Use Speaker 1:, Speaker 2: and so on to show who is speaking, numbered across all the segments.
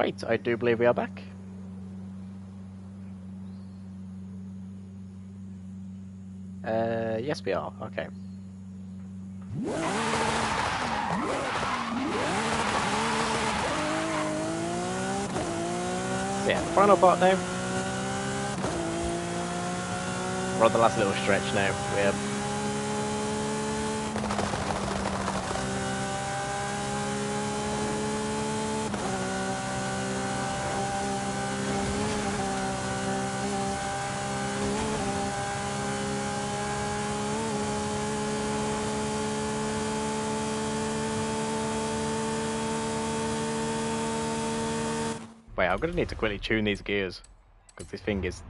Speaker 1: Right, I do believe we are back. Yes we are, okay. So yeah, the final part now. We're on the last little stretch now. We're wait, I'm gonna need to quickly tune these gears because this thing is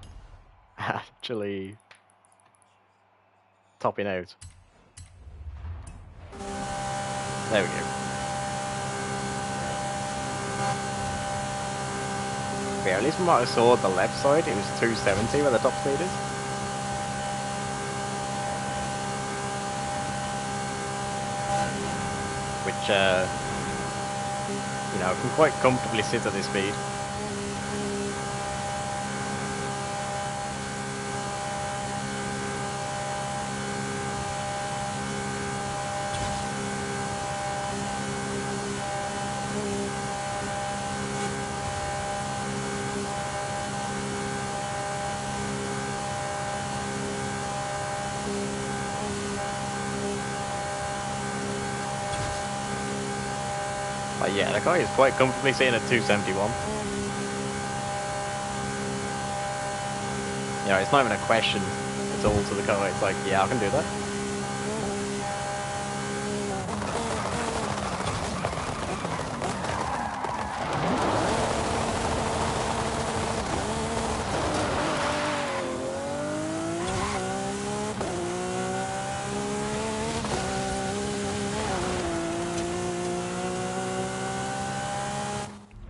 Speaker 1: actually topping out. There we go. But yeah, at least from what I saw on the left side, it was 270 where the top speed is. Which, you know, I can quite comfortably sit at this speed. But yeah, the car is quite comfortably sitting at 271. You know, it's not even a question at all to the car. It's like, yeah, I can do that.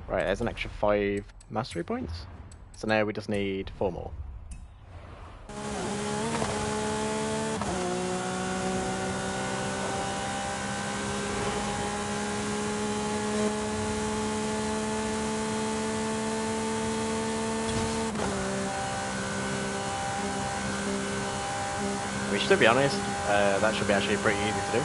Speaker 1: Right, there's an extra 5 mastery points. So now we just need 4 more. Which, to be honest, that should be actually pretty easy to do.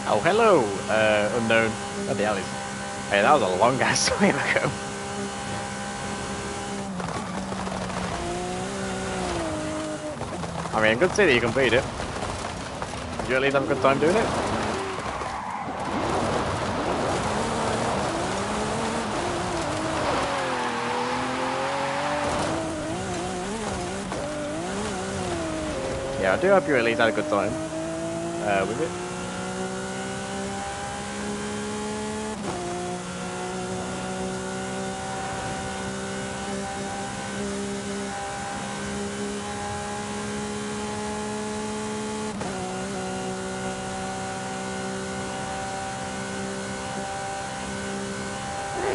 Speaker 1: Oh, hello, unknown. What the hell is... Hey, that was a long ass time ago. I mean, good to see that you can beat it. Did you at least have a good time doing it? Yeah, I do hope you at least had a good time with it.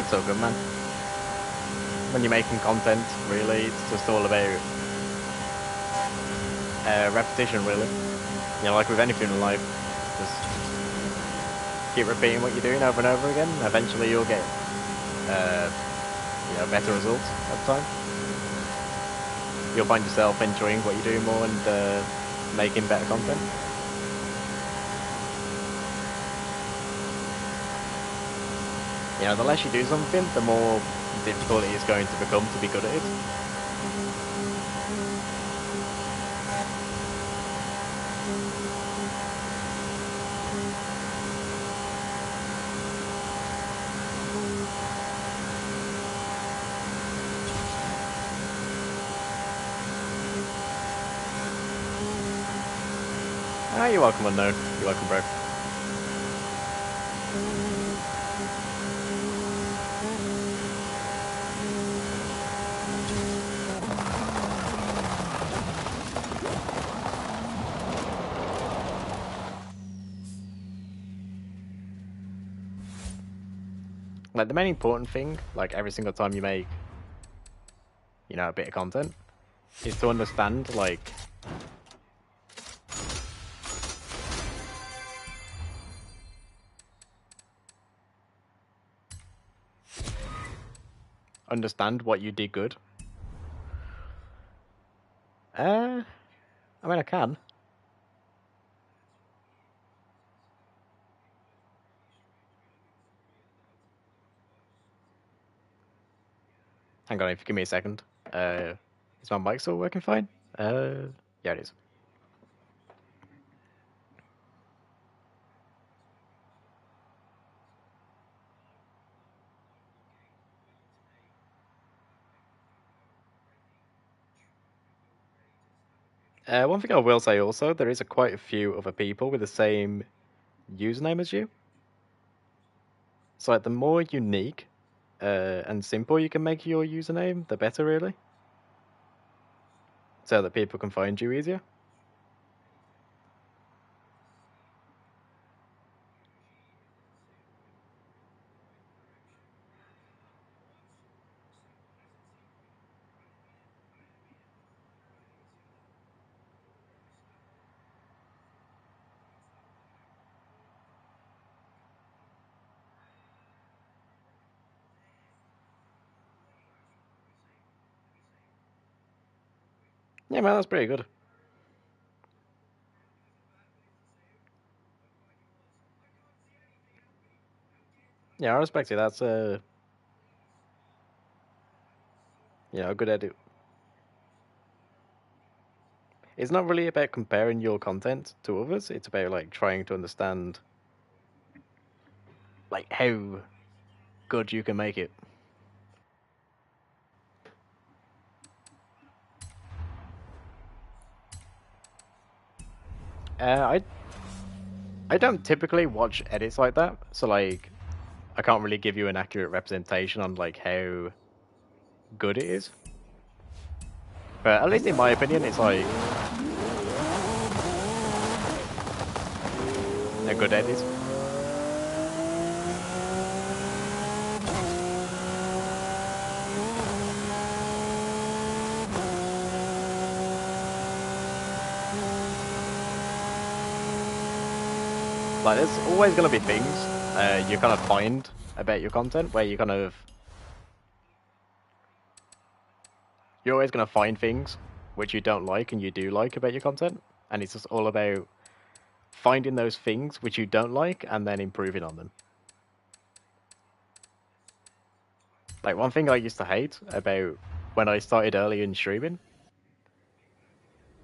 Speaker 1: It's all good, man. When you're making content, really, it's just all about repetition, really. You know, like with anything in life, just keep repeating what you're doing over and over again. Eventually, you'll get you know, better results over time. You'll find yourself enjoying what you're doing more and making better content. You know, the less you do something, the more difficult it is going to become to be good at it. Ah, you're welcome, Unknown. You're welcome, bro. Like, the main important thing, like, every single time you make, you know, a bit of content, is to understand, like, understand what you did good. I mean, I can. Hang on, if you give me a second. Is my mic still working fine? Yeah, it is. One thing I will say also, there is quite a few other people with the same username as you. So, like, the more unique and simple you can make your username, the better, really. So that people can find you easier. Yeah, man, that's pretty good. Yeah, I respect it. That's you know, a good edit. It's not really about comparing your content to others. It's about like trying to understand like how good you can make it. I don't typically watch edits like that, so like I can't really give you an accurate representation on like how good it is. But at least in my opinion, it's like a good edit. Like, there's always going to be things you kind of find about your content where you're always going to find things which you don't like and you do like about your content, and it's just all about finding those things which you don't like and then improving on them. Like, one thing I used to hate about when I started early in streaming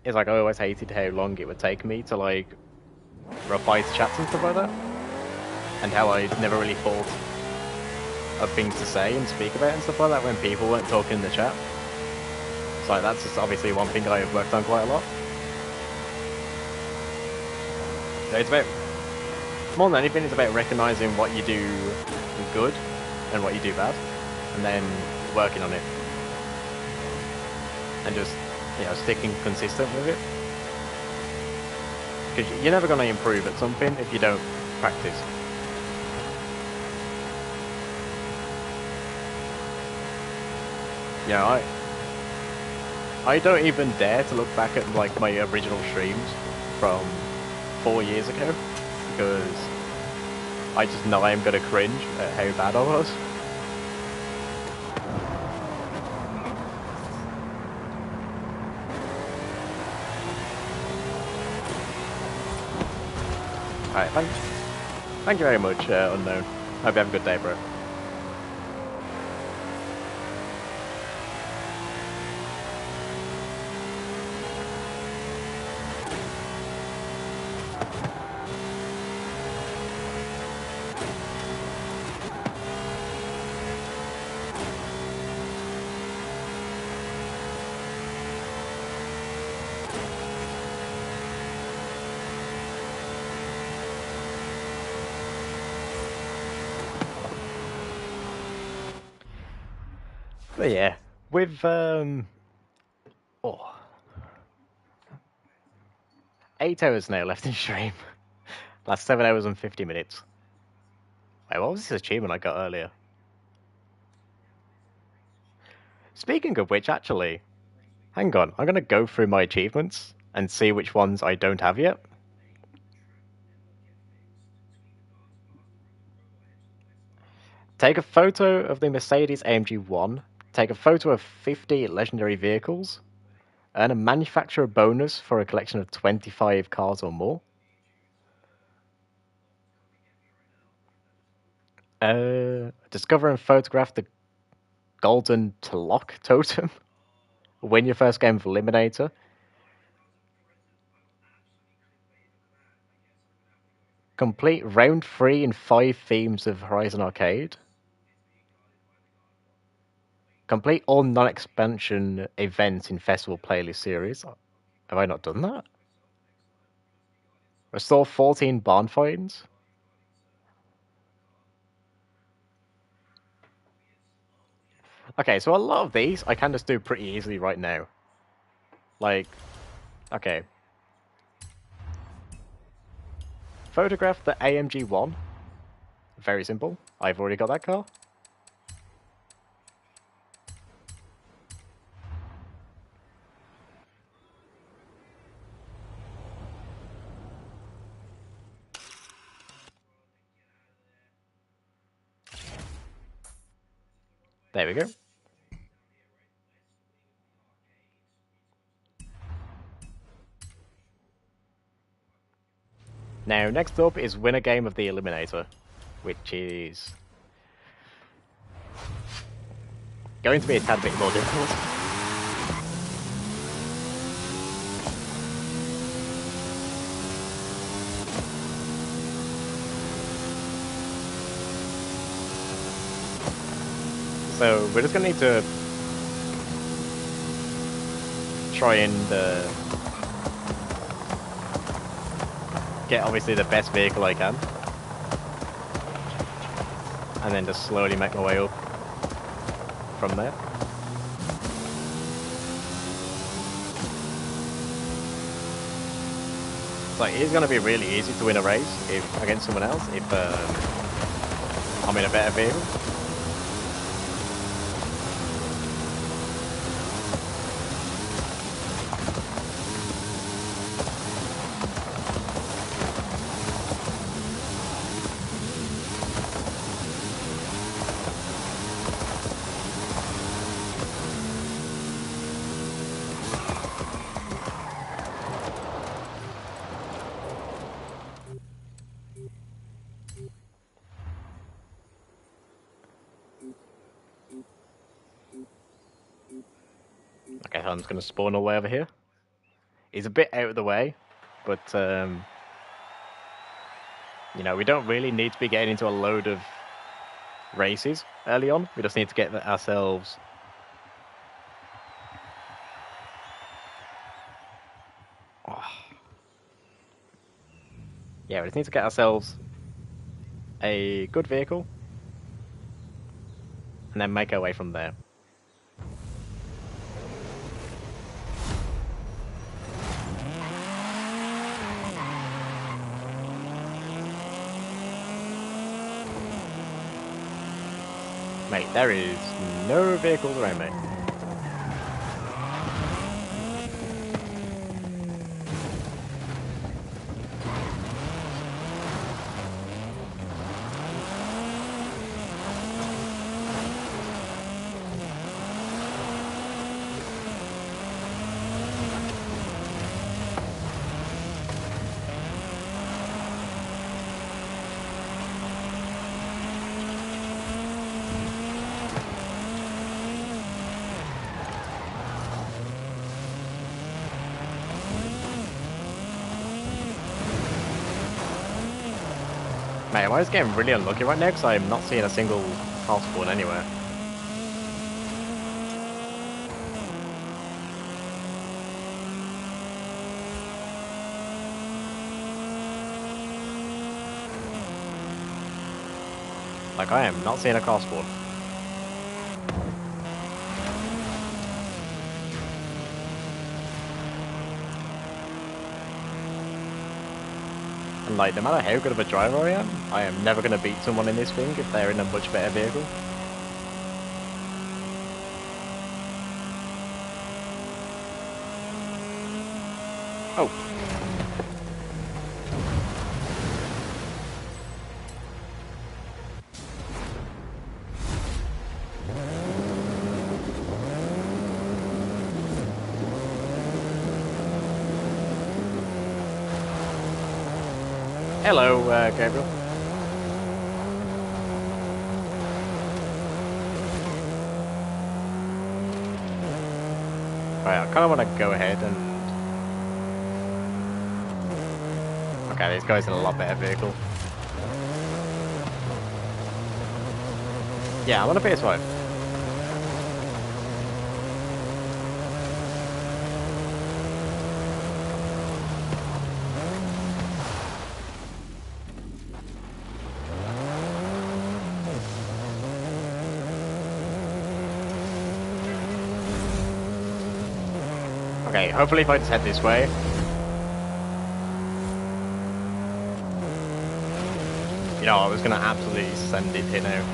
Speaker 1: is like I always hated how long it would take me to like reply to chats and stuff like that, and how I never really thought of things to say and speak about and stuff like that when people weren't talking in the chat. So like, that's just obviously one thing I've worked on quite a lot. So it's about, more than anything, it's about recognizing what you do good and what you do bad, and then working on it, and just, you know, sticking consistent with it. Because you're never going to improve at something if you don't practice. You know, I don't even dare to look back at like my original streams from 4 years ago, because I just know I'm gonna cringe at how bad I was. Alright, thank you very much, Unknown. Hope you have a good day, bro. But yeah, with oh, 8 hours now left in stream. Last 7 hours and 50 minutes. Wait, what was this achievement I got earlier? Speaking of which, actually, hang on, I'm gonna go through my achievements and see which ones I don't have yet. Take a photo of the Mercedes AMG 1. Take a photo of 50 legendary vehicles. Earn a manufacturer bonus for a collection of 25 cars or more. Discover and photograph the golden Tlock totem. Win your first game of Eliminator. Complete round 3 and 5 themes of Horizon Arcade. Complete all non-expansion events in Festival Playlist Series. Have I not done that? Restore 14 barn finds. Okay, so a lot of these I can just do pretty easily right now. Like, okay. Photograph the AMG 1. Very simple. I've already got that car. There we go. Now, next up is win a game of the Eliminator, which is going to be a tad bit more difficult. So we're just going to need to try and get obviously the best vehicle I can, and then just slowly make my way up from there. Like, it is going to be really easy to win a race against someone else if I'm in a better vehicle. Okay, so I'm just going to spawn all the way over here. He's a bit out of the way, but you know, we don't really need to be getting into a load of races early on. We just need to get ourselves yeah, we just need to get ourselves a good vehicle and then make our way from there. Mate, there is no vehicles around me. Mate, am I just getting really unlucky right now because I'm not seeing a single car spawn anywhere? Like, I am not seeing a car spawn. And like, no matter how good of a driver I am never going to beat someone in this thing if they're in a much better vehicle. Oh. Hello, Gabriel. Right, I kind of want to go ahead and... Okay, this guy's in a lot better vehicle. Yeah, I want a PS5. Okay, hopefully if I just head this way. You know, I was gonna absolutely send it here now.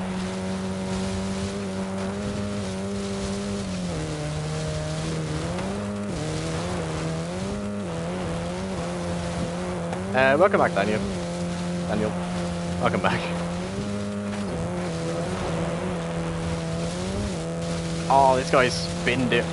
Speaker 1: Welcome back, Daniel. Welcome back. Oh, this guy's spinned it.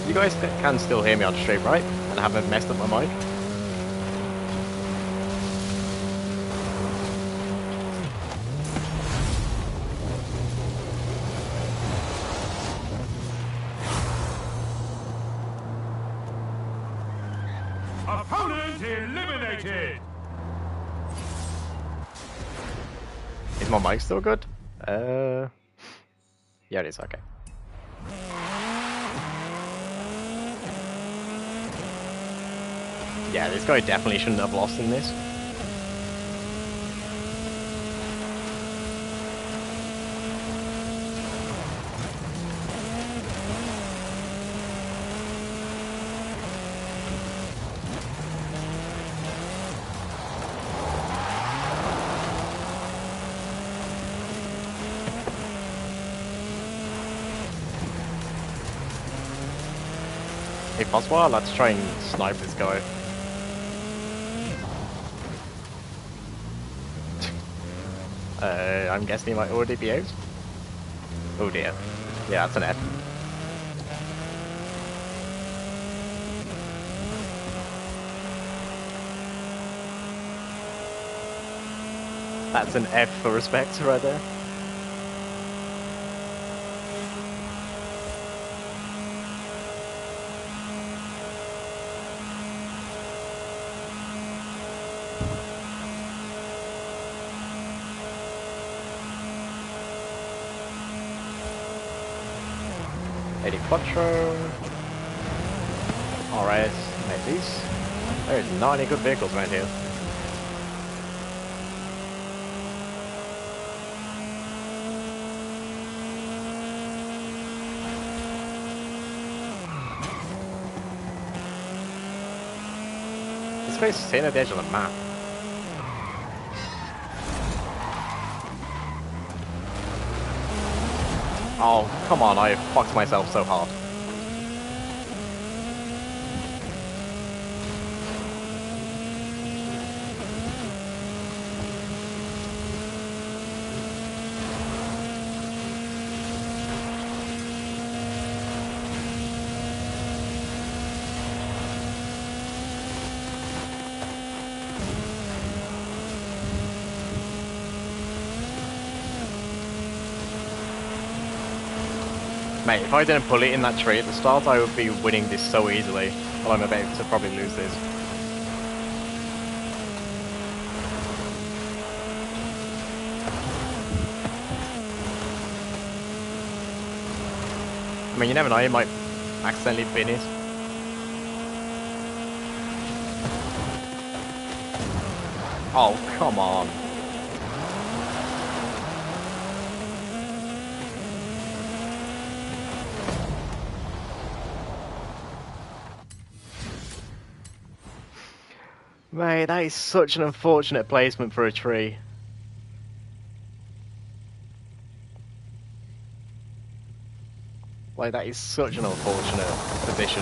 Speaker 1: You guys can still hear me on stream, right? And I haven't messed up my mic?
Speaker 2: Opponent eliminated!
Speaker 1: Is my mic still good? Yeah, it is, okay. Yeah, this guy definitely shouldn't have lost in this. If possible, let's try and snipe this guy. I'm guessing he might already be out. Oh dear. Yeah, that's an F. That's an F for respect right there. Quattro. Alright, these. There's not any good vehicles around here. This place is sitting at the edge of the map. Oh, come on, I fucked myself so hard. Mate, if I didn't pull it in that tree at the start, I would be winning this so easily. Well, I'm about to probably lose this. I mean, you never know, you might accidentally bin it. Oh, come on. Mate, that is such an unfortunate placement for a tree. Like, that is such an unfortunate position.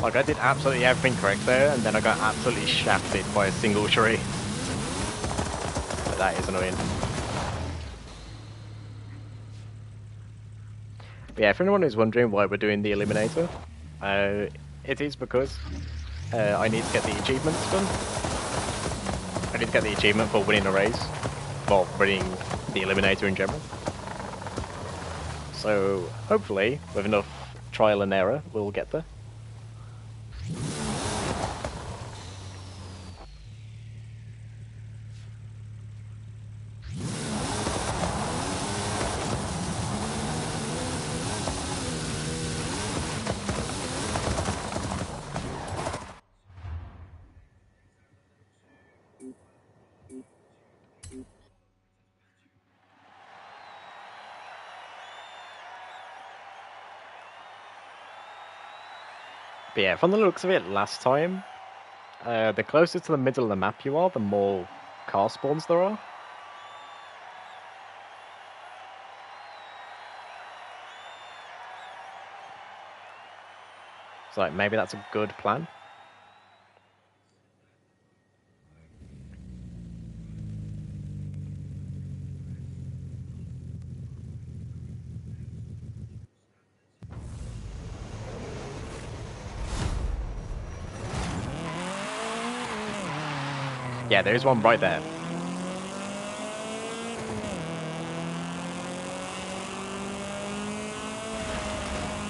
Speaker 1: Like, I did absolutely everything correct there, and then I got absolutely shafted by a single tree. But that is annoying. But yeah, for anyone who's wondering why we're doing the Eliminator, it is because I need to get the achievements done. I need to get the achievement for winning a race, well, winning the Eliminator in general. So, hopefully, with enough trial and error, we'll get there. But yeah, from the looks of it last time, the closer to the middle of the map you are, the more car spawns there are. So like, maybe that's a good plan. Yeah, there's one right there.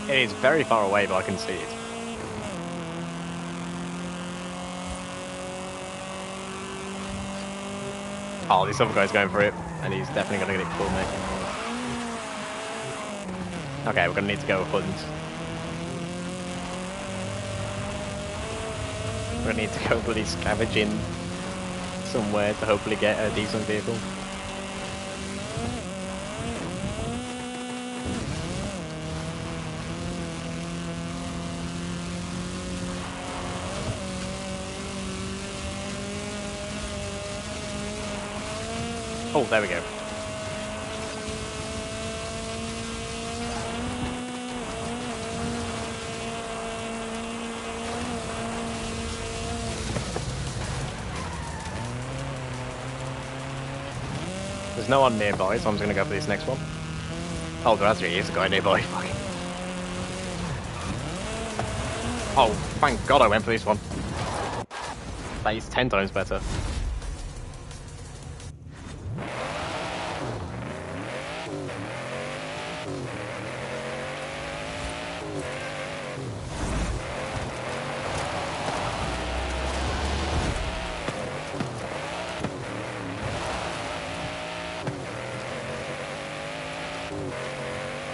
Speaker 1: It is very far away, but I can see it. Oh, this other guy's going for it, and he's definitely going to get it before me. Okay, we're going to need to go with buttons. We're going to need to go bloody scavenging somewhere to hopefully get a decent vehicle. Oh, there we go. There's no one nearby, so I'm just going to go for this next one. Oh, there actually is a guy nearby. Fucking. Oh, thank God I went for this one. That is 10 times better.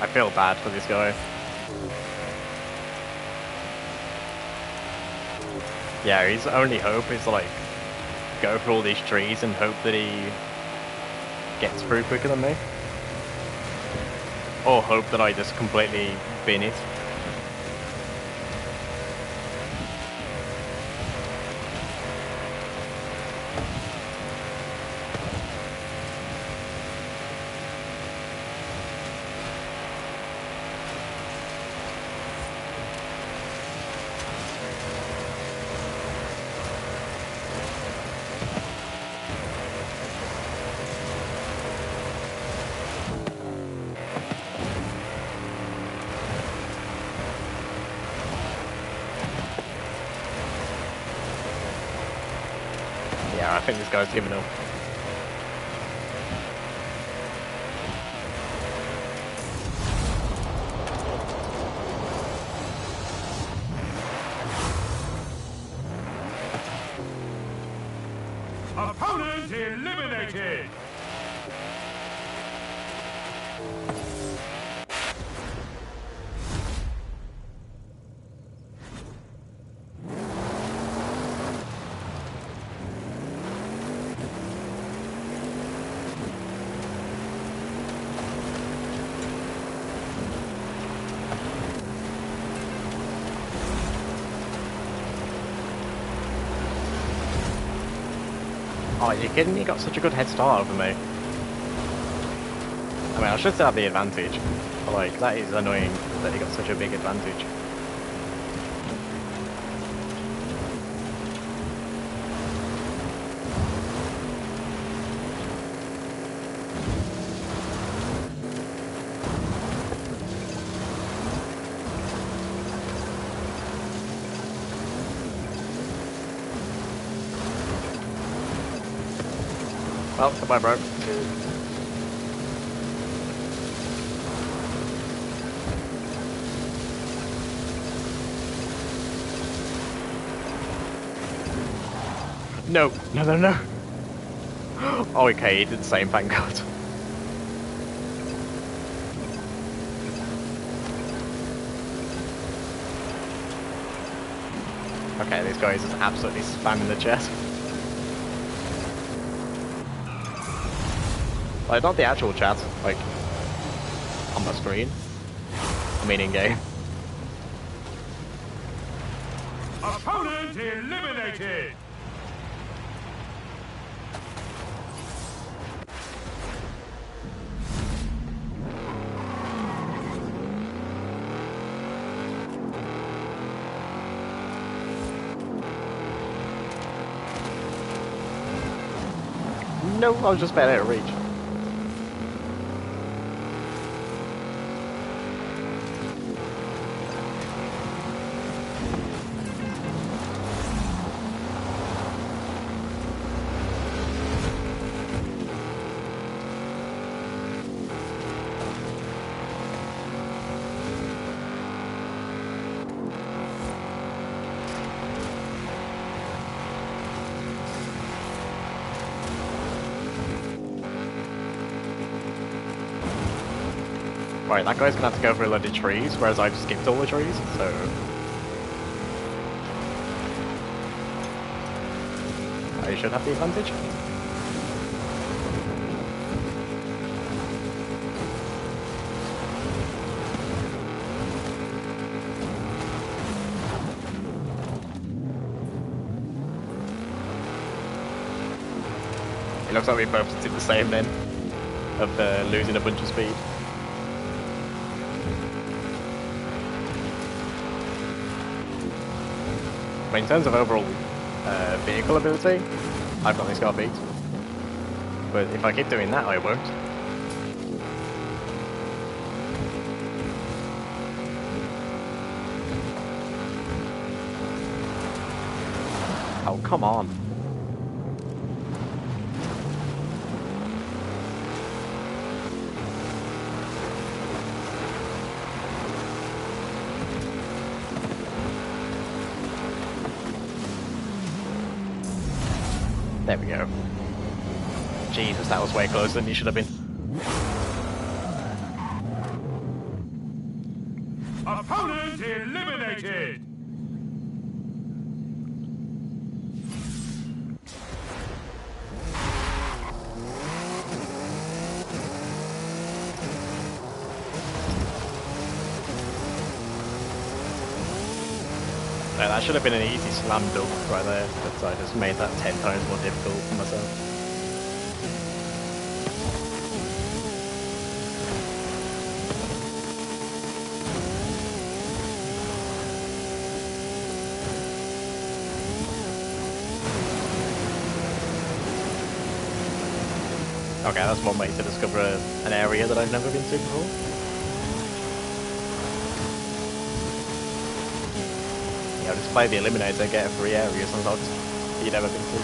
Speaker 1: I feel bad for this guy. Yeah, his only hope is to, like, go for all these trees and hope that he gets through quicker than me. Or hope that I just completely bin it. Yeah, I think this guy's giving up.
Speaker 2: eliminated.
Speaker 1: Oh, are you kidding me? You got such a good head start over me. I mean, I should still have the advantage, but like, that is annoying that he got such a big advantage. Well, goodbye, bro. No, no, no, no. Oh, okay, he did the same, thank God. Okay, this guy is just absolutely spamming the jet. Like, not the actual chat, like, on the screen. I mean, in game.
Speaker 2: Opponent eliminated.
Speaker 1: No, I was just about out of reach. Right, that guy's gonna have to go for a load of trees, whereas I've skipped all the trees, so... I should have the advantage. It looks like we both did the same then, of losing a bunch of speed. But in terms of overall vehicle ability, I've got this car beat. But if I keep doing that, I won't. Oh, come on. There we go. Jesus, that was way closer than you should have been.
Speaker 2: Opponent eliminated.
Speaker 1: No, that should have been an easy slam dunk right there, but I just made that 10 times more difficult for myself. Okay, that's one way to discover an area that I've never been to before. Yeah, just play the Eliminator, get a free area unlocked that you've never been to.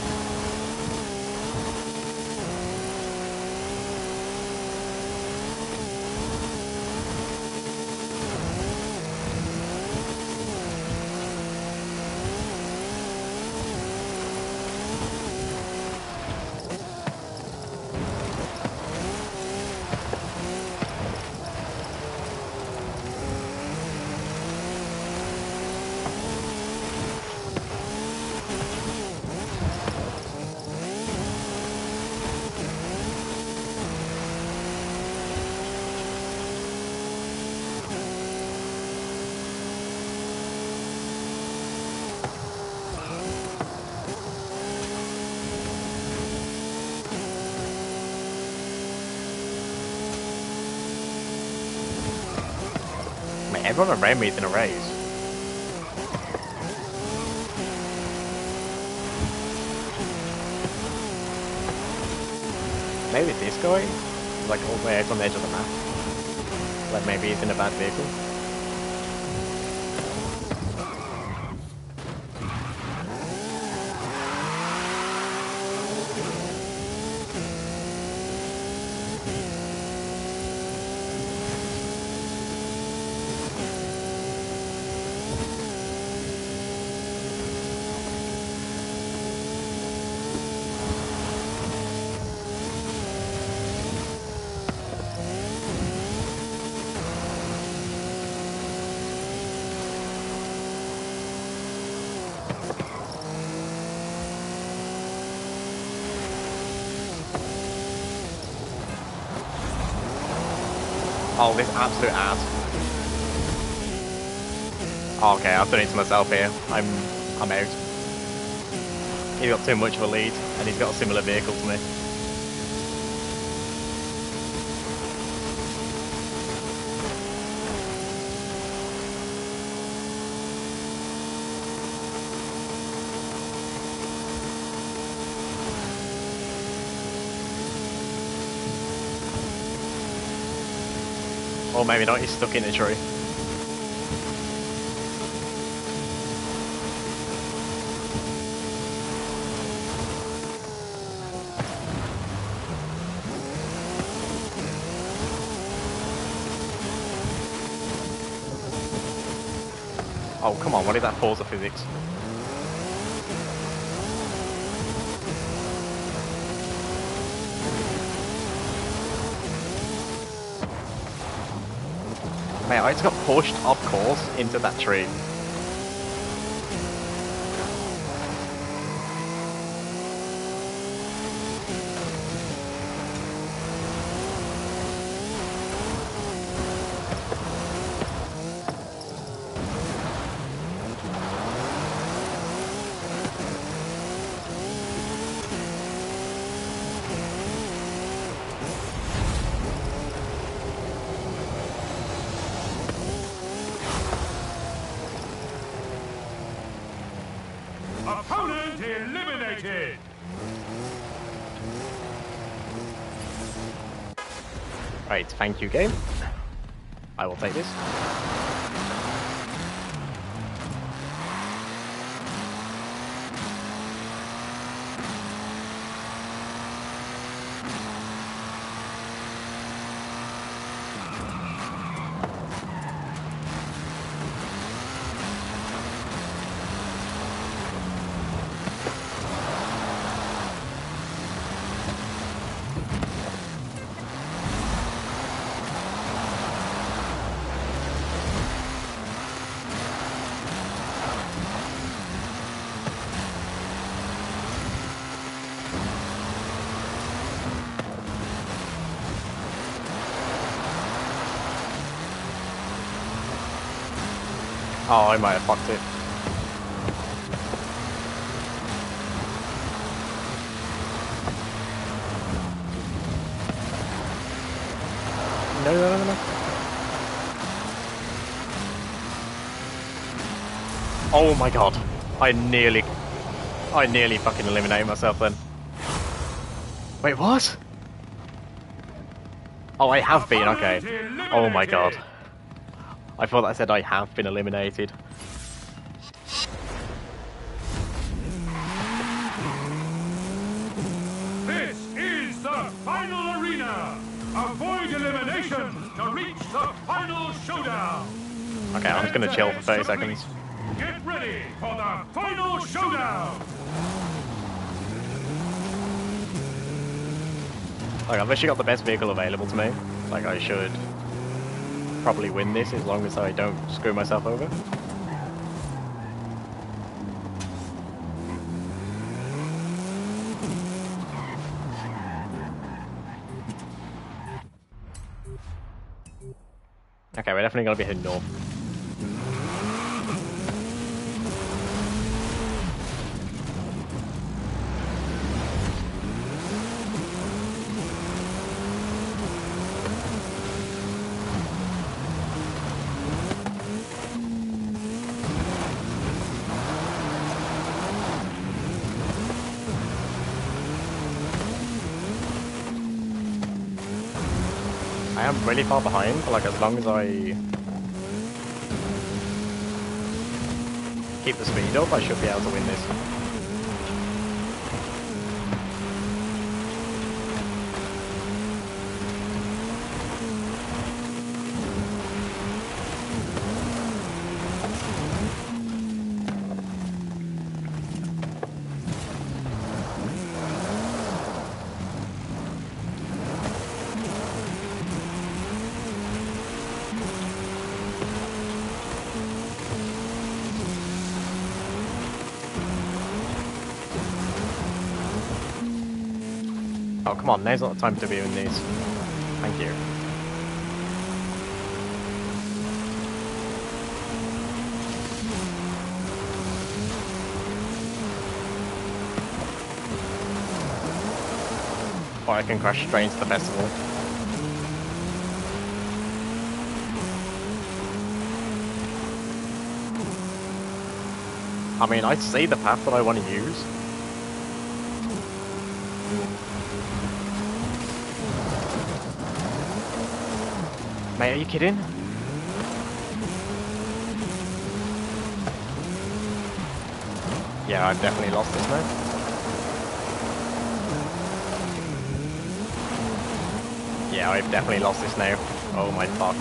Speaker 1: Everyone around me is in a race. Maybe this guy? Like all the way out on the edge of the map. Like maybe he's in a bad vehicle. Oh, this absolute ass. Oh, okay, I've done it to myself here. I'm out. He's got too much of a lead, and he's got a similar vehicle to me. Or maybe not, he's stuck in a tree. Oh, come on, what is that Forza physics? Mate, I just got pushed off course into that tree.
Speaker 2: Opponent eliminated!
Speaker 1: Right, thank you, game. I will take this. Oh, I might have fucked it. No. Oh my god. I nearly fucking eliminated myself then. Wait, what? Oh, I have been, okay. Oh my god. I thought that said I have been eliminated.
Speaker 2: This is the final arena! Avoid elimination to reach the final showdown!
Speaker 1: Okay, I'm just gonna chill for 30 seconds.
Speaker 2: Get ready for the final showdown!
Speaker 1: Like, I've actually got the best vehicle available to me. Like, I should probably win this as long as I don't screw myself over. Okay, we're definitely gonna be heading north. I am really far behind, but like as long as I keep the speed up, I should be able to win this. Oh, come on, now's not the time to be doing these. Thank you. Or I can crash straight into the festival. I mean, I see the path that I want to use. Mate, are you kidding? Yeah, I've definitely lost this now. Yeah, I've definitely lost this now. Oh my fuck.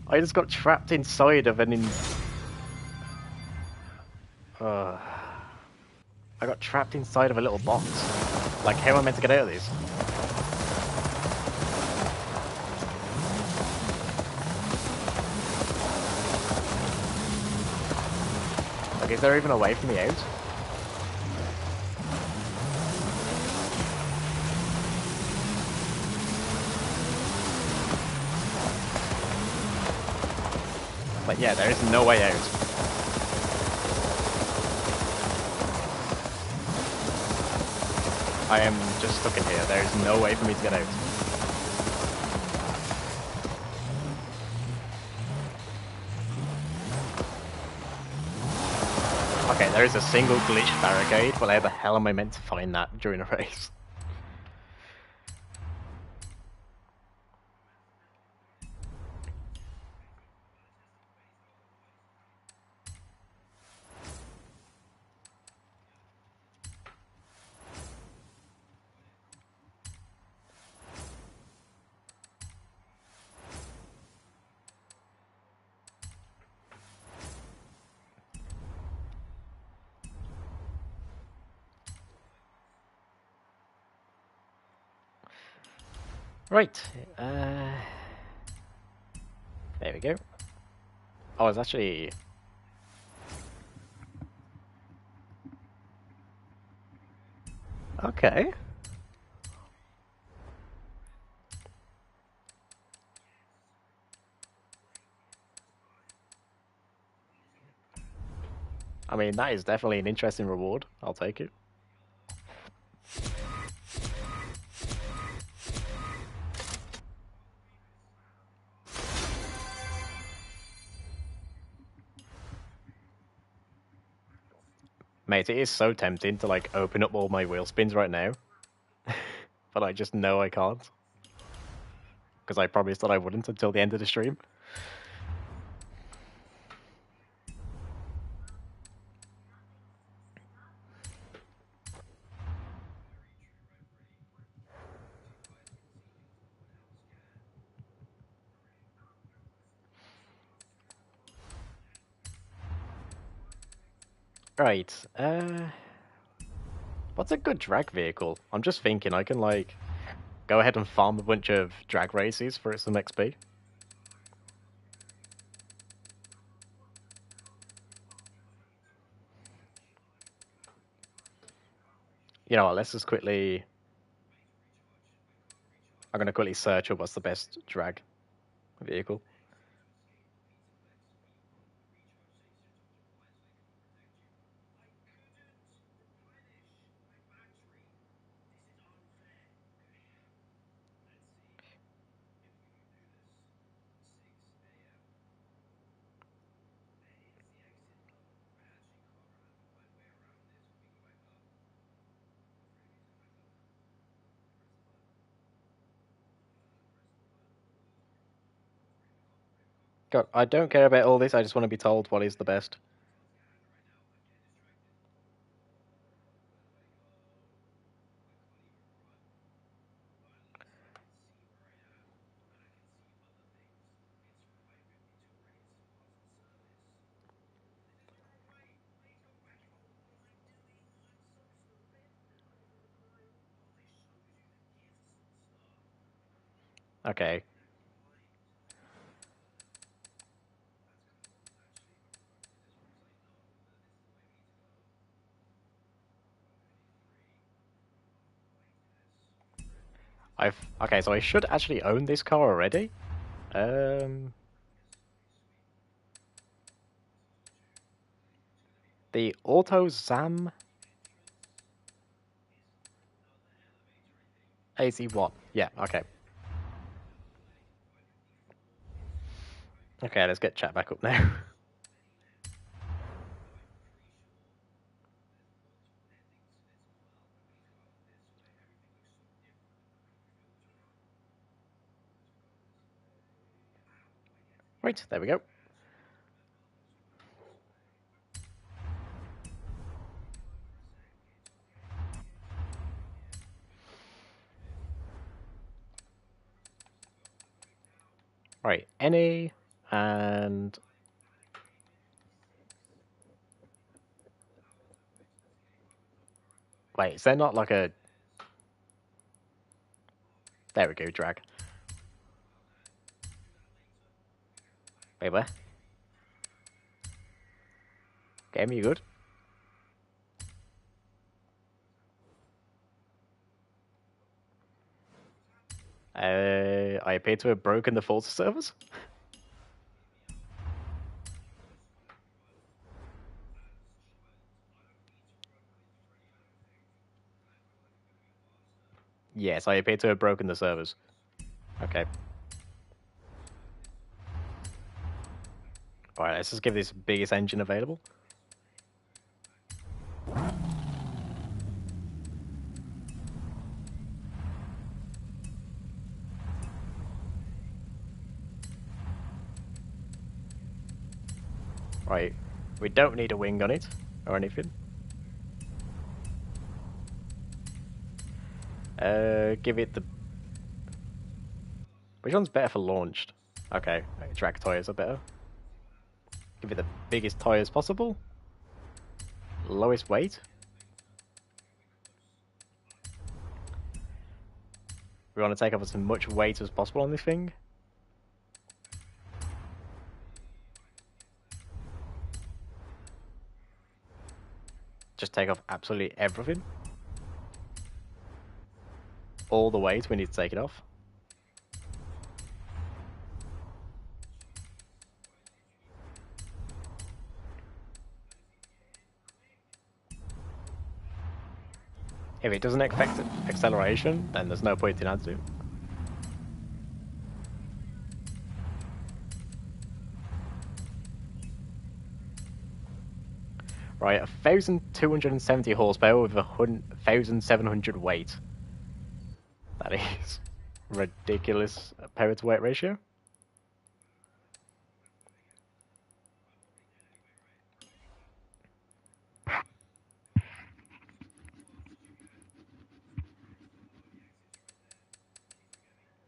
Speaker 1: I just got trapped inside of an I got trapped inside of a little box. Like, how am I meant to get out of this? Like, is there even a way for me out? But yeah, there is no way out. I am just stuck in here. There is no way for me to get out. Okay, there is a single glitch barricade, but how the hell am I meant to find that during a race? Right. There we go. Oh, it's actually... Okay. I mean, that is definitely an interesting reward. I'll take it. Mate, it is so tempting to, like, open up all my wheel spins right now. But I just know I can't. Because I promised that I wouldn't until the end of the stream. Right, what's a good drag vehicle? I'm just thinking I can, like, go ahead and farm a bunch of drag races for some XP. You know what, let's just quickly... I'm going to quickly search up what's the best drag vehicle. God, I don't care about all this, I just want to be told what is the best. Okay. Okay, so I should actually own this car already. The Auto Zam AC1. Yeah, okay. Okay, let's get chat back up now. Right, there we go. Right, any and wait, is there not like a there we go, drag. Wait, where? Game, you good? I appear to have broken the Forza servers. Yes, I appear to have broken the servers. Okay. Alright, let's just give this biggest engine available. Right, we don't need a wing on it, or anything. Give it the... Which one's better for launched? Okay, drag tires are better. Give it the biggest tires possible. Lowest weight. We want to take up as much weight as possible on this thing. Just take off absolutely everything. All the weight, we need to take it off. If it doesn't affect acceleration, then there's no point in adding it. Right, 1,270 horsepower with 1,700 weight. That is ridiculous power to weight ratio.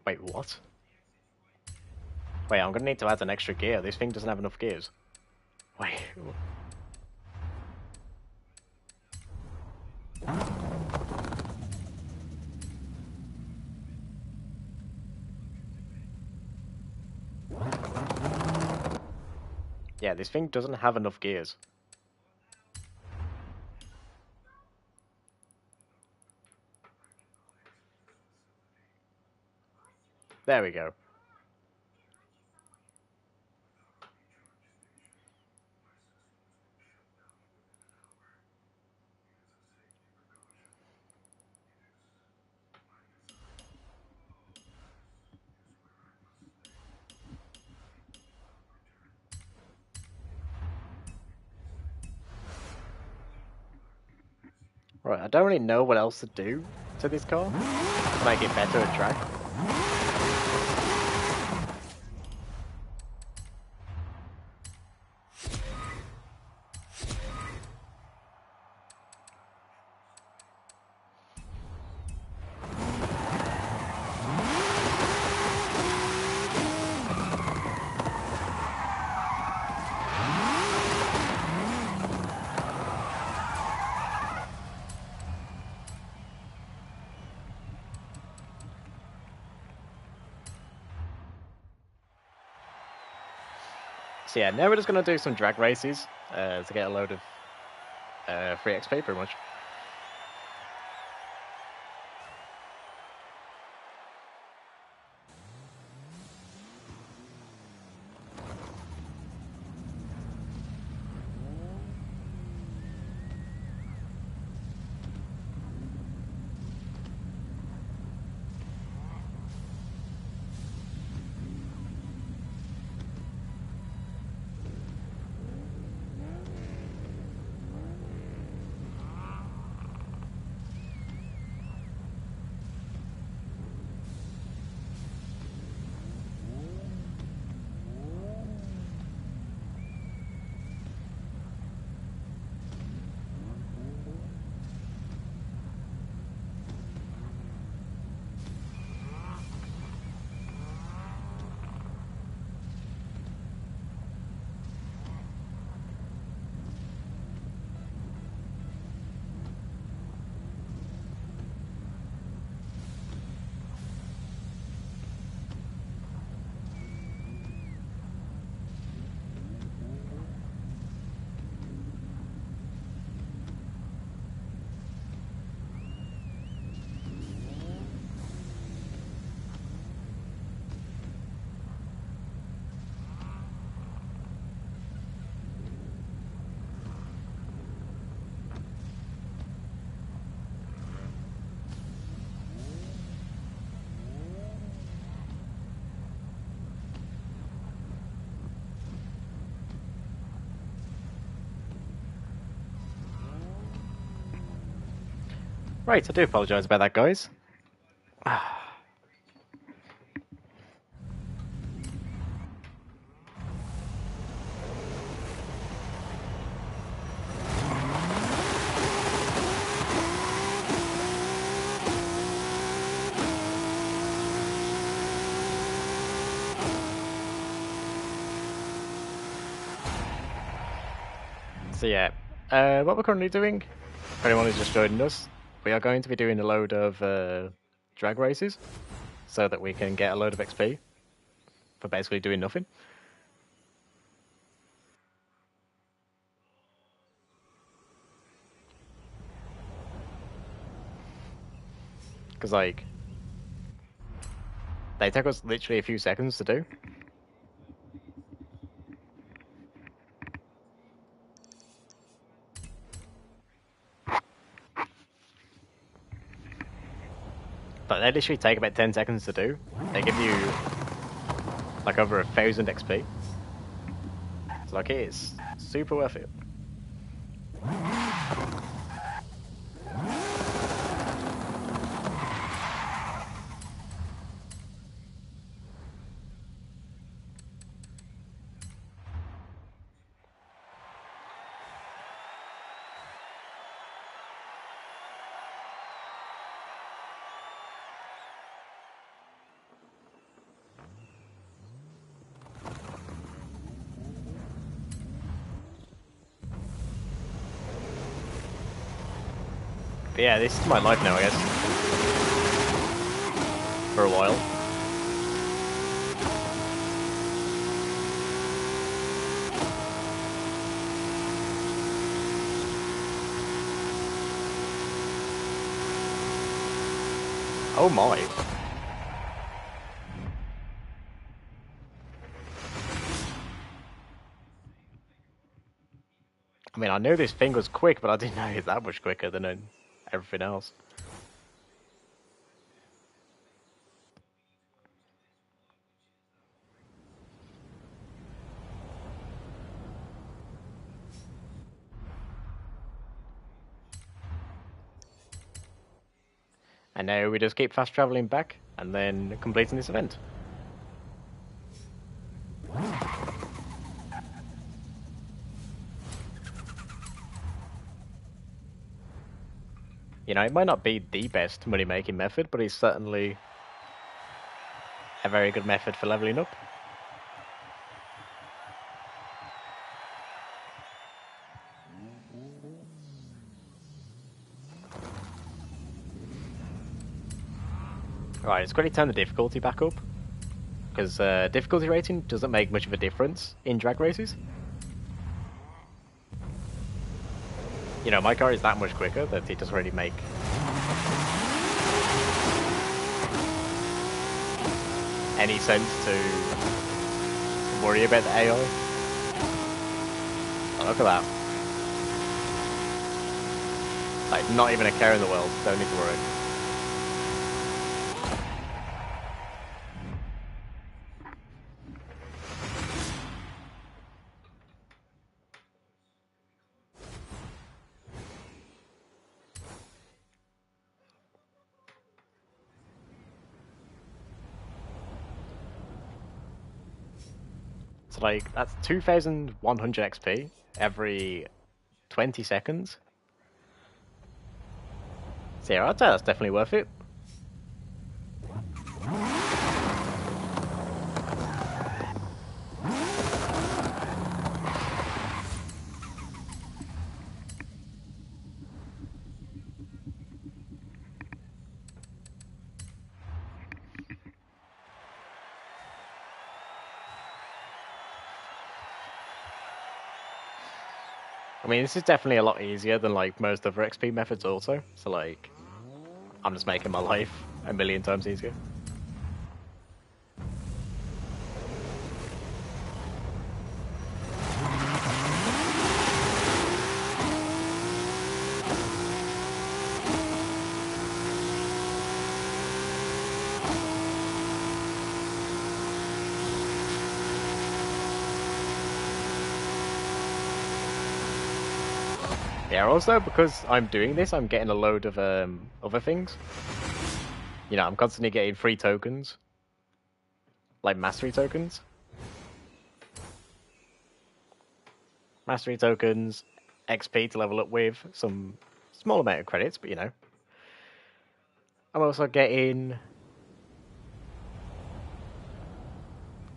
Speaker 1: Wait, what? Wait, I'm gonna need to add an extra gear. This thing doesn't have enough gears. Wait. Yeah, this thing doesn't have enough gears. There we go. Right, I don't really know what else to do to this car to make it better at track. So yeah, now we're just going to do some drag races to get a load of free XP pretty much. Right, I do apologise about that, guys. So yeah, what we're currently doing, for anyone who's just joining us, we are going to be doing a load of drag races so that we can get a load of XP for basically doing nothing. Because, like, they take us literally a few seconds to do. But they literally take about 10 seconds to do. They give you, like, over 1,000 XP. So, like, it is super worth it. But yeah, this is my life now, I guess. For a while. Oh my. I mean, I knew this thing was quick, but I didn't know it was that much quicker than everything else. And now we just keep fast traveling back and then completing this event. You know, it might not be the best money-making method, but it's certainly a very good method for leveling up. Right, let's quickly turn the difficulty back up. because difficulty rating doesn't make much of a difference in drag races. You know, my car is that much quicker that it doesn't really make any sense to worry about the AI. Oh, look at that. Like, not even a care in the world, don't need to worry. So like, that's 2,100 XP every 20 seconds. So yeah, I'd say that's definitely worth it. I mean, this is definitely a lot easier than like most other XP methods also. So like, I'm just making my life a million times easier. Yeah, also because I'm doing this, I'm getting a load of other things. You know, I'm constantly getting free tokens, like mastery tokens. Mastery tokens, XP to level up with, some small amount of credits, but you know. I'm also getting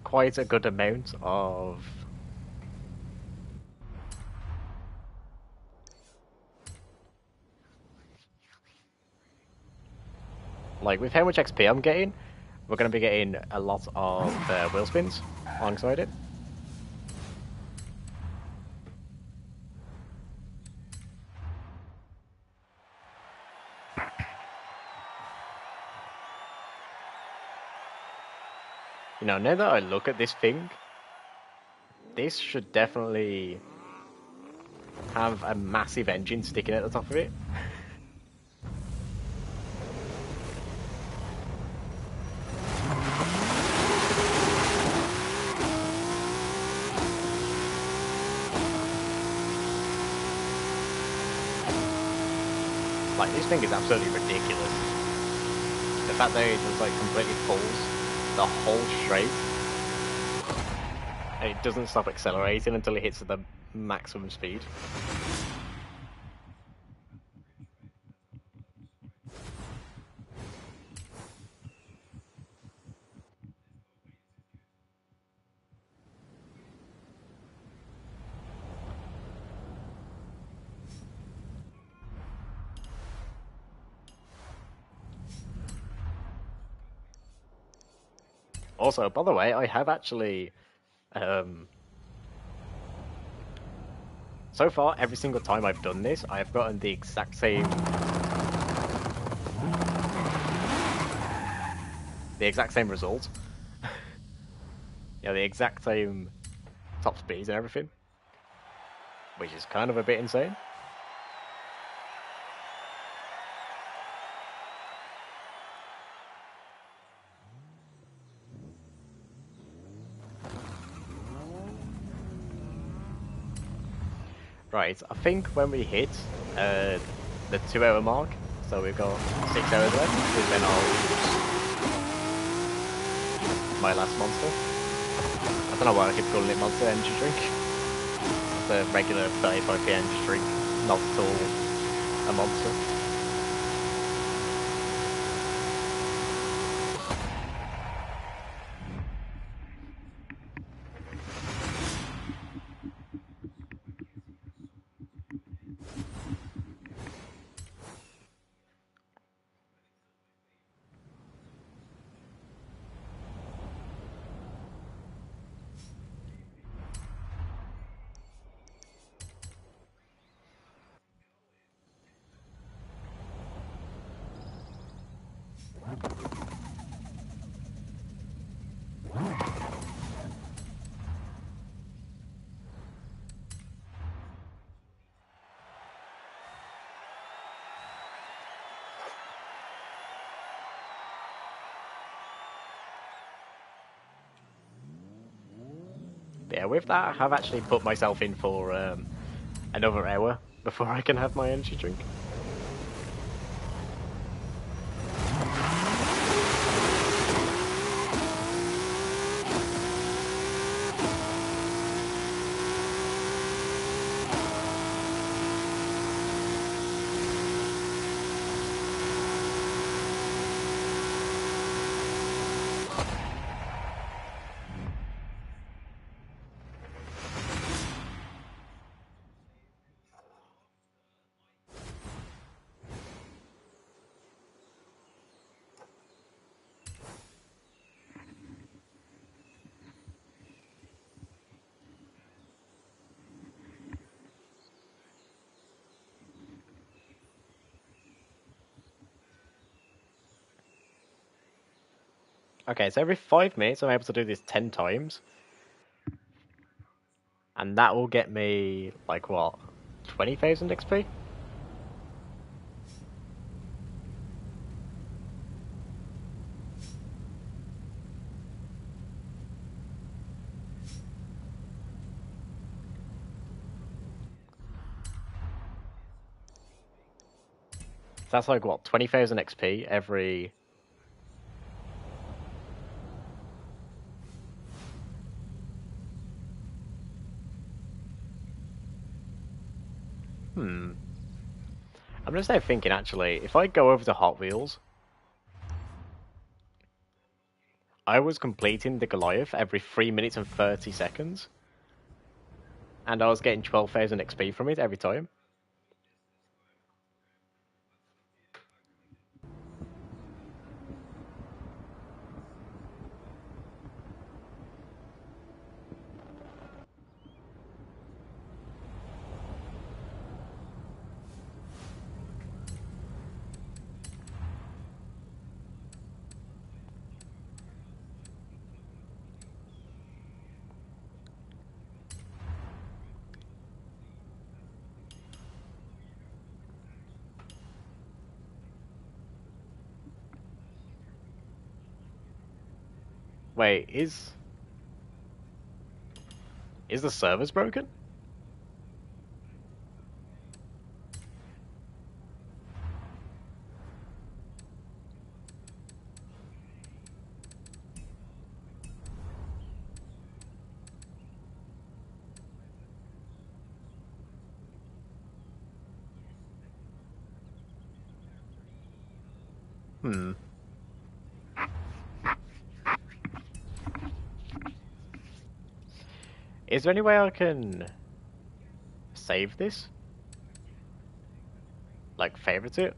Speaker 1: quite a good amount of like with how much XP I'm getting, we're going to be getting a lot of wheel spins alongside it. You know, now that I look at this thing, this should definitely have a massive engine sticking at the top of it. Like, this thing is absolutely ridiculous. The fact that it just, like, completely pulls the whole straight. And it doesn't stop accelerating until it hits the maximum speed. Also, by the way, I have actually... so far, every single time I've done this, I have gotten the exact same... the exact same result. Yeah, the exact same top speeds and everything. Which is kind of a bit insane. Right, I think when we hit the 2-hour mark, so we've got 6 hours left, is when I'll use my last monster. I don't know why I keep calling it monster energy drink. It's a regular 35p energy drink, not at all a monster. with that, I have actually put myself in for another hour before I can have my energy drink. Okay, so every 5 minutes I'm able to do this 10 times. And that will get me, like, what? 20,000 XP? That's like, what? 20,000 XP every... I'm just now thinking, actually, if I go over to Hot Wheels, I was completing the Goliath every 3 minutes and 30 seconds. And I was getting 12,000 XP from it every time. Wait, is the servers broken? Is there any way I can save this? Like, favorite it?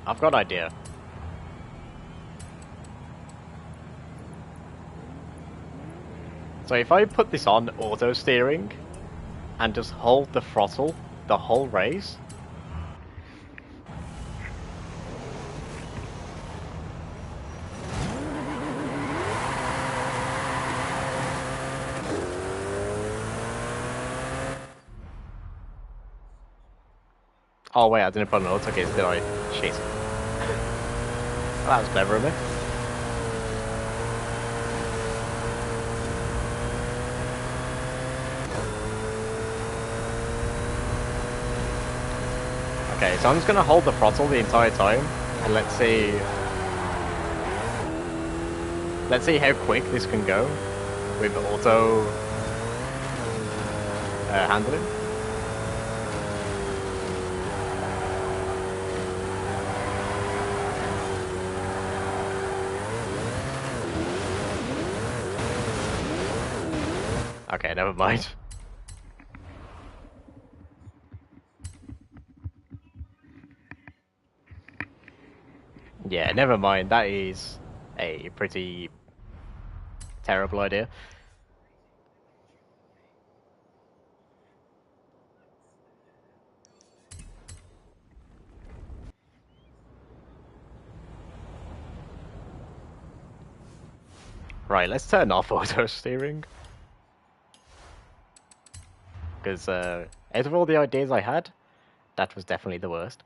Speaker 1: I've got an idea. So if I put this on auto steering and just hold the throttle the whole race. Oh wait, I didn't put an auto case, did I? Shit. Well, that was clever of me. Okay, so I'm just gonna hold the throttle the entire time, and let's see how quick this can go with auto handling. Okay, never mind. Yeah, never mind. That is a pretty terrible idea. Right, let's turn off auto steering. Because out of all the ideas I had, that was definitely the worst.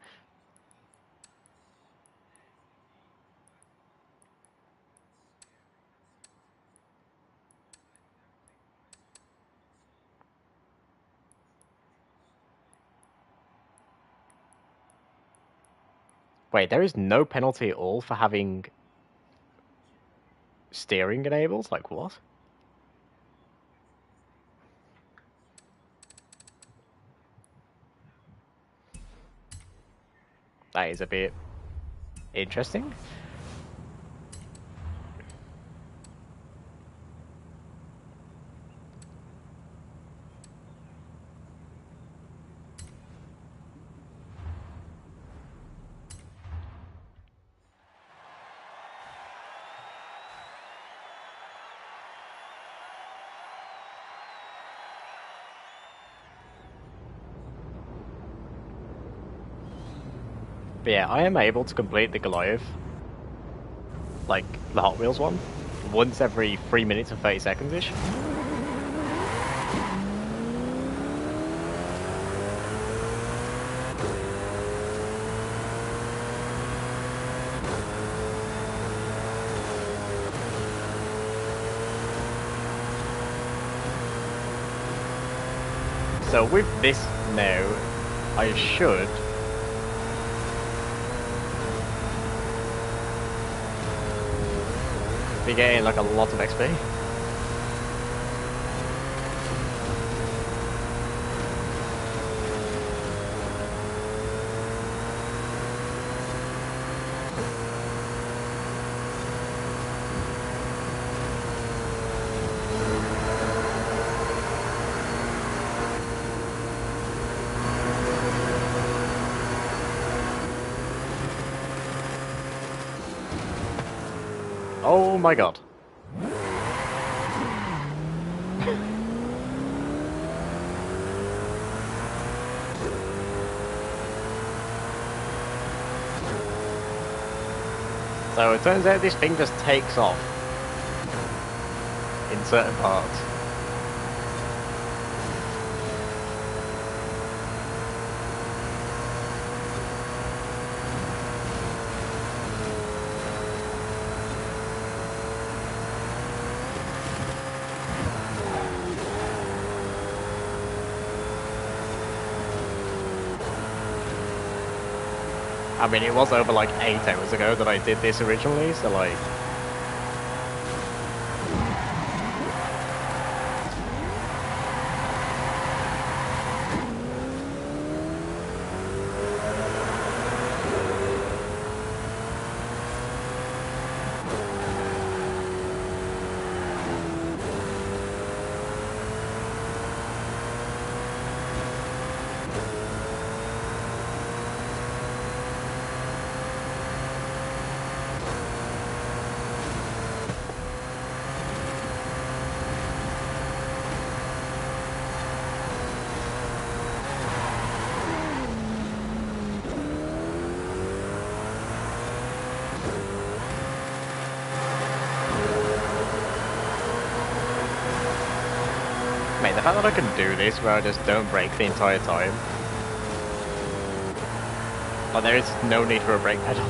Speaker 1: Wait, there is no penalty at all for having steering enabled? Like, what? That is a bit interesting. But yeah, I am able to complete the Goliath, like the Hot Wheels one, once every 3 minutes and 30 seconds-ish. So with this now, I should be getting like a lot of XP. Oh my god. So it turns out this thing just takes off in certain parts. I mean, it was over like 8 hours ago that I did this originally, so like... Mate, the fact that I can do this where I just don't brake the entire time. Like, there is no need for a brake pedal.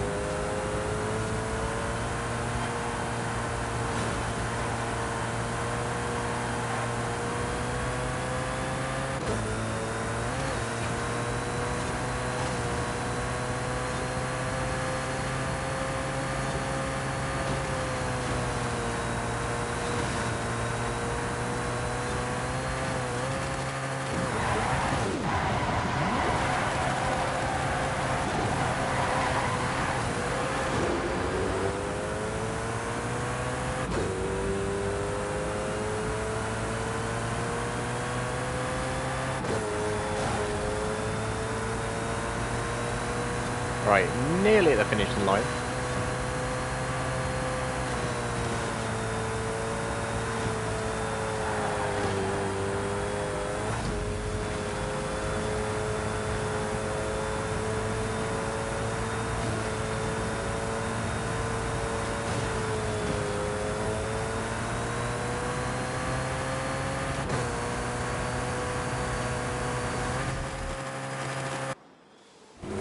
Speaker 1: Right, nearly at the finishing line.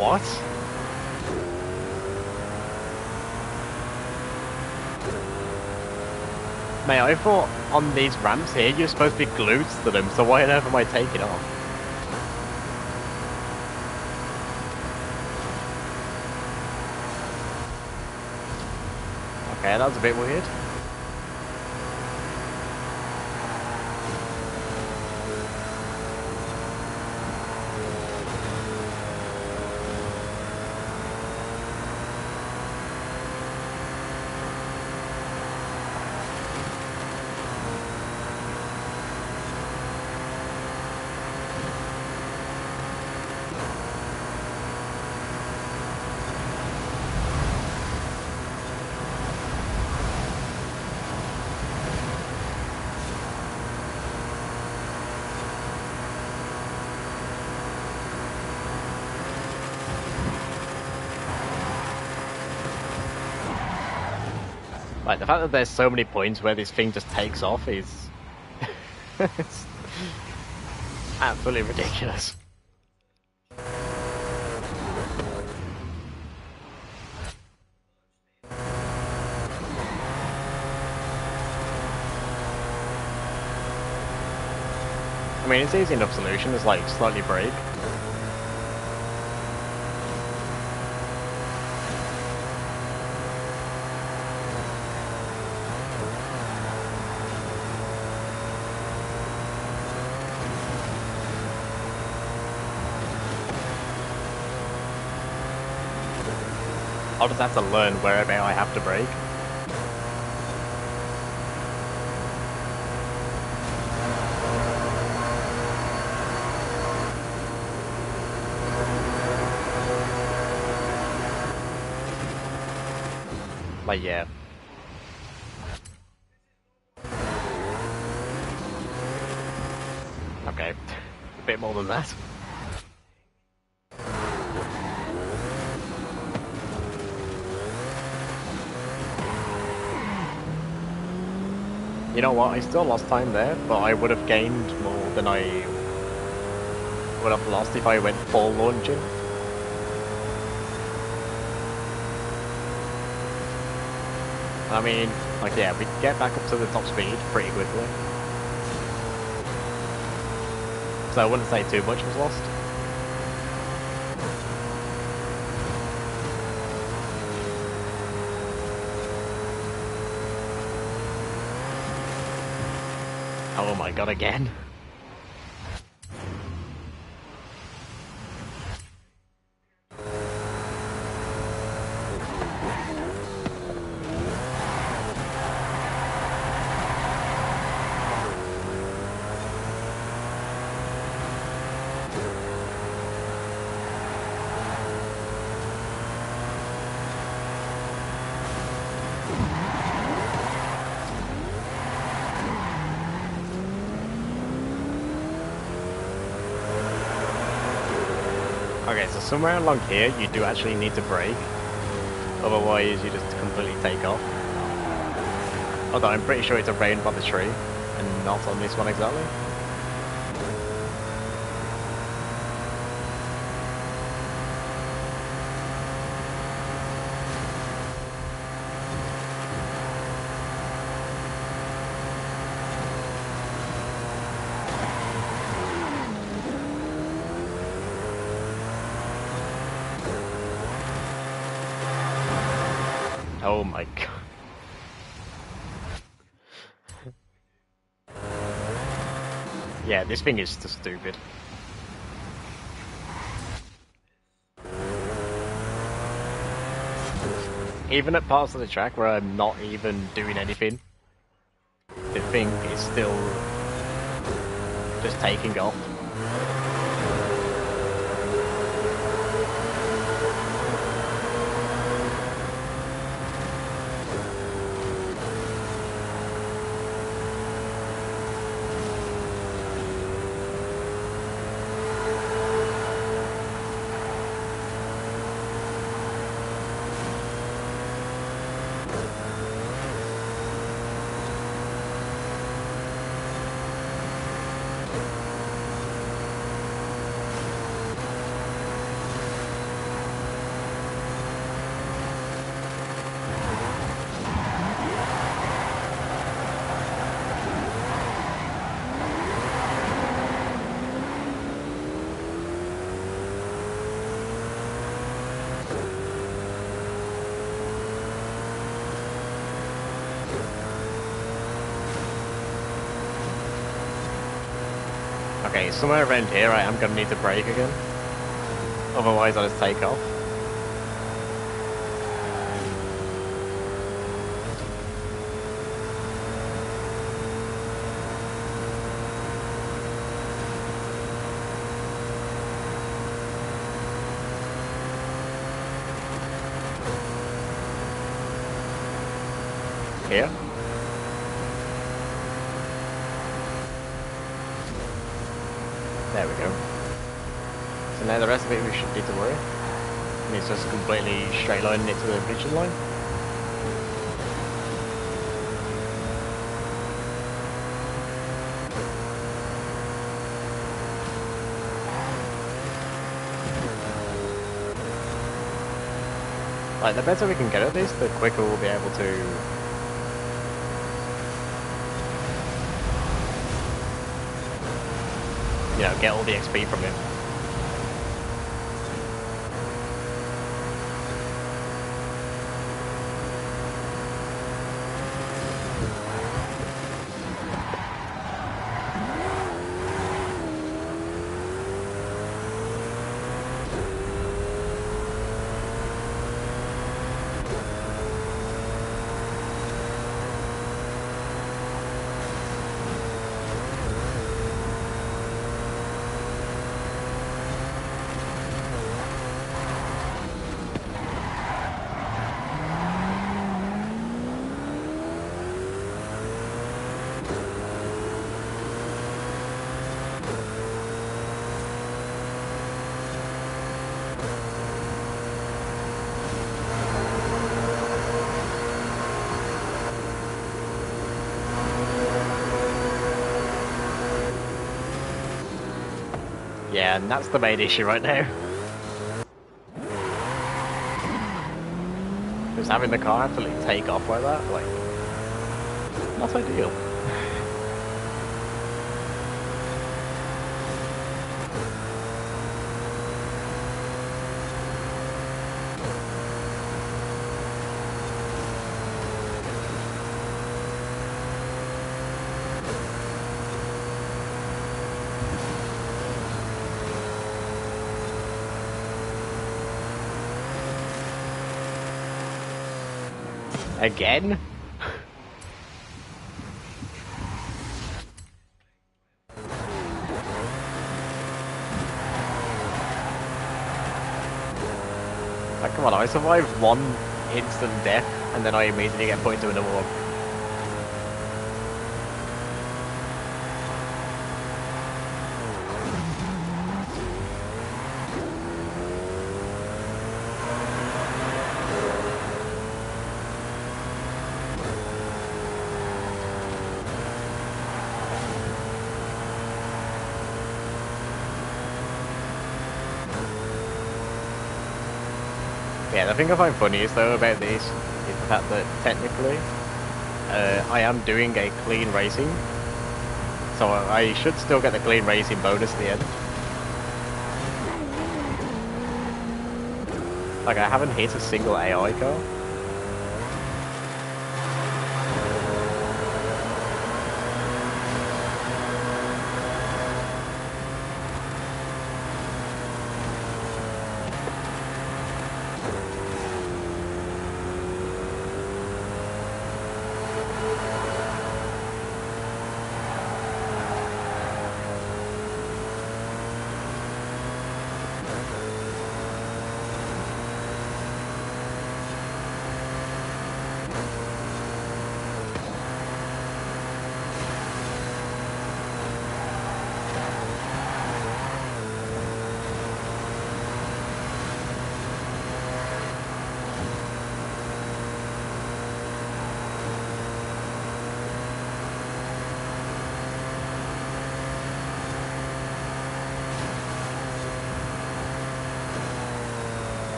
Speaker 1: What? Mate, I thought on these ramps here you're supposed to be glued to them, so why on earth am I taking off? Okay, that was a bit weird. Like, the fact that there's so many points where this thing just takes off is... it's absolutely ridiculous. I mean, it's easy enough solution, it's like slightly brake. I'll just have to learn wherever I have to brake. Like, yeah. Okay, a bit more than that. You know what, I still lost time there, but I would have gained more than I would have lost if I went full launching. I mean, like, yeah, we get back up to the top speed pretty quickly. So I wouldn't say too much was lost. Oh my god, again. Okay, so somewhere along here you do actually need to brake, otherwise you just completely take off. Although I'm pretty sure it's arranged by the tree, and not on this one exactly. Oh my god. Yeah, this thing is just stupid. Even at parts of the track where I'm not even doing anything, the thing is still just taking off. Okay, somewhere around here I am going to need to brake again. Otherwise I'll just take off. Here. There we go. So now the rest of it we shouldn't need to worry. And it's just completely straight lining it to the vision line. Like, the better we can get at this, the quicker we'll be able to get all the XP from it. Yeah, and that's the main issue right now. Just having the car absolutely take off like that, like, not ideal. Again? Like, come on, I survived one instant death, and then I immediately get put into another one. Yeah, the thing I find funniest though about this is the fact that technically I am doing a clean racing, so I should still get the clean racing bonus at the end. Like, I haven't hit a single AI car.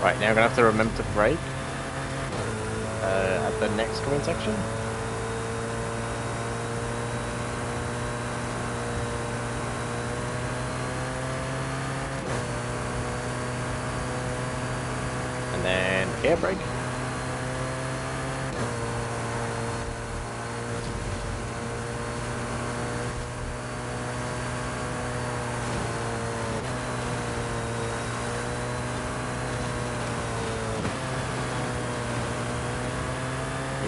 Speaker 1: Right, now I'm gonna have to remember to brake at the next coming section. And then air brake.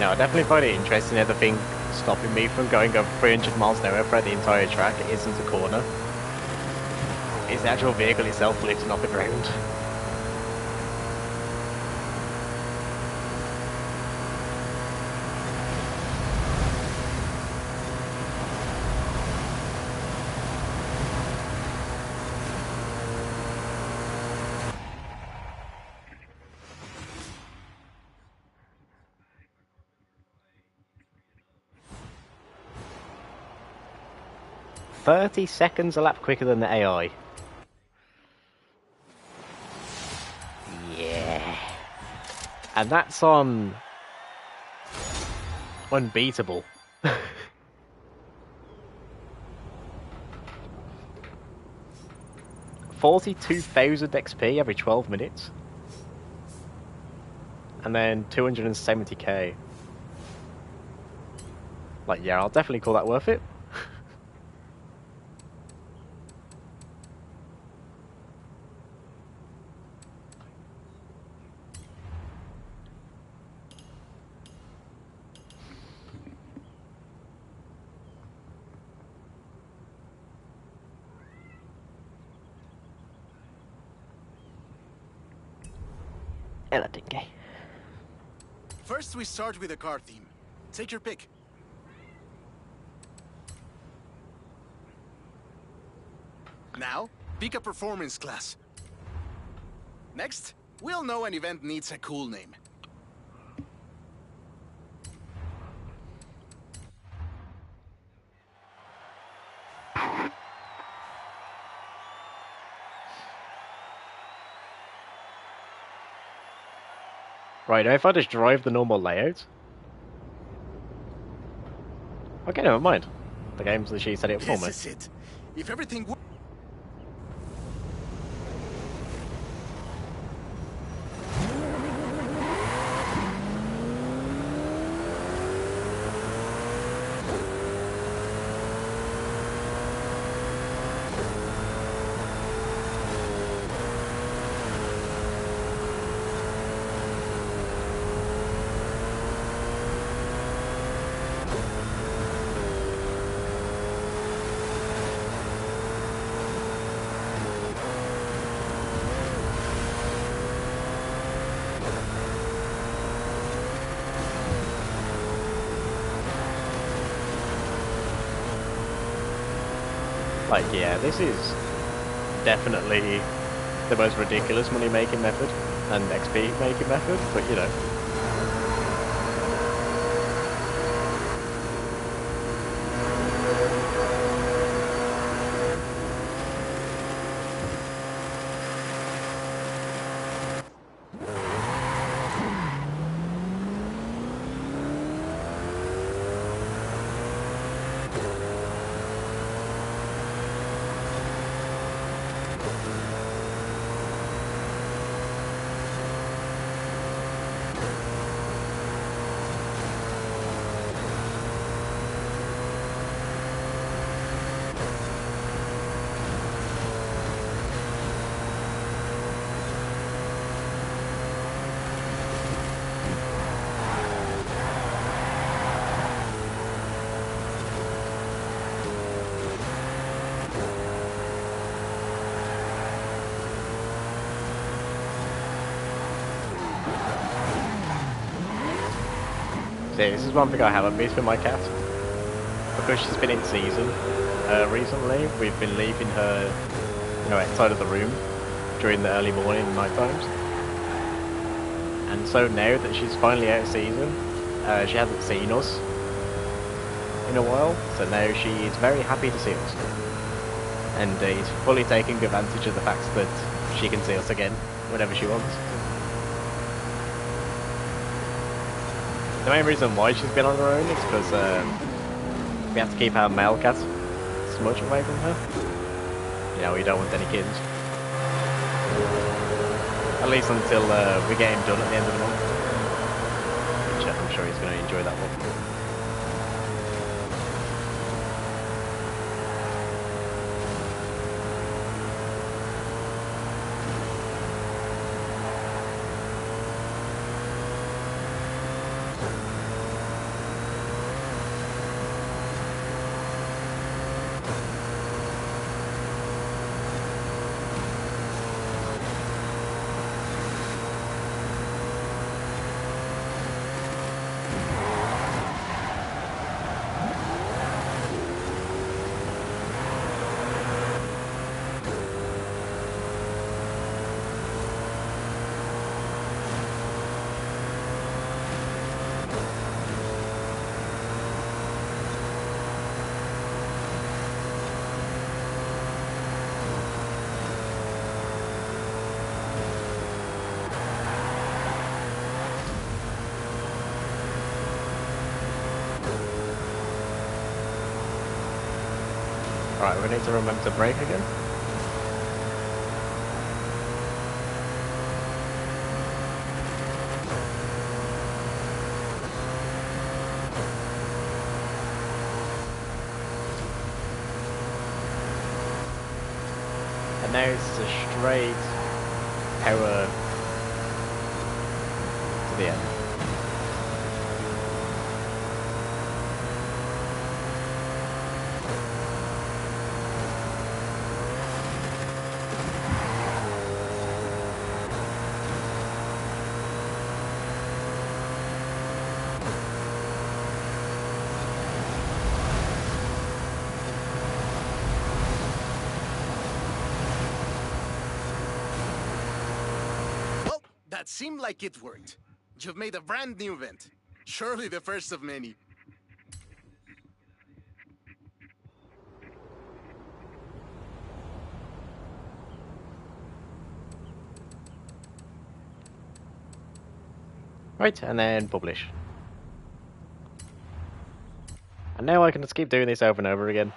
Speaker 1: No, I definitely find it interesting that the thing stopping me from going over 300 miles an hour throughout the entire track isn't a corner. It's the actual vehicle itself lifting off the ground. $30 a lap quicker than the AI. Yeah. And that's on unbeatable. 42,000 XP every 12 minutes. And then 270k. Like, yeah, I'll definitely call that worth it. Dinky.
Speaker 3: First, we start with a car theme. Take your pick. Now, pick a performance class. Next, we all know an event needs a cool name.
Speaker 1: Right, now if I just drive the normal layout... Okay, never mind. The game's literally set it up for me.
Speaker 3: This is it. If everything works...
Speaker 1: Like, yeah, this is definitely the most ridiculous money-making method and XP-making method, but you know. See, this is one thing I haven't missed with my cat. Because she's been in season recently, we've been leaving her, you know, outside of the room during the early morning and night times. And so now that she's finally out of season, she hasn't seen us in a while, so now she is very happy to see us. And is fully taking advantage of the fact that she can see us again whenever she wants. The main reason why she's been on her own is because we have to keep our male cat smudge away from her. You know, we don't want any kids. At least until we get him done at the end of the month. Which I'm sure he's going to enjoy that one. Right, we need to remember to brake again. And now it's a straight power to the end.
Speaker 3: Well, that seemed like it worked. You've made a brand new event. Surely the first of many.
Speaker 1: Right, and then publish. And now I can just keep doing this over and over again.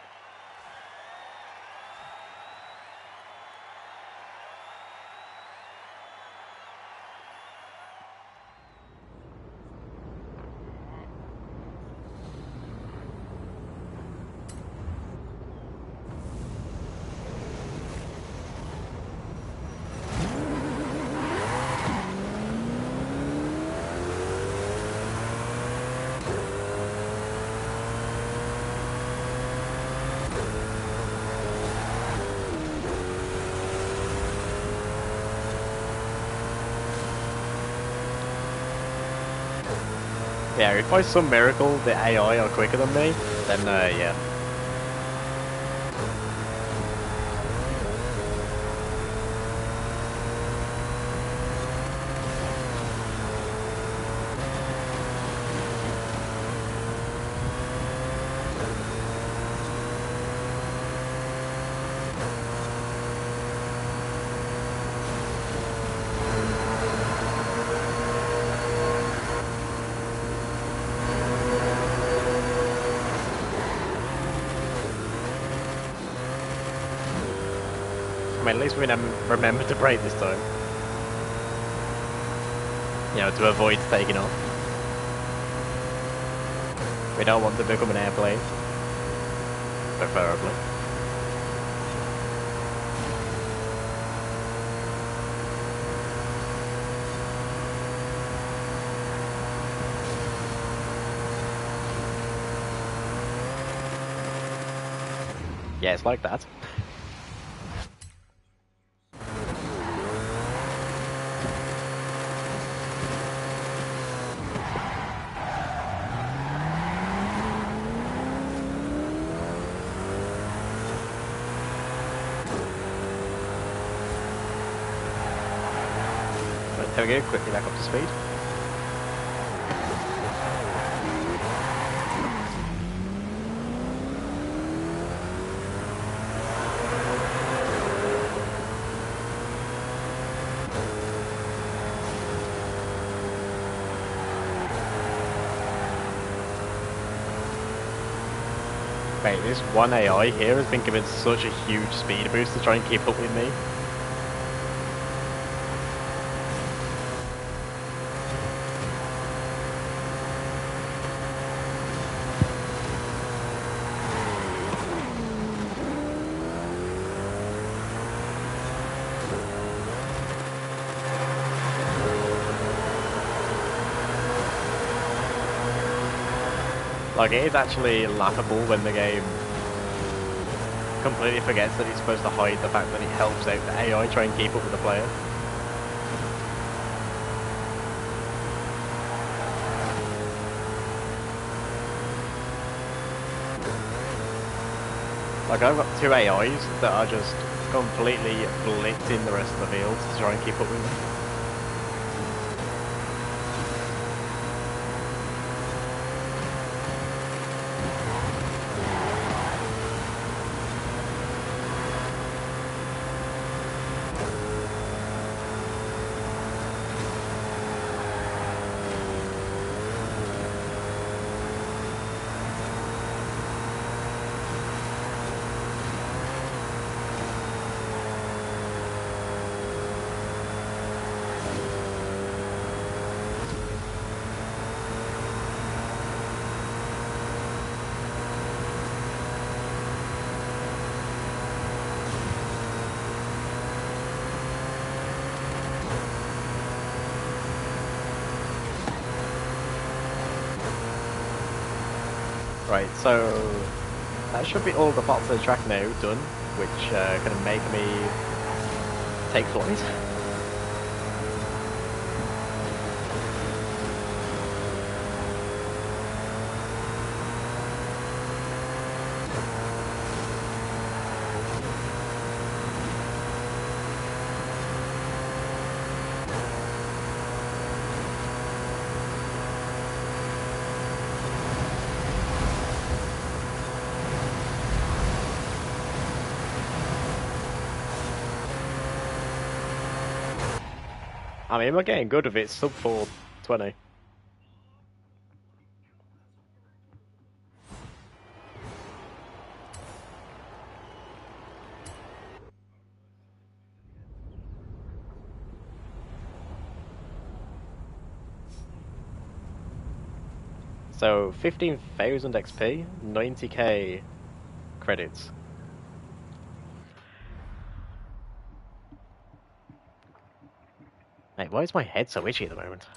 Speaker 1: Yeah, if by some miracle the AI are quicker than me, then yeah. I mean, at least we remember to brake this time. You know, to avoid taking off. We don't want to become an airplane. Preferably. Yeah, it's like that. Right, there we go, quickly back up to speed. Mate, this one AI here has been given such a huge speed boost to try and keep up with me. Like, it is actually laughable when the game completely forgets that it's supposed to hide the fact that it helps out the AI try and keep up with the player. Like, I've got two AIs that are just completely blitzing the rest of the field to try and keep up with me. Right, so that should be all the parts of the track now done, which can make me take flight. I mean, we're getting good with it, sub 420. So 15,000 XP, 90k credits. Mate, why is my head so itchy at the moment?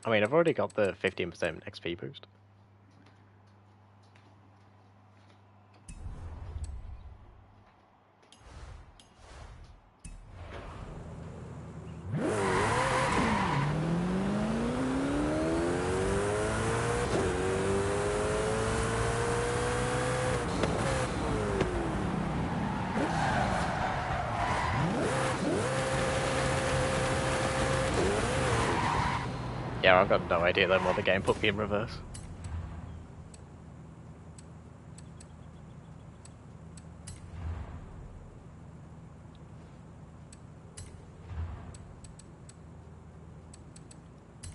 Speaker 1: I mean, I've already got the 15% XP boost. Yeah, I've got no idea then why the game put me in reverse.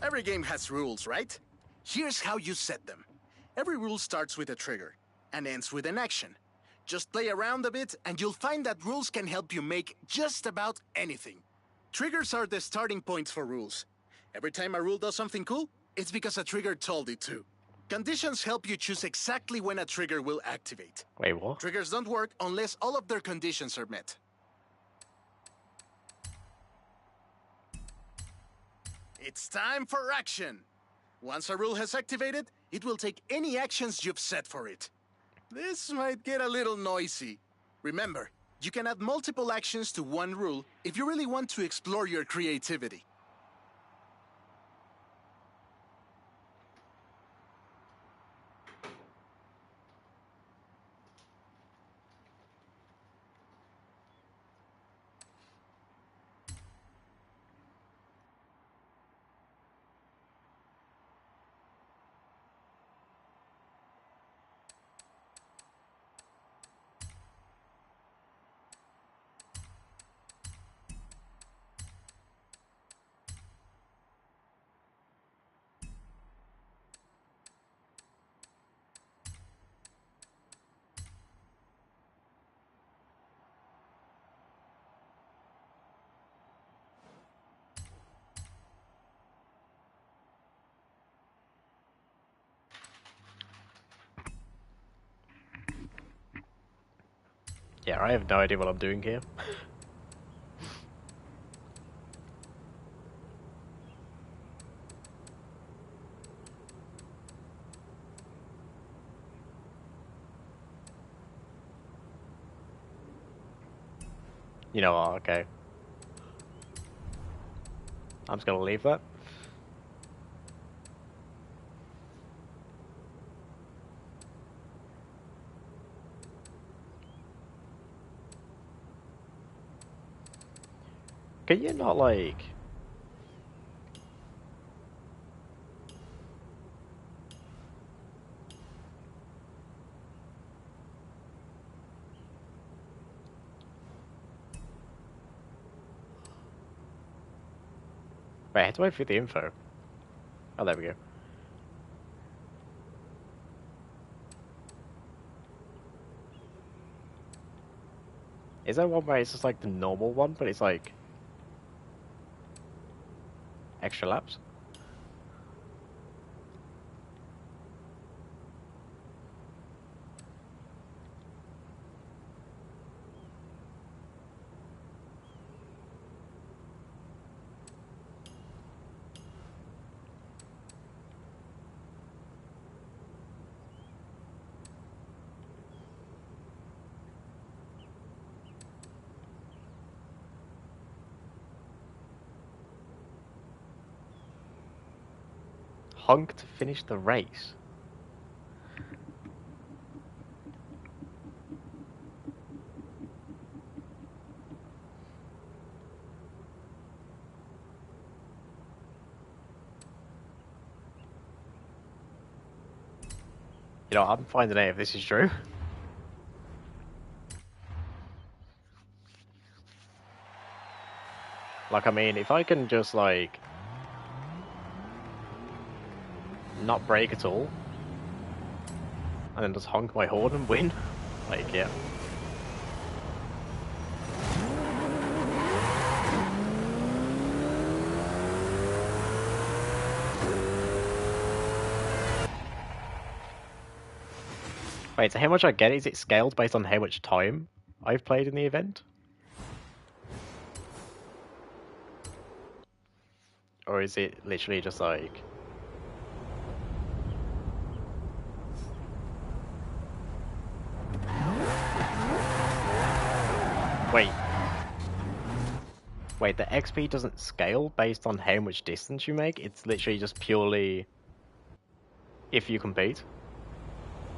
Speaker 3: Every game has rules, right? Here's how you set them. Every rule starts with a trigger and ends with an action. Just play around a bit and you'll find that rules can help you make just about anything. Triggers are the starting points for rules. Every time a rule does something cool, it's because a trigger told it to. Conditions help you choose exactly when a trigger will activate.
Speaker 1: Wait, what?
Speaker 3: Triggers don't work unless all of their conditions are met. It's time for action! Once a rule has activated, it will take any actions you've set for it. This might get a little noisy. Remember, you can add multiple actions to one rule if you really want to explore your creativity.
Speaker 1: Yeah, I have no idea what I'm doing here. You know what, okay. I'm just gonna leave that. Can you not, like... Wait, I have to wait for the info. Oh, there we go. Is there one where it's just like the normal one, but it's like... extra laps? honk to finish the race. You know, I'm finding out if this is true. Like, I mean, if I can just, like, not brake at all, and then just honk my horn and win, like, yeah. Wait, so how much I get, is it scaled based on how much time I've played in the event? Or is it literally just like... Wait. Wait, the XP doesn't scale based on how much distance you make? It's literally just purely if you compete?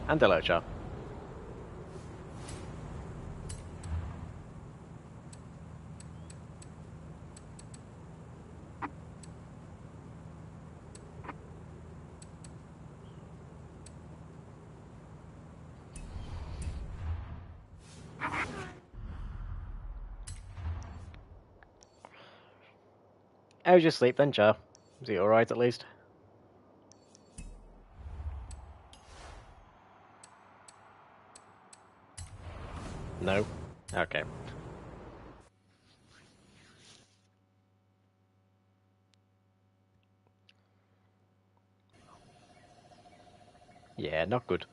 Speaker 1: And hello, chat. How was your sleep then, Joe? Was it alright at least? No? Okay. Yeah, not good.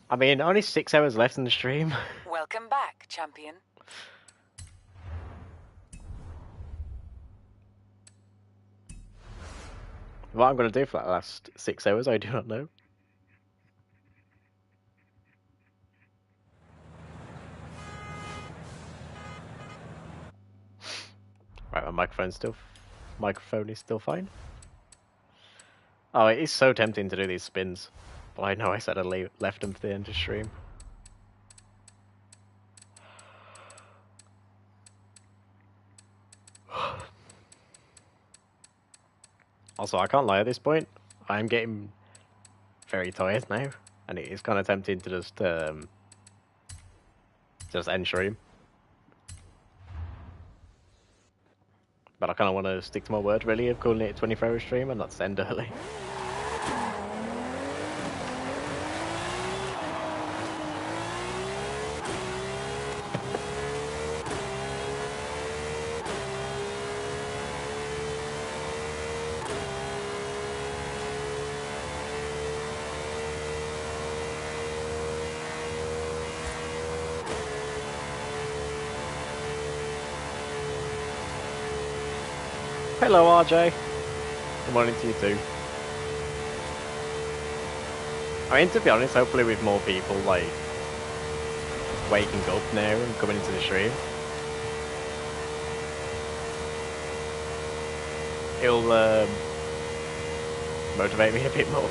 Speaker 1: I mean, only 6 hours left in the stream.
Speaker 4: Welcome back, champion.
Speaker 1: What I'm going to do for that last 6 hours, I do not know. Right, my microphone is still fine. Oh, it is so tempting to do these spins. But I know I said I left them for the end of stream. Also, I can't lie at this point. I'm getting very tired now. And it is kind of tempting to just end stream. But I kind of want to stick to my word, really, of calling it a 24-hour stream and not end early. Hello, RJ. Good morning to you too. I mean, to be honest, hopefully with more people, like, waking up now and coming into the stream, it'll motivate me a bit more.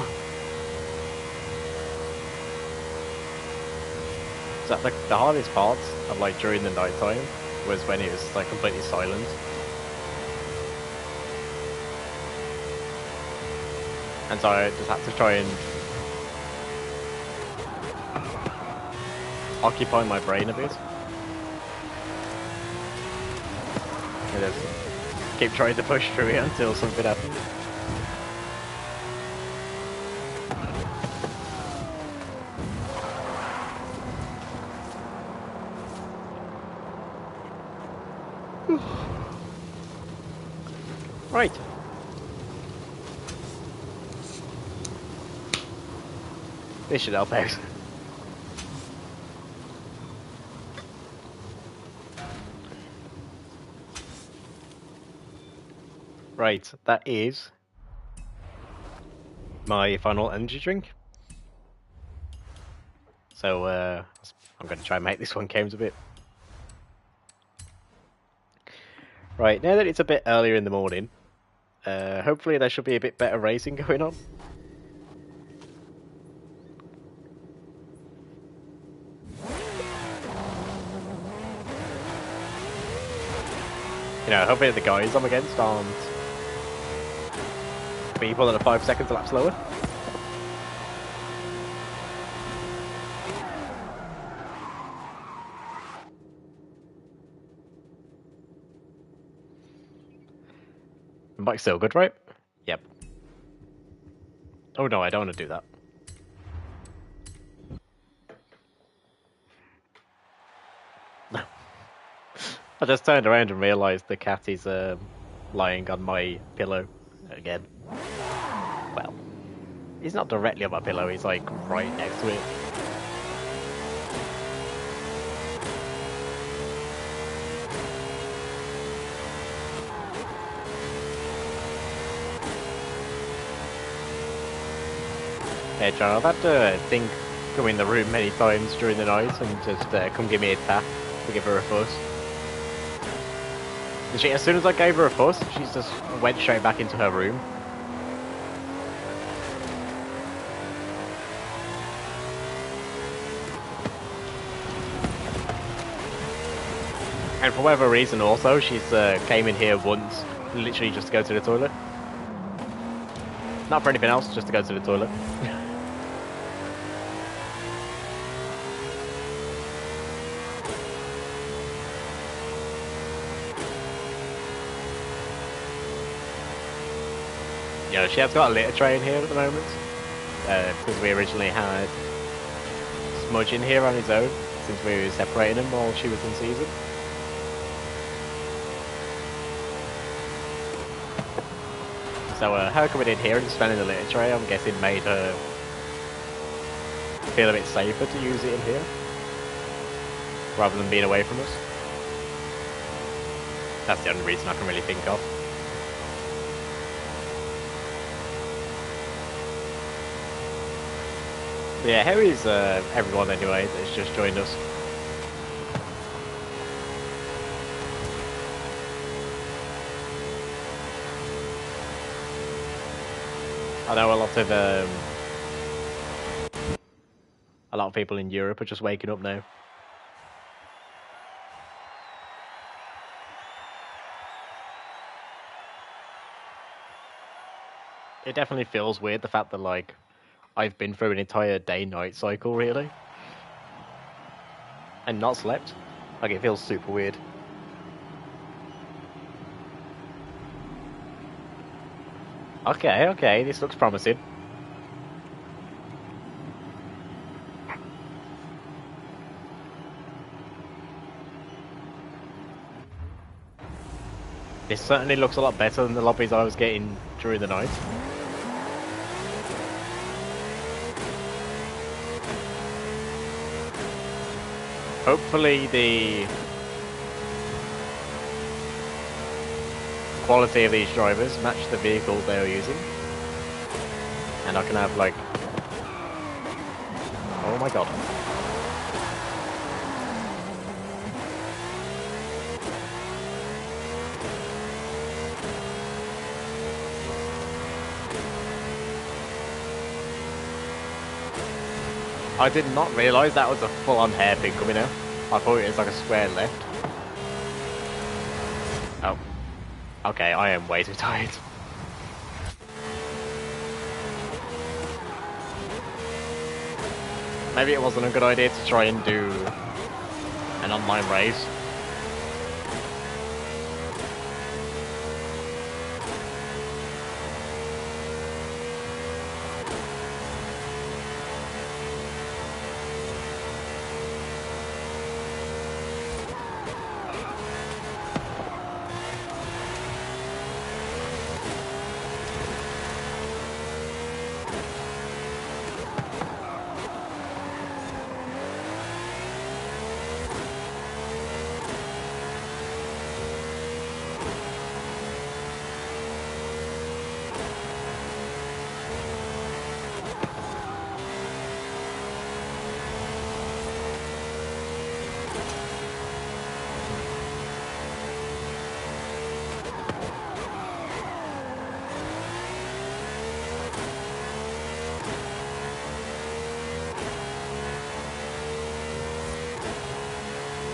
Speaker 1: So the hardest part of, like, during the night time was when it was, like, completely silent. And so I just had to try and occupy my brain a bit. And just keep trying to push through it until something happened. Right. This should help out. Right, that is my final energy drink. So I'm going to try and make this one count a bit. Right, now that it's a bit earlier in the morning, hopefully there should be a bit better racing going on. You know, hopefully the guys I'm against aren't people that are 5 seconds a lap slower. The bike's still good, right? Yep. Oh no, I don't want to do that. I just turned around and realised the cat is lying on my pillow again. Well, he's not directly on my pillow, he's like right next to it. Hey John, I've had to think go in the room many times during the night and just come give me a tap to give her a fuss. And she, as soon as I gave her a fuss, she just went straight back into her room. And for whatever reason also, she's came in here once, literally just to go to the toilet. Not for anything else, just to go to the toilet. Yeah, she has got a litter tray in here at the moment, because we originally had Smudge in here on his own, since we were separating him while she was in season. So her coming in here and spending the litter tray, I'm guessing made her feel a bit safer to use it in here, rather than being away from us. That's the only reason I can really think of. Yeah, how is everyone anyway that's just joined us? I know a lot of people in Europe are just waking up now. It definitely feels weird, the fact that, like, I've been through an entire day-night cycle, really. And not slept. Like, it feels super weird. Okay, this looks promising. This certainly looks a lot better than the lobbies I was getting during the night. Hopefully the quality of these drivers match the vehicles they are using. And I can have, like... Oh my god. I did not realise that was a full-on hairpin coming out. I thought it was like a square left. Oh. Okay, I am way too tired. Maybe it wasn't a good idea to try and do an online race.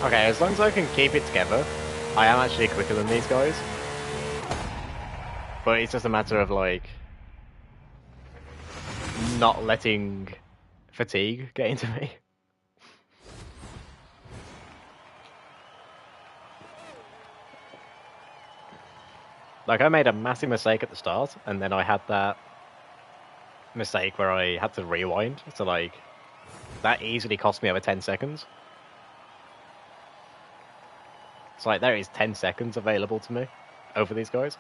Speaker 1: Okay, as long as I can keep it together, I am actually quicker than these guys. But it's just a matter of, like, not letting fatigue get into me. Like, I made a massive mistake at the start, and then I had that mistake where I had to rewind. So, like, that easily cost me over 10 seconds. It's like, there is 10 seconds available to me over these guys.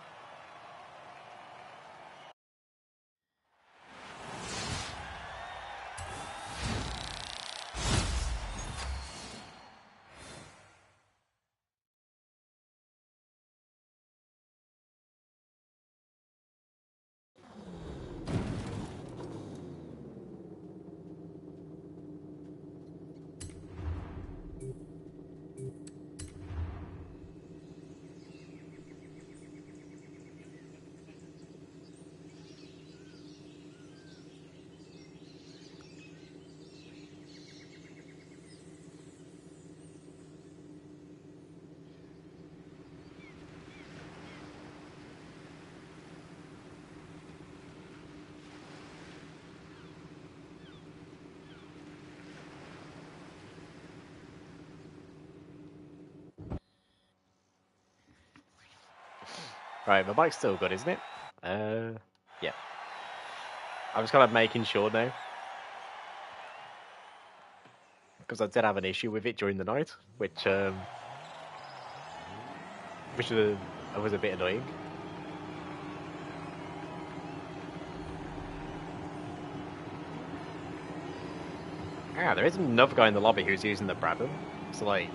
Speaker 1: Right, my bike's still good, isn't it? Yeah. I'm just kind of making sure now. Because I did have an issue with it during the night, which was a bit annoying. Ah, there is another guy in the lobby who's using the Brabham. So, like,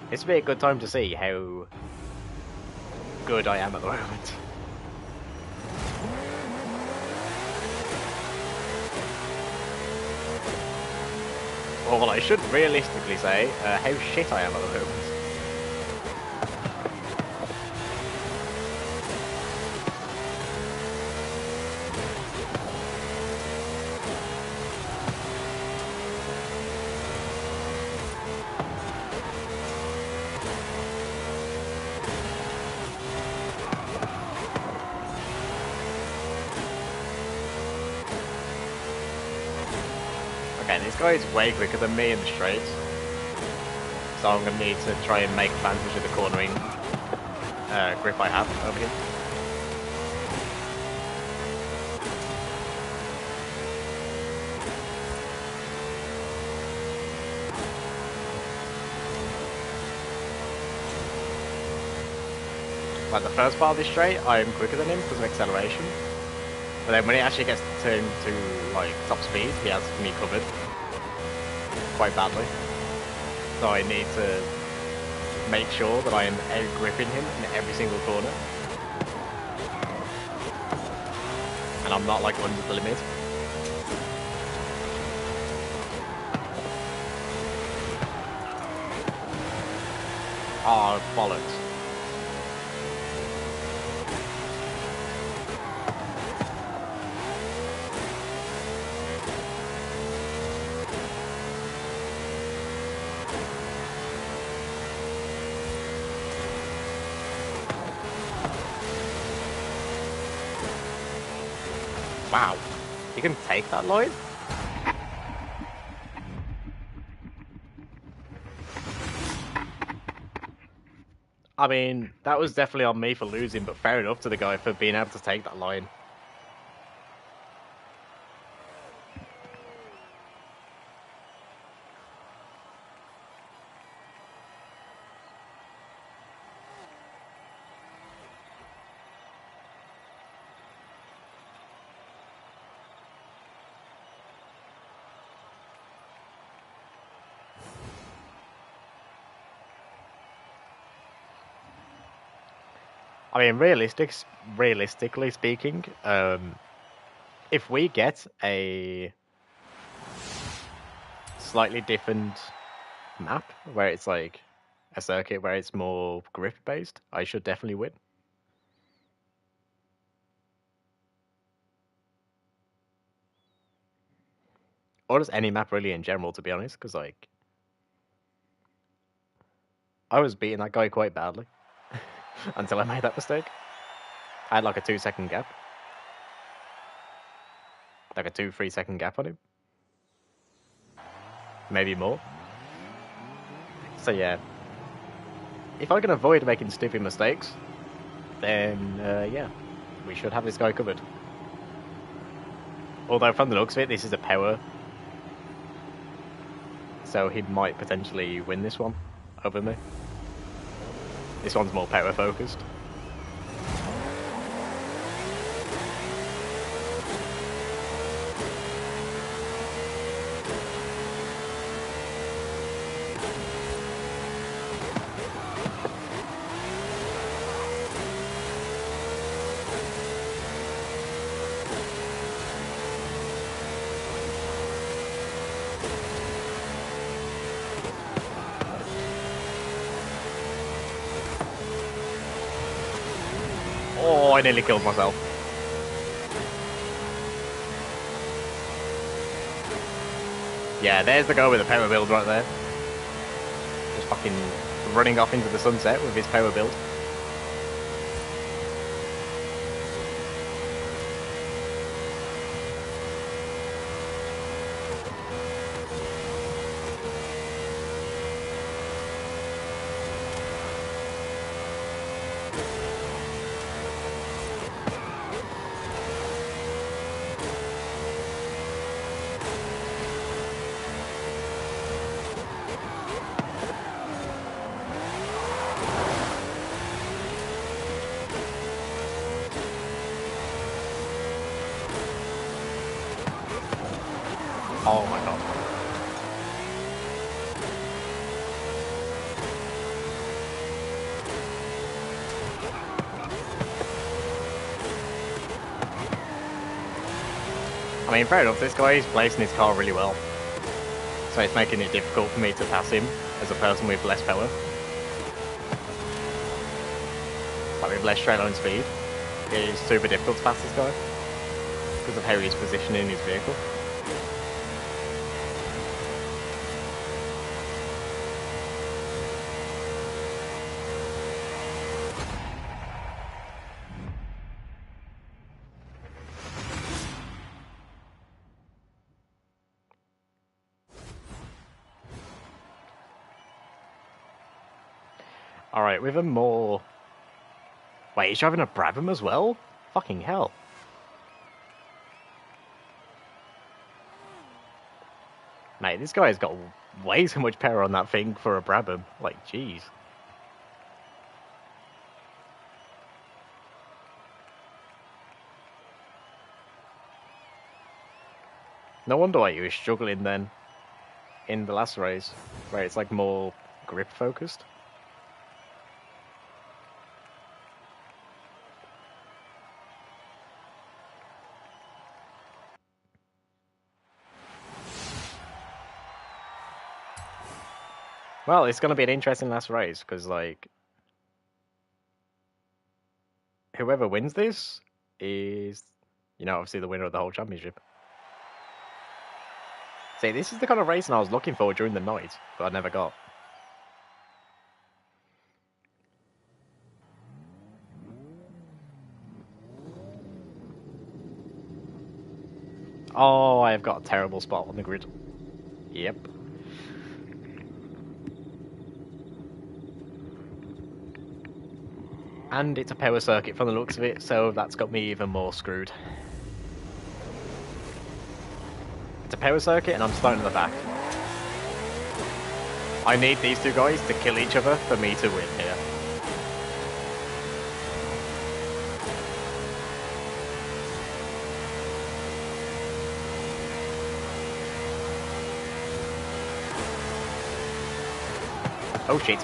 Speaker 1: this would be a good time to see how good I am at the moment. Or, well, I should realistically say how shit I am at the moment. Okay, this guy is way quicker than me in the straight. So I'm going to need to try and make advantage of the cornering grip I have over here. Like the first part of this straight, I'm quicker than him because of acceleration. But then when it actually gets turned to like top speed, he has me covered quite badly. So I need to make sure that I am out-gripping him in every single corner. And I'm not like under the limit. Oh, bollocks. Wow. You can take that line? I mean, that was definitely on me for losing, but fair enough to the guy for being able to take that line. I mean, realistically speaking, if we get a slightly different map where it's like a circuit where it's more grip based, I should definitely win. Or just any map really in general, to be honest, because like I was beating that guy quite badly until I made that mistake. I had like a 2-second gap. Like a 2-3 second gap on him. Maybe more. So yeah. If I can avoid making stupid mistakes, then yeah, we should have this guy covered. Although from the looks of it, this is a power. So he might potentially win this one over me. This one's more power focused. Oh, I nearly killed myself. Yeah, there's the guy with the power build right there. Just fucking running off into the sunset with his power build. Oh my god. I mean, fair enough, this guy is placing his car really well. So it's making it difficult for me to pass him as a person with less power. Like with less straight line speed. It is super difficult to pass this guy. Because of how he's positioning his vehicle. Alright, with a more... Wait, he's driving a Brabham as well? Fucking hell. Mate, this guy's got way too much power on that thing for a Brabham. Like, jeez. No wonder why you were struggling then in the last race, where it's like more grip focused. Well, it's going to be an interesting last race, because, like, whoever wins this is, you know, obviously the winner of the whole championship. See, this is the kind of racing I was looking for during the night, but I never got. Oh, I've got a terrible spot on the grid. Yep. And it's a power circuit from the looks of it, so that's got me even more screwed. It's a power circuit and I'm starting in the back. I need these two guys to kill each other for me to win here. Oh shit.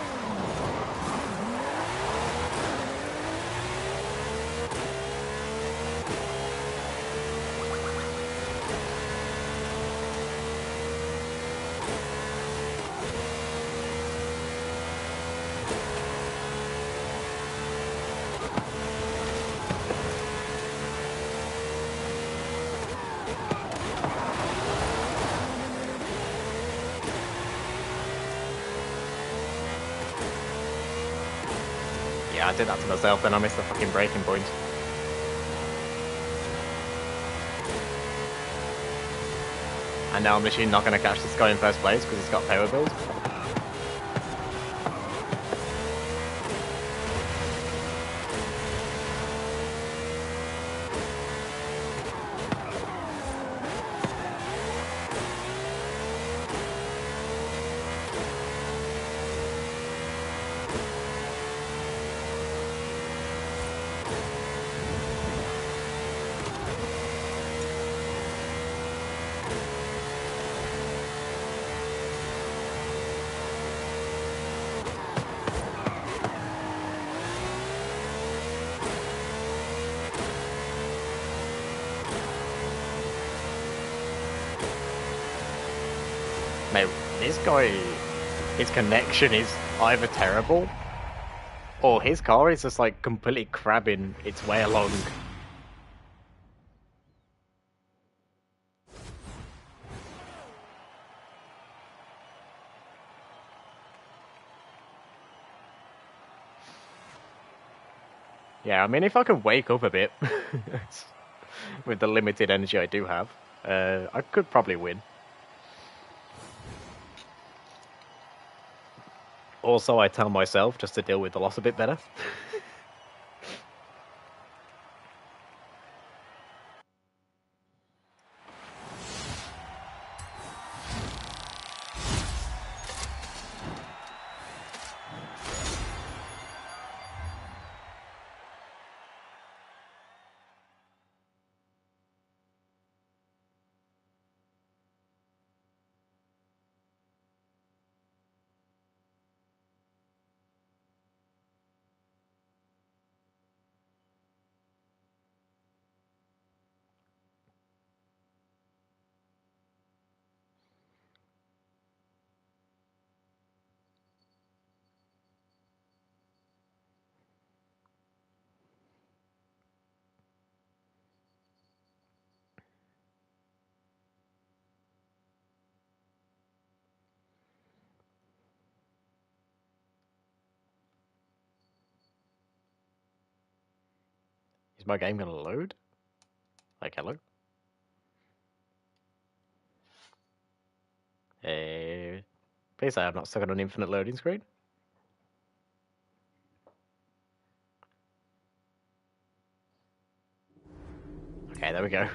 Speaker 1: Yeah, I did that to myself, then I missed the fucking braking point. And now I'm literally not going to catch this guy in first place because he's got power build. Mate, this guy, his connection is either terrible, or his car is just like completely crabbing its way along. Yeah, I mean, if I could wake up a bit with the limited energy I do have, I could probably win. Also, I tell myself just to deal with the loss a bit better. Is my game gonna load? Like, hello? Please say I'm not stuck on an infinite loading screen. Okay, there we go.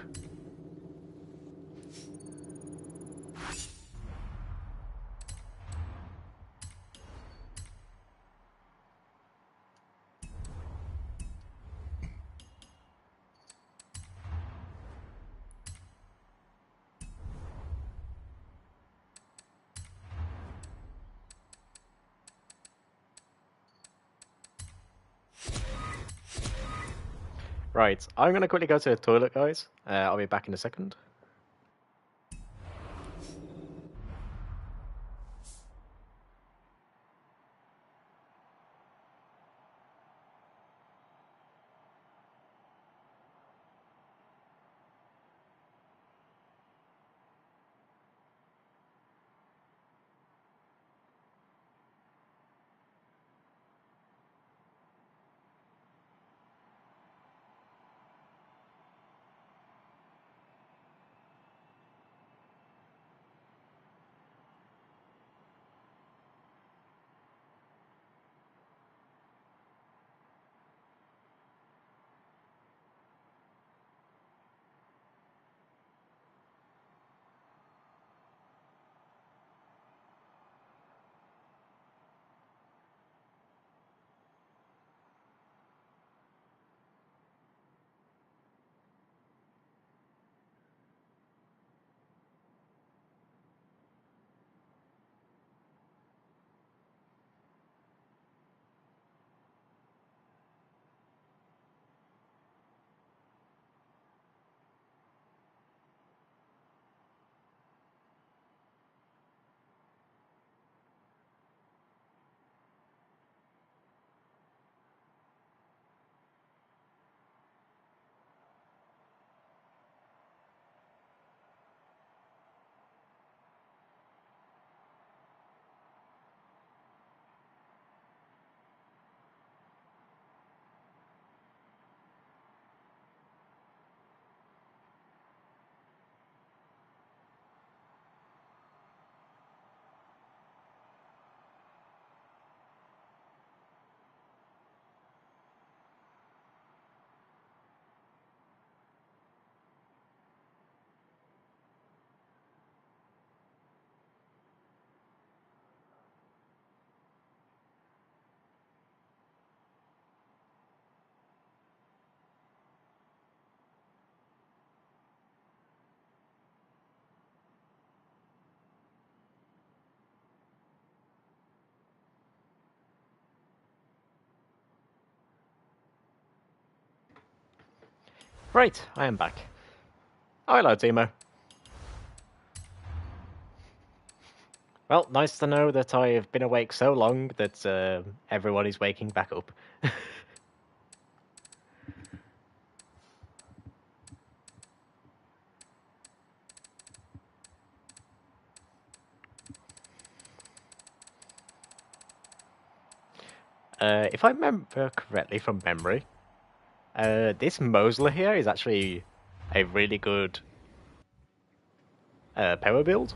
Speaker 1: Right, I'm gonna quickly go to the toilet, guys. I'll be back in a second. Right, I am back. Oh, hello, Timo. Well, nice to know that I have been awake so long that everyone is waking back up. If I remember correctly from memory, this Mosler here is actually a really good power build.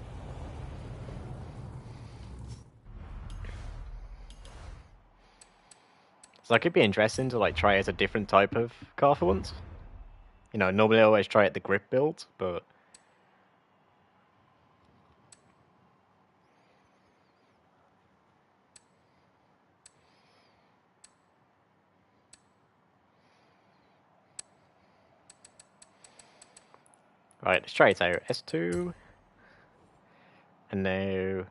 Speaker 1: So it could be interesting to like try out a different type of car for once. You know, normally I always try out the grip build, but right, let's try it out. S2, and now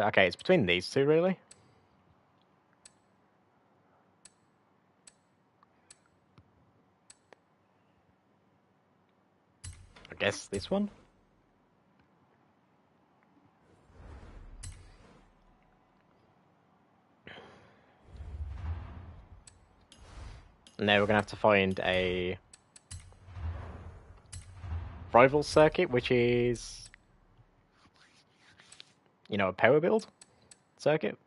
Speaker 1: okay, it's between these two really. I guess this one. Now we're gonna have to find a rival circuit, which is, you know, a power build circuit.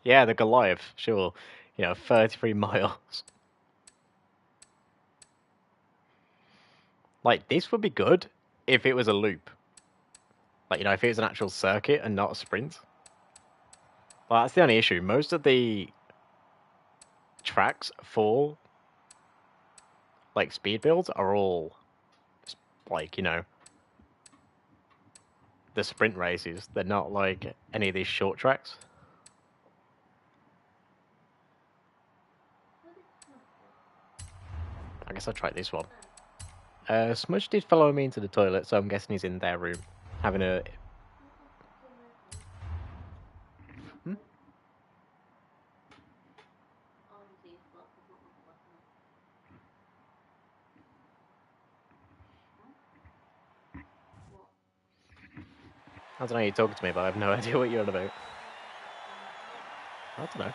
Speaker 1: Yeah, the Goliath, sure. You know, 33 miles. Like, this would be good if it was a loop. Like, you know, if it was an actual circuit and not a sprint. Well, that's the only issue. Most of the tracks for, like, speed builds are all, like, you know, the sprint races. They're not, like, any of these short tracks. I guess I'll try this one. Smudge did follow me into the toilet, so I'm guessing he's in their room, having a... Hmm? I don't know, you're talking to me, but I have no idea what you're on about. I don't know.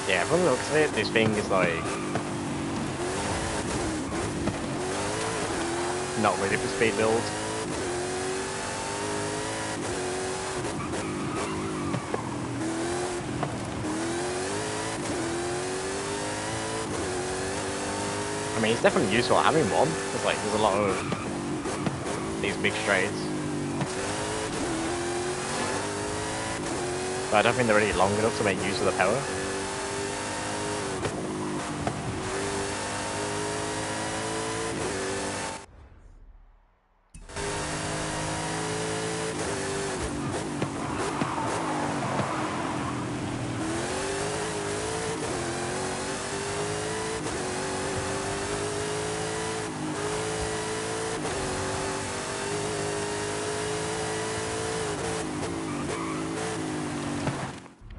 Speaker 1: Yeah, from the looks of it, this thing is like not ready for speed build. I mean, it's definitely useful having one, because like there's a lot of these big straights. But I don't think they're really long enough to make use of the power.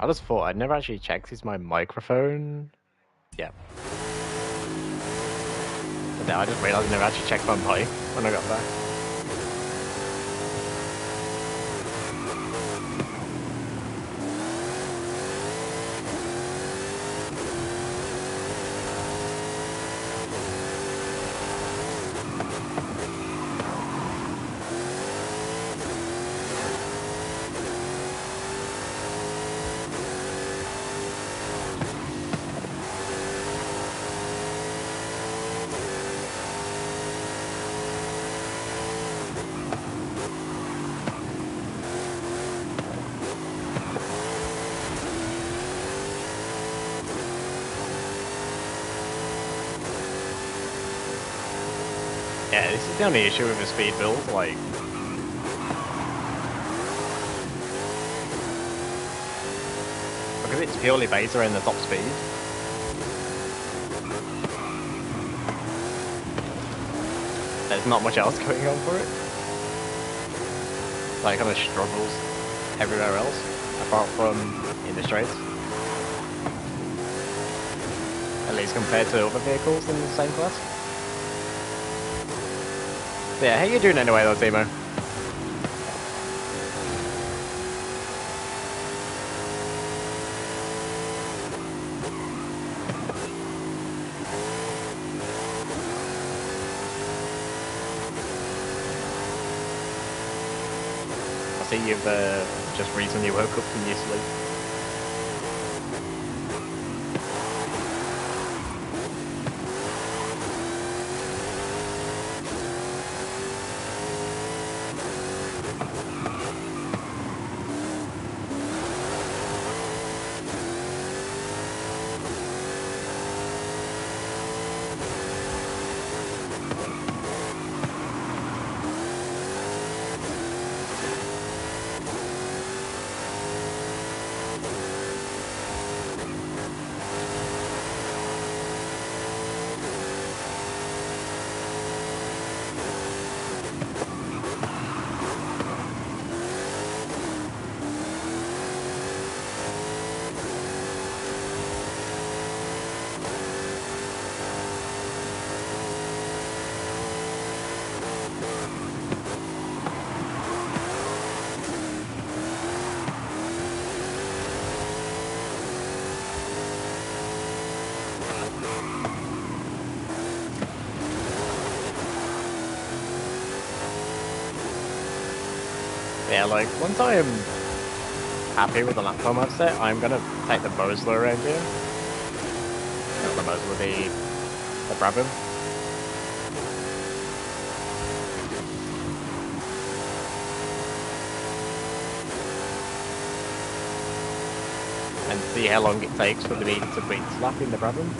Speaker 1: I just thought I'd never actually checked is my microphone. Yeah. But now I just realised I never actually checked my mic when I got back. Yeah, this is the only issue with a speed build, like... Because it's purely beta in the top speed. There's not much else going on for it. Like, kind of struggles everywhere else, apart from in the straights. At least compared to other vehicles in the same class. So yeah, how you doing anyway though, Timo? I see you've just recently woke up from your sleep. Yeah, like, once I'm happy with the lap time I've set, I'm gonna take the Bosler around here. Not the Bosler, the Brabham. And see how long it takes for the meter to beat slap in the Brabham.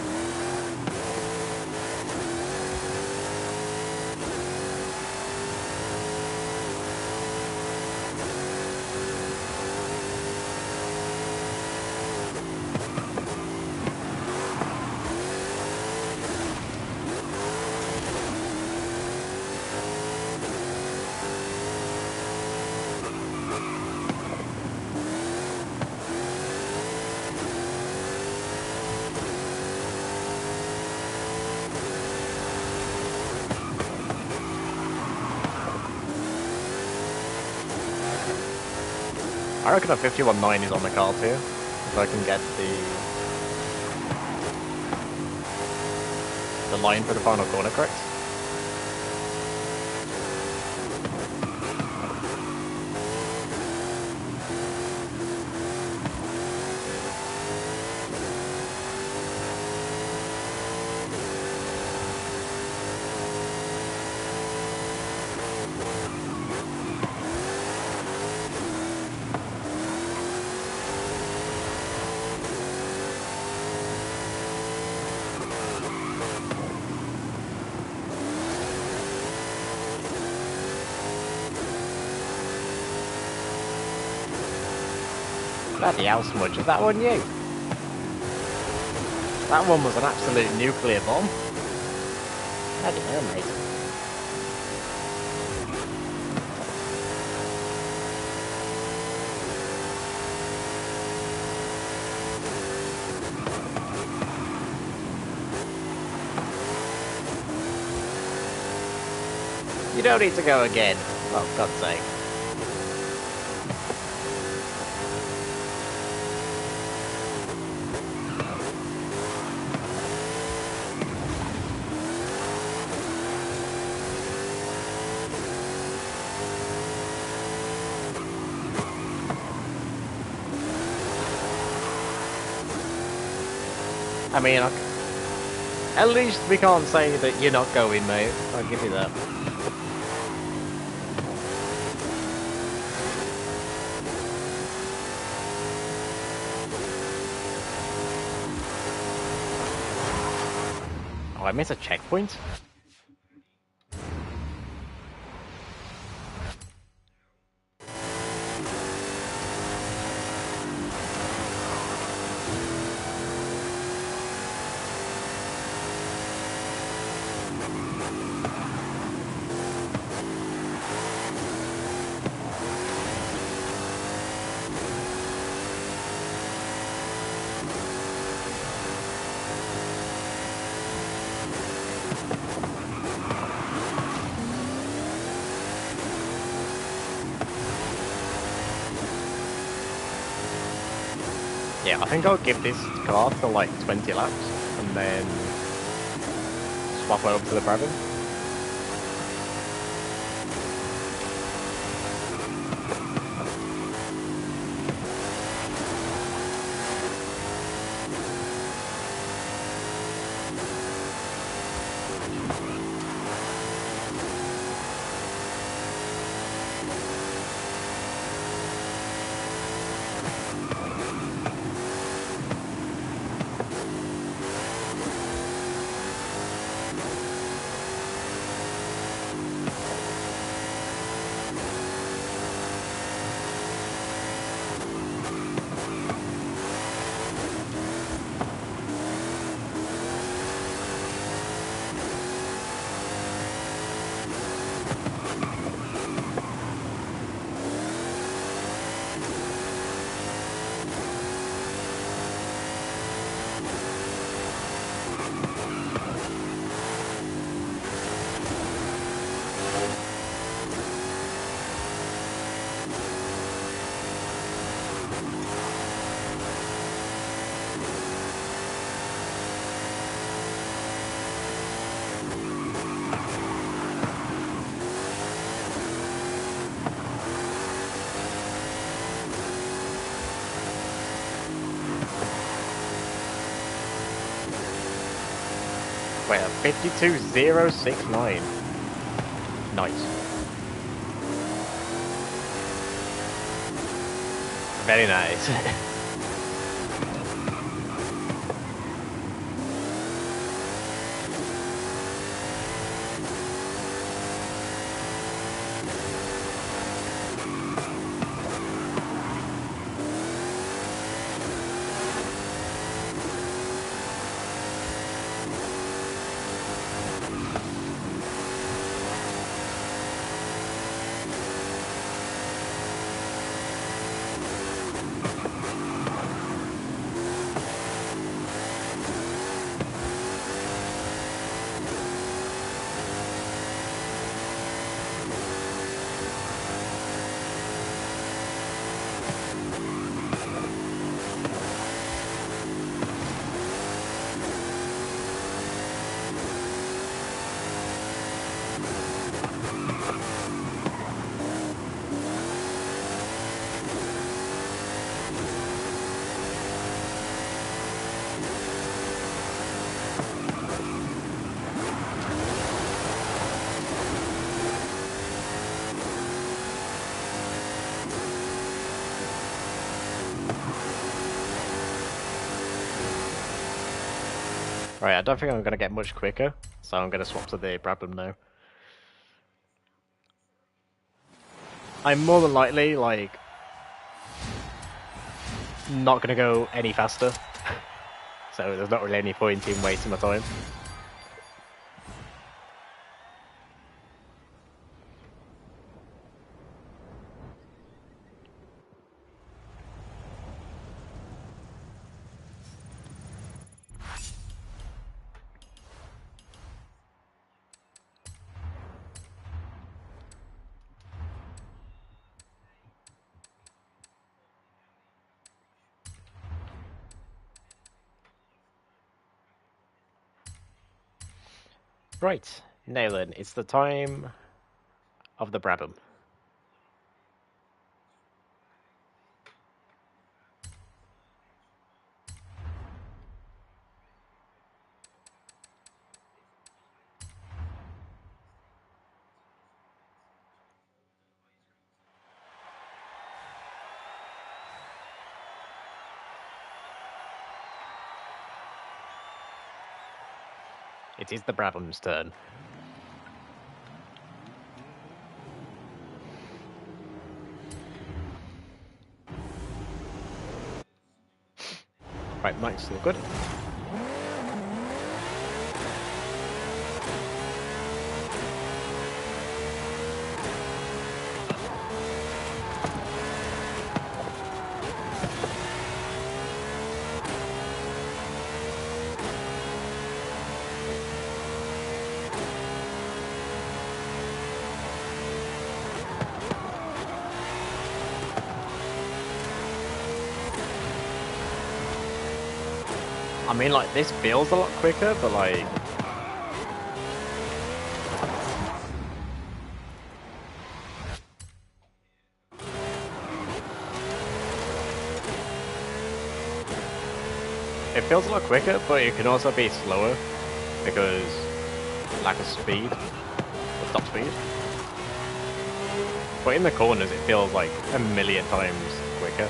Speaker 1: I reckon a 51.9 is on the card here, if I can get the line for the final corner correct. Bloody hell, Smudge, is that one you? That one was an absolute nuclear bomb. Bloody hell, mate. You don't need to go again. Oh, God's sake. I mean, at least we can't say that you're not going, mate. I'll give you that. Oh, I missed a checkpoint? Yeah, I think I'll give this car for like 20 laps and then swap over to the Brabham. Wait, a 52.069. Nice. Very nice. Right, I don't think I'm going to get much quicker, so I'm going to swap to the Brabham now. I'm more than likely, like, not going to go any faster, so there's not really any point in wasting my time. Right, now then, it's the time of the Brabham. It is the Brabham's turn. Right, Mike's still good. I mean, like, this feels a lot quicker, but like... It feels a lot quicker, but it can also be slower, because lack of speed, or top speed. But in the corners, it feels like a million times quicker.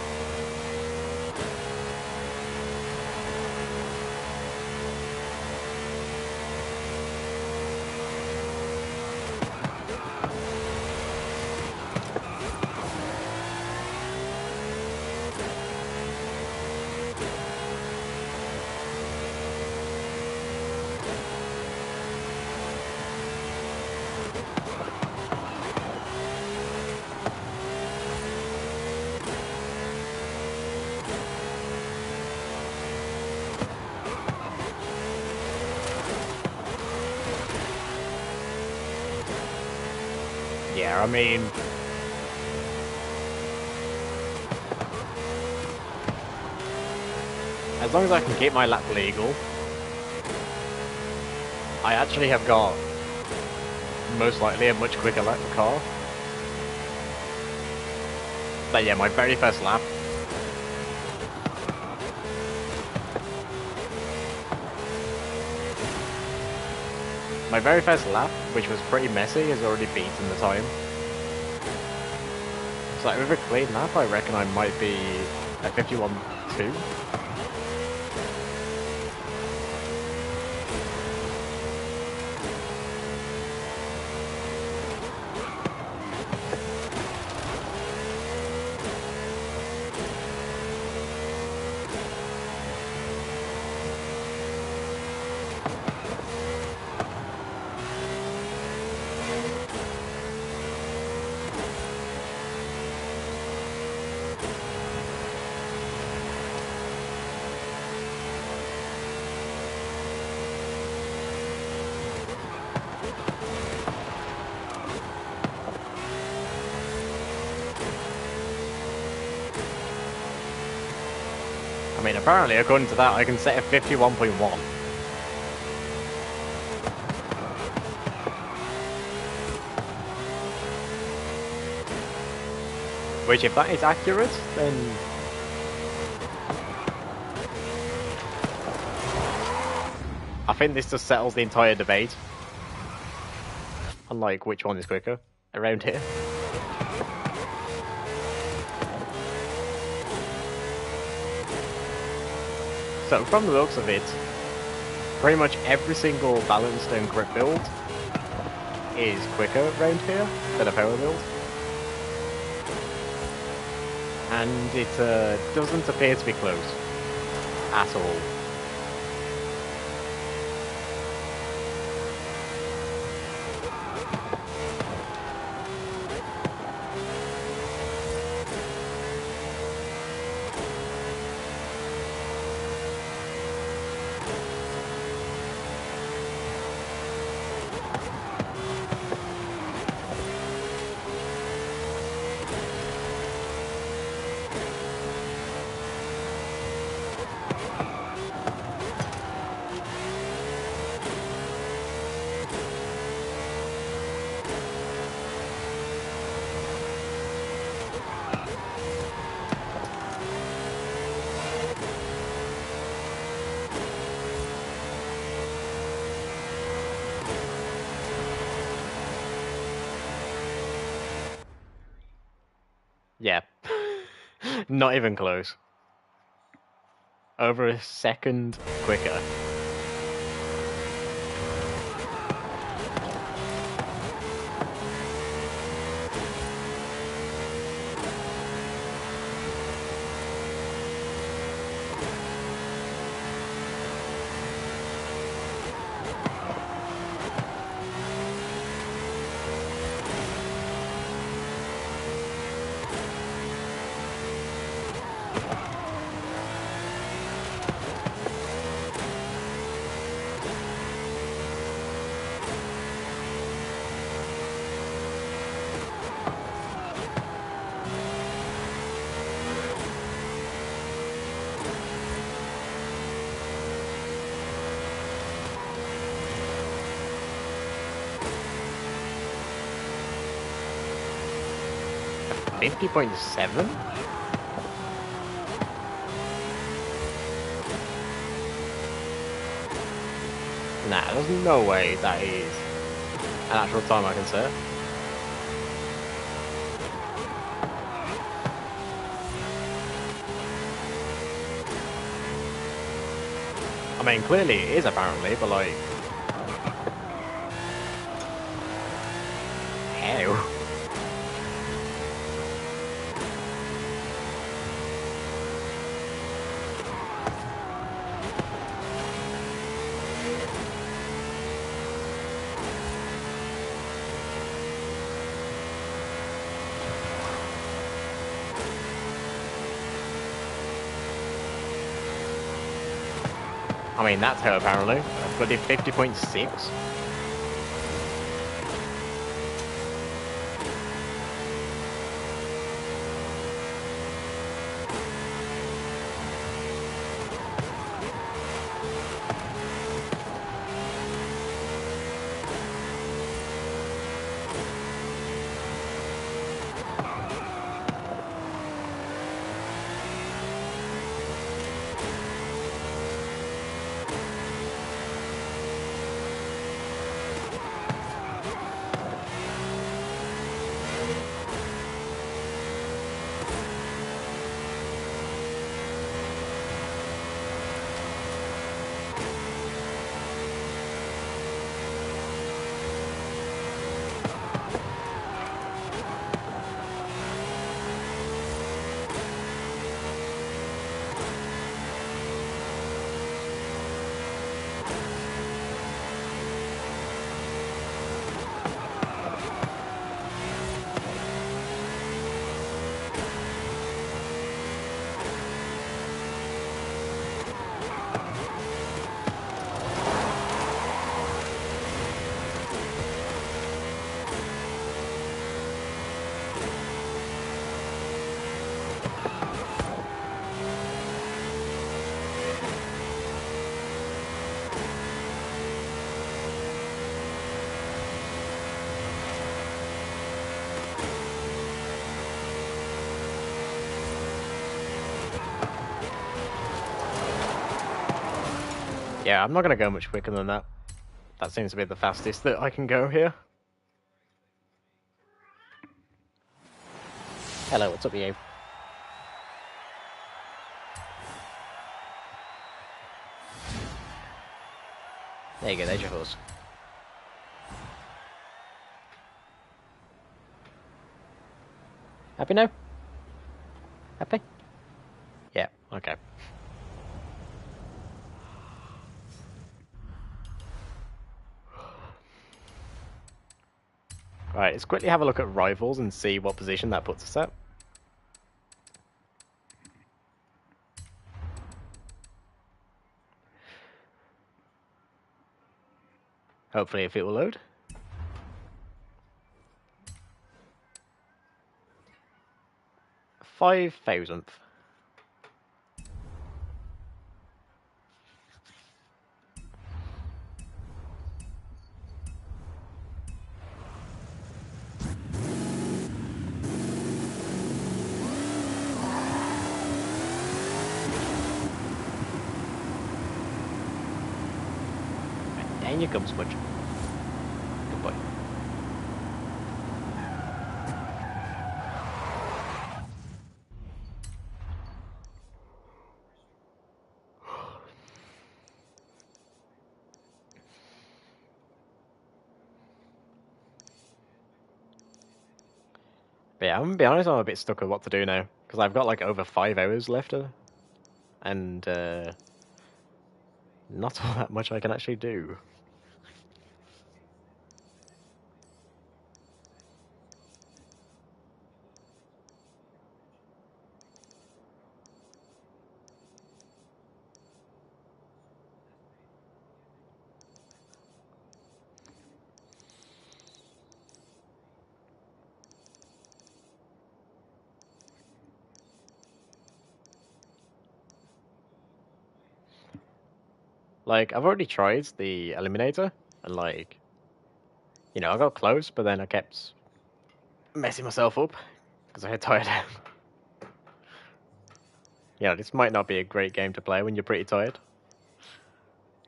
Speaker 1: Yeah, I mean... as long as I can keep my lap legal, I actually have got, most likely, a much quicker lap car. But yeah, my very first lap, which was pretty messy, has already beaten the time. So like, with a clean lap, I reckon I might be at 51.2. I mean, apparently, according to that, I can set a 51.1. Which, if that is accurate, then... I think this just settles the entire debate. Unlike which one is quicker around here. So from the looks of it, pretty much every single balanced and grip build is quicker around here than a power build. And it doesn't appear to be close at all. Yeah. Not even close. Over a second quicker. $50.7? Nah, there's no way that is an actual time I can set. I mean, clearly it is apparently, but like... How? I mean, that's how apparently. But the 50.6? Yeah, I'm not going to go much quicker than that. That seems to be the fastest that I can go here. Hello, what's up with you? There you go, there's your horse. Happy now? Happy? Yeah, okay. Right, let's quickly have a look at rivals and see what position that puts us at. Hopefully if it will load. 5,000th. And you come, Smudge. Good boy. But yeah, I'm gonna be honest, I'm a bit stuck with what to do now. Because I've got like over 5 hours left. And not all that much I can actually do. Like, I've already tried the eliminator, and like, you know, I got close, but then I kept messing myself up because I had tired. Yeah, this might not be a great game to play when you're pretty tired.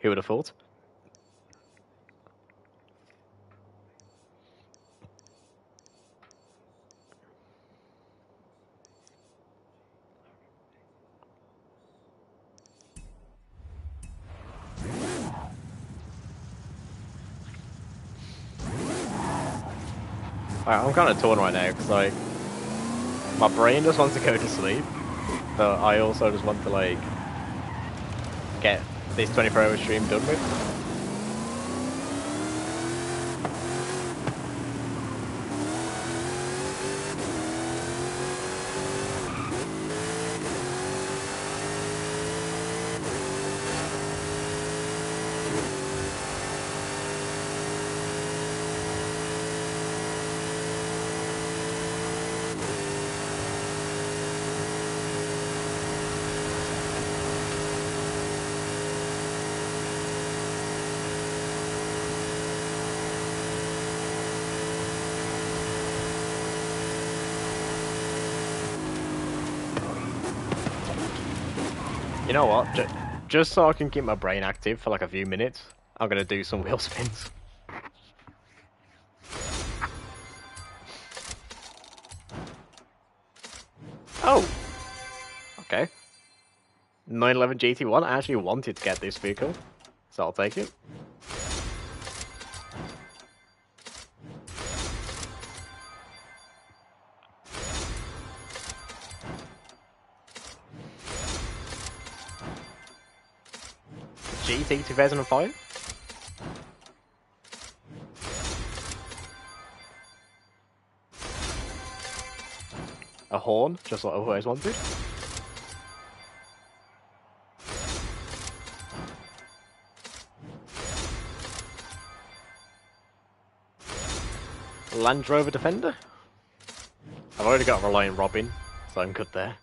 Speaker 1: Who would have thought? I'm kind of torn right now because like my brain just wants to go to sleep, but I also just want to like get this 24-hour stream done with. You know what? Just so I can keep my brain active for like a few minutes, I'm gonna do some wheel spins. Oh! Okay. 911 GT1, I actually wanted to get this vehicle, so I'll take it. GT 2005? A horn, just what I've always wanted. Land Rover Defender? I've already got Reliant Robin, so I'm good there.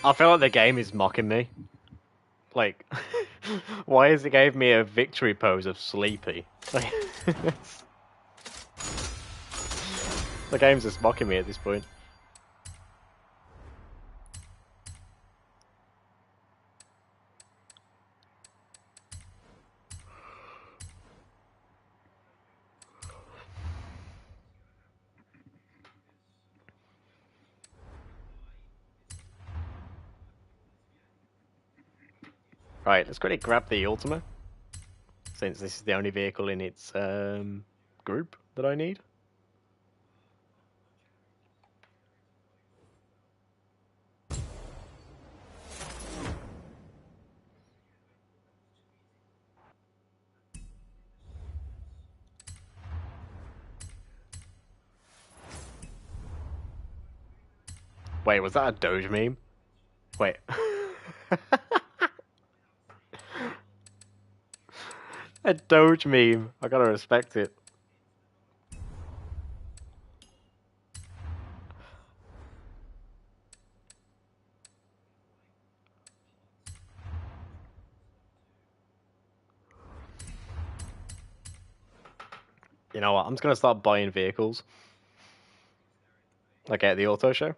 Speaker 1: I feel like the game is mocking me. Like, why has it gave me a victory pose of sleepy? Like, the game's just mocking me at this point. Right, let's quickly grab the Ultima, since this is the only vehicle in its group that I need. Wait, was that a Doge meme? Wait. A Doge meme. I gotta respect it. You know what? I'm just gonna start buying vehicles. Like at the auto show.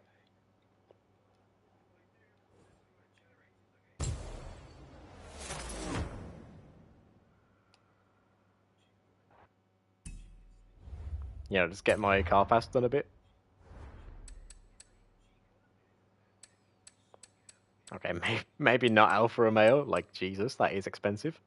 Speaker 1: you know, just get my car pass done a bit. Okay, maybe not Alfa Romeo. Like, Jesus, that is expensive.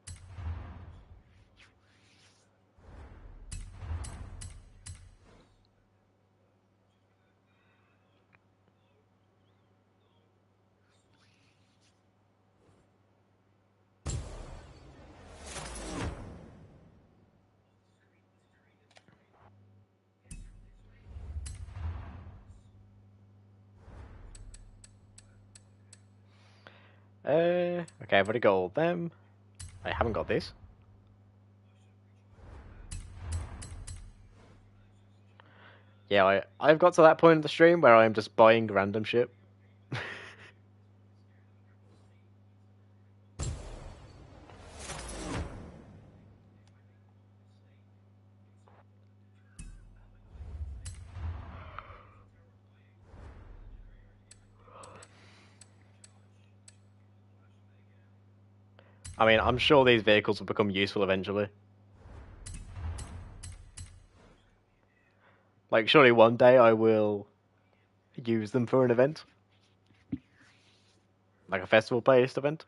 Speaker 1: Okay, I've already got all them. I haven't got this. Yeah, I've got to that point in the stream where I'm just buying random shit. I mean, I'm sure these vehicles will become useful eventually. Like, surely one day I will use them for an event. Like a festival playlist event.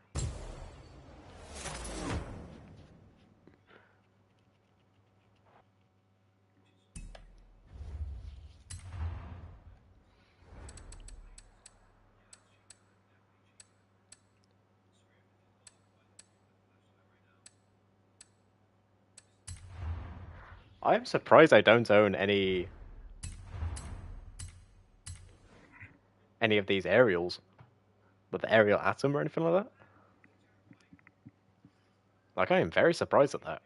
Speaker 1: I'm surprised I don't own any of these aerials. With the aerial atom or anything like that. Like, I am very surprised at that.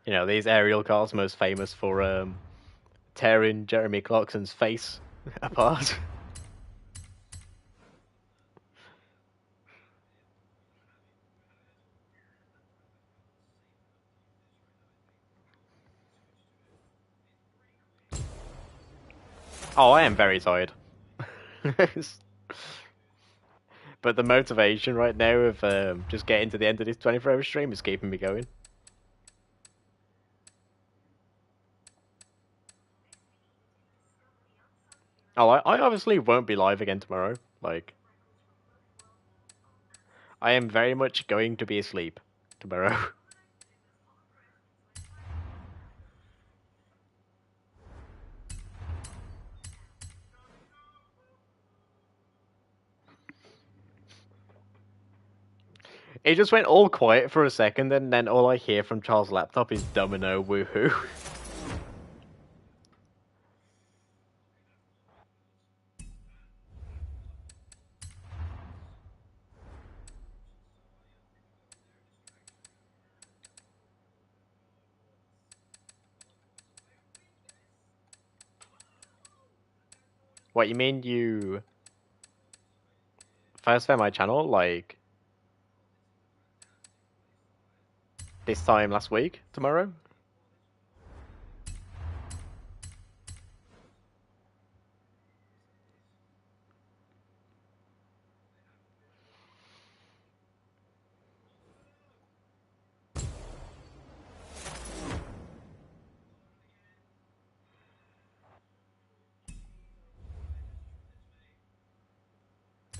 Speaker 1: You know, these aerial cars most famous for tearing Jeremy Clarkson's face apart. Oh, I am very tired. But the motivation right now of just getting to the end of this 24-hour stream is keeping me going. Oh, I obviously won't be live again tomorrow. Like, I am very much going to be asleep tomorrow. It just went all quiet for a second, and then all I hear from Charles' laptop is Domino woohoo. What, you mean you first found my channel, like, this time last week, tomorrow?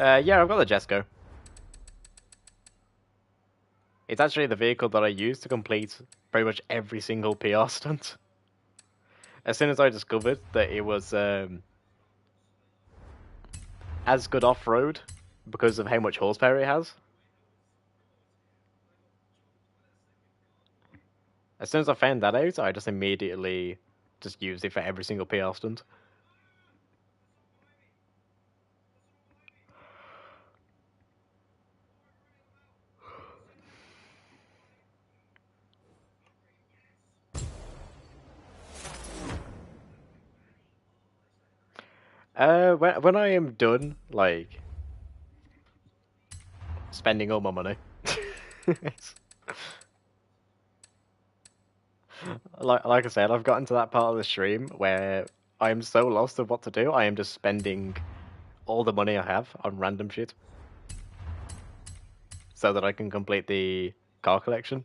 Speaker 1: Yeah, I've got the Jesco. It's actually the vehicle that I use to complete pretty much every single PR stunt. As soon as I discovered that it was as good off-road because of how much horsepower it has. As soon as I found that out, I just immediately just used it for every single PR stunt. When I am done, like, spending all my money. Like I said, I've gotten to that part of the stream where I am so lost of what to do. I am just spending all the money I have on random shit so that I can complete the car collection.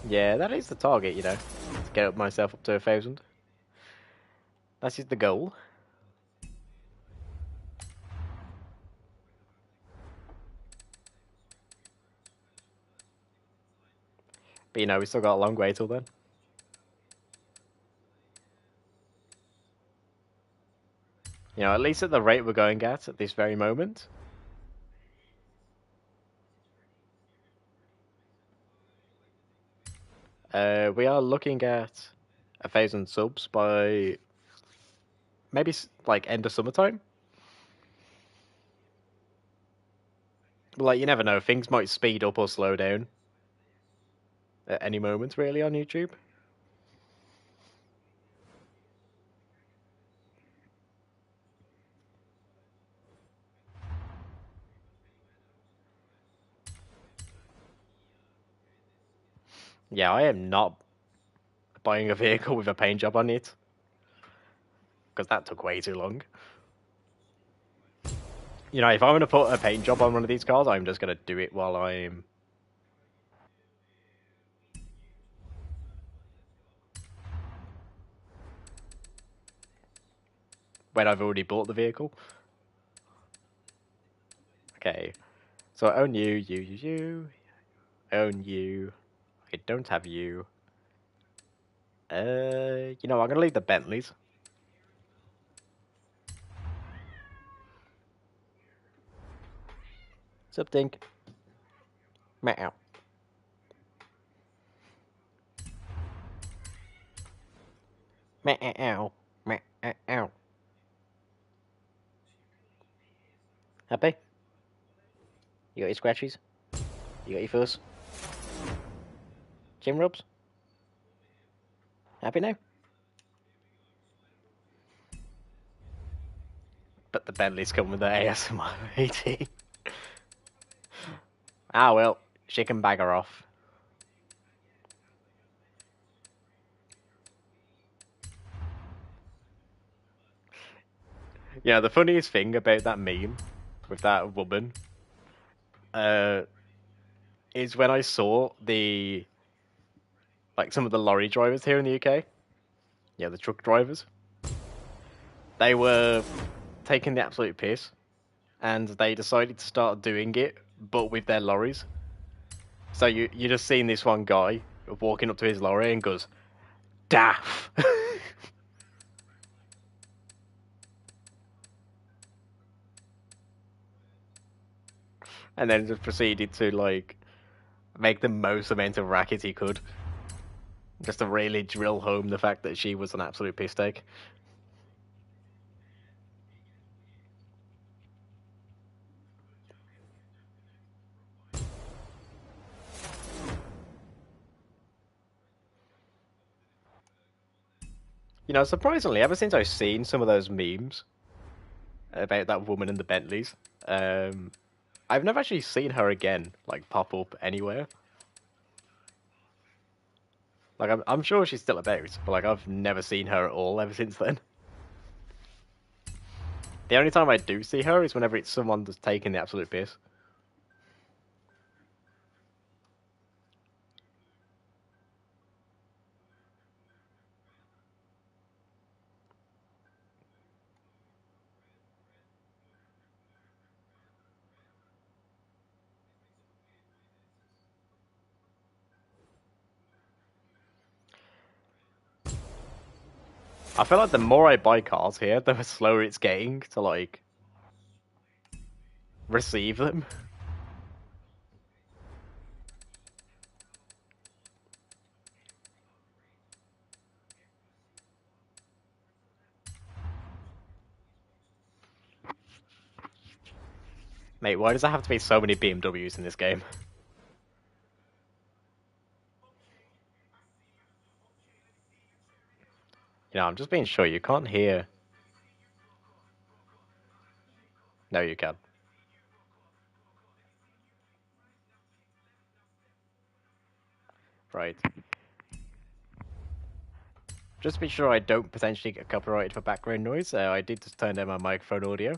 Speaker 1: Yeah, that is the target, you know, to get myself up to 1,000. That is the goal. But you know, we still got a long way till then. You know, at least at the rate we're going at this very moment. We are looking at 1,000 subs by maybe like end of summertime. But like, you never know. Things might speed up or slow down at any moment, really, on YouTube. Yeah, I am not buying a vehicle with a paint job on it because that took way too long. You know, if I'm going to put a paint job on one of these cars, I'm just going to do it while when I've already bought the vehicle. Okay, so I own you. I own you. I don't have you. You know, I'm gonna leave the Bentleys. What's up, Dink? Meow. Meow. Meow. Happy? You got your scratchies? You got your fuzz? Chin rubs? Happy now? But the Bentleys come with the ASMR AT. Ah, well, she can bag her off. Yeah, the funniest thing about that meme with that woman is when I saw some of the lorry drivers here in the UK. Yeah, the truck drivers. They were taking the absolute piss, and they decided to start doing it, but with their lorries. So you just seen this one guy walking up to his lorry and goes, "Daff," and then just proceeded to like make the most amount of racket he could, just to really drill home the fact that she was an absolute piss take. You know, surprisingly, ever since I've seen some of those memes about that woman in the Bentleys, I've never actually seen her again, like, pop up anywhere. Like, I'm sure she's still about, but, like, I've never seen her at all ever since then. The only time I do see her is whenever it's someone that's taking the absolute piss. I feel like the more I buy cars here, the slower it's getting to, like, receive them. Mate, why does there have to be so many BMWs in this game? You You know, I'm just being sure you can't hear. No, you can. Right. Just to be sure I don't potentially get copyrighted for background noise, I did just turn down my microphone audio.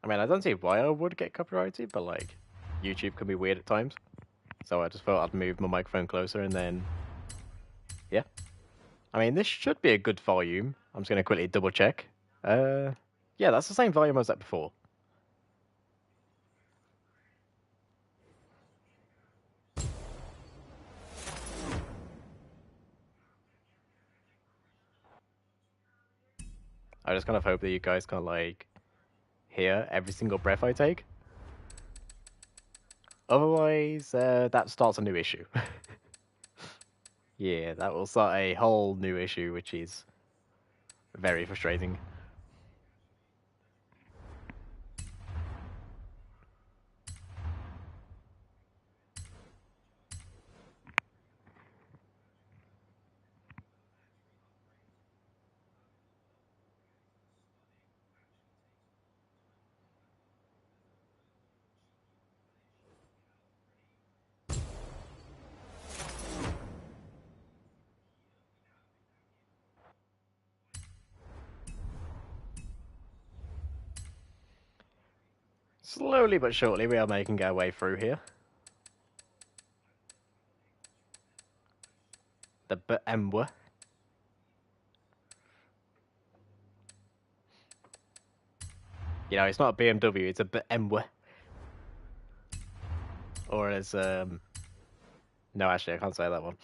Speaker 1: I mean, I don't see why I would get copyrighted, but like, YouTube can be weird at times. So I just thought I'd move my microphone closer and then, yeah. I mean, this should be a good volume. I'm just going to quickly double check. Yeah, that's the same volume I was at before. I just kind of hope that you guys can like hear every single breath I take. Otherwise, that starts a new issue. Yeah, that will start a whole new issue, which is very frustrating. Slowly but surely, we are making our way through here. The BMW. You know, it's not a BMW, it's a BMW. Or as, no, actually, I can't say that one.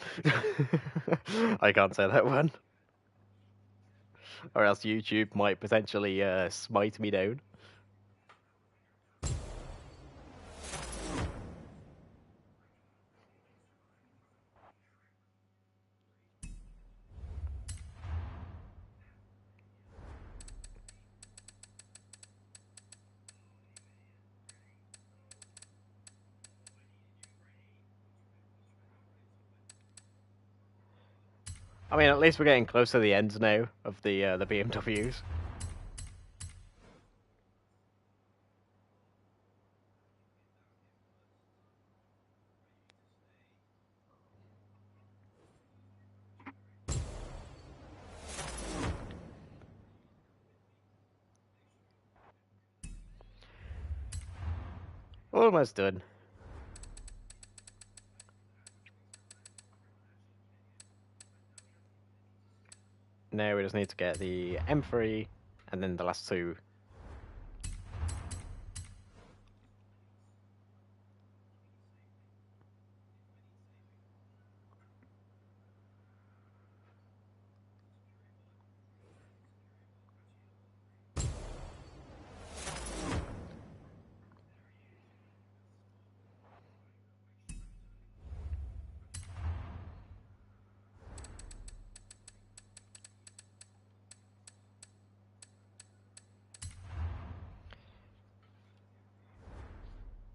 Speaker 1: I can't say that one. Or else YouTube might potentially, smite me down. I mean, at least we're getting close to the end now of the BMWs. Almost done. Now we just need to get the M3 and then the last two.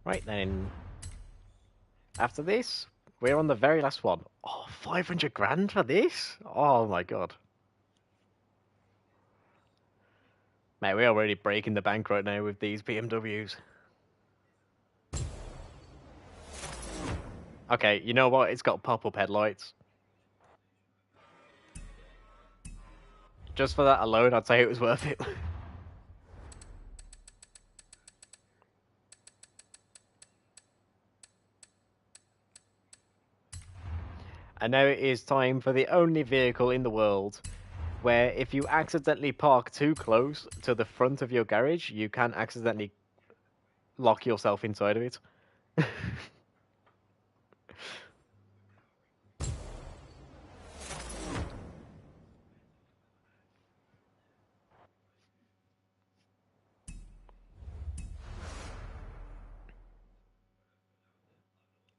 Speaker 1: Right then, after this, we're on the very last one. Oh, 500 grand for this? Oh my god. Mate, we're already breaking the bank right now with these BMWs. Okay, you know what? It's got pop-up headlights. Just for that alone, I'd say it was worth it. And now it is time for the only vehicle in the world where if you accidentally park too close to the front of your garage, you can accidentally lock yourself inside of it.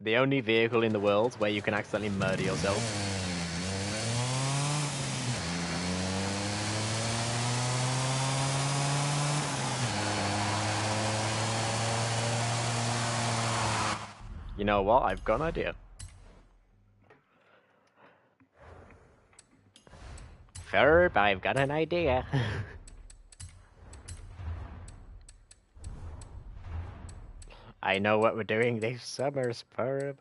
Speaker 1: The only vehicle in the world where you can accidentally murder yourself. You know what? I've got an idea. Ferb, I've got an idea. I know what we're doing this summer, Ferb.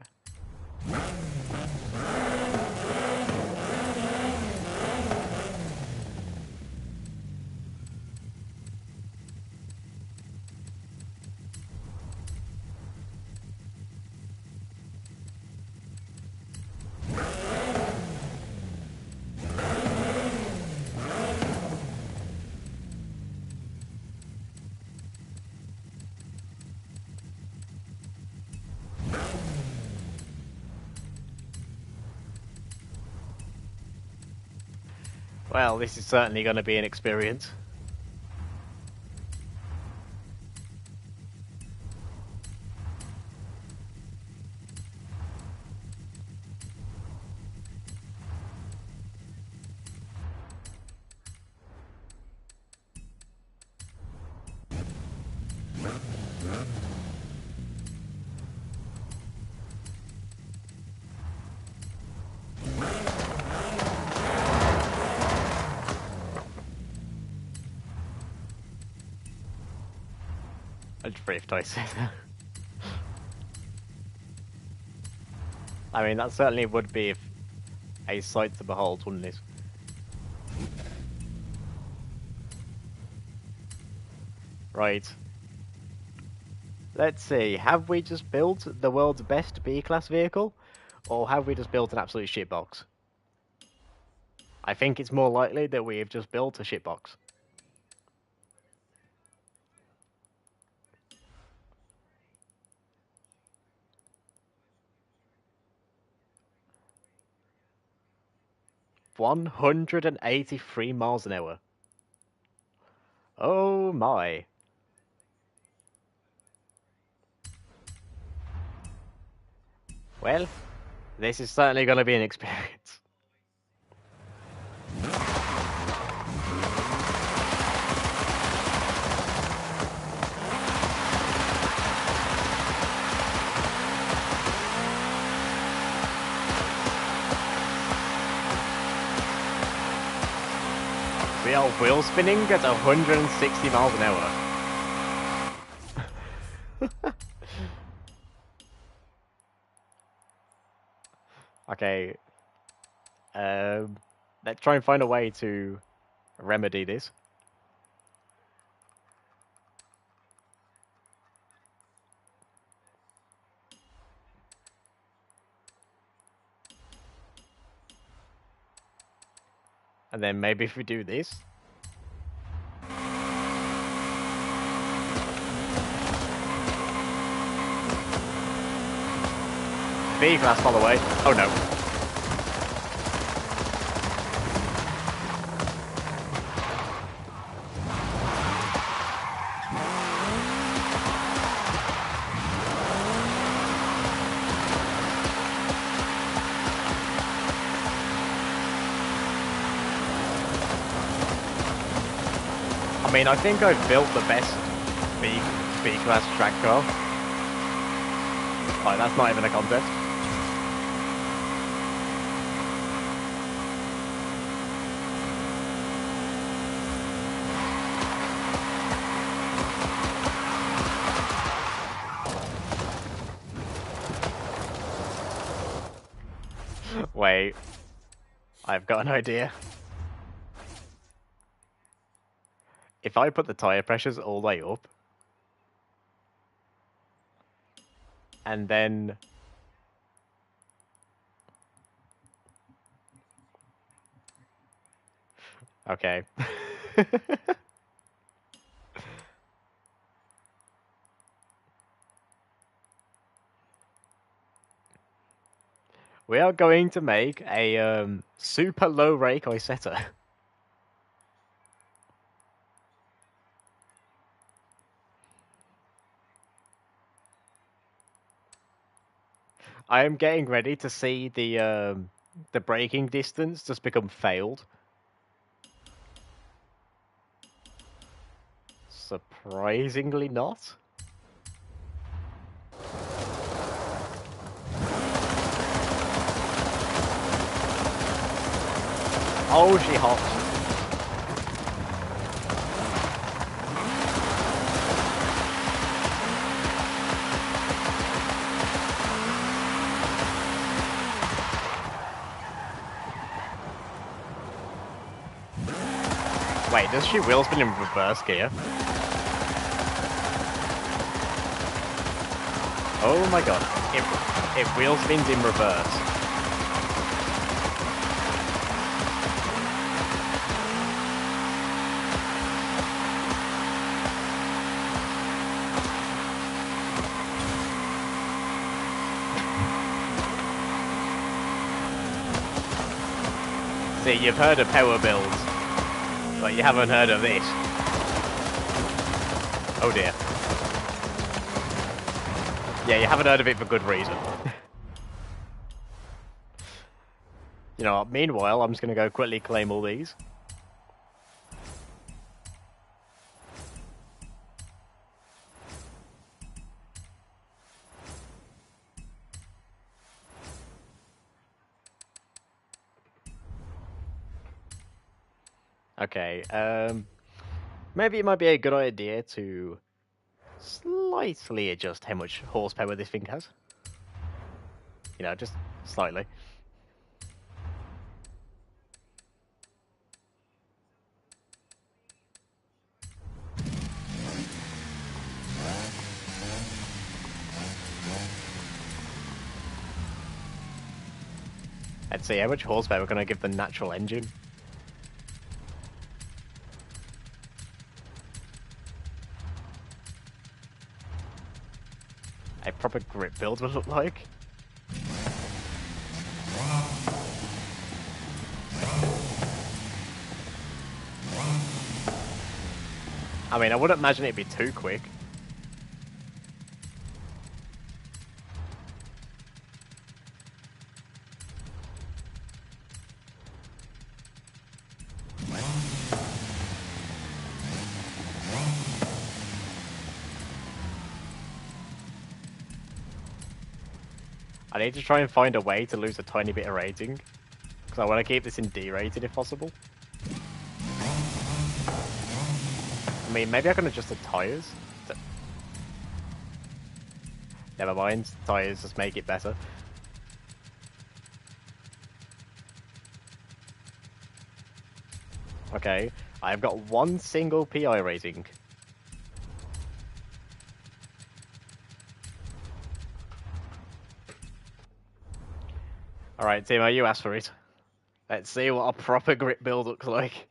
Speaker 1: Well, this is certainly going to be an experience. I just briefed I said that. I mean, that certainly would be a sight to behold, wouldn't it? Right. Let's see, have we just built the world's best B-class vehicle? Or have we just built an absolute shitbox? I think it's more likely that we have just built a shitbox. $183 miles an hour. Oh my. Well, this is certainly going to be an experience. The old wheel spinning at 160 miles an hour. Okay. Let's try and find a way to remedy this. And then maybe if we do this. B-class, by the way. Oh no. I mean, I think I've built the best B-class track car. Like, that's not even a contest. Wait. I've got an idea. If I put the tyre pressures all the way up, and then... Okay. We are going to make a super low rake Isetta. I am getting ready to see the braking distance just become failed. Surprisingly not. Oh, she hops. Wait, does she wheel spin in reverse gear? Oh my god, it wheel spins in reverse. See, you've heard of power builds, but you haven't heard of this. Oh dear. Yeah, you haven't heard of it for good reason. You know, meanwhile, I'm just gonna go quickly claim all these. Okay, maybe it might be a good idea to slightly adjust how much horsepower this thing has. You know, just slightly. Let's see, how much horsepower can I give the natural engine? A proper grip build would look like. I mean, I wouldn't imagine it'd be too quick. I need to try and find a way to lose a tiny bit of rating, because I want to keep this in D-rated if possible. I mean, maybe I can adjust the tyres. Never mind, tyres just make it better. Okay, I've got one single PI rating. Alright, Timo, you asked for it. Let's see what a proper grip build looks like.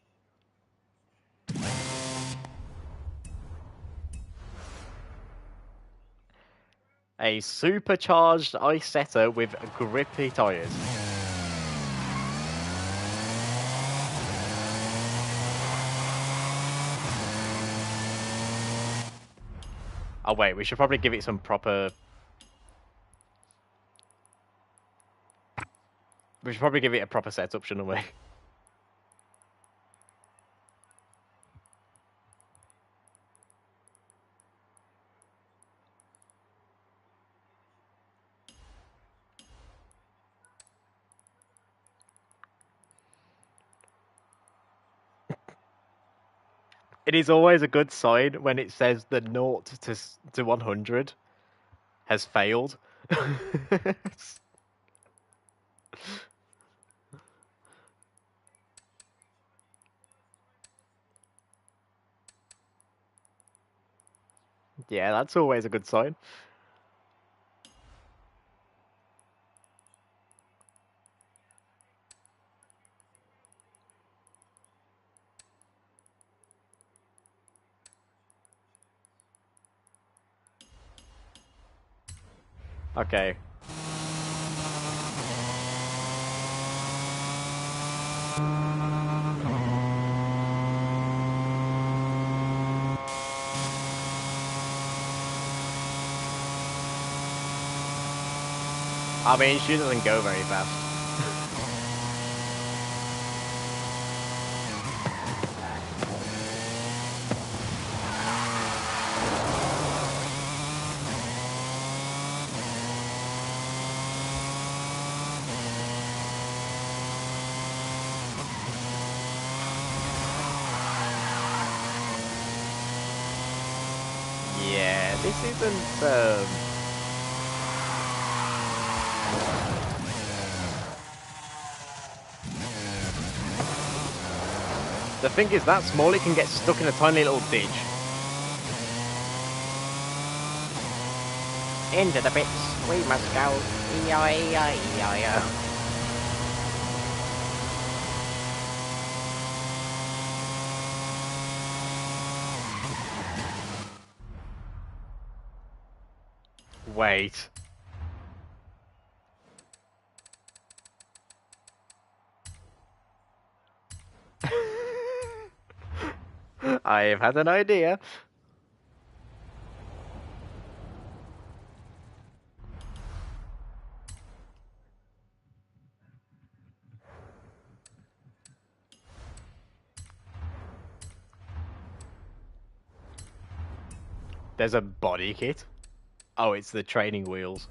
Speaker 1: A supercharged ice setter with grippy tyres. Oh wait, we should probably give it some proper... We should probably give it a proper setup, shouldn't we? It is always a good sign when it says the 0 to 100 has failed. Yeah, that's always a good sign. Okay. I mean, she doesn't go very fast. Yeah, this isn't. The thing is, that Smalley can get stuck in a tiny little ditch. Into the bits, we must go. E-I-E-I-E-I-O. Wait. I've had an idea. There's a body kit. Oh, it's the training wheels.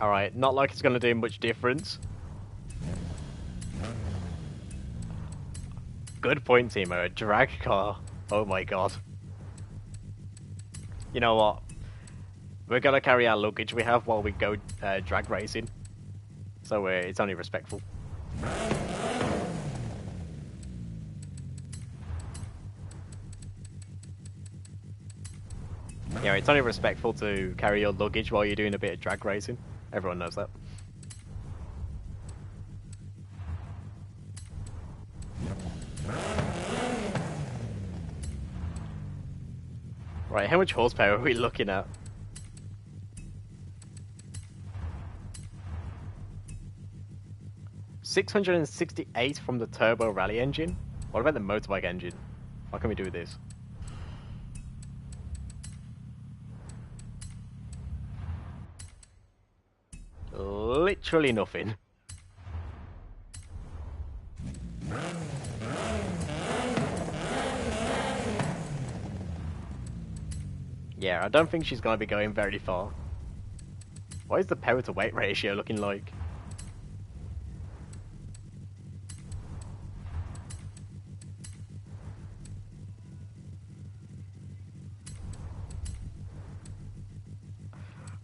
Speaker 1: Alright, not like it's going to do much difference. Good point, Timo. A drag car. Oh my god. You know what? We're going to carry our luggage we have while we go drag racing. So it's only respectful. Yeah, it's only respectful to carry your luggage while you're doing a bit of drag racing. Everyone knows that. Right, how much horsepower are we looking at? $668 from the turbo rally engine? What about the motorbike engine? What can we do with this? Literally nothing. Yeah, I don't think she's going to be going very far. What is the power to weight ratio looking like?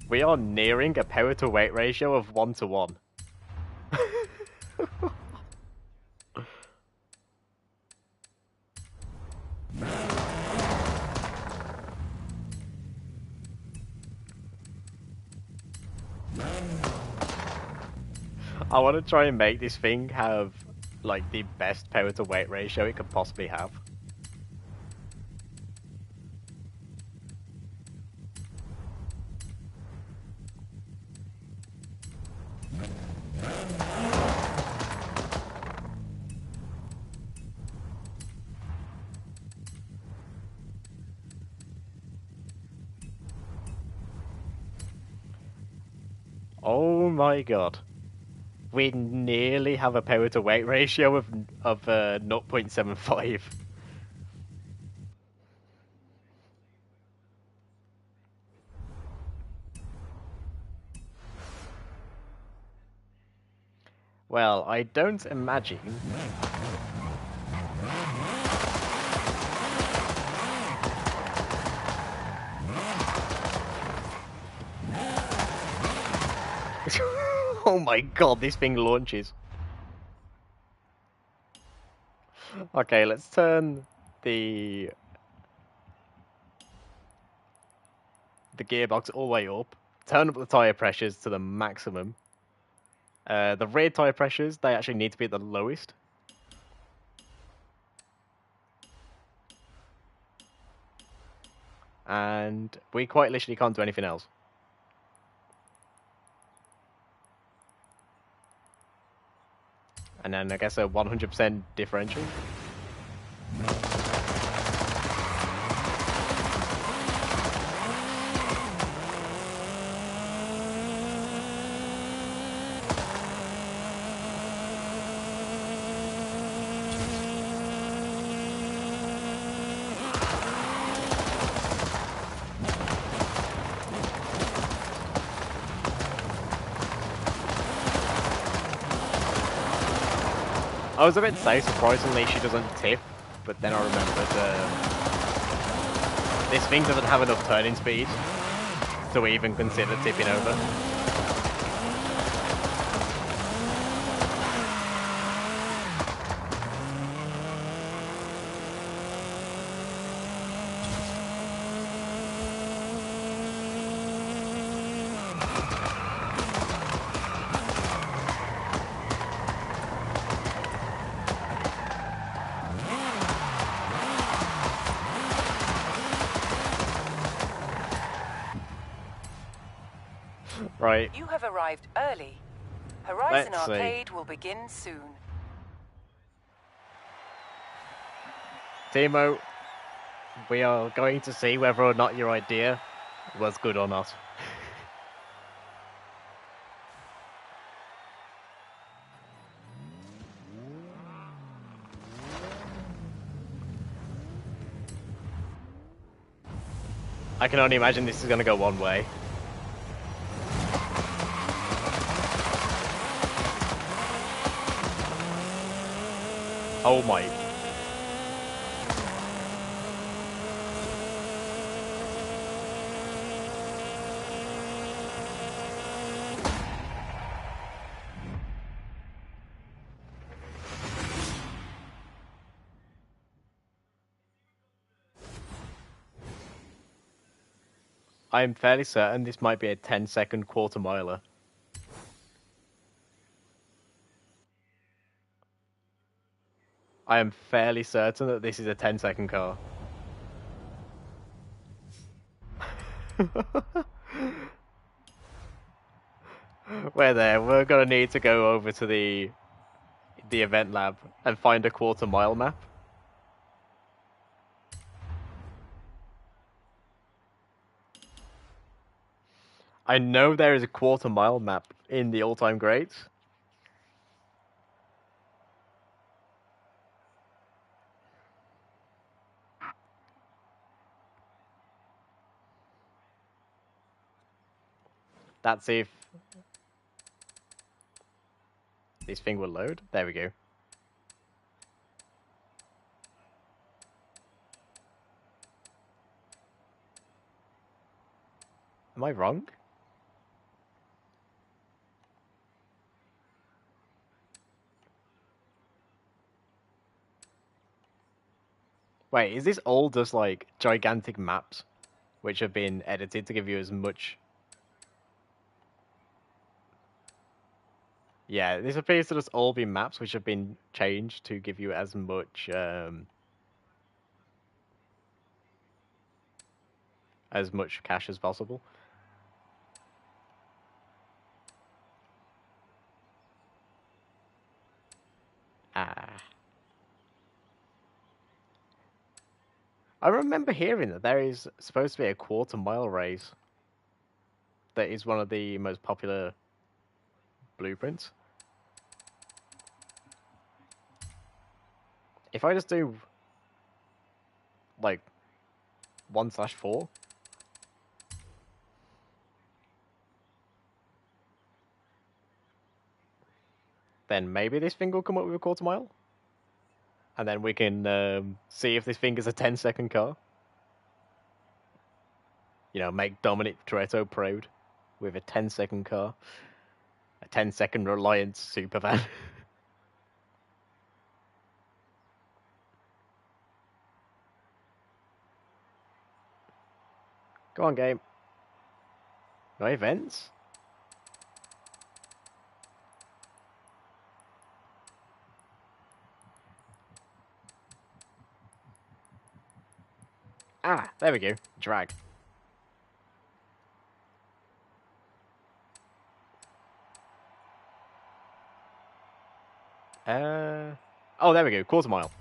Speaker 1: We are nearing a power to weight ratio of 1:1. I want to try and make this thing have like the best power to weight ratio it could possibly have. Oh my god. We nearly have a power to weight ratio of 0.75. Well, I don't imagine. Oh my god, this thing launches. Okay, let's turn the gearbox all the way up. Turn up the tyre pressures to the maximum. The rear tyre pressures, they actually need to be at the lowest. And we quite literally can't do anything else. And then I guess a 100% differential. I was a bit safe, surprisingly she doesn't tip, but then I remembered this thing doesn't have enough turning speed to even consider tipping over. Right.
Speaker 4: You have arrived early. Horizon
Speaker 1: Let's see.
Speaker 4: Arcade will begin soon.
Speaker 1: Timo, we are going to see whether or not your idea was good or not. I can only imagine this is going to go one way. Oh my. I am fairly certain this might be a 10-second quarter miler. I am fairly certain that this is a 10-second car. We're there. We're gonna need to go over to the event lab and find a quarter mile map. I know there is a quarter mile map in the all-time greats. That's if this thing will load. There we go. Am I wrong? Wait, is this all just like gigantic maps which have been edited to give you as much? Yeah, this appears to just all be maps which have been changed to give you as much cash as possible. Ah. I remember hearing that there is supposed to be a quarter mile race that is one of the most popular blueprints. If I just do like 1/4, then maybe this thing will come up with a quarter mile. And then we can see if this thing is a 10-second car. You know, make Dominic Toretto proud with a 10-second car. A 10-second Reliance supervan. Go on, game. No events? Ah, there we go. Drag. Oh, there we go. Quarter mile.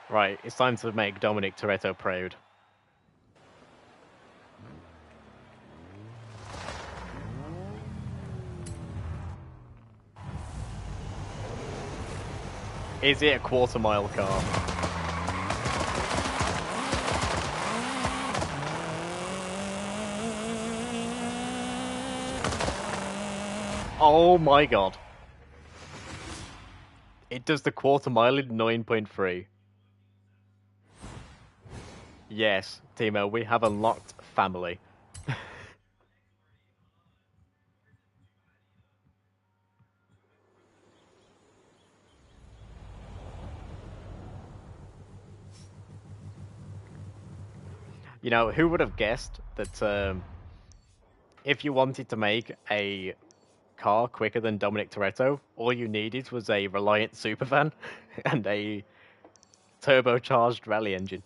Speaker 1: Right, it's time to make Dominic Toretto proud. Is it a quarter-mile car? Oh my god. It does the quarter-mile in 9.3. Yes, Timo, we have unlocked family. You know, who would have guessed that if you wanted to make a car quicker than Dominic Toretto, all you needed was a Reliant supervan and a turbocharged rally engine.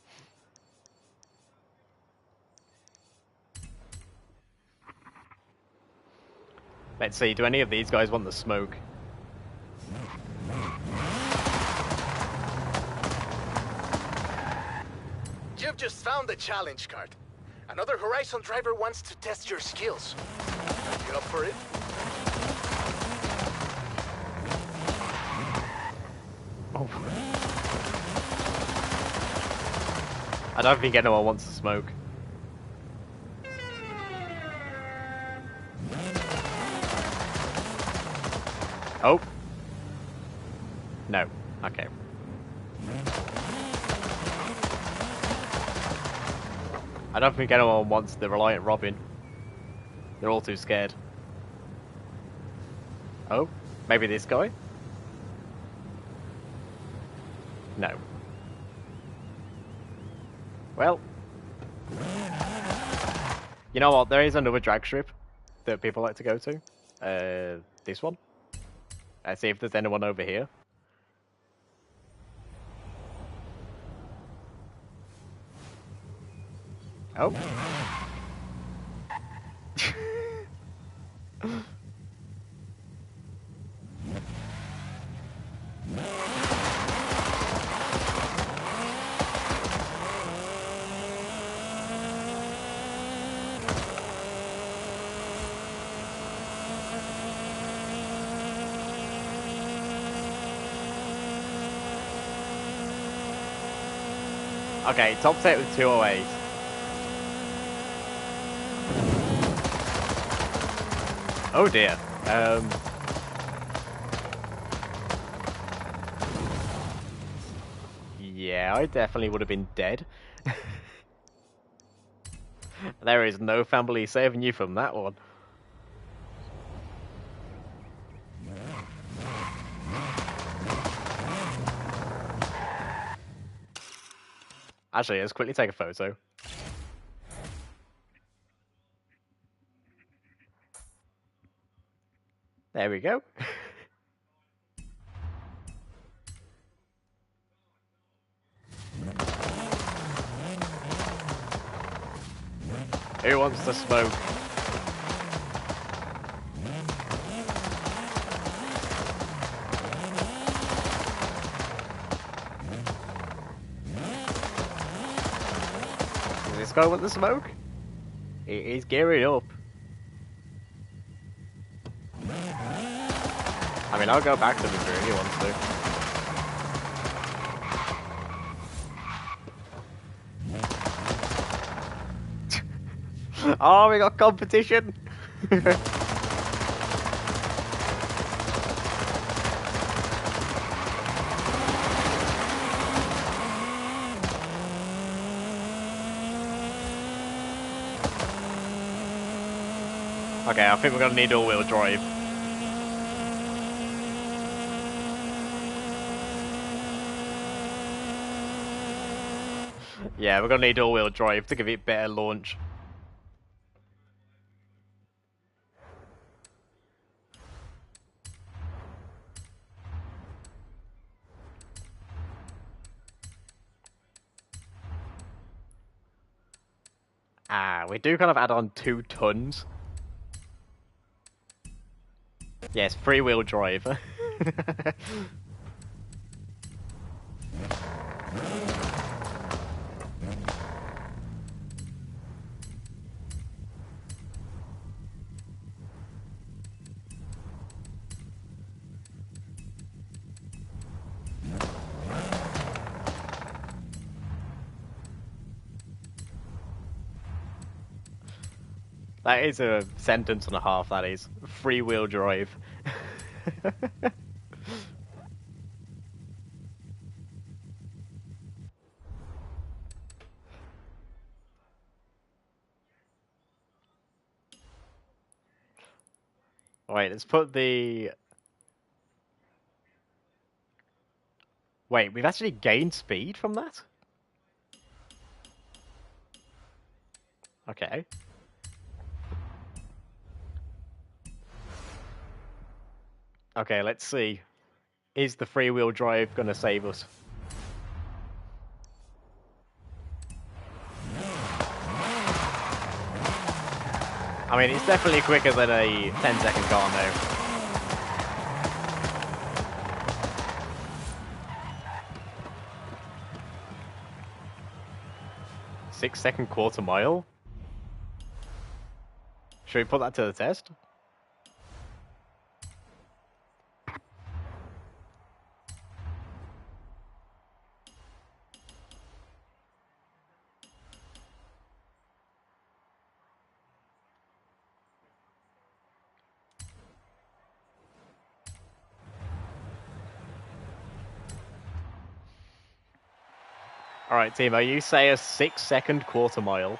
Speaker 1: Let's see, do any of these guys want the smoke?
Speaker 3: You've just found the challenge card. Another Horizon driver wants to test your skills. Are you up for it?
Speaker 1: Oh. I don't think anyone wants to smoke. Oh. No. Okay. I don't think anyone wants the Reliant Robin. They're all too scared. Oh, maybe this guy? No. Well. You know what, there is another drag strip that people like to go to. This one. Let's see if there's anyone over here. Oh. Okay, top set with 208. Oh dear. Yeah, I definitely would have been dead. There is no family saving you from that one. Actually, let's quickly take a photo. There we go. Who wants to smoke? Does this guy want the smoke? He's gearing up. I mean, I'll go back to him if he wants to. Oh, we got competition! Okay, I think we're gonna need all-wheel drive. Yeah, we're gonna need all-wheel drive to give it better launch. Ah, we do kind of add on 2 tons. Yes, free-wheel drive. That is a sentence and a half, that is. Free-wheel drive. Wait, let's put the... Wait, we've actually gained speed from that? Okay. Okay, let's see. Is the free-wheel drive gonna save us? I mean, it's definitely quicker than a 10-second car now. Six-second quarter mile? Should we put that to the test? Alright, Timo, you say a 6-second quarter mile.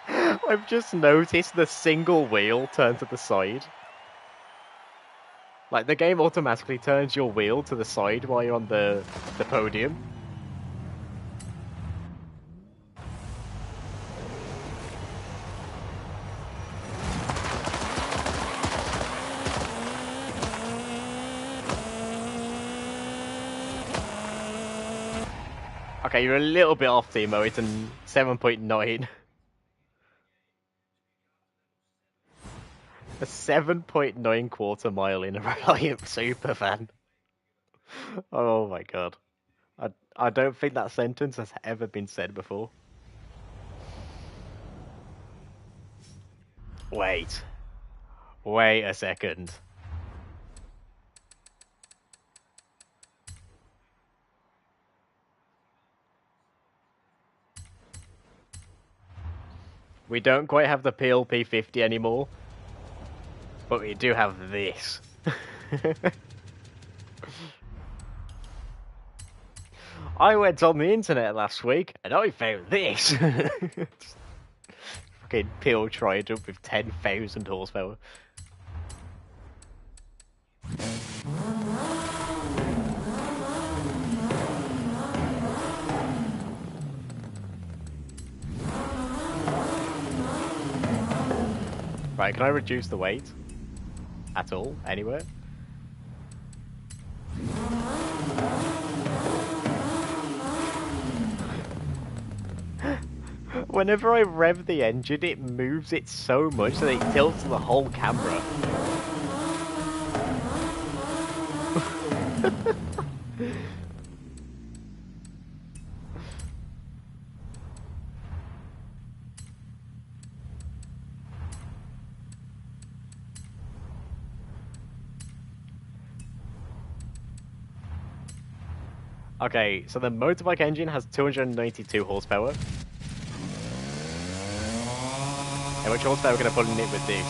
Speaker 1: I've just noticed the single wheel turn to the side. Like, the game automatically turns your wheel to the side while you're on the podium. Okay, you're a little bit off, Timo. It's a 7.9. A 7.9 quarter mile in a Reliant Superfan. Oh my god. I don't think that sentence has ever been said before. Wait. Wait a second. We don't quite have the PLP 50 anymore, but we do have this. I went on the internet last week and I found this. Fucking Peel Trident with 10,000 horsepower. Right, can I reduce the weight? At all? Anywhere? Whenever I rev the engine, it moves it so much that it tilts the whole camera. Okay, so the motorbike engine has 292 horsepower. How much horsepower can I put in it with this?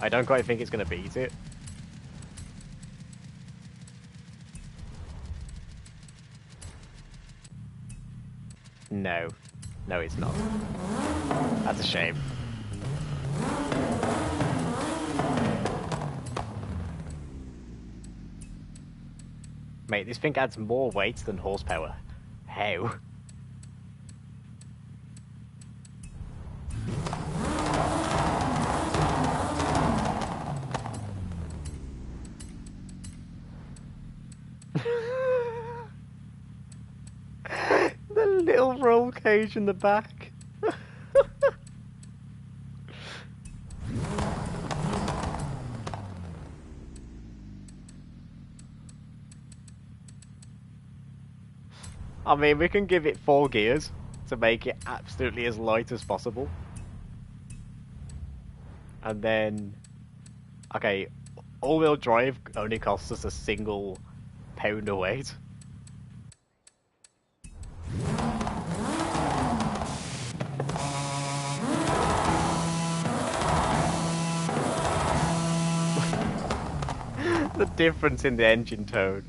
Speaker 1: I don't quite think it's going to beat it. No. No, it's not. That's a shame. Mate, this thing adds more weight than horsepower. How? The little roll cage in the back. I mean, we can give it 4 gears to make it absolutely as light as possible. And then... Okay, all-wheel drive only costs us a single pound of weight. the difference in the engine tone.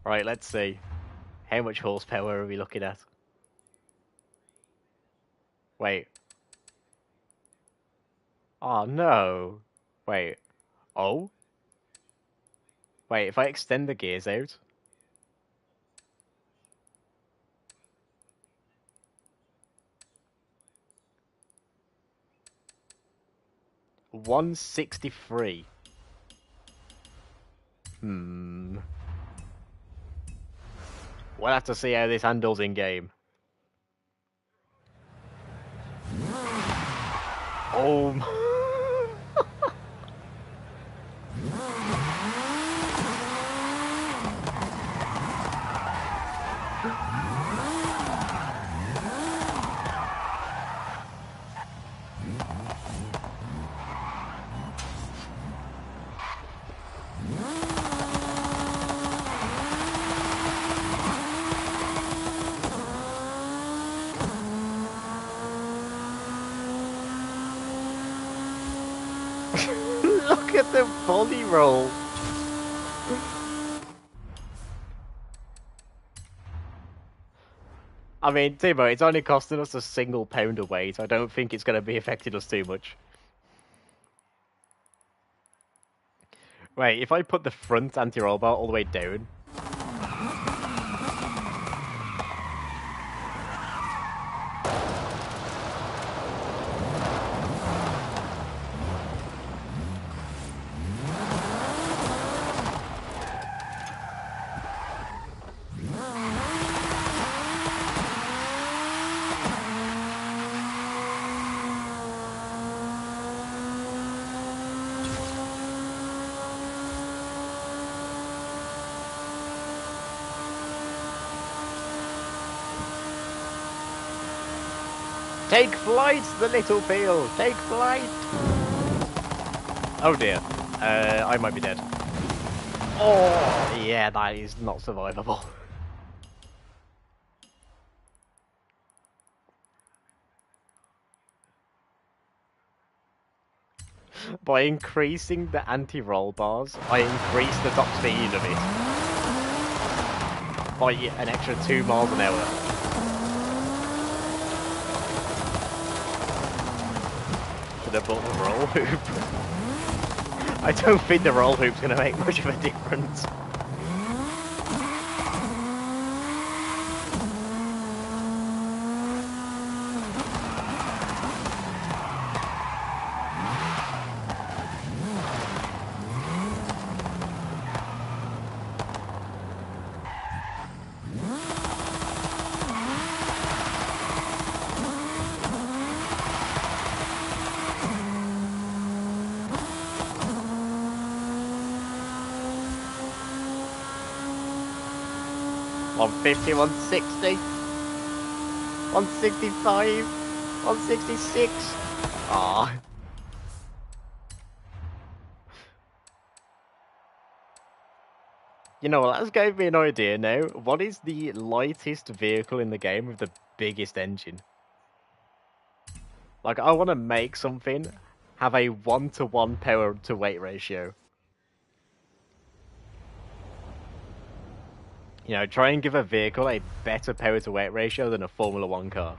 Speaker 1: Right, let's see. How much horsepower are we looking at? Wait. Oh, no. Wait. Oh? Wait, if I extend the gears out... 163. Hmm. We'll have to see how this handles in game. Oh my... Look at the body roll. I mean, Timo, it's only costing us a single pound of weight. I don't think it's going to be affecting us too much. Wait, if I put the front anti-roll bar all the way down... Take flight, the little peel! Take flight! Oh dear. I might be dead. Oh, yeah, that is not survivable. By increasing the anti-roll bars, I increase the top speed of it by an extra 2 miles an hour. Should have bought the roll hoop. I don't think the roll hoop's going to make much of a difference. $150, $160, $165, $166. Ah. You know what, that's gave me an idea now. What is the lightest vehicle in the game with the biggest engine? Like, I want to make something have a 1-to-1 power to weight ratio. You know, try and give a vehicle a better power to weight ratio than a Formula 1 car.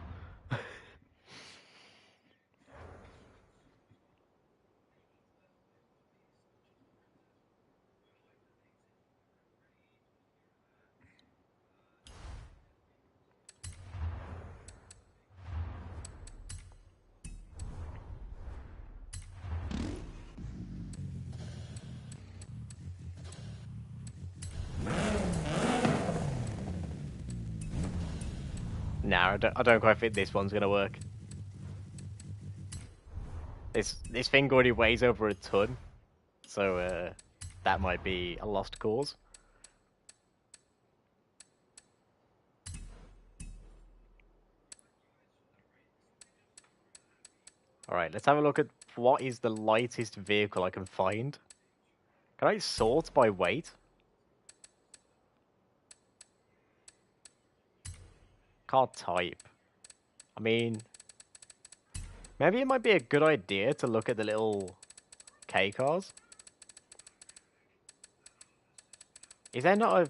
Speaker 1: Nah, I don't quite think this one's gonna work. This thing already weighs over a ton, so that might be a lost cause. Alright, let's have a look at what is the lightest vehicle I can find. Can I sort by weight? Car type. I mean, maybe it might be a good idea to look at the little K cars. Is there not a...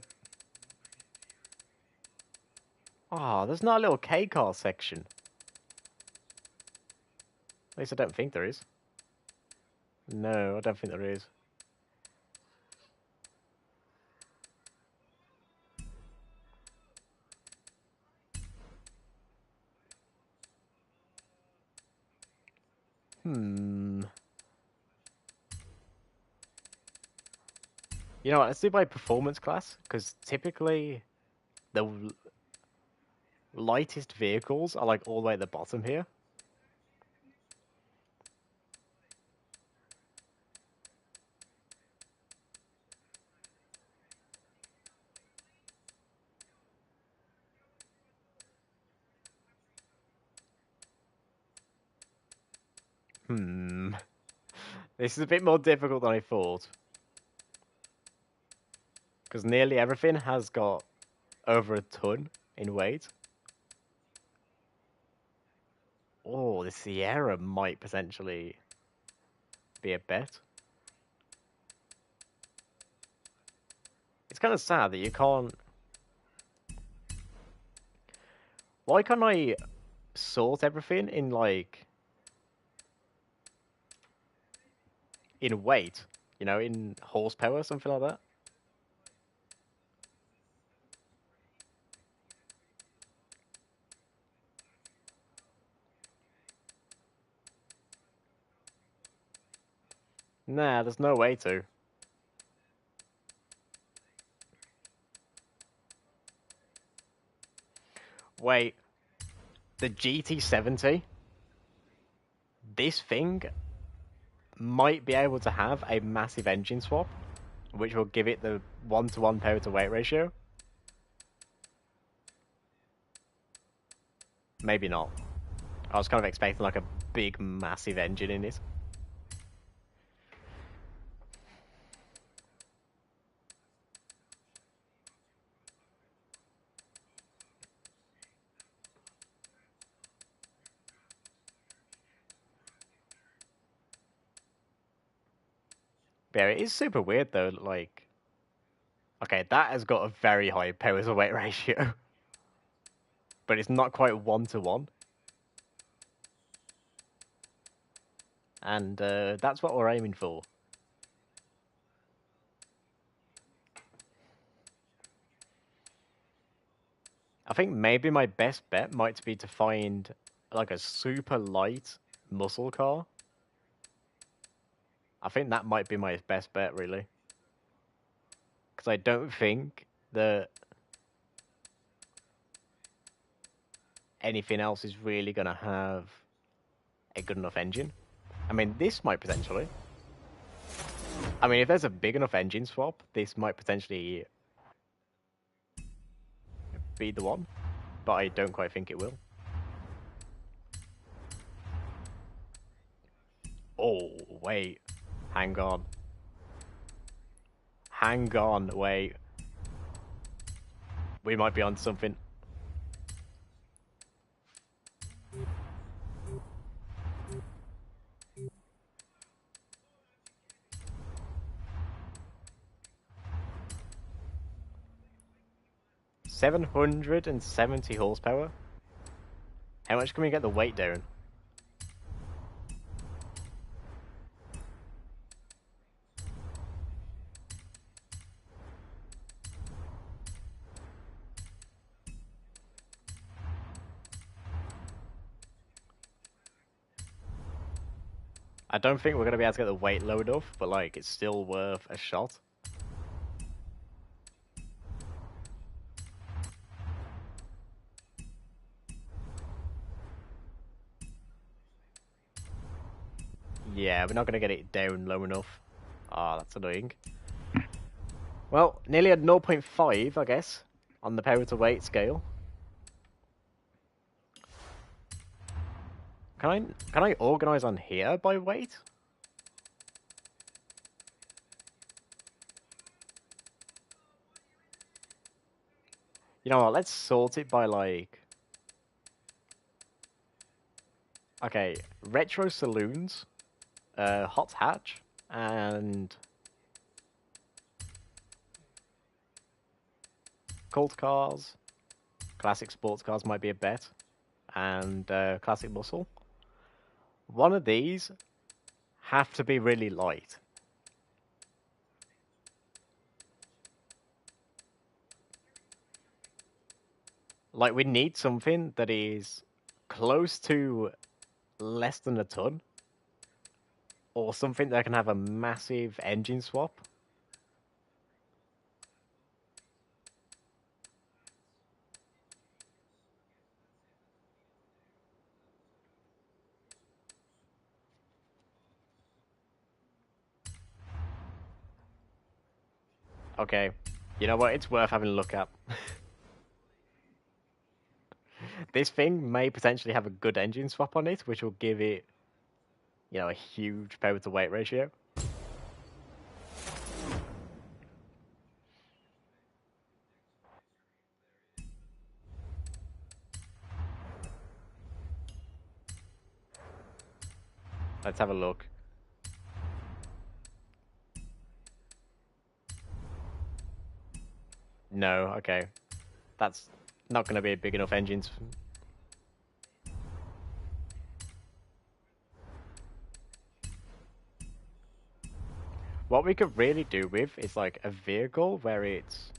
Speaker 1: Oh, there's not a little K car section. At least I don't think there is. No, I don't think there is. You know what, let's do by performance class, because typically the lightest vehicles are like all the way at the bottom here. This is a bit more difficult than I thought. Because nearly everything has got over a ton in weight. Oh, the Sierra might potentially be a bet. It's kind of sad that you can't... Why can't I sort everything in, like... in weight? You know, in horsepower, something like that? Nah, there's no way to. Wait. The GT70? This thing might be able to have a massive engine swap, which will give it the 1-to-1 power to weight ratio. Maybe not. I was kind of expecting like a big, massive engine in it. But yeah, it is super weird though, like... Okay, that has got a very high power to weight ratio. But it's not quite 1-to-1. And that's what we're aiming for. I think maybe my best bet might be to find like a super light muscle car. I think that might be my best bet, really. Because I don't think that anything else is really going to have a good enough engine. I mean, this might potentially. I mean, if there's a big enough engine swap, this might potentially be the one. But I don't quite think it will. Oh, wait. Hang on. Hang on, wait. We might be on something. $770 horsepower. How much can we get the weight down? I don't think we're going to be able to get the weight low enough, but like, it's still worth a shot. Yeah, we're not going to get it down low enough. Ah, that's annoying. Well, nearly at 0.5, I guess, on the power to weight scale. Can I organize on here by weight? You know what? Let's sort it by like. Okay, retro saloons, hot hatch, and cult cars. Classic sports cars might be a bet, and classic muscle. One of these have to be really light. Like, we need something that is close to less than a ton, or something that can have a massive engine swap. Okay, you know what? It's worth having a look at. This thing may potentially have a good engine swap on it, which will give it, you know, a huge power to weight ratio. Let's have a look. No, okay. That's not going to be a big enough engine. What we could really do with is like a vehicle where it's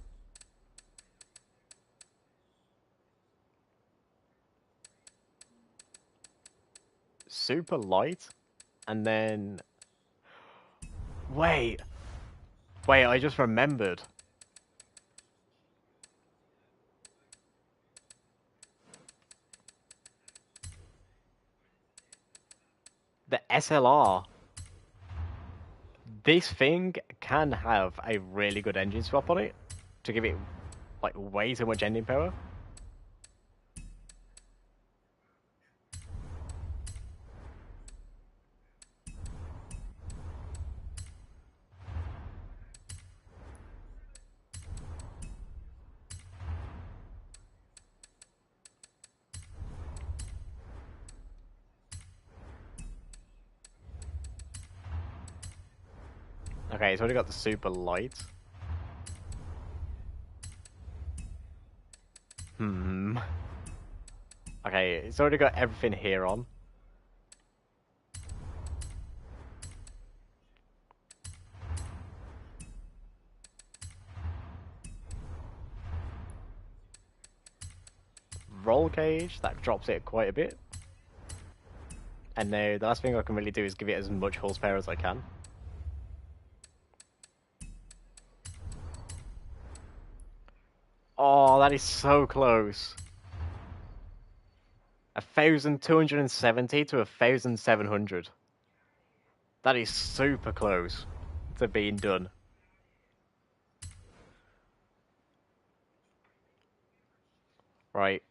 Speaker 1: super light, and then wait, I just remembered. The SLR. This thing can have a really good engine swap on it to give it like way too much engine power. Okay, it's already got the super light. Okay, it's already got everything here on. Roll cage, that drops it quite a bit. And now the last thing I can really do is give it as much horsepower as I can. Oh, that is so close. 1,270 to 1,700. That is super close to being done. Right.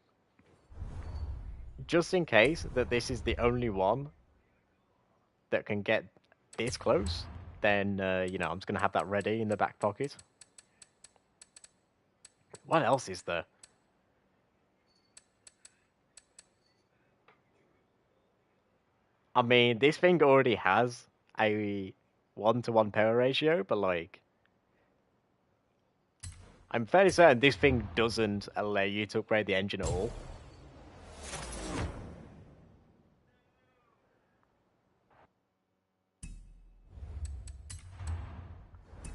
Speaker 1: Just in case that this is the only one that can get this close, then, you know, I'm just going to have that ready in the back pocket. What else is there? I mean, this thing already has a 1-to-1 power ratio, but, like, I'm fairly certain this thing doesn't allow you to upgrade the engine at all.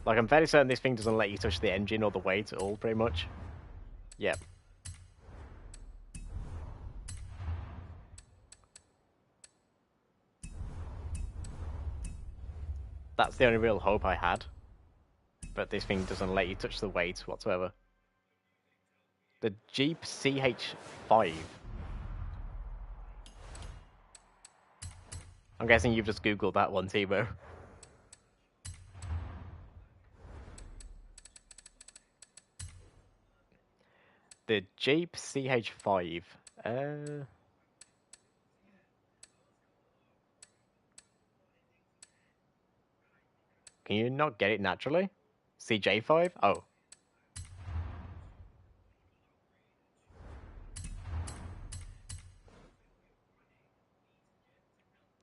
Speaker 1: Like, I'm fairly certain this thing doesn't let you touch the engine or the weight at all, pretty much. Yep. That's the only real hope I had. But this thing doesn't let you touch the weight whatsoever. The Jeep CH5. I'm guessing you've just googled that one, Timo. The Jeep CH5. Can you not get it naturally? CJ5? Oh.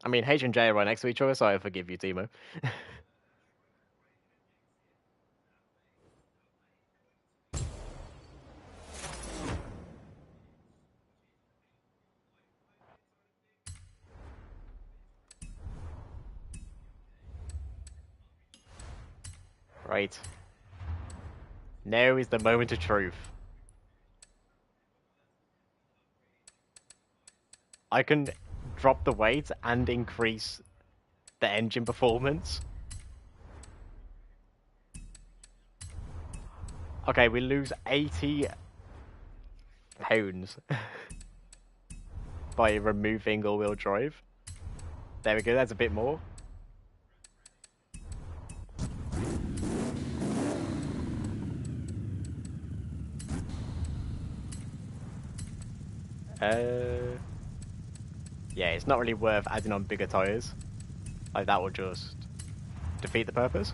Speaker 1: I mean, H and J are right next to each other, so I forgive you, Timo. Right. Now is the moment of truth. I can drop the weight and increase the engine performance. Okay, we lose 80 pounds by removing all-wheel drive. There we go, that's a bit more. Yeah, it's not really worth adding on bigger tyres. Like, that will just defeat the purpose.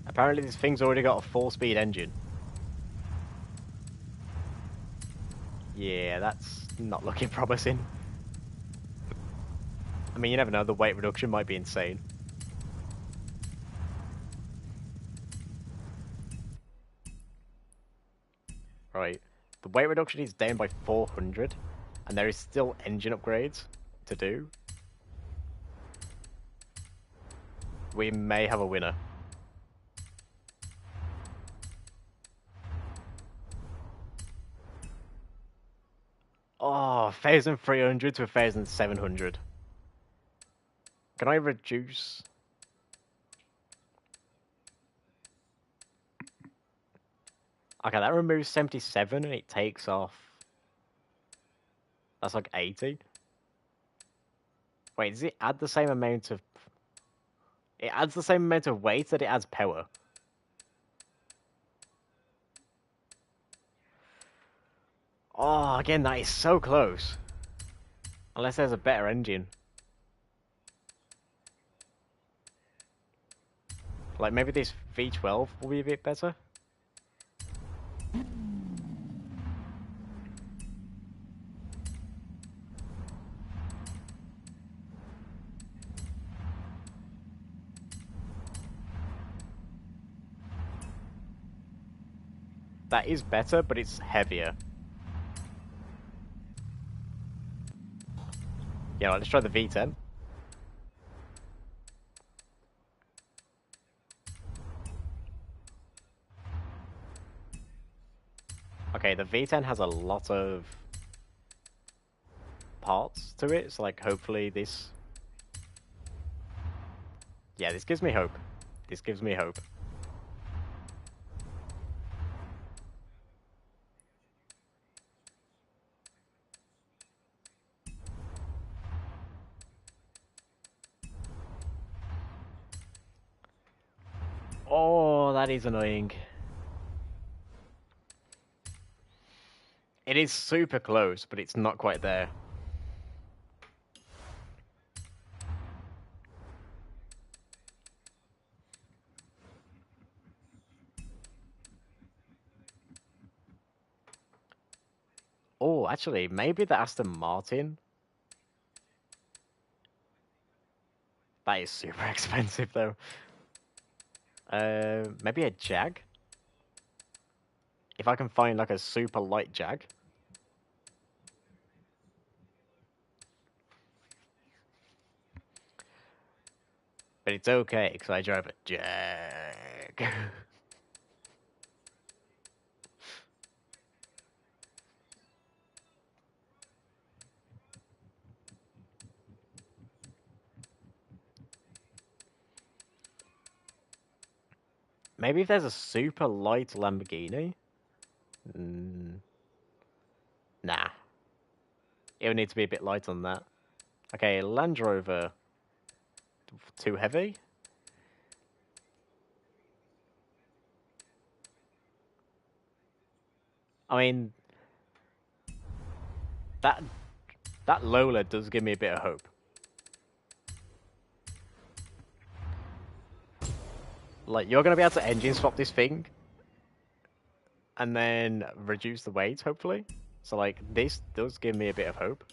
Speaker 1: Apparently this thing's already got a 4-speed engine. Yeah, that's not looking promising. I mean, you never know, the weight reduction might be insane. Right. The weight reduction is down by 400, and there is still engine upgrades to do. We may have a winner. Oh, 1,300 to 1,700. Can I reduce? Okay, that removes 77 and it takes off. That's like 80. Wait, does it add the same amount of... It adds the same amount of weight that it adds power. Oh, again, that is so close. Unless there's a better engine. Like, maybe this V12 will be a bit better. That is better, but it's heavier. Yeah, let's try the V10. Okay, the V10 has a lot of parts to it, so like hopefully this... Yeah, this gives me hope. This gives me hope. Oh, that is annoying. It is super close, but it's not quite there. Oh, actually, maybe the Aston Martin. That is super expensive, though. Maybe a Jag? If I can find, like, a super light Jag. But it's okay, because I drive a Jag. Maybe if there's a super light Lamborghini? Nah. It would need to be a bit light on that. Okay, Land Rover. Too heavy? I mean, that Lola does give me a bit of hope. Like, you're gonna be able to engine swap this thing, and then reduce the weight, hopefully. So, like, this does give me a bit of hope.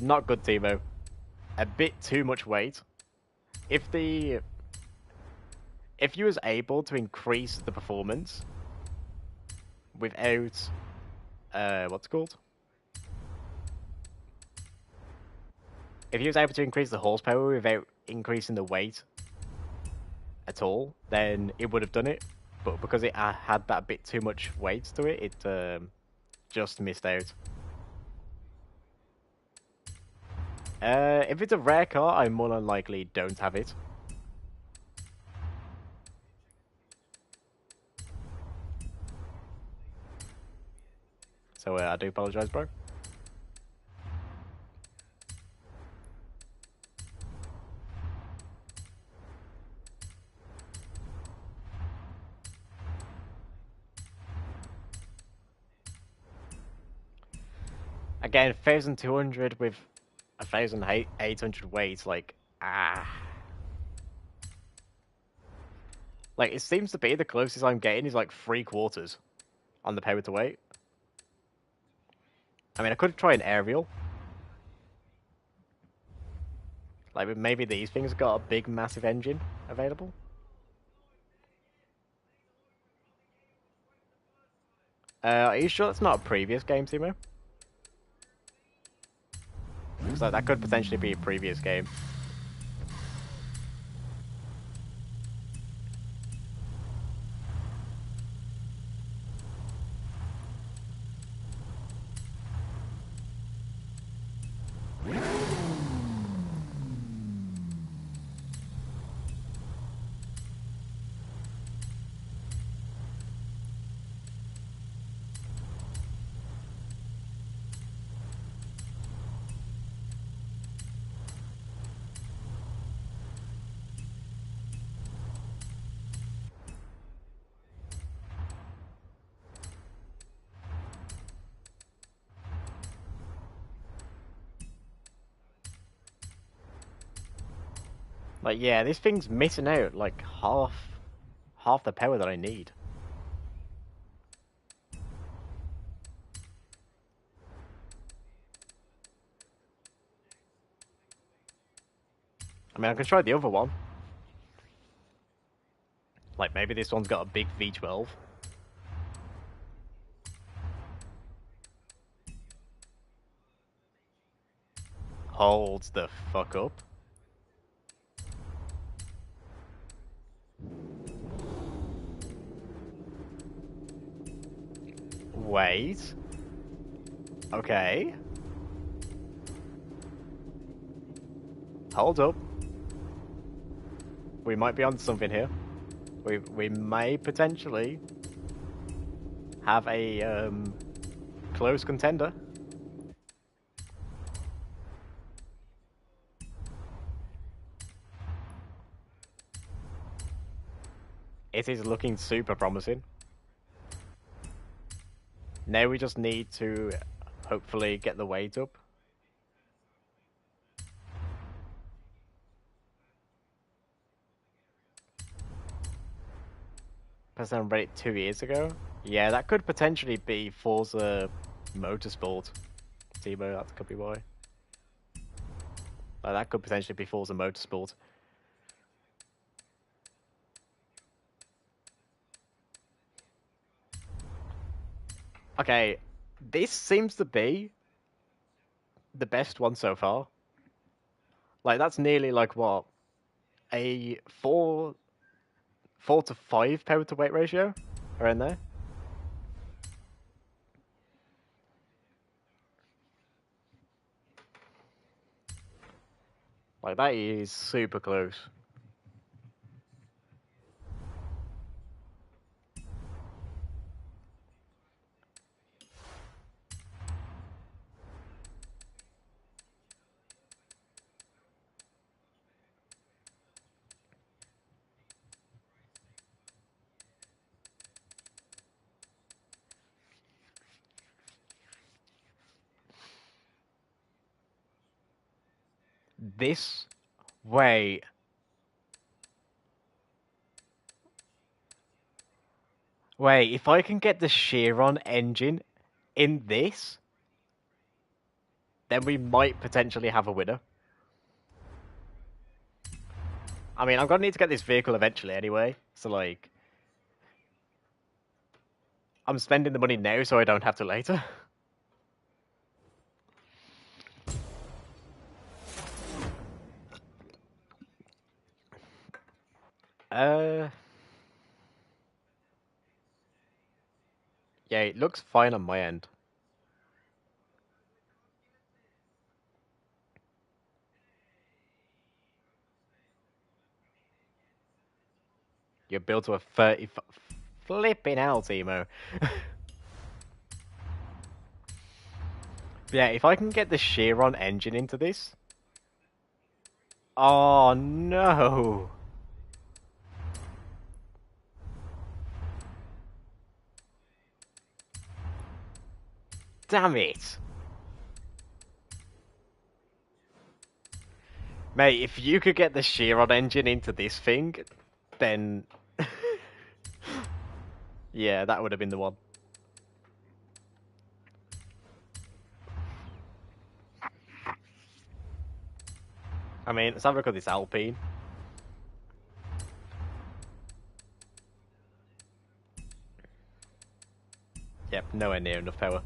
Speaker 1: Not good, Timo. A bit too much weight. If you was able to increase the performance without what's it called? If you was able to increase the horsepower without increasing the weight at all, then it would have done it. But because it had that bit too much weight to it, it just missed out. If it's a rare car, I more than likely don't have it. So I do apologize, bro. Again, 1,200 with 1,800 weight, like, Like, it seems to be the closest I'm getting is like 3/4 on the power to weight. I mean, I could try an aerial. Like, maybe these things got a big, massive engine available. Are you sure that's not a previous game, Timo? Because that could potentially be a previous game. Like, yeah, this thing's missing out like half the power that I need. I mean, I can try the other one. Like, maybe this one's got a big V12. Holds the fuck up. Wait. Okay. Hold up. We might be onto something here. We may potentially have a close contender. It is looking super promising. Now we just need to hopefully get the weight up. Because I read it 2 years ago. Yeah, that could potentially be Forza Motorsport. Timo, that could be why. Like, that could potentially be Forza Motorsport. Okay, this seems to be the best one so far. Like, that's nearly like what? A 4 to 5 power to weight ratio around there. Like, that is super close. this... Wait. Wait, if I can get the Chiron engine in this, then we might potentially have a winner. I mean, I'm gonna need to get this vehicle eventually anyway, so like... I'm spending the money now so I don't have to later. Yeah, it looks fine on my end. You're built to a 30... Flipping hell, Timo. Yeah, if I can get the Chiron engine into this... Oh, no! Damn it! Mate, if you could get the Chiron engine into this thing, then... yeah, that would have been the one. I mean, let's have a look at this Alpine. Yep, nowhere near enough power.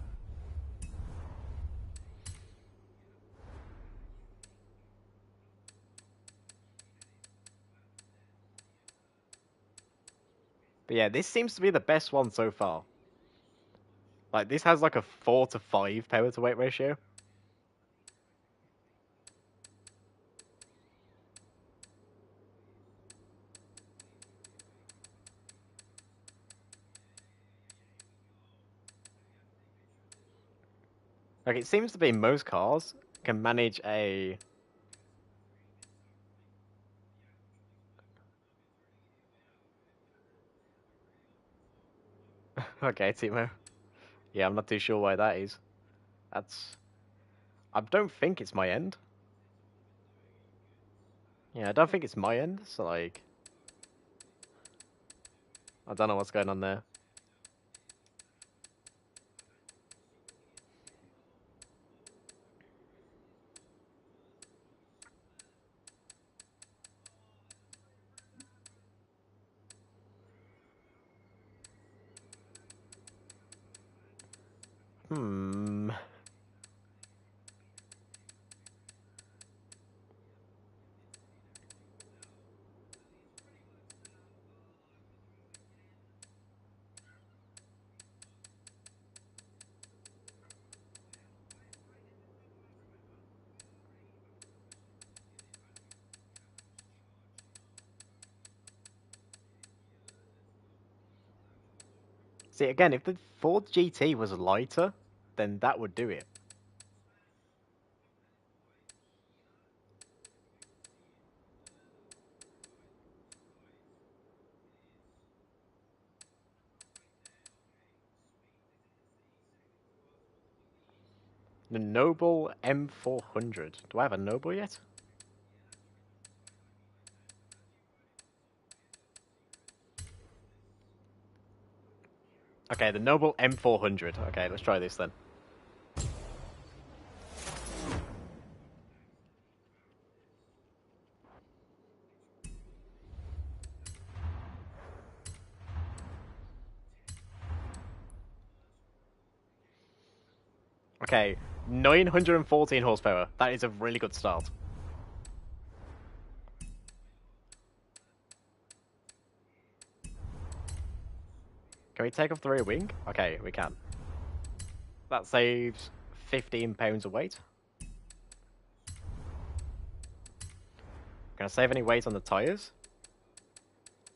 Speaker 1: But yeah, this seems to be the best one so far. Like, this has like a 4 to 5 power to weight ratio. Like, it seems to be most cars can manage a... Okay, Timo. Yeah, I'm not too sure why that is. That's... I don't think it's my end. Yeah, I don't think it's my end, so like... I don't know what's going on there. Hmm... See, again, if the Ford GT was lighter, then that would do it. The Noble M400. Do I have a Noble yet? Okay, the Noble M400. Okay, let's try this then. Okay, 914 horsepower. That is a really good start. Can we take off the rear wing? Okay, we can. That saves 15 pounds of weight. Can I save any weight on the tyres?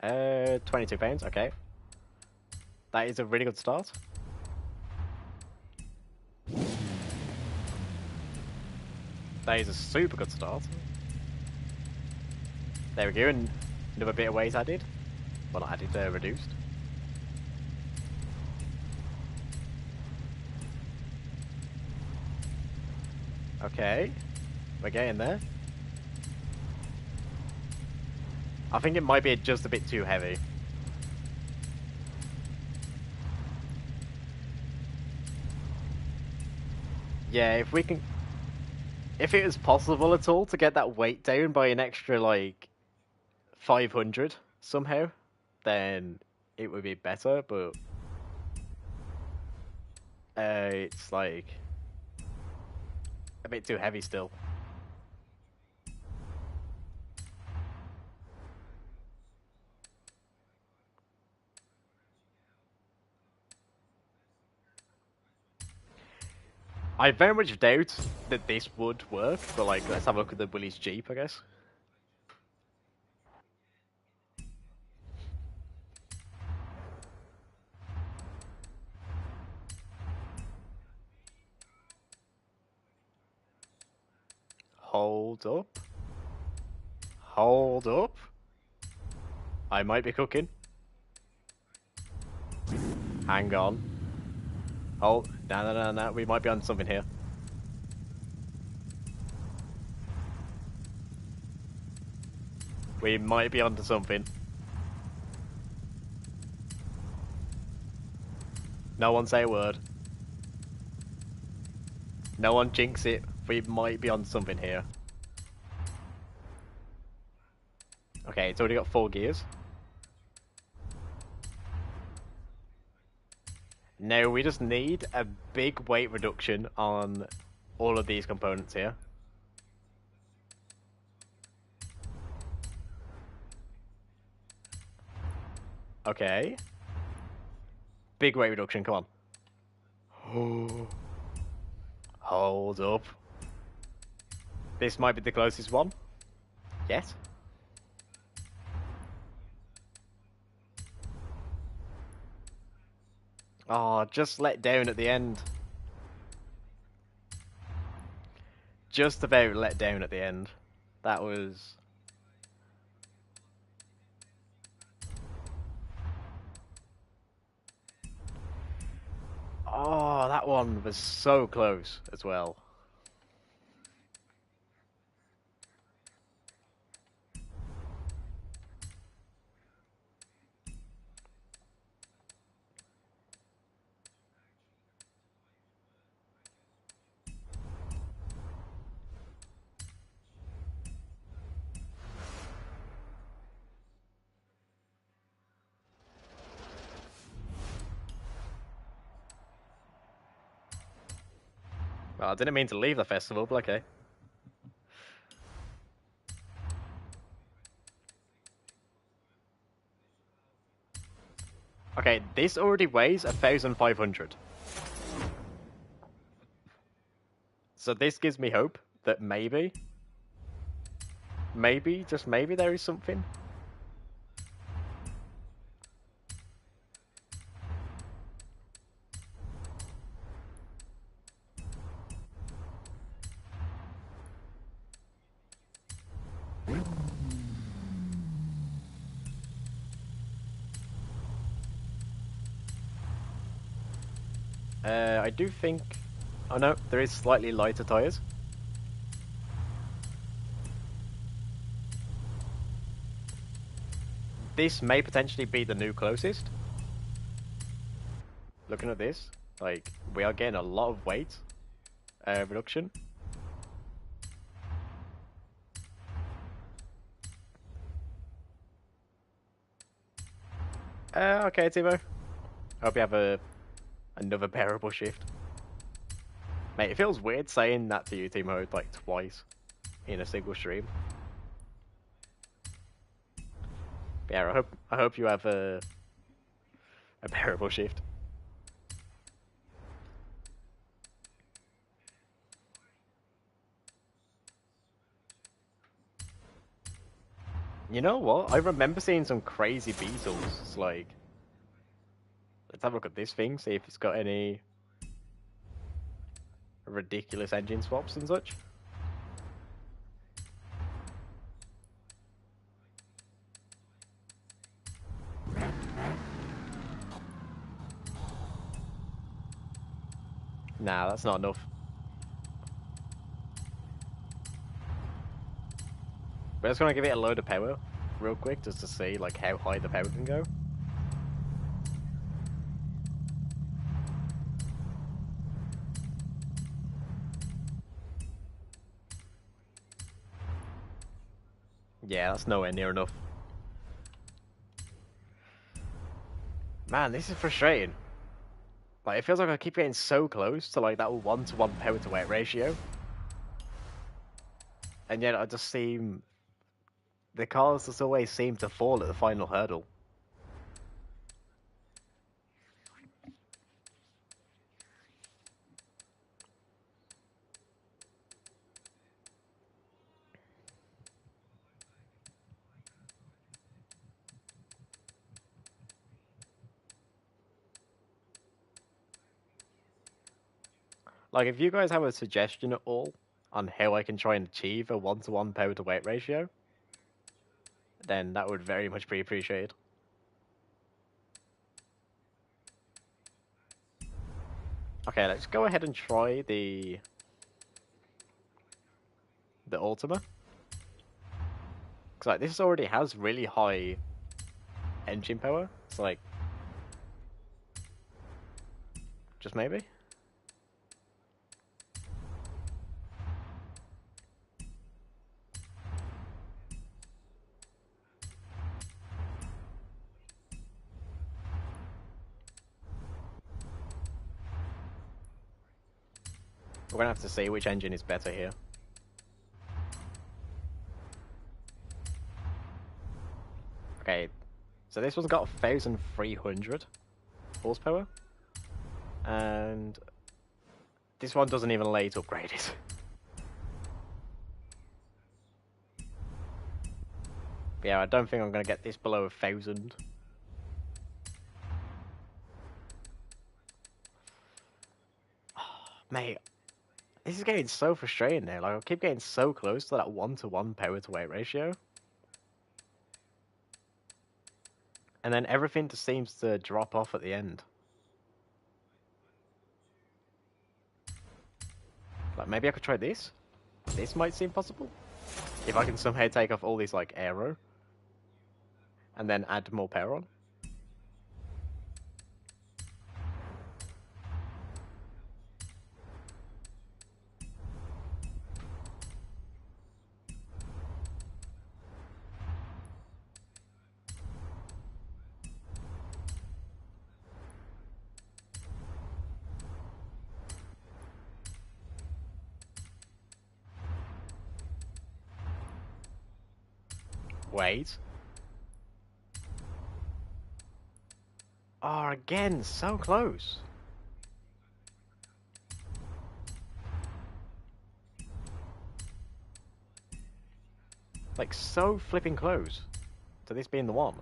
Speaker 1: 22 pounds, okay. That is a really good start. That is a super good start. There we go, and another bit of weight added. Well, not added, reduced. Okay, we're getting there. I think it might be just a bit too heavy. Yeah, if we can... If it was possible at all to get that weight down by an extra, like, 500 somehow, then it would be better, but... it's, like... a bit too heavy still. I very much doubt that this would work, but like, let's have a look at the Willie's Jeep, I guess. Hold up. Hold up. I might be cooking. Hang on. Hold. No. We might be on something here. We might be onto something. No one say a word. No one jinx it. We might be on something here. Okay, it's already got 4 gears. Now we just need a big weight reduction on all of these components here. Okay. Big weight reduction, come on. Hold up. This might be the closest one. Yes. Oh, just let down at the end. Just about let down at the end. That was... Oh, that one was so close as well. Well, I didn't mean to leave the festival, but okay. Okay, this already weighs 1,500. So this gives me hope that maybe, just maybe there is something. I do think... Oh no, there is slightly lighter tyres. This may potentially be the new closest. Looking at this, like, we are getting a lot of weight reduction. Okay, Timo. Hope you have another bearable shift. Mate, it feels weird saying that to you, Timo, like twice in a single stream. But yeah, I hope you have a bearable shift. You know what? I remember seeing some crazy Beetles. Like, let's have a look at this thing, see if it's got any ridiculous engine swaps and such. Nah, that's not enough. We're just gonna give it a load of power real quick just to see like how high the power can go. Yeah, that's nowhere near enough. Man, this is frustrating. Like, it feels like I keep getting so close to like that 1-to-1 power to weight ratio. And yet I just seem... the cars just always seem to fall at the final hurdle. Like, if you guys have a suggestion at all on how I can try and achieve a 1-to-1 power to weight ratio, then that would very much be appreciated. Okay, let's go ahead and try the Ultima. Because like, this already has really high engine power. It's like... just maybe? We're gonna have to see which engine is better here. Okay, so this one's got 1,300 horsepower. And this one doesn't even let it upgrade it. But yeah, I don't think I'm gonna get this below 1,000. Mate, this is getting so frustrating now. Like, I keep getting so close to that 1-to-1 power to weight ratio. And then everything just seems to drop off at the end. Like, maybe I could try this? This might seem possible. If I can somehow take off all these, like, aero. And then add more power on. Wait. Oh, again, so close. Like, so flipping close to this being the one.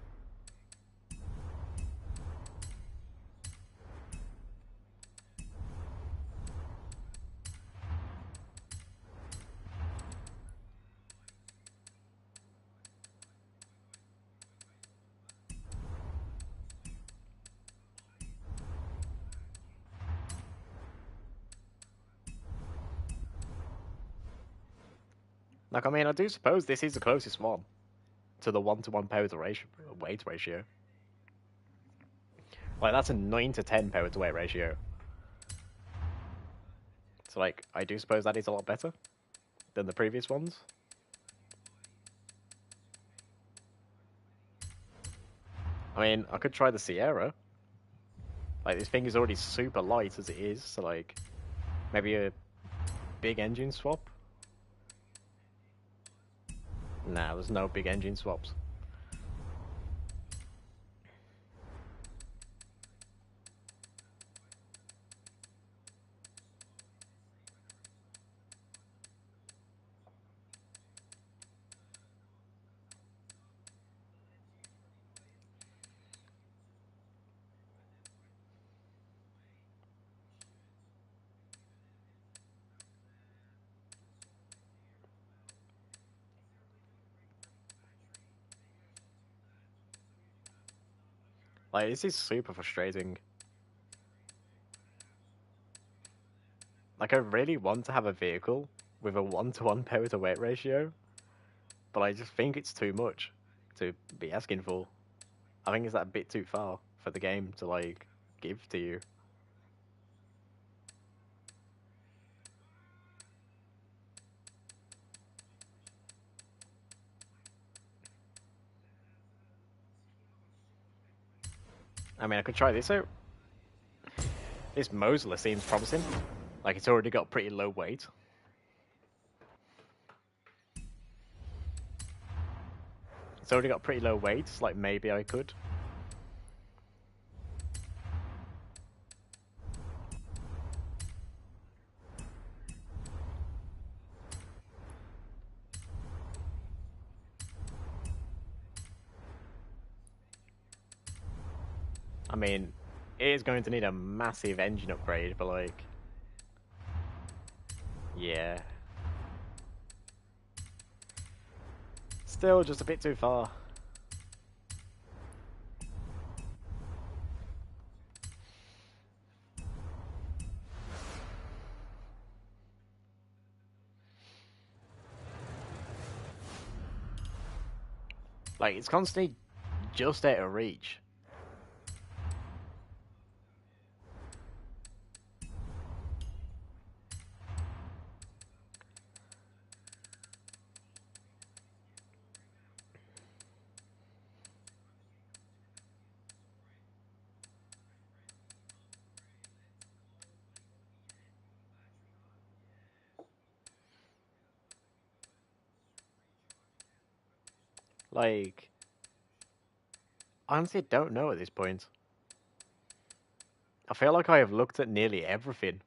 Speaker 1: Like, I mean, I do suppose this is the closest one to the 1-to-1 power to weight ratio. Like, that's a 9-to-10 power to weight ratio. So, like, I do suppose that is a lot better than the previous ones. I mean, I could try the Sierra. Like, this thing is already super light as it is, so, like, maybe a big engine swap? Nah, there's no big engine swaps. Like, this is super frustrating. Like, I really want to have a vehicle with a 1-to-1 power to weight ratio, but I just think it's too much. to be asking for. I think it's that a bit too far for the game to like give to you. I mean, I could try this out. This Mosler seems promising. Like, it's already got pretty low weight. It's already got pretty low weight, so like maybe I could. I mean, it is going to need a massive engine upgrade, but like... yeah. Still just a bit too far. Like, it's constantly just out of reach. Like, I honestly don't know at this point. I feel like I have looked at nearly everything.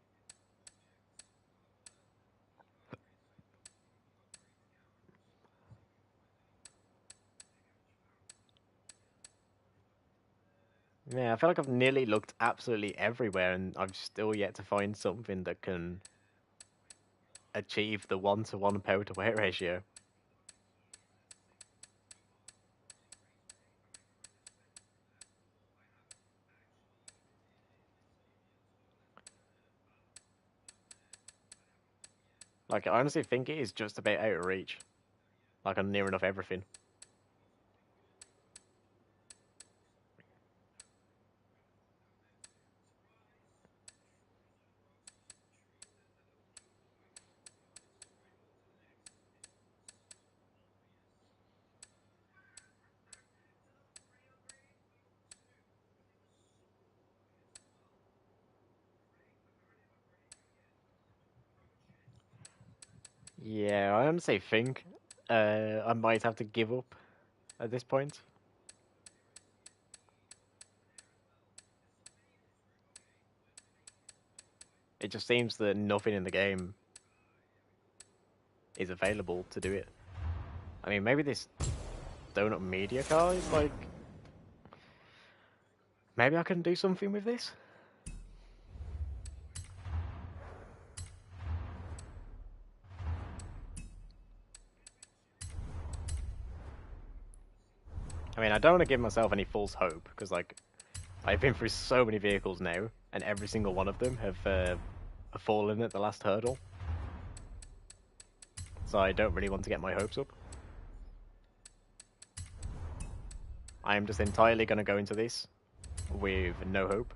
Speaker 1: Yeah, I feel like I've nearly looked absolutely everywhere, and I've still yet to find something that can achieve the 1-to-1 power to weight ratio. Like, I honestly think it is just about out of reach. Like, I'm near enough everything. Yeah, I honestly think I might have to give up at this point. It just seems that nothing in the game is available to do it. I mean, maybe this donut media car is like... maybe I can do something with this? I mean, I don't want to give myself any false hope, because, like, I've been through so many vehicles now, and every single one of them have fallen at the last hurdle. So I don't really want to get my hopes up. I am just entirely going to go into this with no hope.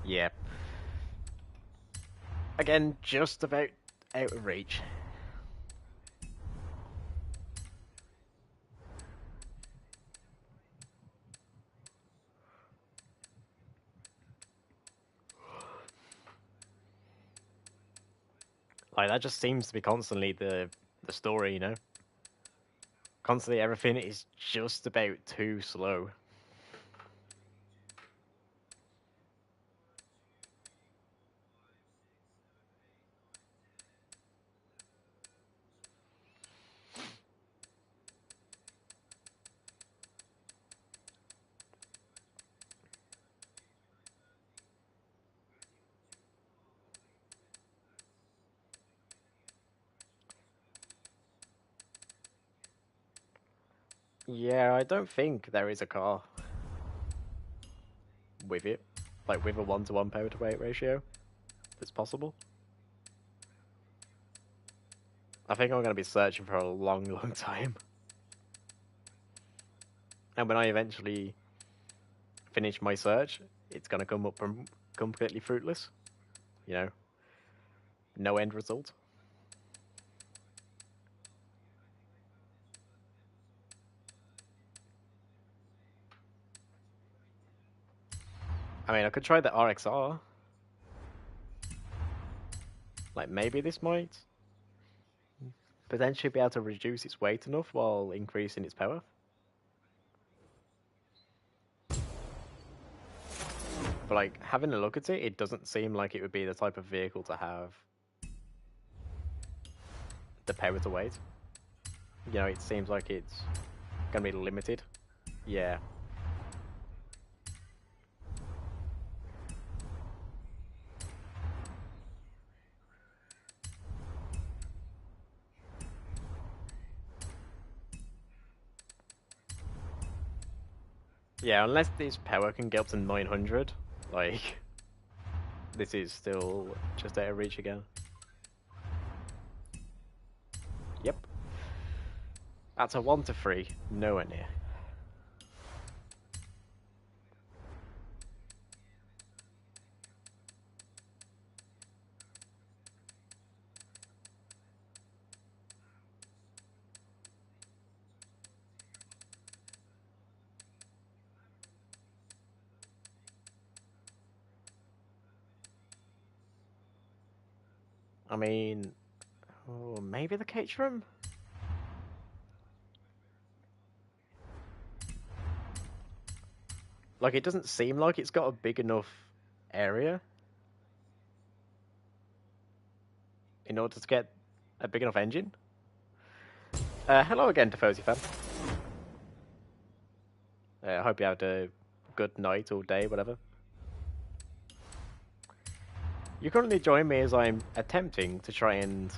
Speaker 1: Yeah. Again, just about out of reach. Like, that just seems to be constantly the story, you know? Constantly everything is just about too slow. Yeah, I don't think there is a car with it. Like, with a 1-to-1 power to weight ratio that's possible. I think I'm going to be searching for a long, long time. And when I eventually finish my search, it's going to come up from completely fruitless. You know, no end result. I mean, I could try the RXR. Like, maybe this might potentially be able to reduce its weight enough while increasing its power. But, like, having a look at it, it doesn't seem like it would be the type of vehicle to have the power to weight. You know, it seems like it's going to be limited. Yeah. Yeah, unless this power can get up to 900, like, this is still just out of reach again. Yep. That's a 1 to 3, nowhere near. I mean, oh, maybe the Caterham? Like, it doesn't seem like it's got a big enough area in order to get a big enough engine. Hello again, Tifosi fan. I hope you had a good night or day, whatever. You currently join me as I'm attempting to try and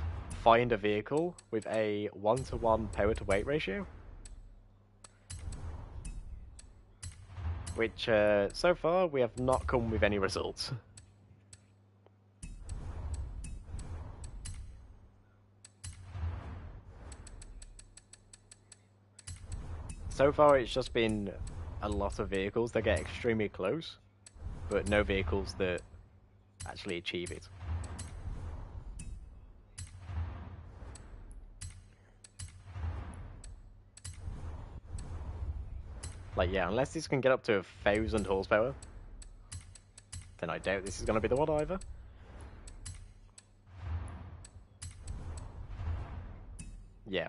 Speaker 1: find a vehicle with a 1-to-1 power to weight ratio. Which, so far, we have not come with any results. So far, it's just been a lot of vehicles that get extremely close, but no vehicles that actually achieve it. Like, yeah, unless this can get up to 1,000 horsepower, then I doubt this is going to be the one either. Yeah.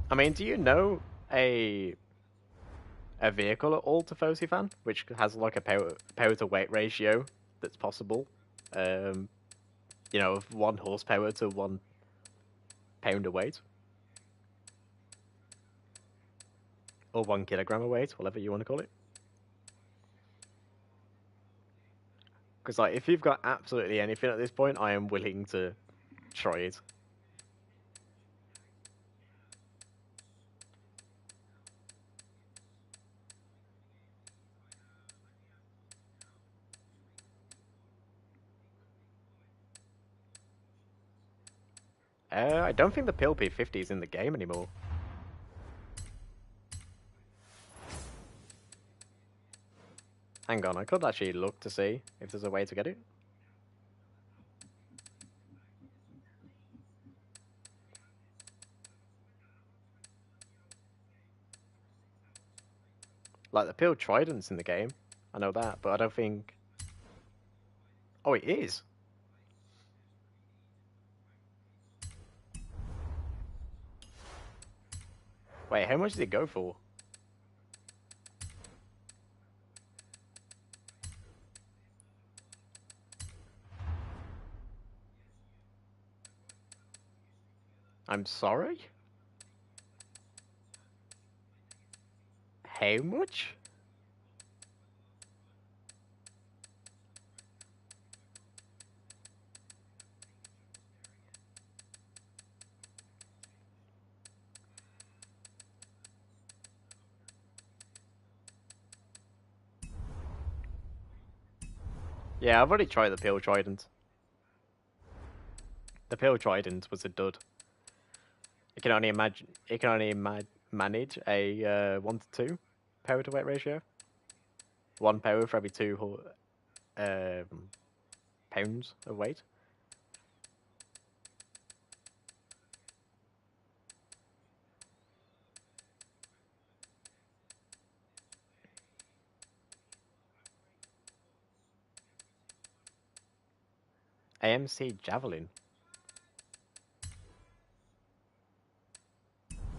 Speaker 1: I mean, do you know a vehicle at all, Tifosi fan, which has like a power to weight ratio that's possible? You know, of 1 horsepower to 1 pound of weight, or 1 kilogram of weight, whatever you want to call it. Because like, if you've got absolutely anything at this point, I am willing to try it. I don't think the Pill P50 is in the game anymore. Hang on, I could actually look to see if there's a way to get it. Like, the Pill Trident's in the game. I know that, but I don't think... Oh, it is? Wait, how much did it go for? I'm sorry? How much? Yeah, I've already tried the Pale Trident. The Pale Trident was a dud. It can only imagine. It can only manage a 1 to 2 power to weight ratio. 1 power for every 2 pounds of weight. AMC Javelin.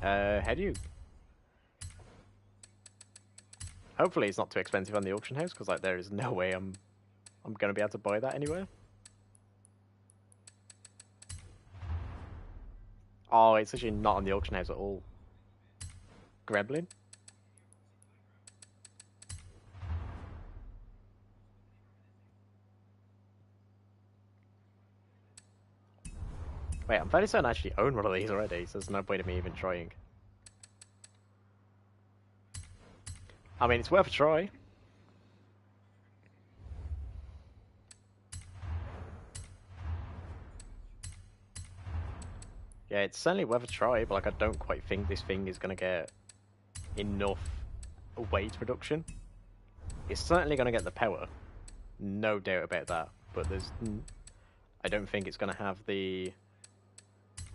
Speaker 1: How do you? Hopefully, it's not too expensive on the auction house because like there is no way I'm gonna be able to buy that anywhere. Oh, it's actually not on the auction house at all. Gremlin. Wait, I'm fairly certain I actually own one of these already, so there's no point in me even trying. I mean, it's worth a try. Yeah, it's certainly worth a try, but like I don't quite think this thing is gonna get enough weight reduction. It's certainly gonna get the power, no doubt about that. But I don't think it's gonna have the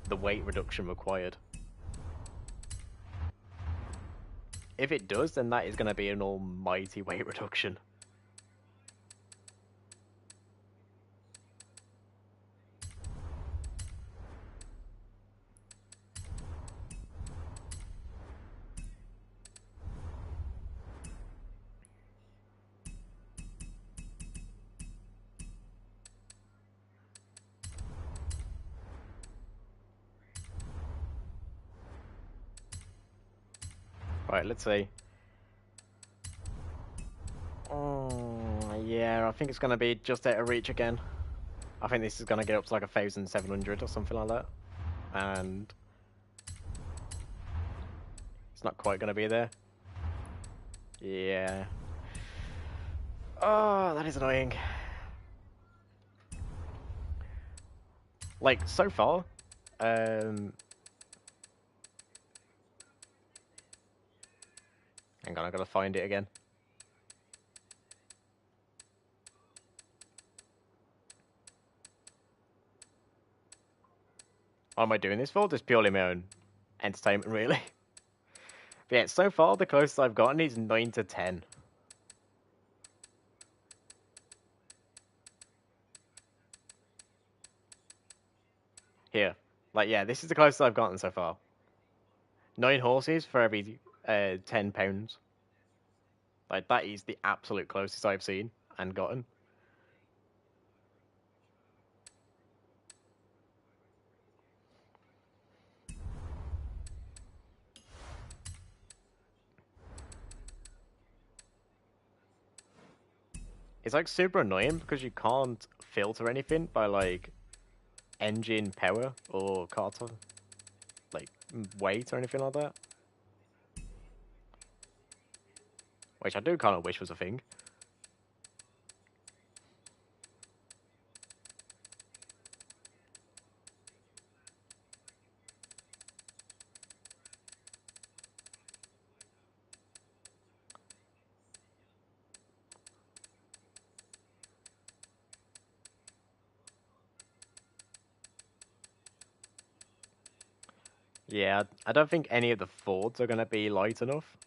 Speaker 1: weight reduction required. If it does, then that is gonna be an almighty weight reduction. Right, let's see. Yeah, I think it's gonna be just out of reach again. I think this is gonna get up to like 1,700 or something like that, and it's not quite gonna be there. Yeah. Oh, that is annoying. Like so far, hang on, I gotta find it again. What am I doing this for? Just purely my own entertainment, really. But yeah, so far the closest I've gotten is 9 to 10. Here. Like, yeah, this is the closest I've gotten so far. 9 horses for every 10 pounds. Like, that is the absolute closest I've seen and gotten. It's like super annoying because you can't filter anything by like engine power or car like weight or anything like that. Which I do kind of wish was a thing. Yeah, I don't think any of the Fords are going to be light enough.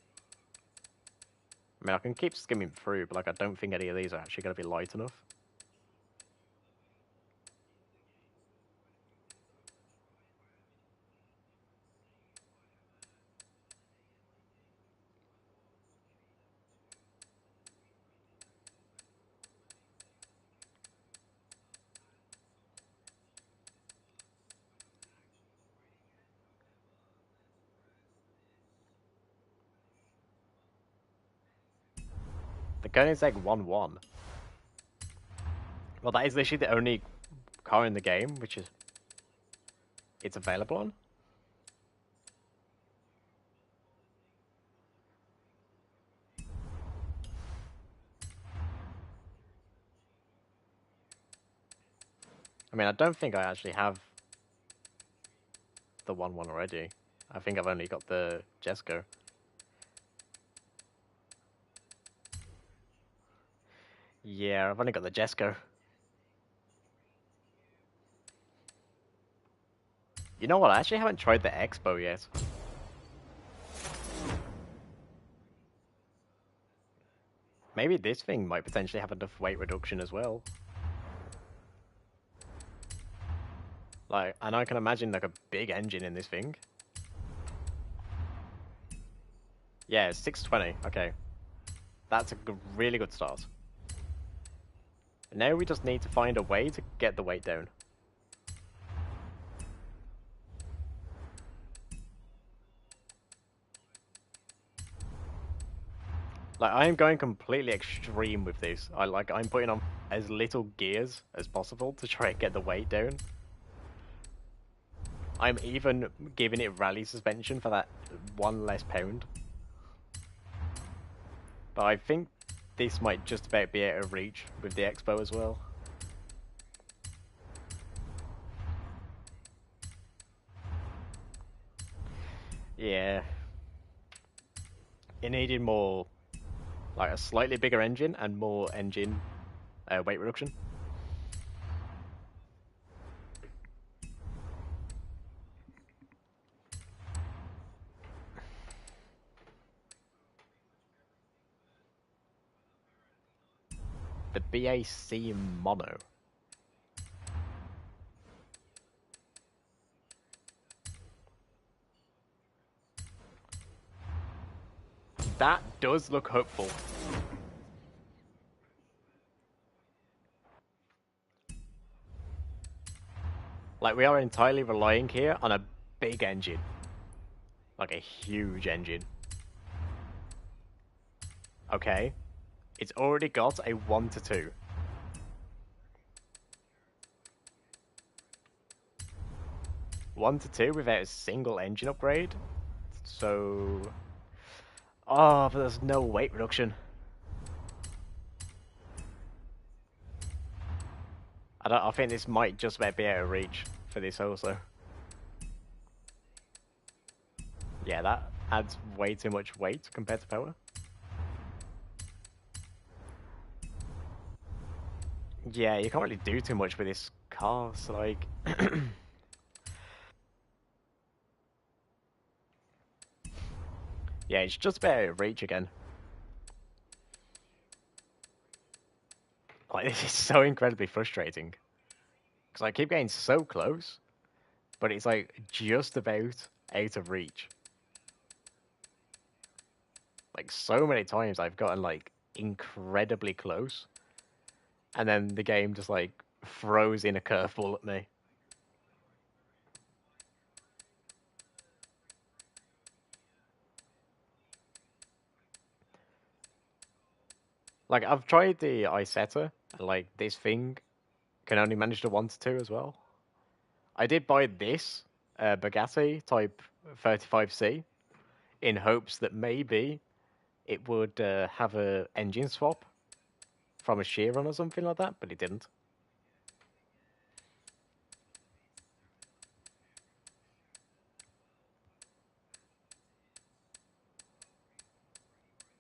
Speaker 1: I mean, I can keep skimming through, but like I don't think any of these are actually going to be light enough. The Koenigsegg 1-1. Well, that is literally the only car in the game which is it's available on. I mean, I don't think I actually have the 1-1 already. I think I've only got the Jesco. Yeah, I've only got the Jesco. You know what? I actually haven't tried the Expo yet. Maybe this thing might potentially have enough weight reduction as well. Like, and I can imagine like a big engine in this thing. Yeah, it's 620. Okay. That's a really good start. Now we just need to find a way to get the weight down. Like, I am going completely extreme with this. I'm putting on as little gears as possible to try and get the weight down. I'm even giving it rally suspension for that 1 less pound. But I think this might just about be out of reach with the Expo as well. Yeah. It needed more, like a slightly bigger engine and more engine weight reduction. The BAC Mono. That does look hopeful. Like, we are entirely relying here on a big engine. Like a huge engine. Okay. It's already got a 1-2. One to two without a single engine upgrade. So... Oh, but there's no weight reduction. I think this might just about be out of reach for this also. Yeah, that adds way too much weight compared to power. Yeah, you can't really do too much with this car, so like... Yeah, it's just about out of reach again. Like, this is so incredibly frustrating. Because I keep getting so close, but it's like just about out of reach. Like, so many times I've gotten like incredibly close, and then the game just like throws in a curveball at me. Like, I've tried the Isetter, and like this thing can only manage the 1-2 as well. I did buy this Bugatti Type 35C in hopes that maybe it would have a engine swap from a Chiron or something like that, but it didn't.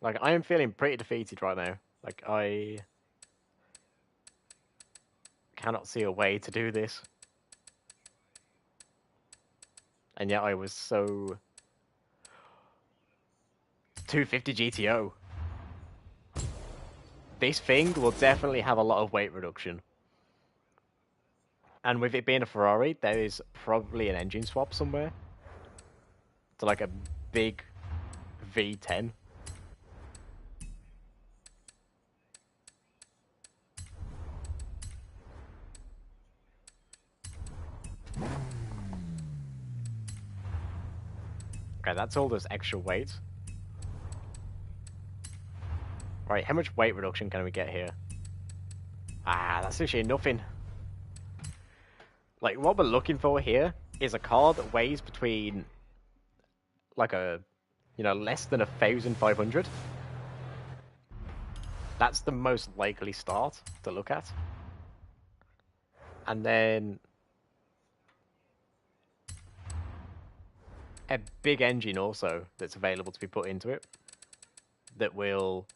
Speaker 1: Like, I am feeling pretty defeated right now. Like, I cannot see a way to do this. And yet I was so... 250 GTO. This thing will definitely have a lot of weight reduction. And with it being a Ferrari, there is probably an engine swap somewhere. To like a big V10. Okay, that's all this extra weight. Right, how much weight reduction can we get here? Ah, that's actually nothing. Like, what we're looking for here is a car that weighs between, like less than 1,500. That's the most likely start to look at. And then a big engine also that's available to be put into it that will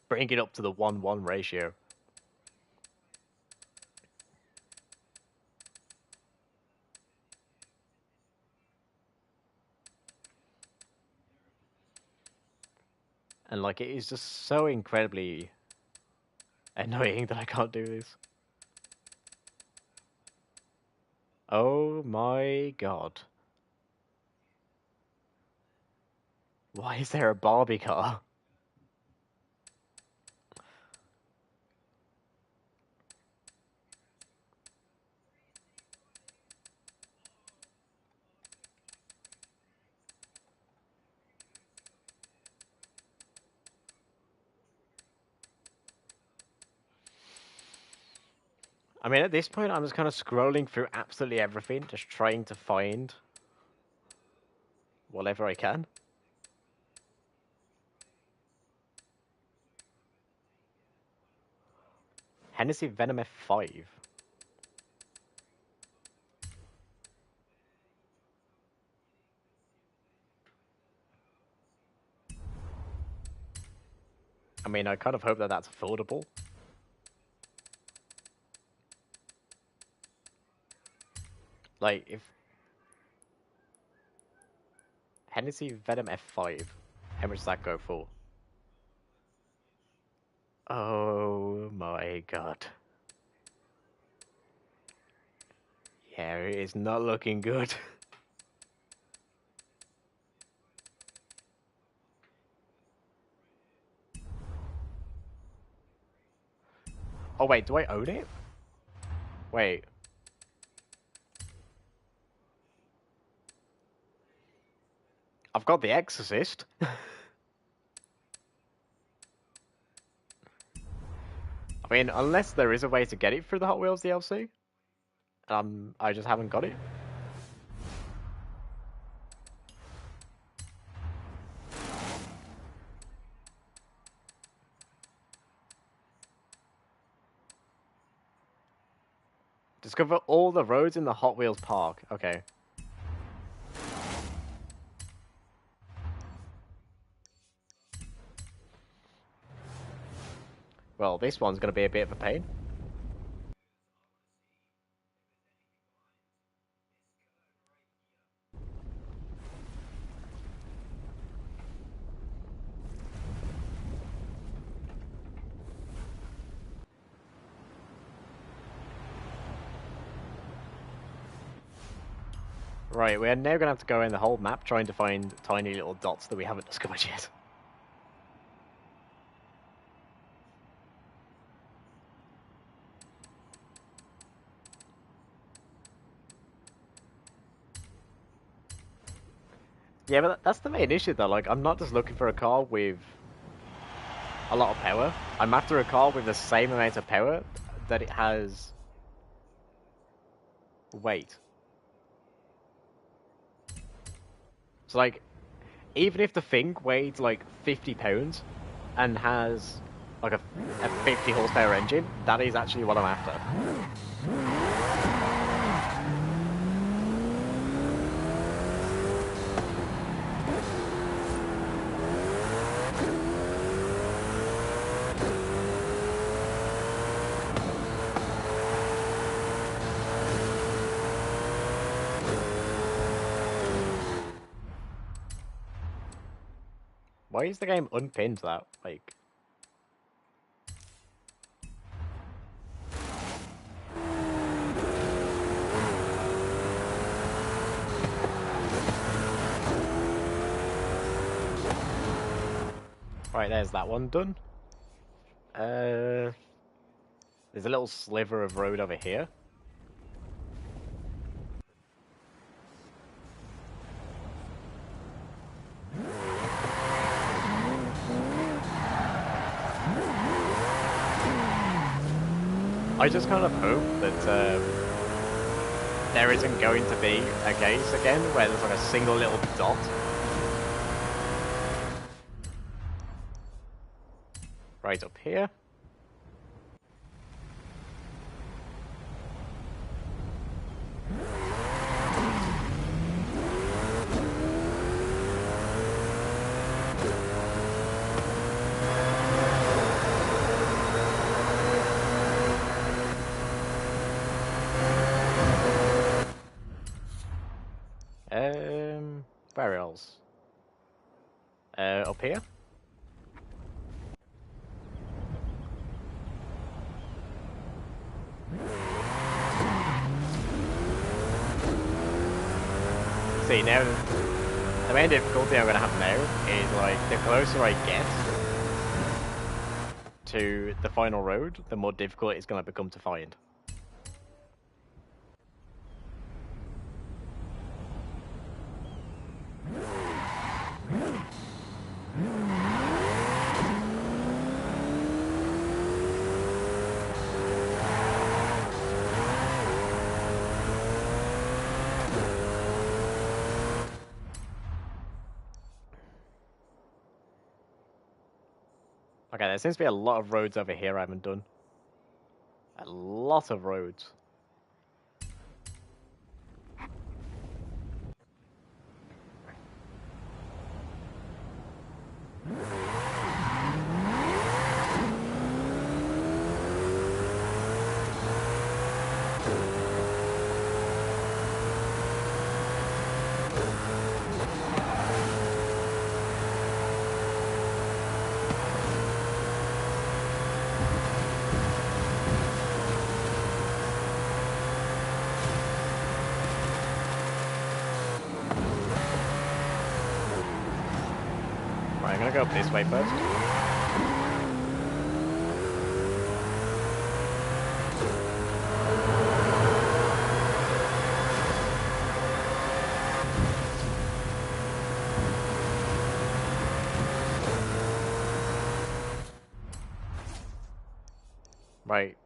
Speaker 1: bring it up to the 1-1 ratio. And like, it is just so incredibly annoying that I can't do this. Oh my god. Why is there a Barbie car? I mean, at this point, I'm just kind of scrolling through absolutely everything, just trying to find whatever I can. Hennessy Venom F5. I mean, I kind of hope that that's affordable. Like, if... Hennessy Venom F5, how much does that go for? Oh my god. Yeah, it is not looking good. Oh wait, do I own it? Wait. I've got The Exorcist. I mean, unless there is a way to get it through the Hot Wheels DLC. I just haven't got it. Discover all the roads in the Hot Wheels park. Okay. Well, this one's going to be a bit of a pain. Right, we're now going to have to go in the whole map trying to find tiny little dots that we haven't discovered yet. Yeah, but that's the main issue though, like, I'm not just looking for a car with a lot of power. I'm after a car with the same amount of power that it has weight. So like, even if the thing weighs like 50 pounds and has like a 50 horsepower engine, that is actually what I'm after. Why is the game unpinned that? Like... Right, there's that one done. There's a little sliver of road over here. I just kind of hope that there isn't going to be a case again where there's like a single little dot. Right up here. Where else? Up here? See, now, the main difficulty I'm going to have now is, like, the closer I get to the final road, the more difficult it's going to become to find. Okay, there seems to be a lot of roads over here I haven't done. A lot of roads. Right, I'm gonna go up this way first. Right.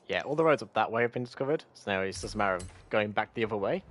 Speaker 1: Yeah, all the roads up that way have been discovered, so now it's just a matter of going back the other way.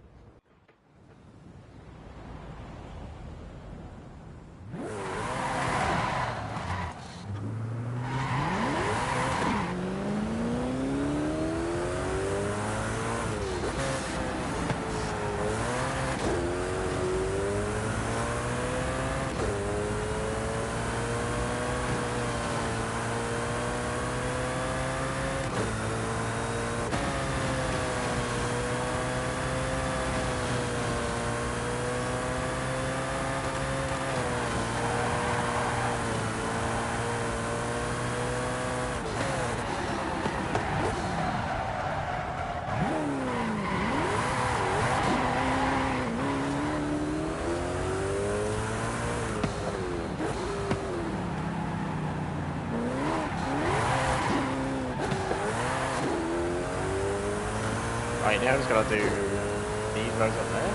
Speaker 1: Right, now I'm just gonna do these roads up there.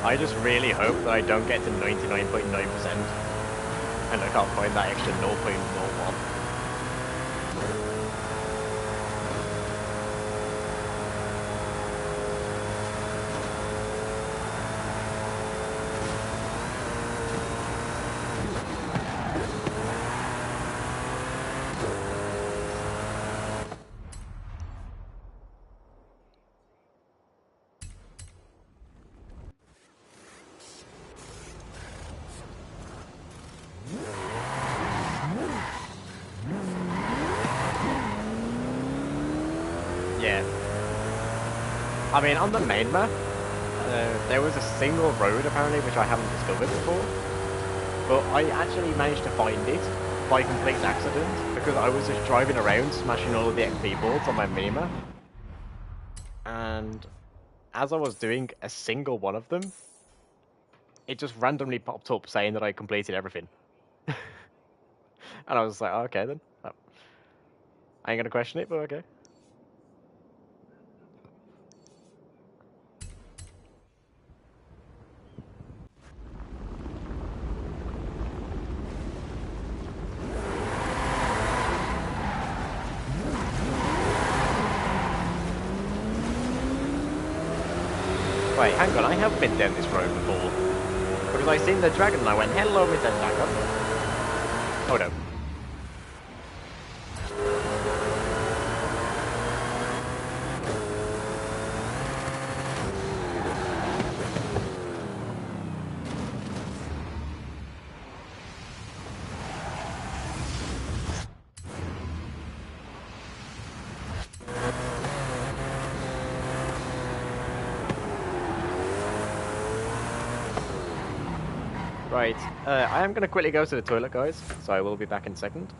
Speaker 1: I just really hope that I don't get to 99.9% and I can't find that extra 0.01. Yeah. I mean, on the main map, there was a single road apparently which I haven't discovered before, but I actually managed to find it by complete accident because I was just driving around smashing all of the XP boards on my minimap, and as I was doing a single one of them, it just randomly popped up saying that I completed everything. And I was like, oh, okay then. Oh. I ain't gonna question it, but okay. Wait, hang on, I have been down this road before. Because I seen the dragon and I went, hello, Mr. Dragon. Oh no. Right, I am going to quickly go to the toilet, guys, so I will be back in a second.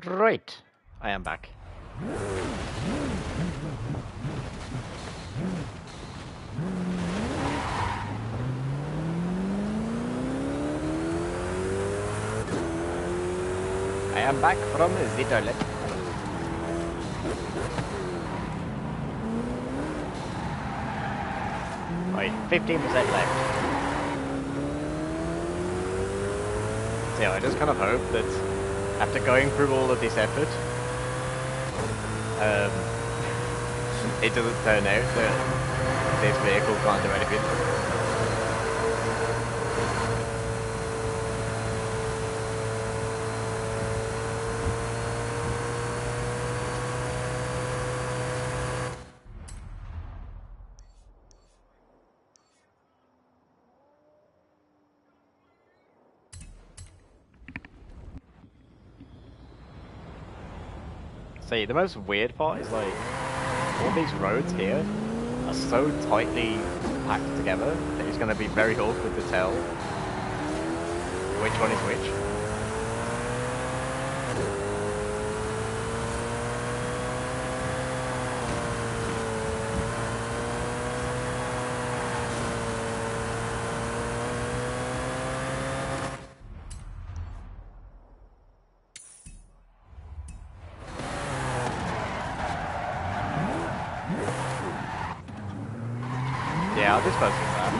Speaker 1: Right, I am back. I am back from the toilet. Right, 15% left. So yeah, I just kind of hope that after going through all of this effort, it doesn't turn out that this vehicle can't do anything. See, the most weird part is like, all these roads here are so tightly packed together that it's going to be very awkward to tell which one is which. Yeah, I'll dispose of that.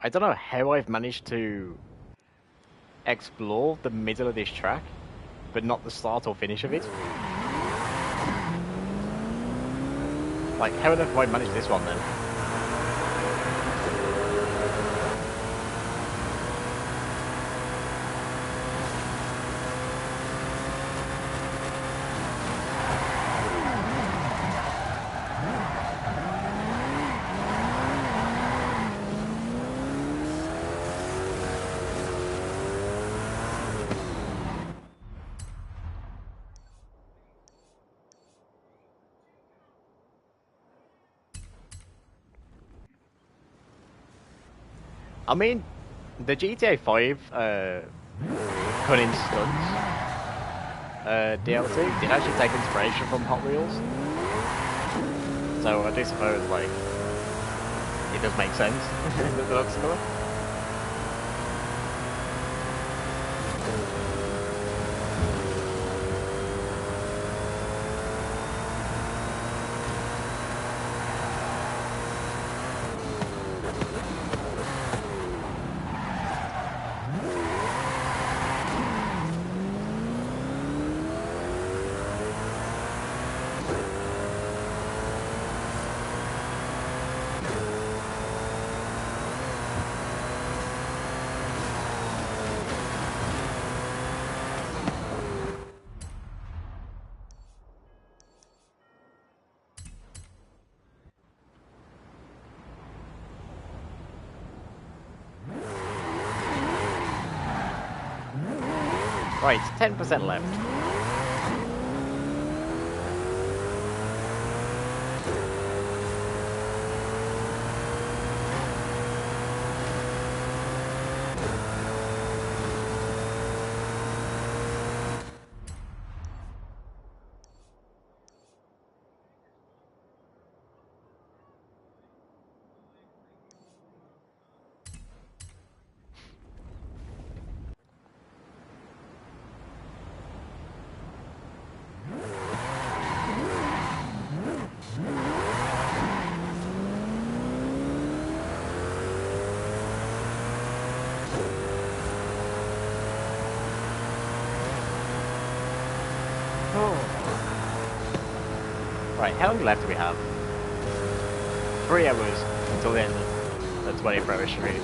Speaker 1: I don't know how I've managed to explore the middle of this track, but not the start or finish of it. Like, how on earth have I managed this one then? I mean, the GTA 5 Cunning Stunts DLC did actually take inspiration from Hot Wheels. So I do suppose, like, it does make sense that it looks similar. Right, 10% left. Right, how long left do we have? 3 hours until the end of the 24-hour stream.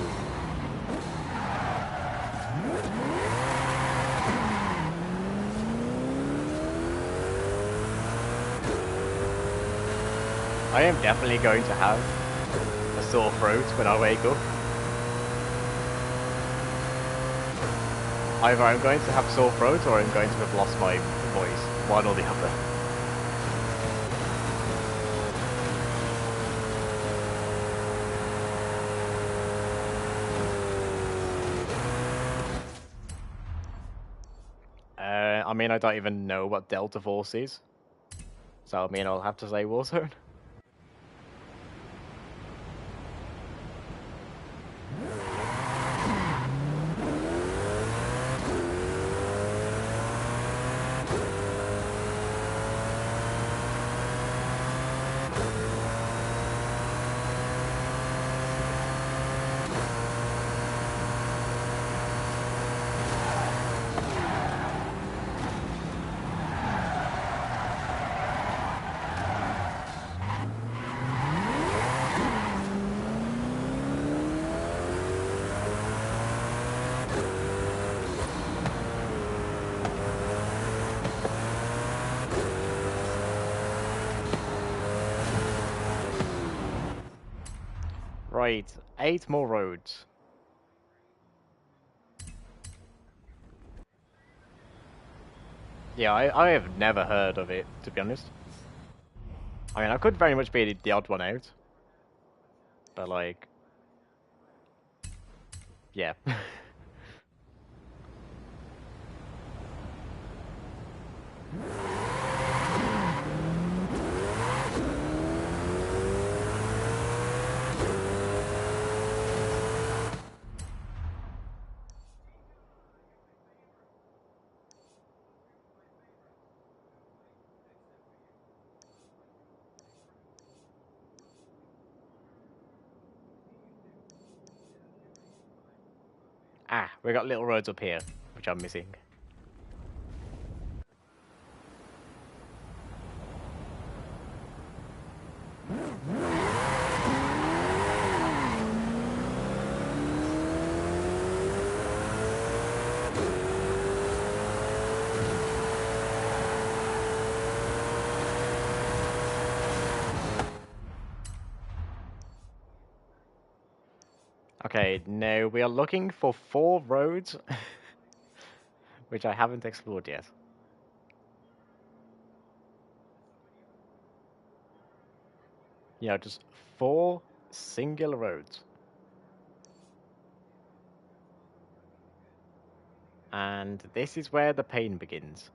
Speaker 1: I am definitely going to have a sore throat when I wake up. Either I'm going to have sore throat or I'm going to have lost my voice, one or the other. I mean, I don't even know what Delta Force is. So, I mean, I'll have to say Warzone. Right, 8 more roads. Yeah, I have never heard of it, to be honest. I mean, I could very much be the odd one out. But, like... yeah. Ah, we got little roads up here, which I'm missing. Okay, now we are looking for 4 roads, which I haven't explored yet. Yeah, just 4 single roads. And this is where the pain begins.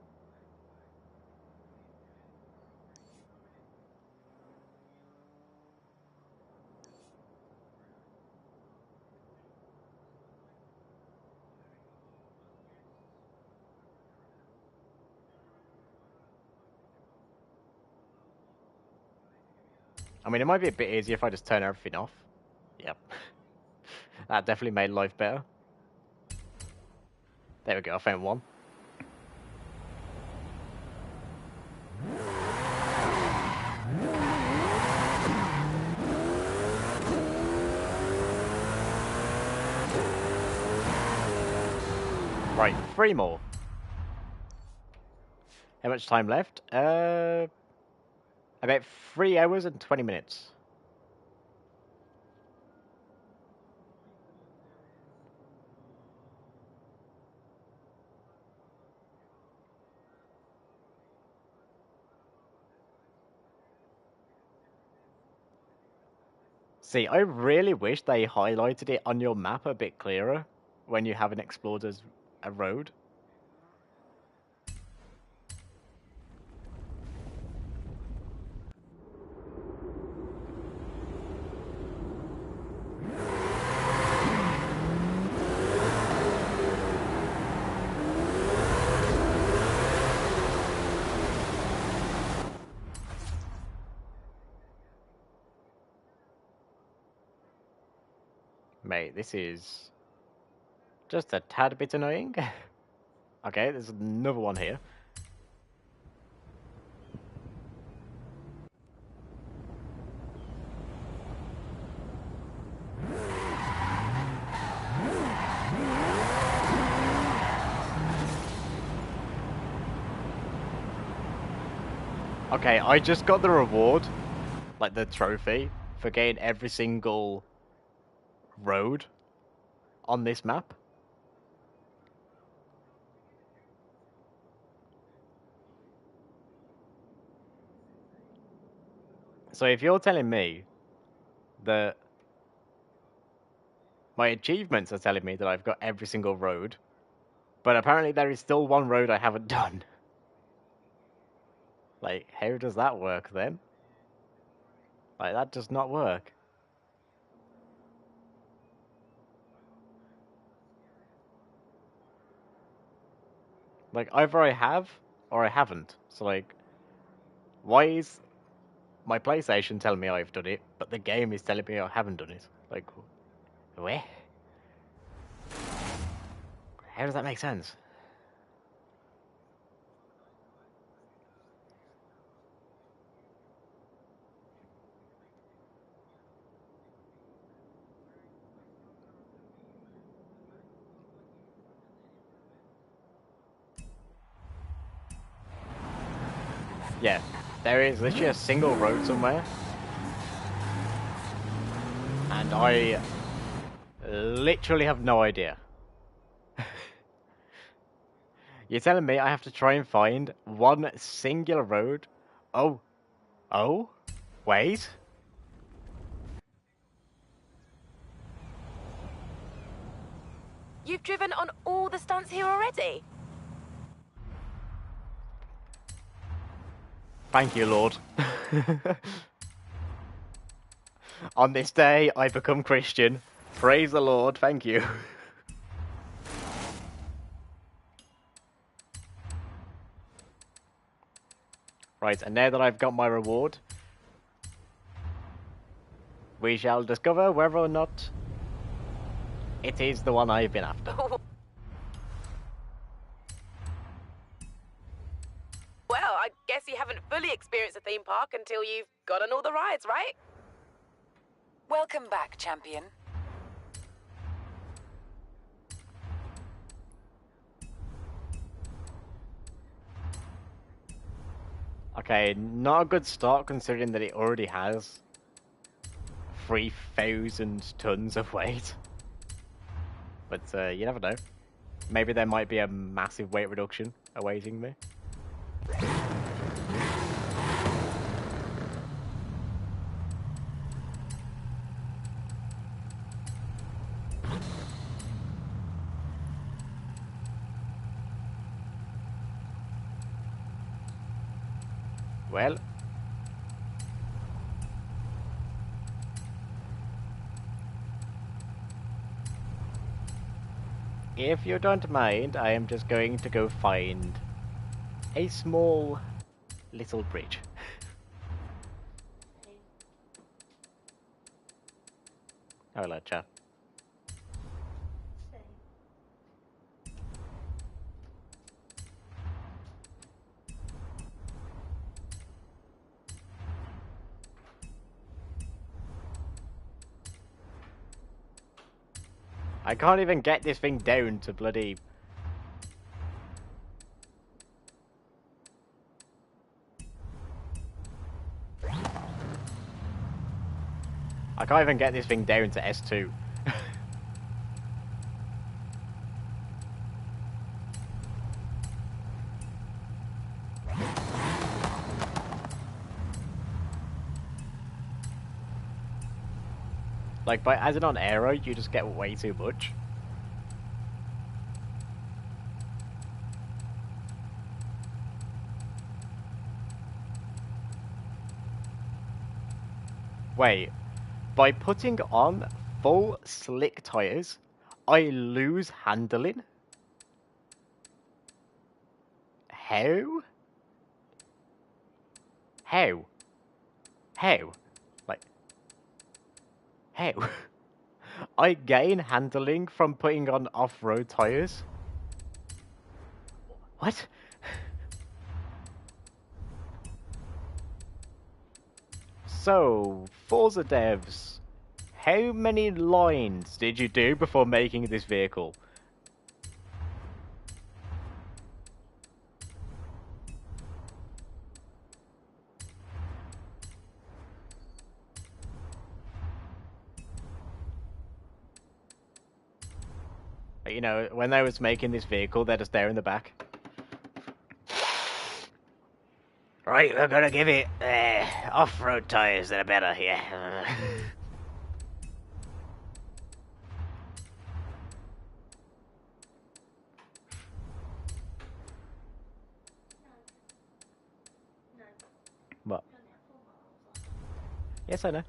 Speaker 1: I mean, it might be a bit easier if I just turn everything off. Yep. That definitely made life better. There we go, I found one. Right, 3 more. How much time left? About 3 hours and 20 minutes. See, I really wish they highlighted it on your map a bit clearer when you haven't explored as a road. Mate, this is just a tad bit annoying. Okay, there's another one here. Okay, I just got the reward, like the trophy, for getting every single road on this map. So if you're telling me that my achievements are telling me that I've got every single road, but apparently there is still one road I haven't done. Like, how does that work then? Like, that does not work. Like, either I have, or I haven't. So, like, why is my PlayStation telling me I've done it, but the game is telling me I haven't done it? Like, where? How does that make sense? Yeah, there is literally a single road somewhere. And I literally have no idea. You're telling me I have to try and find one singular road? Oh. Oh? Wait.
Speaker 5: You've driven on all the stunts here already?
Speaker 1: Thank you, Lord. On this day, I become Christian. Praise the Lord, thank you. Right, and now that I've got my reward, we shall discover whether or not it is the one I've been after.
Speaker 5: Well, I guess you haven't fully experienced a theme park until you've got on all the rides, right?
Speaker 4: Welcome back, champion.
Speaker 1: Okay, not a good start considering that it already has 3,000 tons of weight. But you never know. Maybe there might be a massive weight reduction awaiting me. Well, if you don't mind, I am just going to go find a small little bridge. Oh, hello, chat. I can't even get this thing down to bloody... I can't even get this thing down to S2. Like, by adding on aero, you just get way too much. Wait, by putting on full slick tyres, I lose handling? How? How? How? Like, how? I gain handling from putting on off-road tyres? What? So, Forza devs, how many lines did you do before making this vehicle? You know, when I was making this vehicle, they're just there in the back. Right, we're gonna give it off-road tyres that are better here. What? Yes, I know.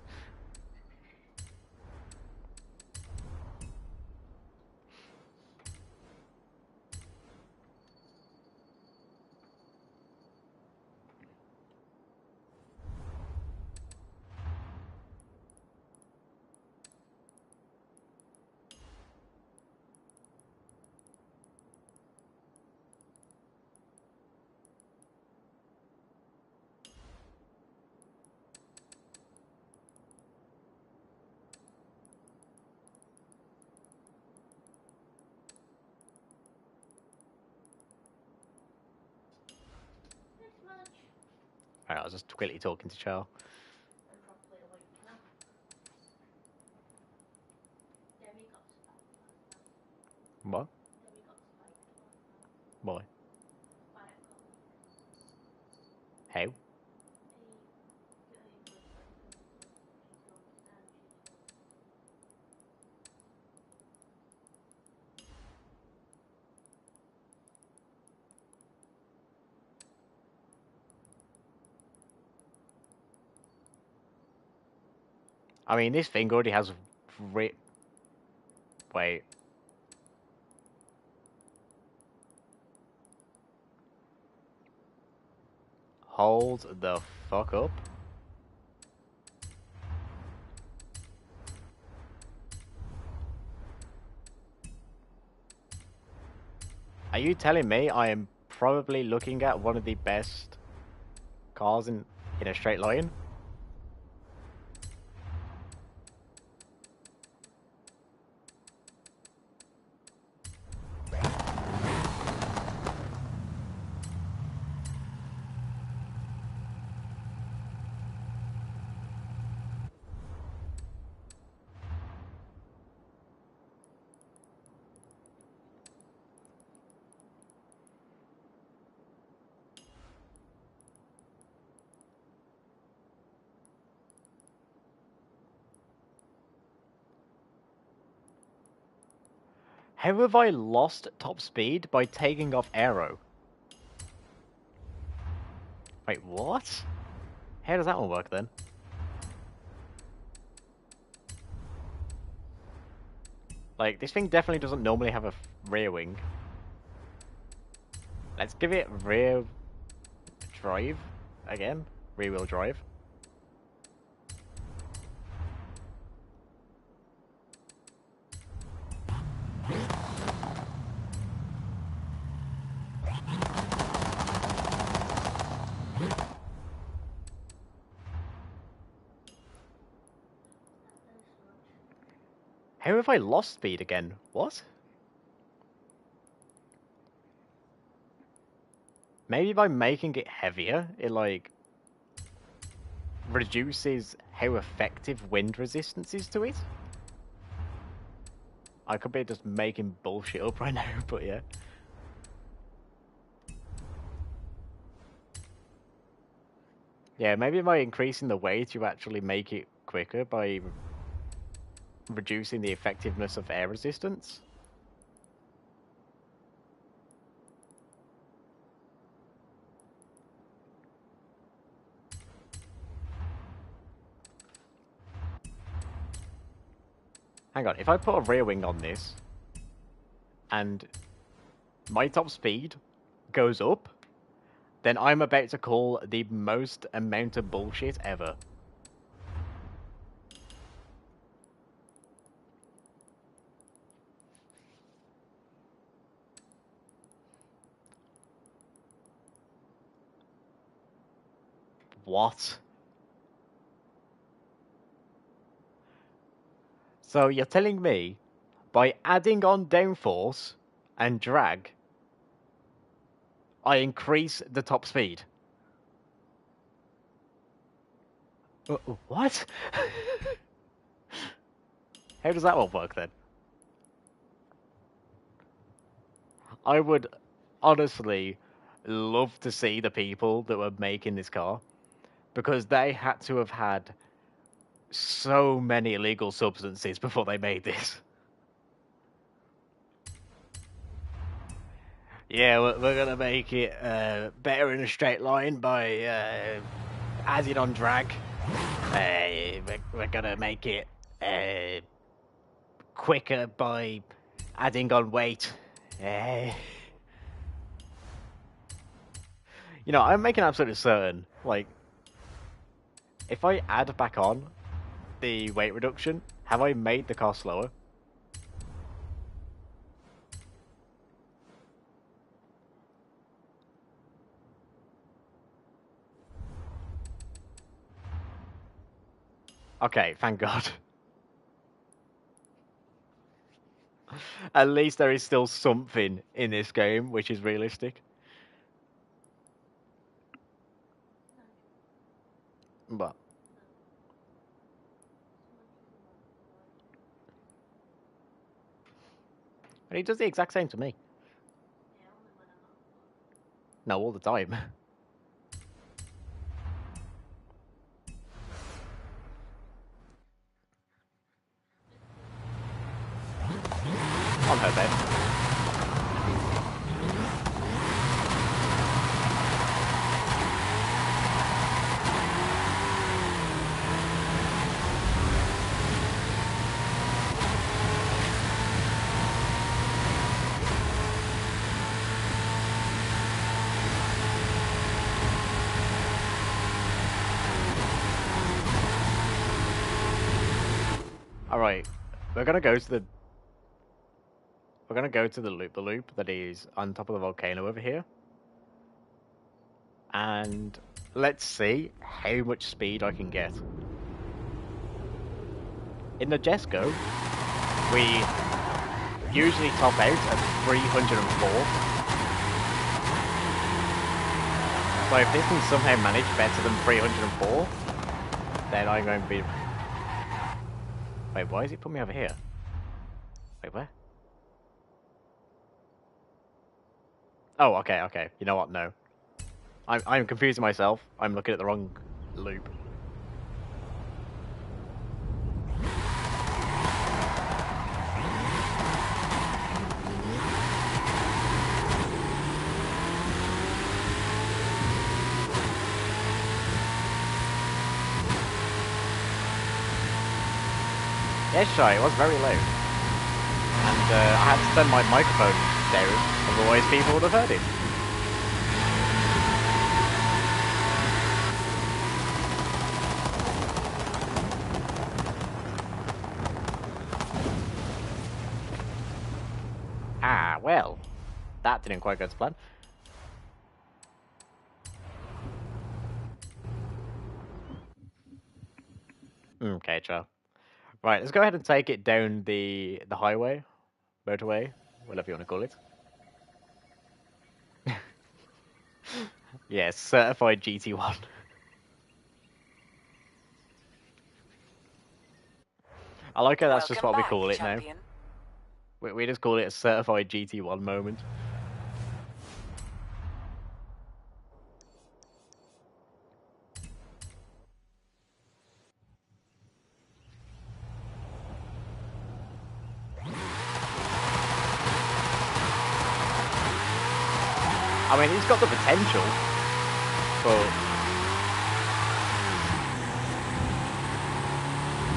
Speaker 1: Alright, I was just quickly talking to Charles. What? Why? How? I mean, this thing already has... Wait. Hold the fuck up. Are you telling me I am probably looking at one of the best cars in a straight line? How have I lost top speed by taking off aero? Wait, what? How does that one work then? Like, this thing definitely doesn't normally have a rear wing. Let's give it rear drive again. Rear wheel drive. How have I lost speed again? What? Maybe by making it heavier, it like reduces how effective wind resistance is to it? I could be just making bullshit up right now, but yeah. Yeah, maybe by increasing the weight you actually make it quicker by reducing the effectiveness of air resistance. Hang on, if I put a rear wing on this, and my top speed goes up, then I'm about to call the most amount of bullshit ever. What? So you're telling me, by adding on downforce and drag, I increase the top speed? What? How does that one work then? I would honestly love to see the people that were making this car, because they had to have had so many illegal substances before they made this. Yeah, we're gonna make it better in a straight line by adding on drag. We're gonna make it quicker by adding on weight. You know, I'm making absolutely certain, like, if I add back on the weight reduction, have I made the car slower? Okay, thank God. At least there is still something in this game which is realistic. But he does the exact same to me. No, all the time. On her bed. Alright, we're gonna go to the loop that is on top of the volcano over here. And let's see how much speed I can get. In the Jesco, we usually top out at 304. So if this can somehow manage better than 304, then I'm going to be... Wait, why is it put me over here? Wait, where? Oh, okay, okay. You know what? No. I'm confusing myself. I'm looking at the wrong loop. Yes, shy, it was very loud. And I had to turn my microphone down, otherwise people would have heard it. Ah, well, that didn't quite go to plan. Okay, child. Right, let's go ahead and take it down the highway, motorway, whatever you want to call it. Yes, certified GT1. I like how that's just
Speaker 4: Welcome
Speaker 1: what we
Speaker 4: back,
Speaker 1: call it now.
Speaker 4: champion.
Speaker 1: We just call it a certified GT1 moment. I mean, he's got the potential, but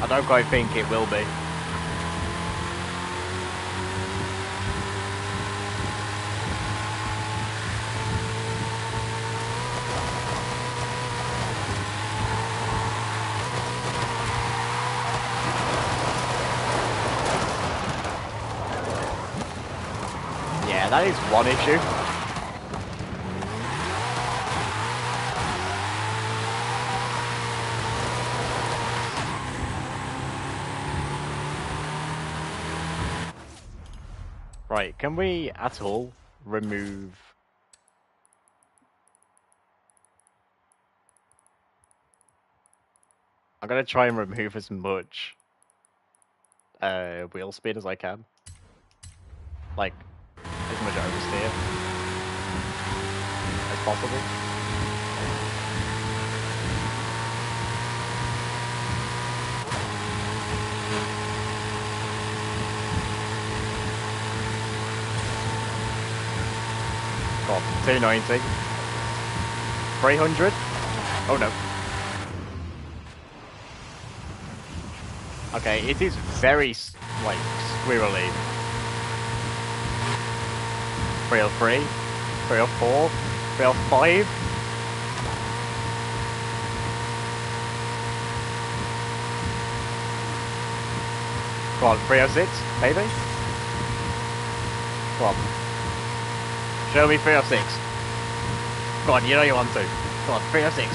Speaker 1: I don't quite think it will be. Yeah, that is one issue. Right, can we at all remove... I'm gonna try and remove as much wheel speed as I can. Like, as much oversteer as possible. God, 290. 300? Oh no. Okay, it is very, like, squirrely. 303, 304, 305. Come on, 306, maybe? Come on. Show me 306. Come on, you know you want to. Come on, 306.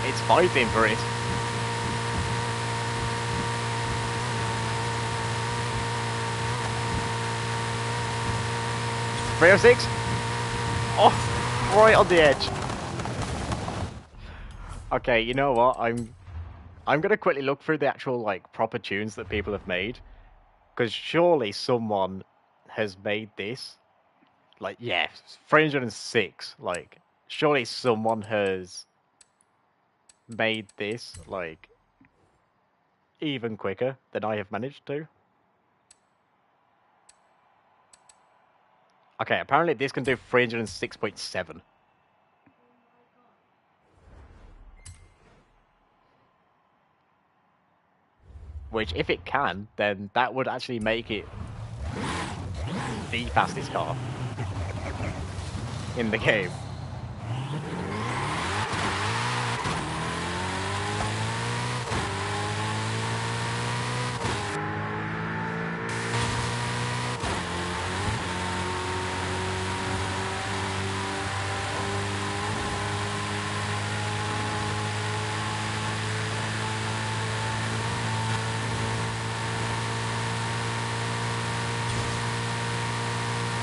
Speaker 1: It's fighting for it. .306. Oh, right on the edge. Okay, you know what? I'm gonna quickly look through the actual like proper tunes that people have made, because surely someone has made this. Like, yeah, 306. Like, surely someone has made this like even quicker than I have managed to. Okay, apparently this can do 306.7. Which, if it can, then that would actually make it the fastest car in the game.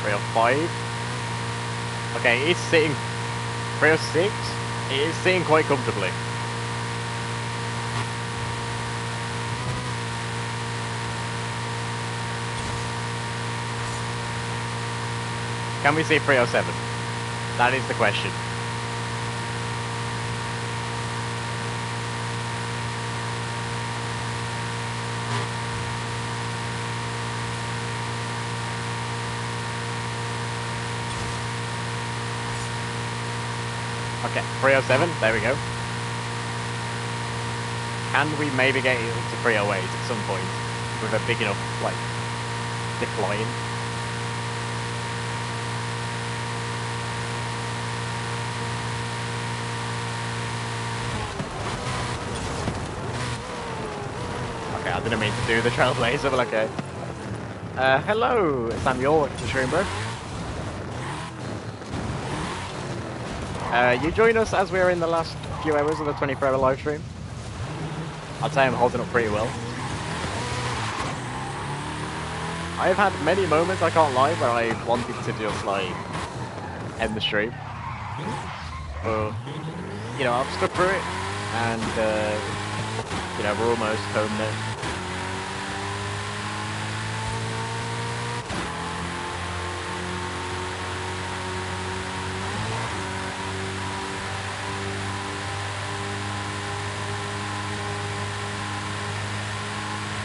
Speaker 1: Rail 5. Okay, it's sitting. Rail 6. It is sitting quite comfortably. Can we see 307? That is the question. Okay, 307, there we go. Can we maybe get it up to 308 at some point with a big enough, like, decline? Okay, I didn't mean to do the trailblazer, but okay. Hello, Samuel, welcome to the stream, bro. You join us as we are in the last few hours of the 24-hour live stream. I'd say I'm holding up pretty well. I have had many moments, I can't lie, where I wanted to just, like, end the stream. But, you know, I've stuck through it, and, you know, we're almost home now.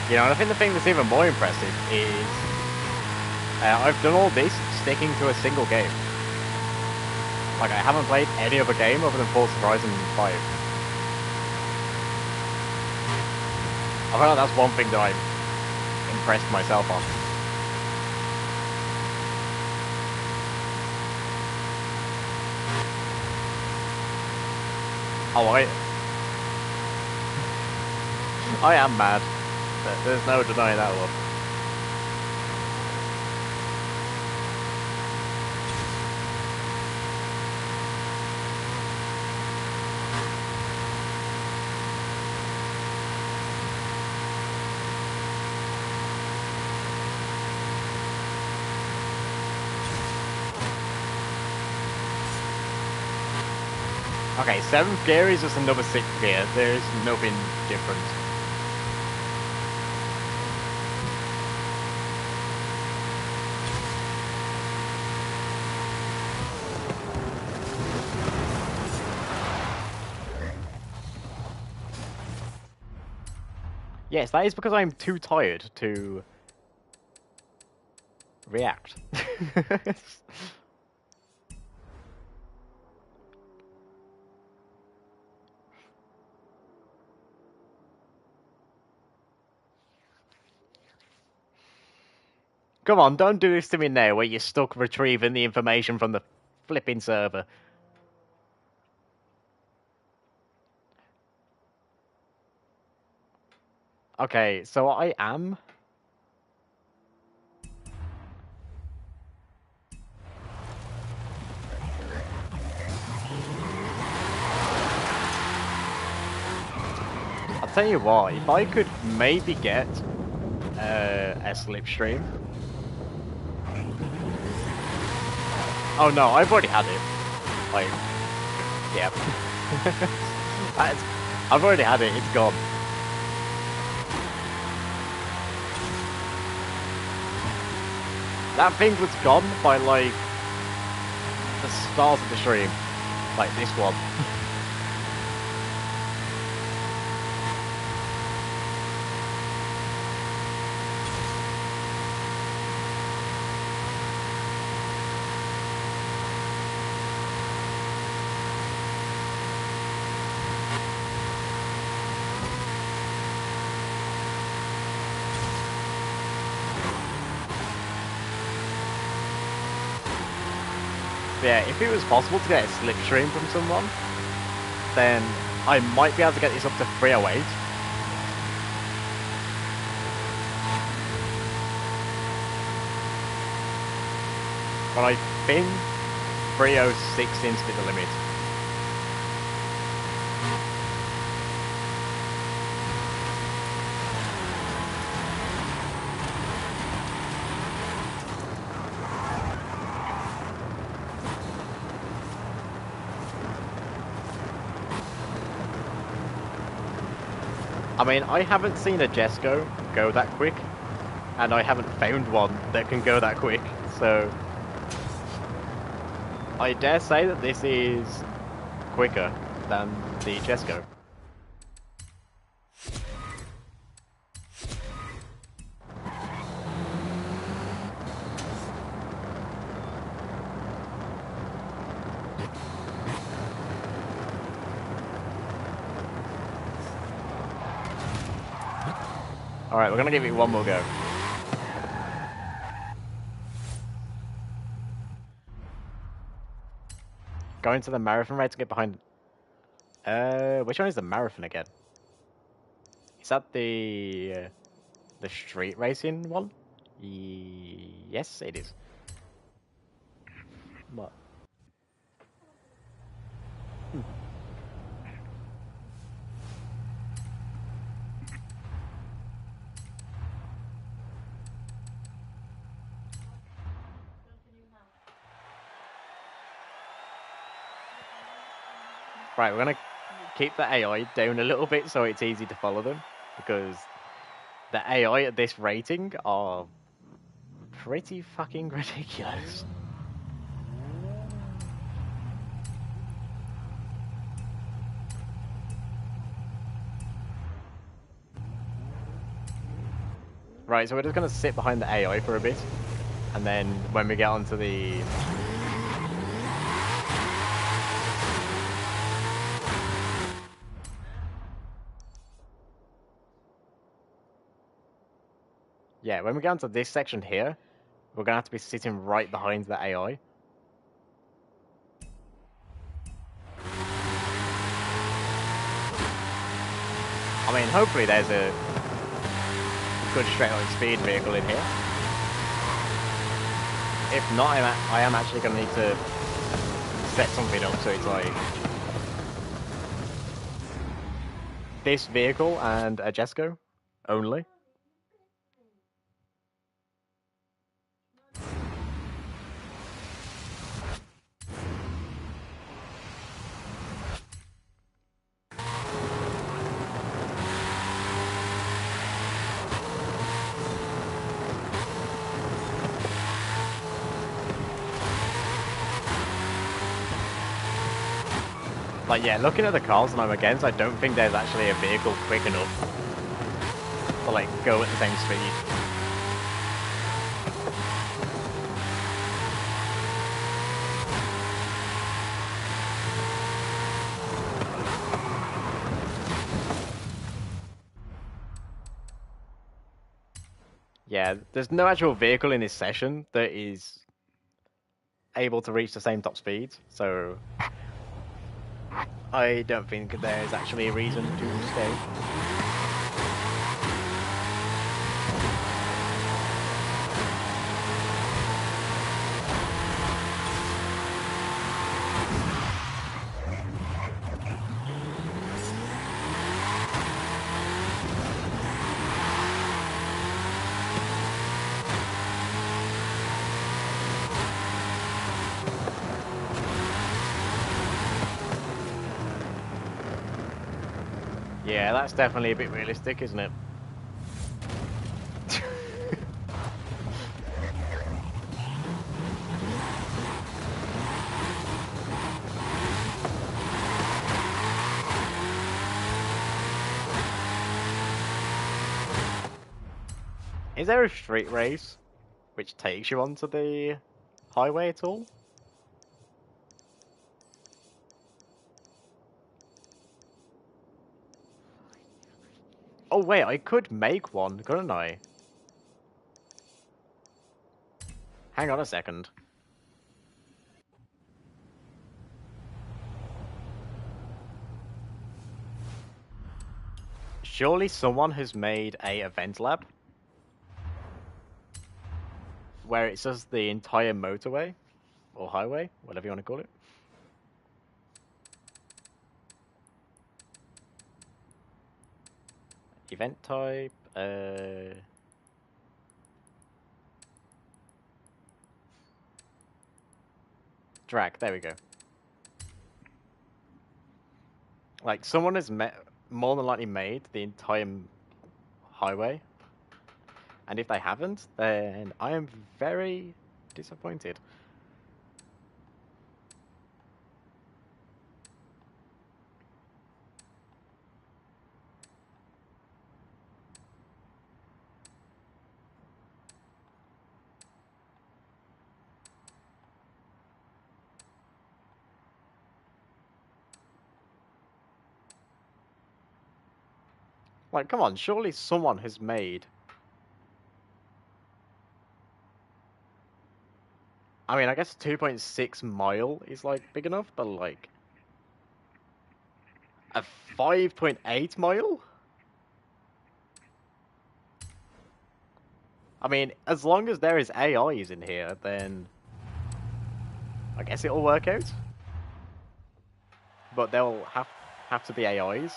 Speaker 1: You know, and I think the thing that's even more impressive is I've done all this sticking to a single game. Like, I haven't played any other game other than Forza Horizon 5. I feel like that's one thing that I've impressed myself on. Oh, I am mad. There's no denying that one. Okay, 7th gear is just another 6th gear. There's nothing different. Yes, that is because I'm too tired to react. Come on, don't do this to me now where you're stuck retrieving the information from the flipping server. Okay, so I am... I'll tell you what, if I could maybe get a slipstream... Oh no, I've already had it. Like, yep. I've already had it, it's gone. That thing was gone by, like, the start of the stream. Like, this one. Yeah, if it was possible to get a slipstream from someone, then I might be able to get this up to 308. But I think 306 seems to be the limit. I mean, I haven't seen a Jesco go that quick, and I haven't found one that can go that quick, so I dare say that this is quicker than the Jesco. Alright, we're gonna give it one more go. Going to the marathon race to get behind... which one is the marathon again? Is that the street racing one? Yes, it is. What? Right, we're gonna keep the AI down a little bit so it's easy to follow them, because the AI at this rating are pretty fucking ridiculous. Right, so we're just gonna sit behind the AI for a bit, and then when we get onto the... Yeah, when we get onto this section here, we're gonna have to be sitting right behind the AI. I mean, hopefully there's a good straight line speed vehicle in here. If not, I am actually gonna need to set something up so it's like this vehicle and a Jesco only. Like, yeah, looking at the cars that I'm against, I don't think there's actually a vehicle quick enough to, like, go at the same speed. Yeah, there's no actual vehicle in this session that is able to reach the same top speed, so I don't think there's actually a reason to stay. Yeah, that's definitely a bit realistic, isn't it? Is there a street race which takes you onto the highway at all? Oh wait, I could make one, couldn't I? Hang on a second. Surely someone has made a event lab where it says the entire motorway or highway, whatever you want to call it. Event type, drag, there we go. Like, someone has more than likely made the entire highway, and if they haven't, then I am very disappointed. Like, come on, surely someone has made... I mean, I guess 2.6 mile is, like, big enough, but, like... A 5.8 mile? I mean, as long as there is AIs in here, then... I guess it'll work out. But they'll have to be AIs.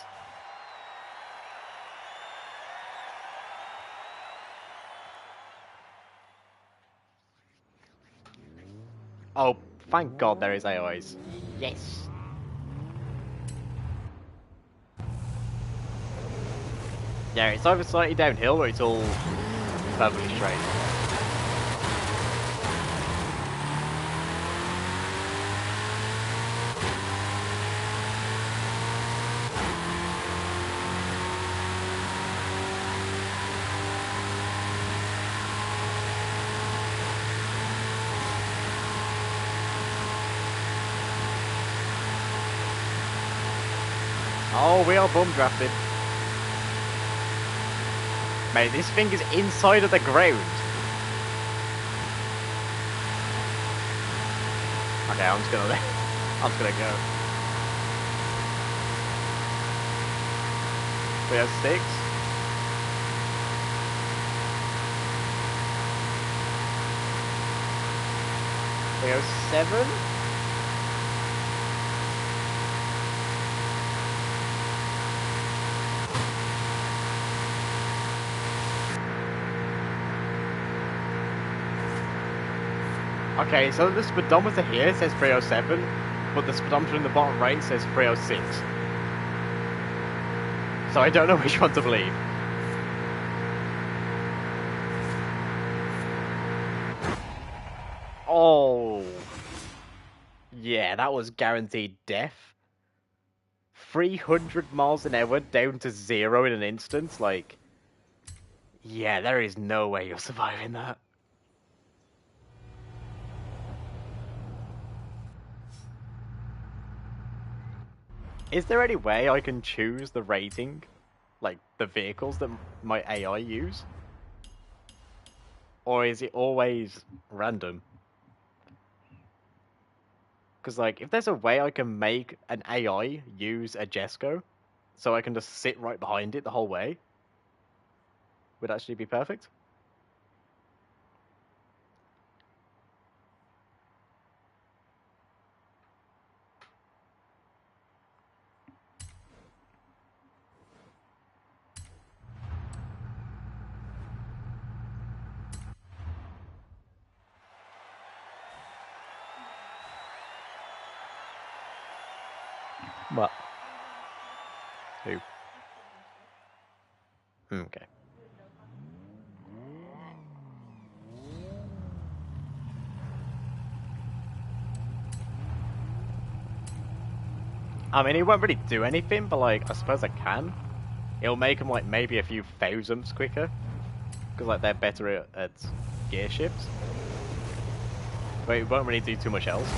Speaker 1: Oh, thank God there is AIs. Yes! Yeah, it's either slightly downhill or it's all perfectly straight. Oh, we are bum drafted. Mate, this thing is inside of the ground. Okay, I'm just gonna go. We have sticks. We have 7. Okay, so the speedometer here says 307, but the speedometer in the bottom right says 306. So I don't know which one to believe. Oh. Yeah, that was guaranteed death. 300 miles an hour down to 0 in an instant, like... Yeah, there is no way you're surviving that. Is there any way I can choose the rating? Like, the vehicles that my AI use? Or is it always random? Because, like, if there's a way I can make an AI use a Jesco, so I can just sit right behind it the whole way, would actually be perfect. What? Who? Okay. I mean, it won't really do anything, but, like, I suppose I can. It'll make them, like, maybe a few thousandths quicker. Because, like, they're better at gear shifts. But it won't really do too much else.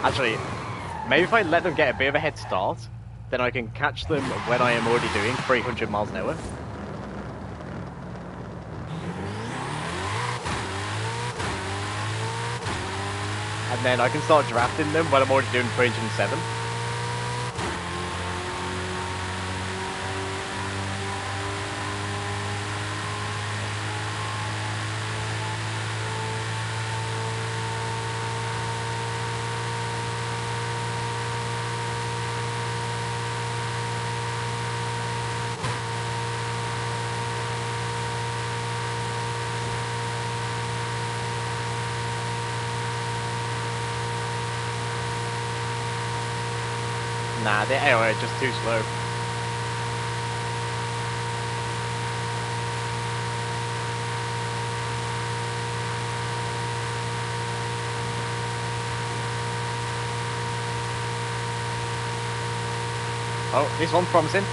Speaker 1: Actually, maybe if I let them get a bit of a head start, then I can catch them when I am already doing 300 miles an hour. And then I can start drafting them when I'm already doing 307. Nah, the AI are just too slow. Oh, this one's promising.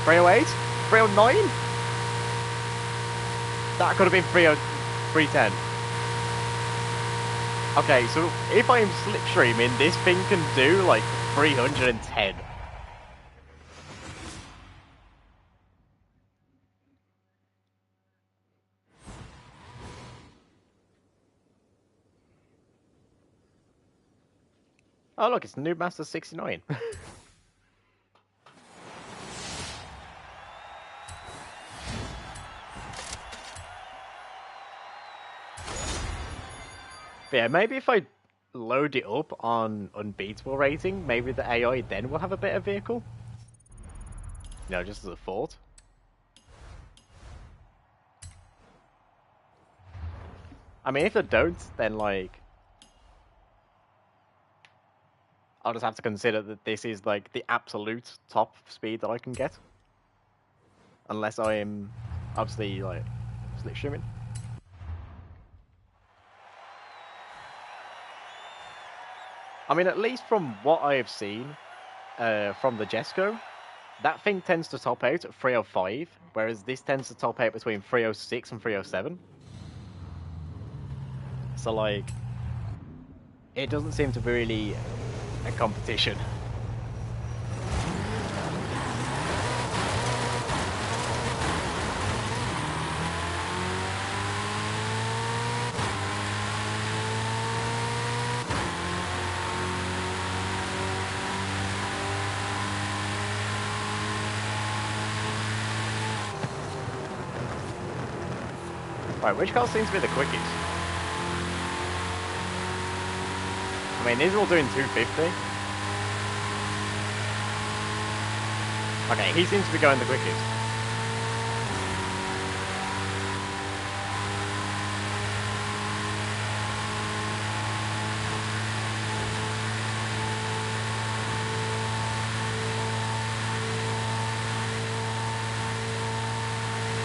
Speaker 1: 308? 309? That could have been 310. Okay, so if I'm slipstreaming, this thing can do like 310. Oh look, it's the new Master 69. But yeah, maybe if I load it up on unbeatable rating, maybe the AI then will have a better vehicle. You know, just as a thought. I mean, if they don't, then like I'll just have to consider that this is like the absolute top speed that I can get. Unless I am obviously like slipstreaming. I mean, at least from what I have seen from the Jesco, that thing tends to top out at 305, whereas this tends to top out between 306 and 307. So, like, it doesn't seem to be really a competition. Right, which car seems to be the quickest? I mean, these are all doing 250. Okay, he seems to be going the quickest.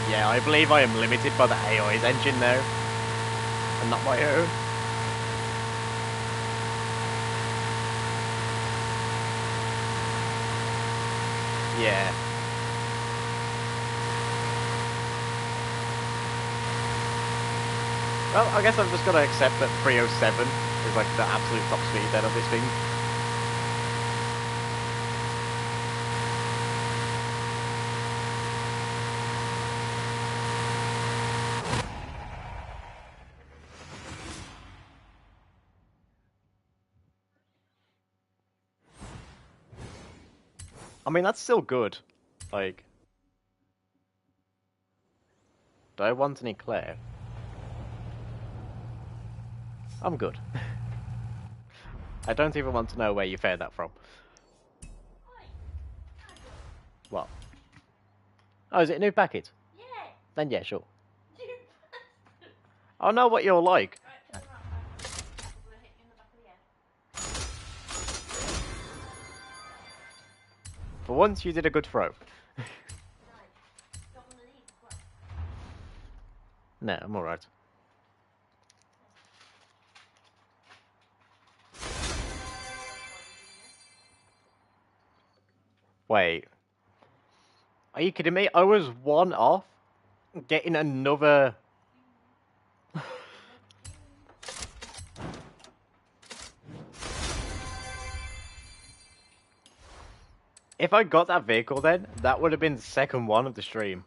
Speaker 1: Yeah, I believe I am limited by the AI's engine now, and not my own. Yeah. Well, I guess I've just got to accept that 307 is like the absolute top speed then of this thing. I mean, that's still good. Like, do I want an eclair? I'm good. I don't even want to know where you fared that from. What? Oh, is it a new packet?
Speaker 6: Yeah.
Speaker 1: Then yeah, sure. I know what you're like. For once, you did a good throw. No, I'm alright. Wait. Are you kidding me? I was one off getting another... If I got that vehicle then, that would have been the second one of the stream.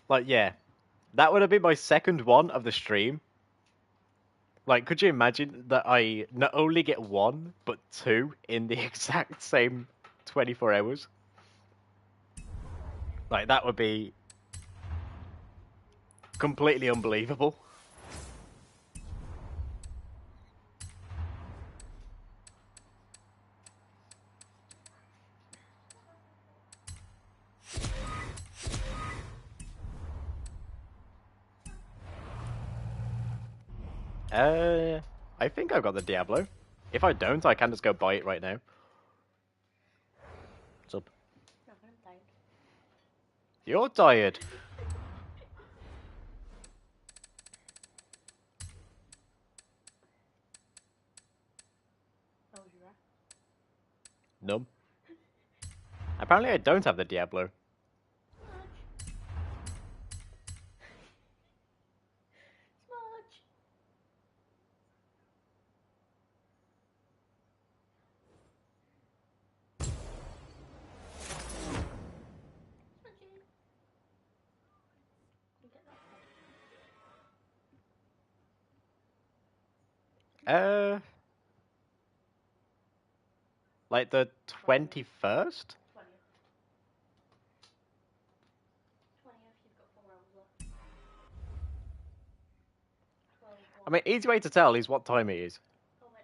Speaker 1: Like, yeah. That would have been my second one of the stream. Like, could you imagine that I not only get one, but two in the exact same 24 hours? Like, that would be completely unbelievable. I think I've got the Diablo. If I don't, I can just go buy it right now. What's up?
Speaker 6: Nothing, I'm tired.
Speaker 1: You're tired. Numb. Apparently I don't have the Diablo. Like the 21st? I mean, easy way to tell is what time it is.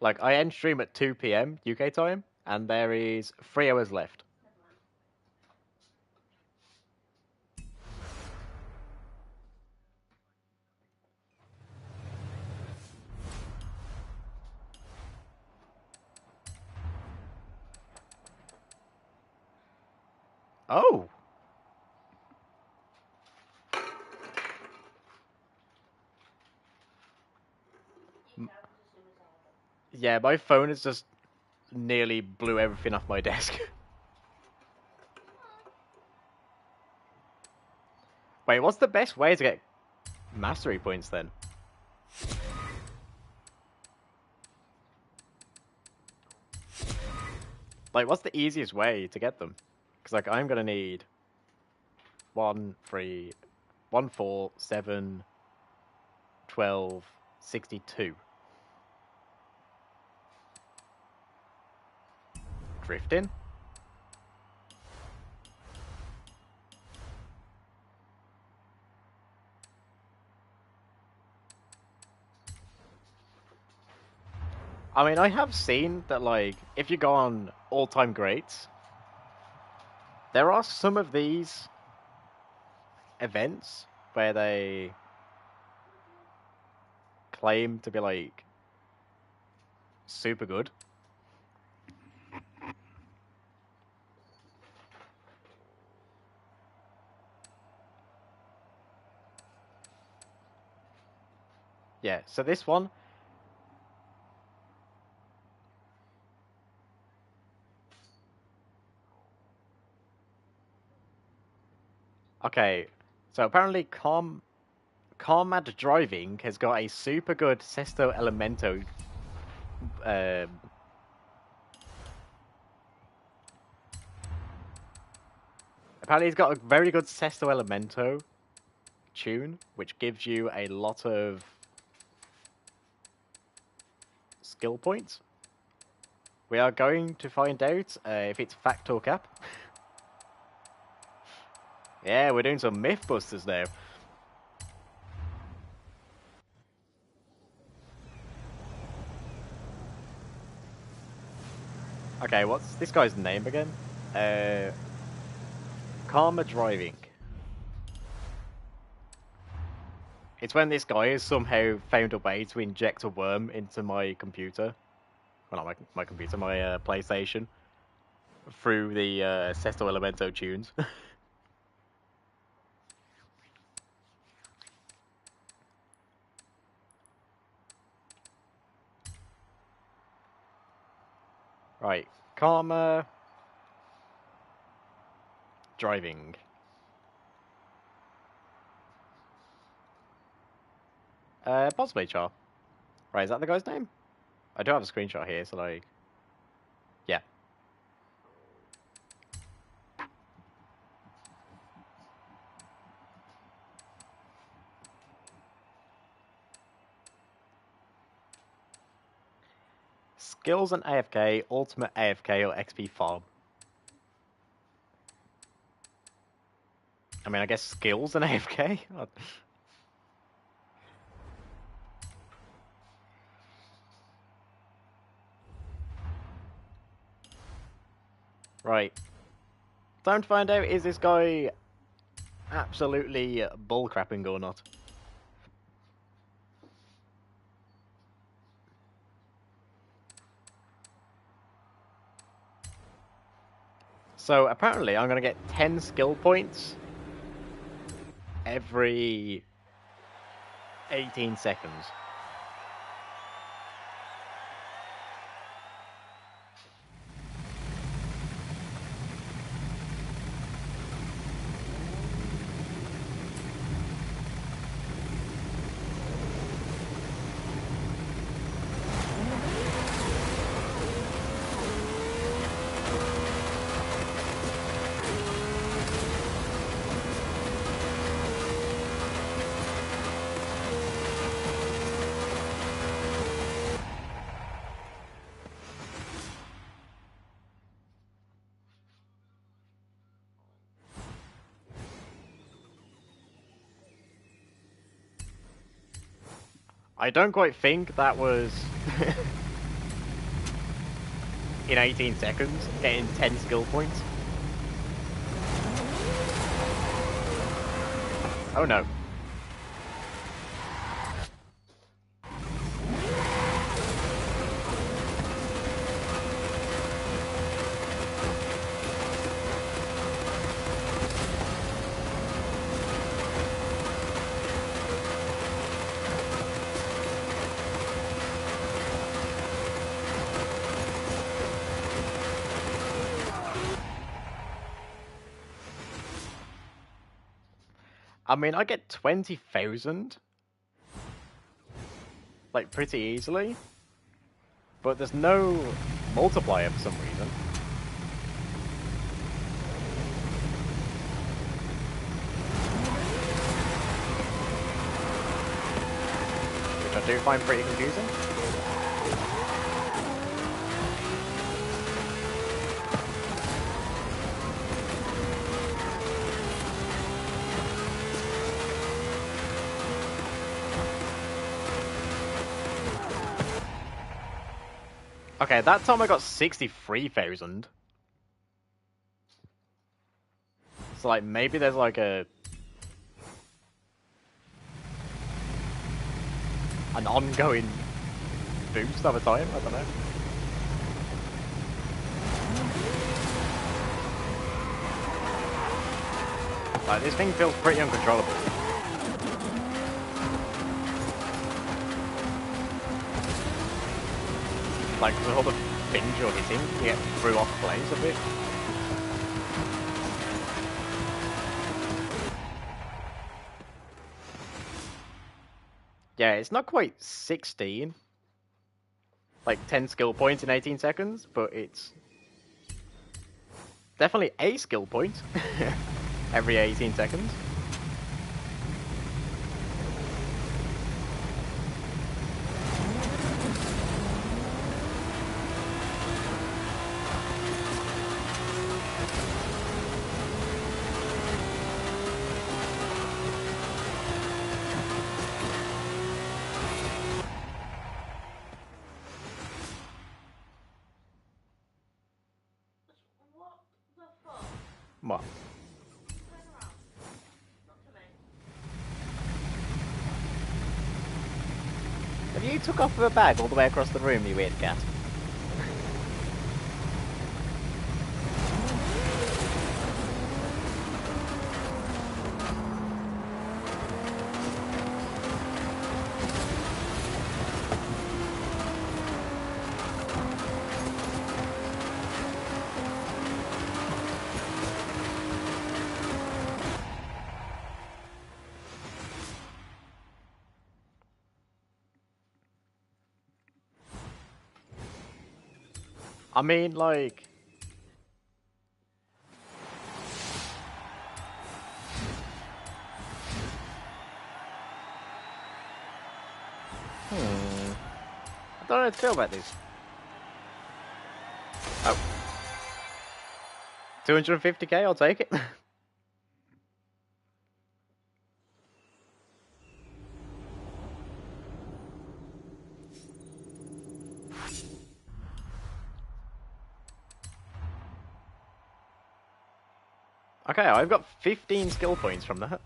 Speaker 1: Like, I end stream at 2 p.m. UK time, and there is 3 hours left. Oh! Yeah, my phone has just nearly blew everything off my desk. Wait, what's the best way to get mastery points then? Like, what's the easiest way to get them? Because, like, I'm gonna need 1, 3, 1, 4, 7, 12, 62. Drifting? I mean, I have seen that, like, if you go on all-time greats, there are some of these events where they claim to be, like, super good. Yeah, so this one... Okay, so apparently Carmad Driving has got a super good Sesto Elemento apparently he's got a very good Sesto Elemento tune, which gives you a lot of skill points. We are going to find out if it's fact or cap. Yeah, we're doing some Mythbusters now. Okay, what's this guy's name again? Karma Driving. It's when this guy has somehow found a way to inject a worm into my computer. Well, not my computer, my PlayStation. Through the Sesto Elemento tunes. Right, Karma Driving. Possibly Char. Right, is that the guy's name? I do have a screenshot here, so like... Yeah. Skills and AFK, Ultimate AFK, or XP Farm. I mean, I guess skills and AFK? Right. Time to find out, is this guy absolutely bullcrapping or not? So, apparently, I'm going to get 10 skill points every 18 seconds. I don't quite think that was in 18 seconds, getting 10 skill points. Oh no. I mean, I get 20,000, like, pretty easily, but there's no multiplier for some reason. Which I do find pretty confusing. Okay, that time I got 63,000. So, like, maybe there's, like, an ongoing boost over time? I don't know. Like, this thing feels pretty uncontrollable. Like, with all the things you're hitting, you get threw off place a bit. Yeah, it's not quite 16. Like, 10 skill points in 18 seconds, but it's definitely a skill point every 18 seconds. What? Have you took off the bag all the way across the room, you weird cat? I mean, like... I don't know how to feel about this. Oh. 250k, I'll take it. Okay, I've got 15 skill points from that.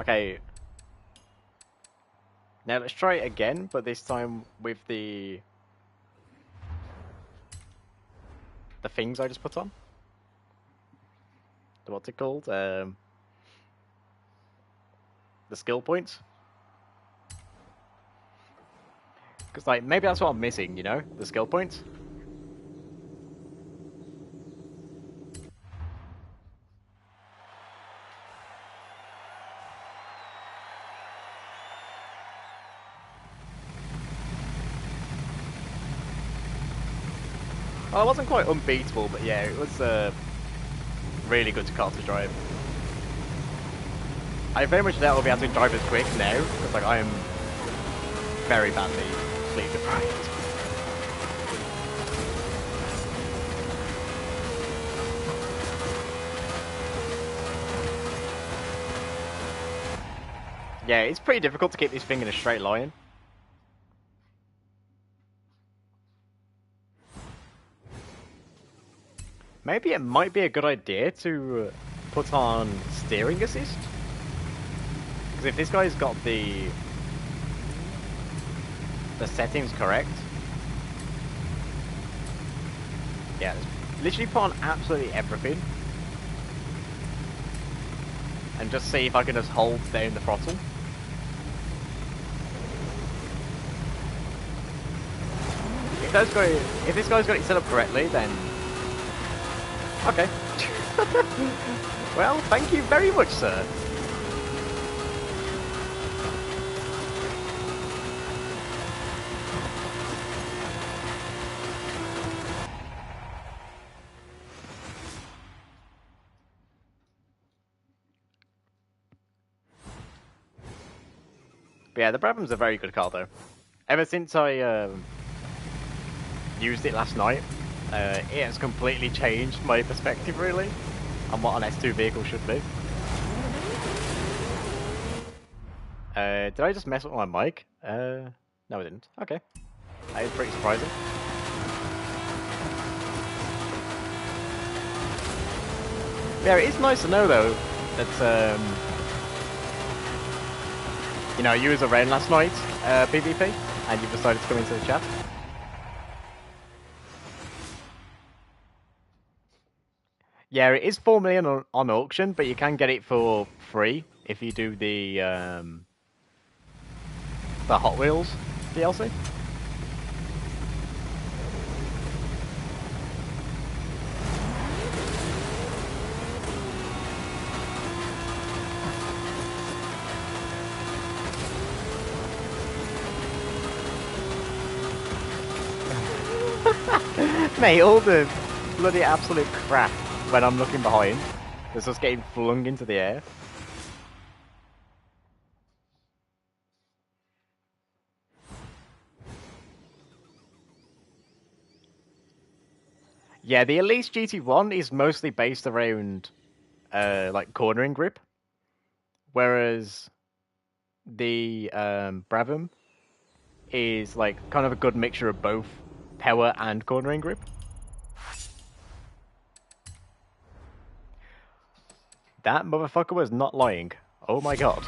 Speaker 1: Okay. Now let's try it again, but this time with the things I just put on. What's it called? The skill points. Because like maybe that's what I'm missing, you know, the skill points. Well, it wasn't quite unbeatable, but yeah, it was a really good car to drive. I very much doubt I'll be able to drive as quick now, because like I am very badly sleep deprived. Yeah, it's pretty difficult to keep this thing in a straight line. Maybe it might be a good idea to put on steering assist. Because if this guy's got the settings correct, yeah, literally put on absolutely everything, and just see if I can just hold down the throttle. If this guy's got it set up correctly, then okay. Well, thank you very much, sir. But yeah, the Brabham's a very good car, though. Ever since I used it last night, it has completely changed my perspective, really, on what an S2 vehicle should be. Did I just mess up my mic? No, I didn't. Okay. That is pretty surprising. Yeah, it is nice to know, though, that, you know, you was around last night, PvP, and you decided to come into the chat. Yeah, it is 4 million on auction, but you can get it for free if you do the Hot Wheels DLC. Mate, all the bloody absolute crap when I'm looking behind, it's just getting flung into the air. Yeah, the Elise GT1 is mostly based around like cornering grip, whereas the Brabham is like kind of a good mixture of both power and cornering grip. That motherfucker was not lying. Oh my god.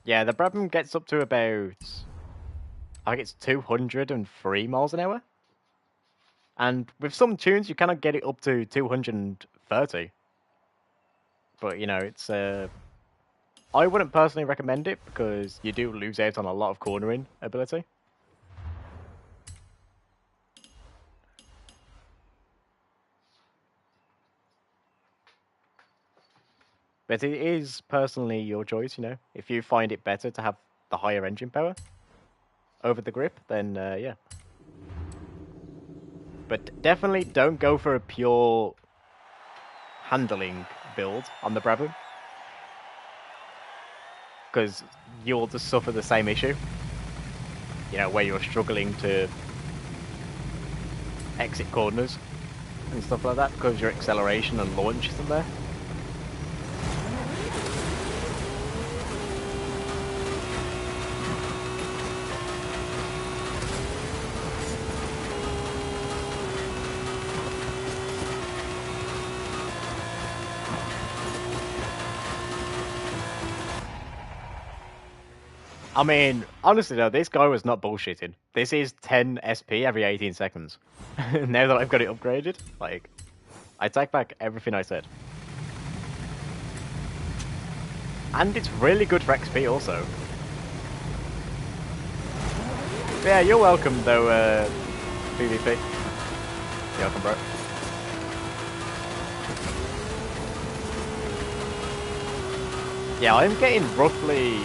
Speaker 1: Yeah, the Brabham gets up to about, I think it's 203 miles an hour. And with some tunes, you cannot get it up to 230. But, you know, it's... I wouldn't personally recommend it, because you do lose out on a lot of cornering ability. But it is personally your choice, you know. If you find it better to have the higher engine power over the grip, then yeah. But definitely don't go for a pure handling build on the Brabham, because you'll just suffer the same issue. You know, where you're struggling to exit corners. and stuff like that because your acceleration and launch isn't there. I mean, honestly though, this guy was not bullshitting. This is 10 SP every 18 seconds. Now that I've got it upgraded, like, I take back everything I said. And it's really good for XP also. Yeah, you're welcome though, PvP. You're welcome, bro. Yeah, I'm getting roughly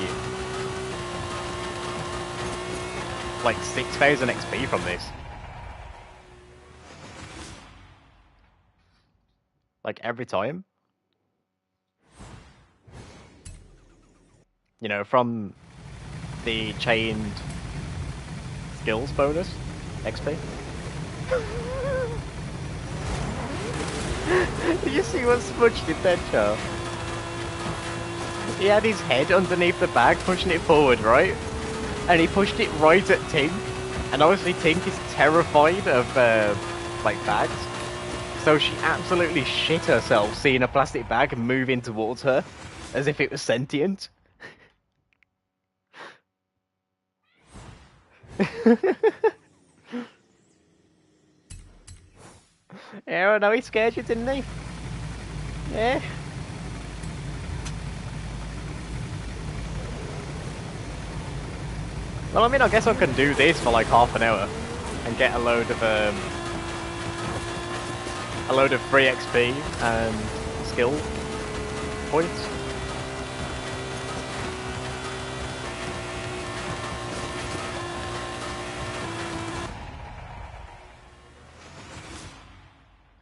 Speaker 1: like 6,000 XP from this. Like every time. You know, from the chained skills bonus XP. Did you see what Smudge did then, Charles? He had his head underneath the bag, pushing it forward, right? And he pushed it right at Tink. And obviously Tink is terrified of, like, bags. So she absolutely shit herself seeing a plastic bag moving towards her, as if it was sentient. Yeah, I know he scared you, didn't he? Yeah. Well, I mean, I guess I can do this for like half an hour and get a load of free XP and skill points.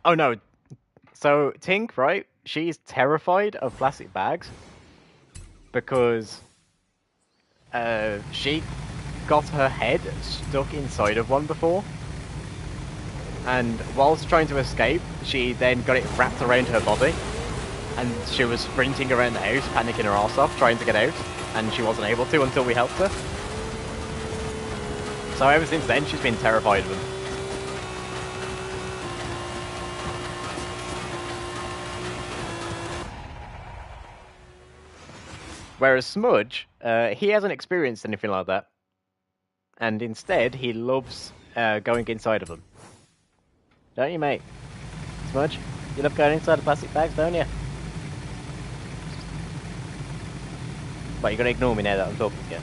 Speaker 1: Oh no. So Tink, right? She's terrified of plastic bags because she got her head stuck inside of one before, and whilst trying to escape, she then got it wrapped around her body, and she was sprinting around the house, panicking her arse off, trying to get out, and she wasn't able to until we helped her. So ever since then, she's been terrified of them. Whereas Smudge, he hasn't experienced anything like that. And instead, he loves going inside of them. Don't you, mate? Smudge? You love going inside the plastic bags, don't you? But you're going to ignore me now that I'm talking to you.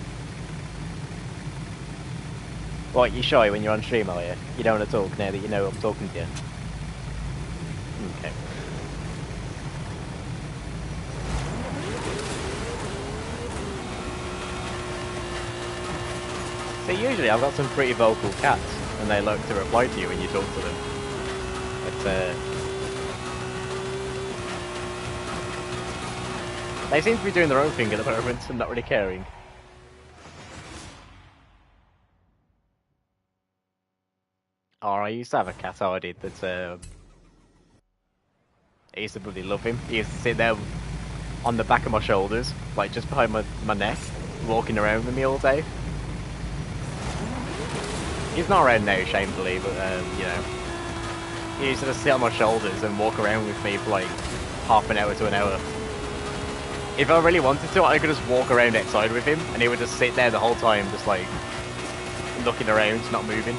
Speaker 1: What, you shy when you're on stream, are you? You don't want to talk now that you know I'm talking to you? Okay. So usually I've got some pretty vocal cats, and they like to reply to you when you talk to them. But they seem to be doing their own thing at the moment and not really caring. Oh, I used to have a cat, I did, that I used to bloody love him. He used to sit there on the back of my shoulders, like just behind my neck, walking around with me all day. He's not around now, shamefully, but, you know, he used to just sit on my shoulders and walk around with me for like half an hour to an hour. If I really wanted to, I could just walk around outside with him, and he would just sit there the whole time, just like, looking around, not moving.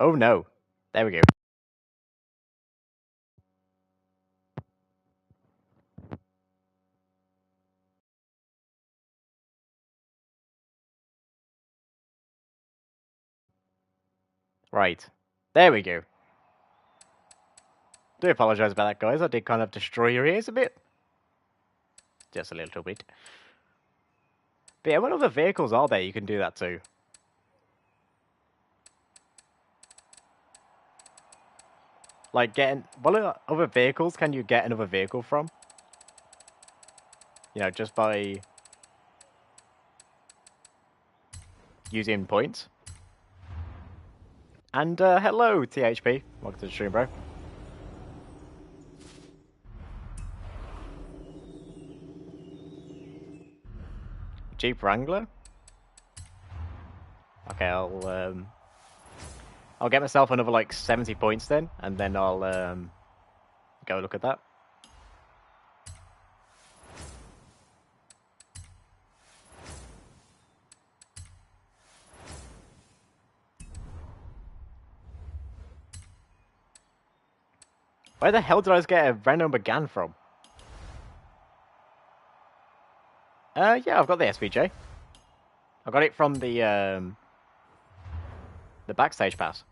Speaker 1: Oh no. There we go. Right. There we go. Do apologise about that, guys. I did kind of destroy your ears a bit. Just a little bit. But yeah, what other vehicles are there you can do that to? Like, what other vehicles can you get another vehicle from? You know, just by using points. And, hello, THP. Welcome to the stream, bro. Jeep Wrangler? Okay, I'll get myself another, like, 70 points then, and then I'll, go look at that. Where the hell did I just get a Renault Megane from? Yeah, I've got the SVJ. I got it from the backstage pass.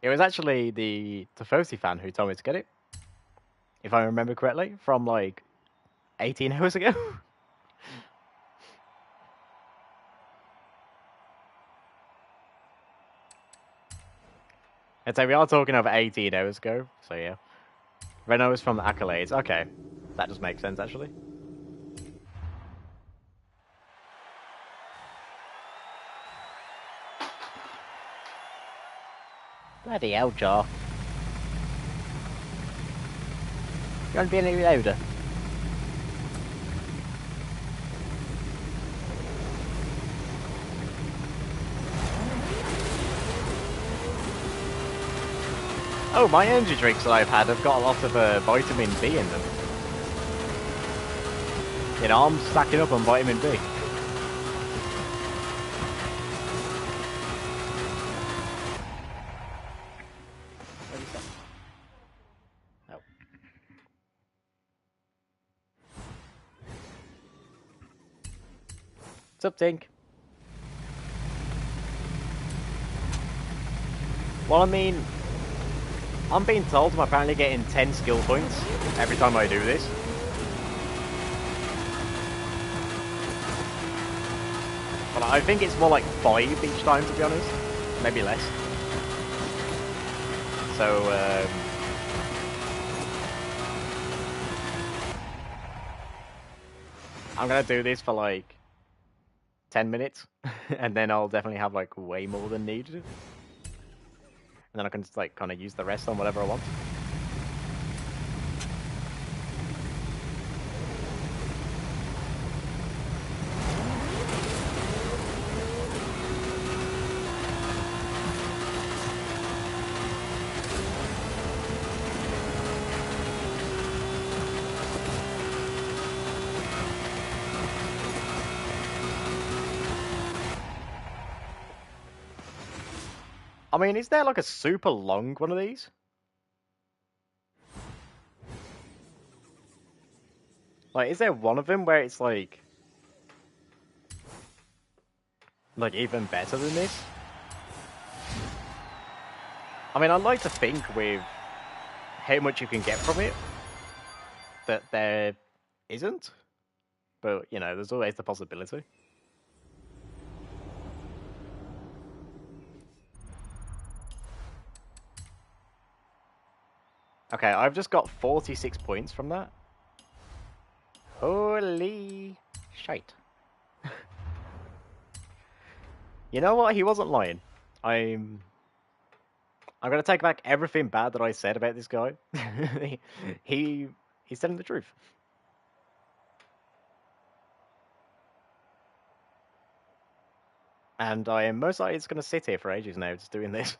Speaker 1: It was actually the Tifosi fan who told me to get it. If I remember correctly, from like 18 hours ago. I'd say we are talking over 18 hours ago, so yeah. Renault is from the Accolades. Okay, that does make sense actually. Bloody hell, Jar. You want to be any louder? Oh, my energy drinks that I've had have got a lot of vitamin B in them. You know, I'm stacking up on vitamin B. Oh. What's up, Tink? Well, I mean, I'm being told I'm apparently getting 10 skill points every time I do this. But I think it's more like 5 each time, to be honest. Maybe less. So, I'm gonna do this for like 10 minutes, and then I'll definitely have like way more than needed. And then I can just like kind of use the rest on whatever I want. I mean, is there like a super long one of these? Like, is there one of them where it's like even better than this? I mean, I'd like to think with how much you can get from it that there isn't, but you know, there's always the possibility. Okay, I've just got 46 points from that. Holy shite. You know what? He wasn't lying. I'm gonna take back everything bad that I said about this guy. He's telling the truth. And I am most likely just gonna sit here for ages now just doing this.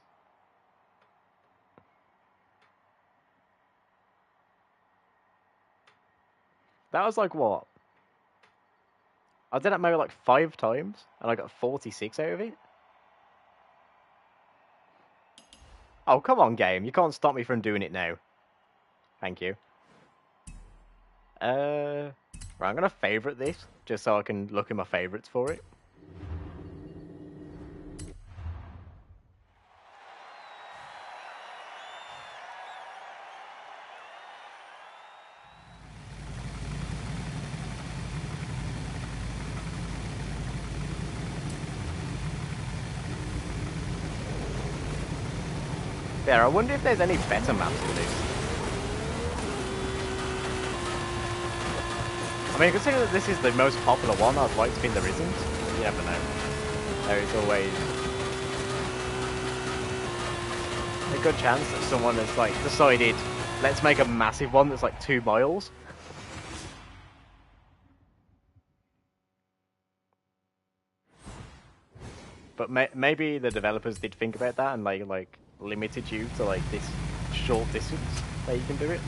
Speaker 1: That was like what? I did that maybe like 5 times, and I got 46 out of it. Oh, come on, game. You can't stop me from doing it now. Thank you. Right, I'm gonna favorite this, just so I can look in my favorites for it. There, I wonder if there's any better maps than this. I mean, considering that this is the most popular one, I'd like to think there isn't. You never know. There is always a good chance that someone has, like, decided, let's make a massive one that's like 2 miles. But maybe the developers did think about that and like limited you to like this short distance that you can do it.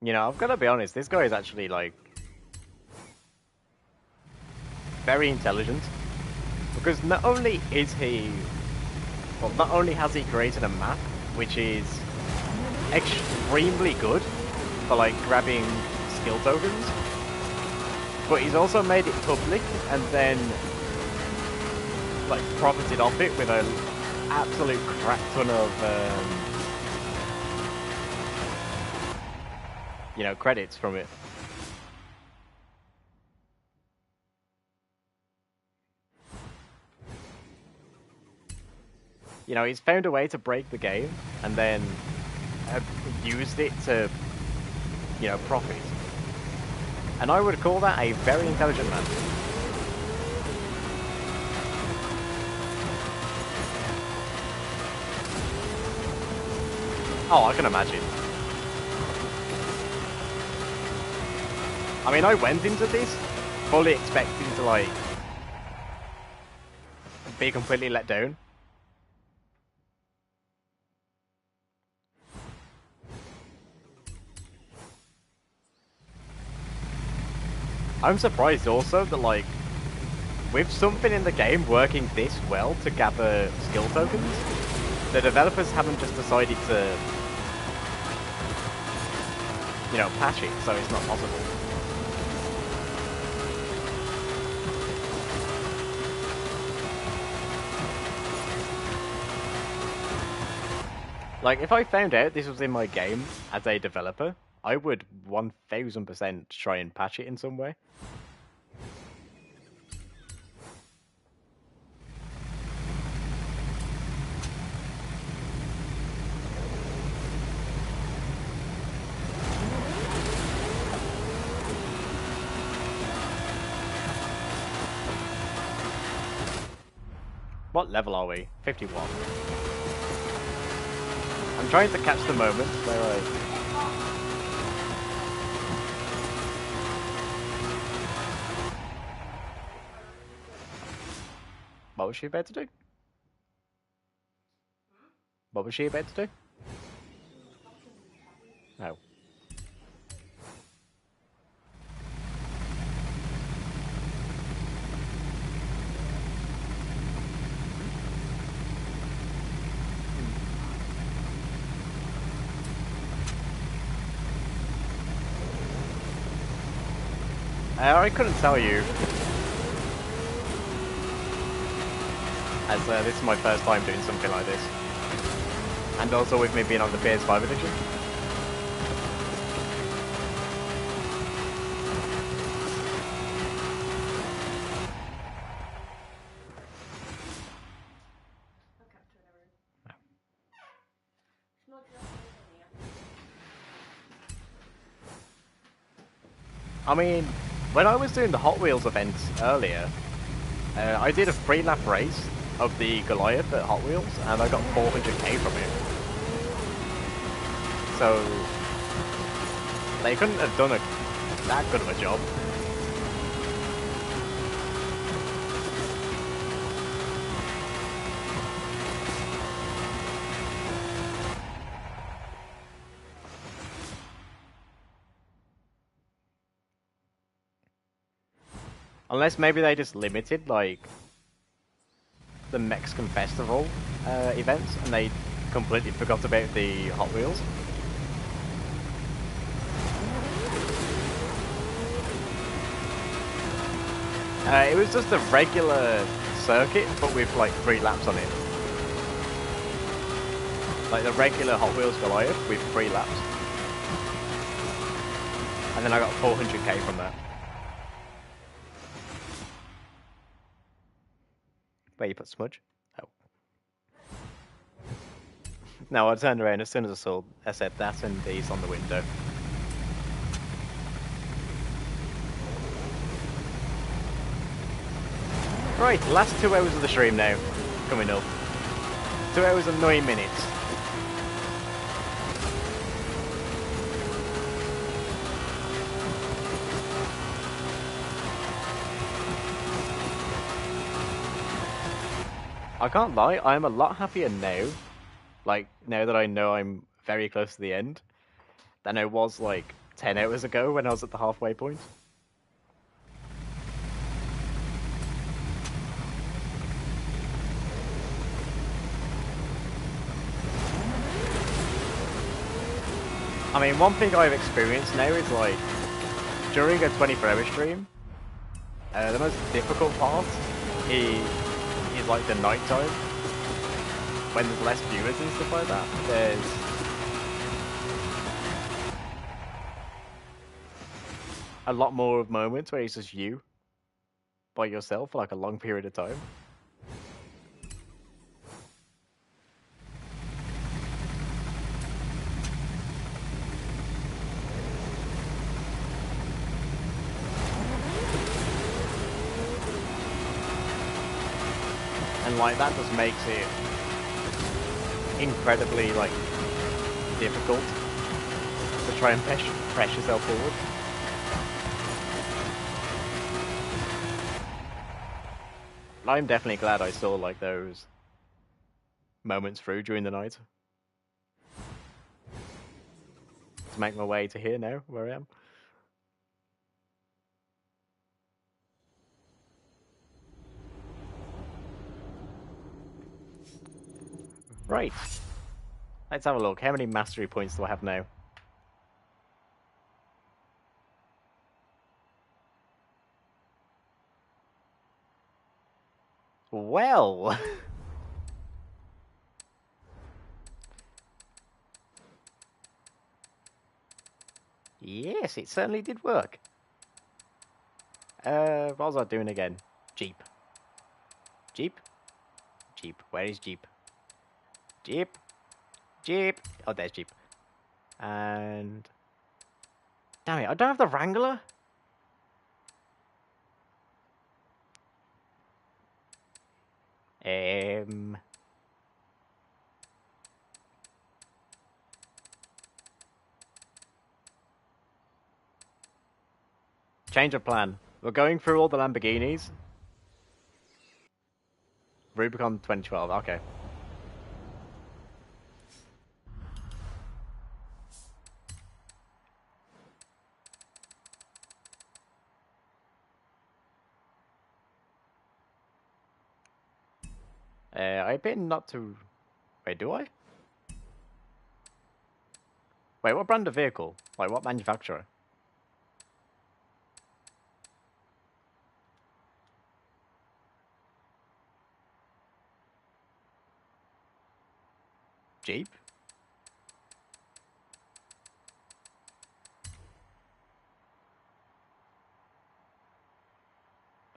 Speaker 1: You know, I've got to be honest, this guy is actually, like, very intelligent. Because not only is he... Well, not only has he created a map, which is extremely good for, like, grabbing skill tokens, but he's also made it public and then, like, profited off it with an absolute crap ton of, you know, credits from it. You know, he's found a way to break the game and then used it to, you know, profit. And I would call that a very intelligent man. Oh, I can imagine. I mean, I went into this fully expecting to, like, be completely let down. I'm surprised also that, like, with something in the game working this well to gather skill tokens, the developers haven't just decided to, you know, patch it so it's not possible. Like, if I found out this was in my game as a developer, I would 1000% try and patch it in some way. What level are we? 51. I'm trying to catch the moment where I... What was she about to do? What was she about to do? Oh. I couldn't tell you, as this is my first time doing something like this, and also with me being on the PS5 edition. I mean, when I was doing the Hot Wheels events earlier, I did a 3-lap race of the Goliath at Hot Wheels, and I got 400k from it. So, They couldn't have done that good of a job. Unless maybe they just limited, like, the Mexican Festival events, and they completely forgot about the Hot Wheels. It was just a regular circuit, but with, like, 3 laps on it. Like the regular Hot Wheels Goliath with 3 laps. And then I got 400k from that. Where you put smudge? Oh. No, I turned around as soon as I said that, and he's on the window. Right, last 2 hours of the stream now, coming up. 2 hours and 9 minutes. I can't lie, I'm a lot happier now, like, now that I know I'm very close to the end, than I was, like, 10 hours ago when I was at the halfway point. I mean, one thing I've experienced now is, like, during a 24-hour stream, the most difficult part is like the night time, when there's less viewers and stuff like that. There's a lot more of moments where it's just you by yourself for like a long period of time. And like that just makes it incredibly like difficult to try and press yourself forward. I'm definitely glad I saw like those moments through during the night to make my way to here now, where I am. Right. Let's have a look. How many mastery points do I have now? Well... yes, it certainly did work. What was I doing again? Jeep. Jeep? Jeep. Where is Jeep? Jeep. Jeep. Oh, there's Jeep. And... damn it, I don't have the Wrangler? Change of plan. We're going through all the Lamborghinis. Rubicon 2012, okay. I appear not to... wait, do I? Wait, what brand of vehicle? Like, what manufacturer? Jeep?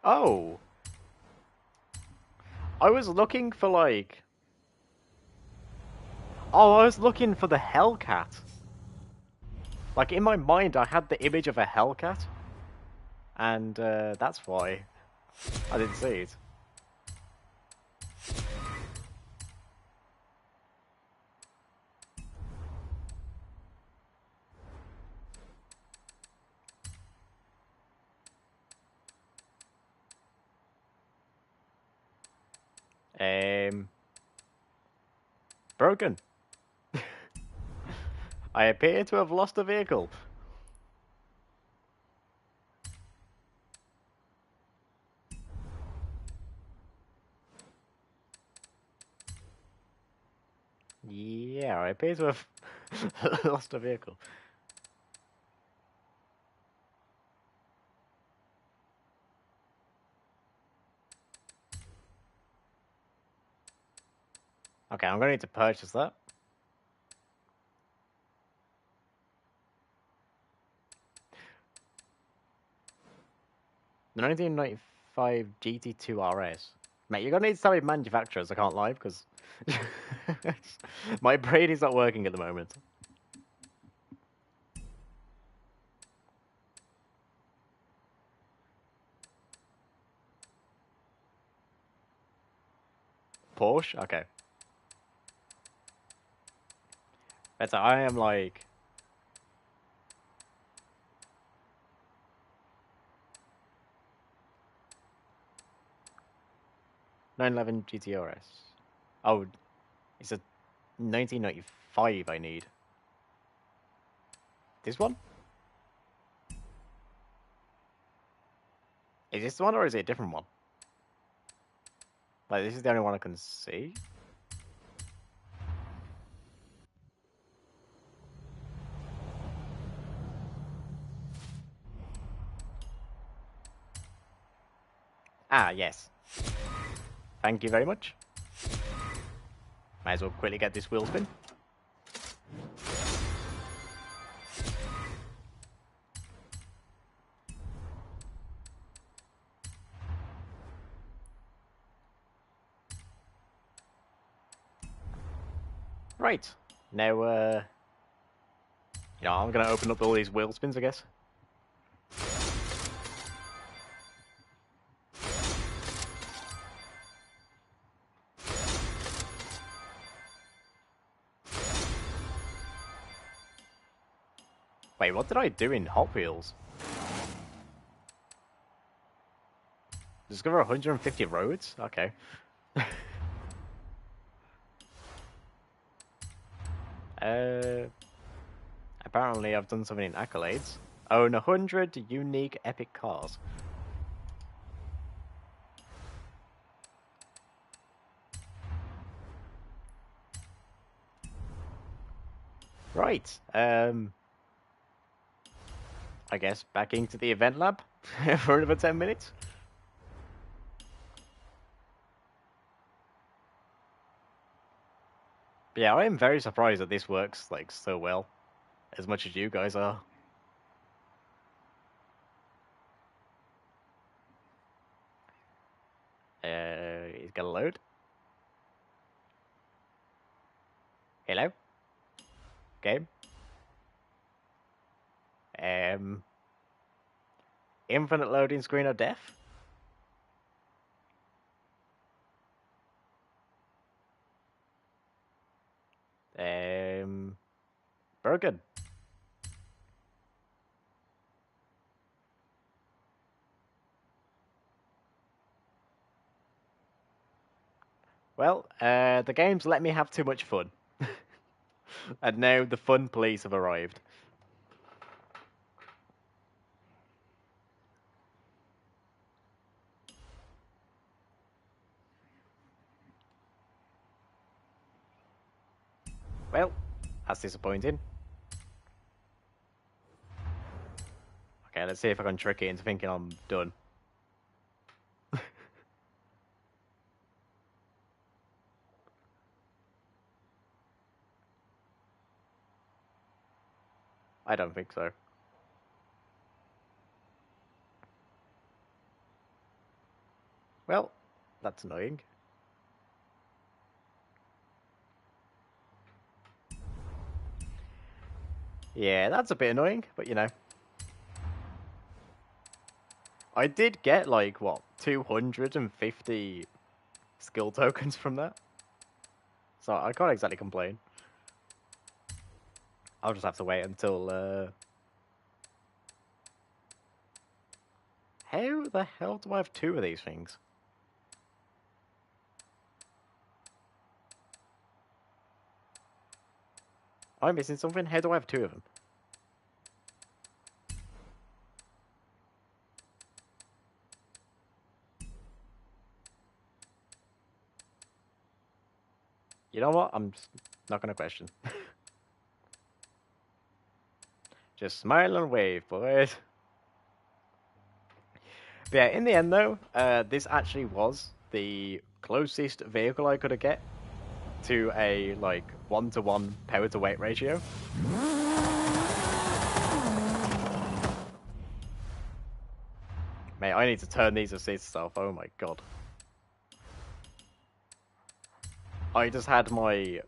Speaker 1: Oh! I was looking for, like... oh, I was looking for the Hellcat. Like, in my mind, I had the image of a Hellcat. And, that's why I didn't see it. Broken. I appear to have lost a vehicle. Yeah, I appear to have lost a vehicle. Okay, I'm gonna need to purchase that. The 1995 GT2 RS. Mate, you're gonna need to tell me manufacturers, I can't lie, because my brain is not working at the moment. Porsche? Okay. Better, I am like... ...911 GTRS. Oh, it's a 1995 I need. This one? Is this the one or is it a different one? Like, this is the only one I can see? Ah, yes. Thank you very much. Might as well quickly get this wheel spin. Right. Now, yeah, I'm gonna open up all these wheel spins, I guess. Wait, what did I do in Hot Wheels? Discover 150 roads? Okay. Apparently I've done something in accolades. Own 100 unique epic cars. Right. I guess back into the event lab for another 10 minutes. But yeah, I am very surprised that this works like so well, as much as you guys are. It's gonna load. Hello? Game? Infinite loading screen of death? Broken. Well, the game's let me have too much fun. And now the fun police have arrived. Well, that's disappointing. Okay, let's see if I can trick it into thinking I'm done. I don't think so. Well, that's annoying. Yeah, that's a bit annoying, but you know. I did get, like, what, 250 skill tokens from that? So I can't exactly complain. I'll just have to wait until, How the hell do I have two of these things? Am I missing something? How do I have two of them? You know what? I'm just not gonna question. Just smile and wave, boys. But yeah, in the end though, this actually was the closest vehicle I could get to a like 1-to-1 power to weight ratio. Mate, I need to turn these assists off. Oh my god. I just had my...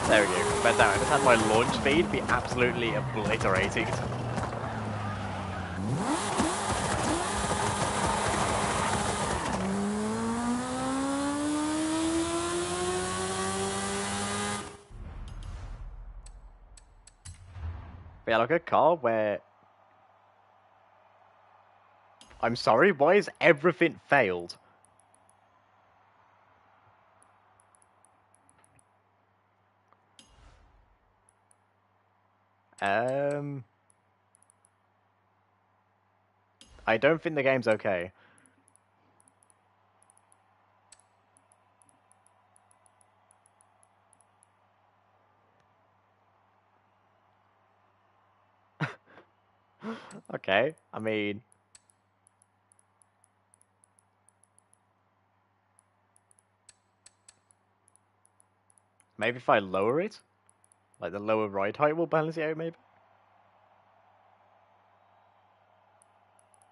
Speaker 1: There we go. But no, I just had my launch speed be absolutely obliterated. But yeah, like a car where... I'm sorry, why is everything failed? I don't think the game's okay. Okay, I mean... Maybe if I lower it? Like the lower ride height will balance it out, maybe?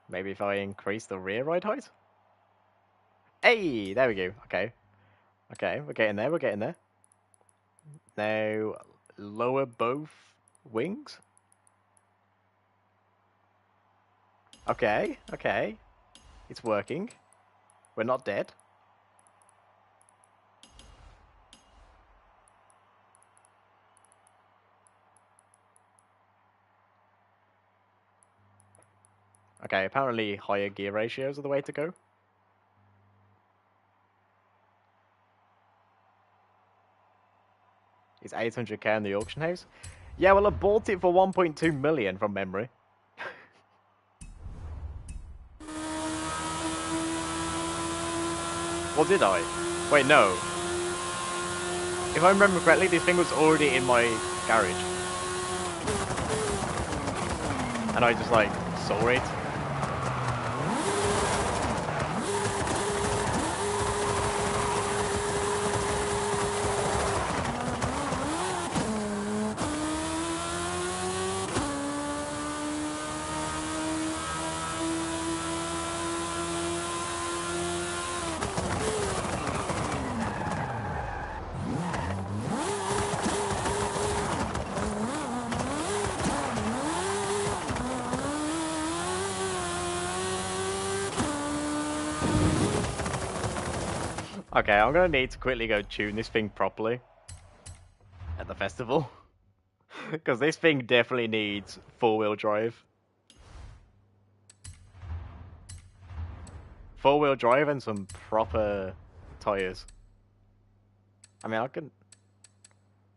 Speaker 1: Maybe if I increase the rear ride height? Hey, there we go. Okay. Okay, we're getting there, we're getting there. Now, lower both wings? Okay, okay. It's working. We're not dead. Okay, apparently higher gear ratios are the way to go. It's 800k in the auction house. Yeah, well, I bought it for 1.2 million from memory. Or did I? Wait, no. If I remember correctly, this thing was already in my garage. And I just, like, saw it. Okay, I'm gonna need to quickly go tune this thing properly at the festival. Because this thing definitely needs four-wheel drive. Four-wheel drive and some proper tyres. I mean, I can...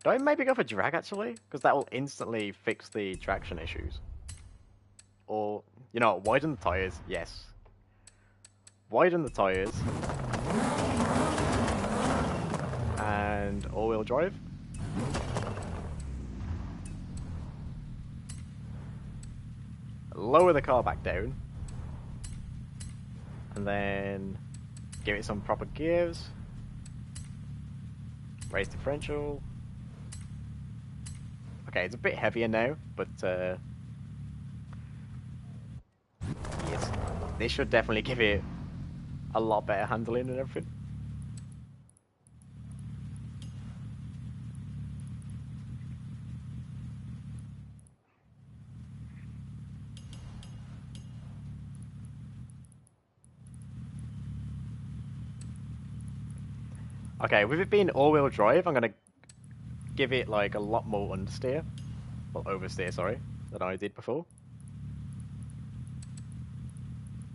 Speaker 1: Do I maybe go for drag, actually? Because that will instantly fix the traction issues. Or, you know, widen the tyres. Yes. Widen the tyres. And all-wheel drive. Lower the car back down. And then give it some proper gears. Raise differential. Okay, it's a bit heavier now, but yes, this should definitely give it a lot better handling and everything. Okay, with it being all-wheel drive, I'm gonna give it like a lot more understeer, well, oversteer, sorry, than I did before.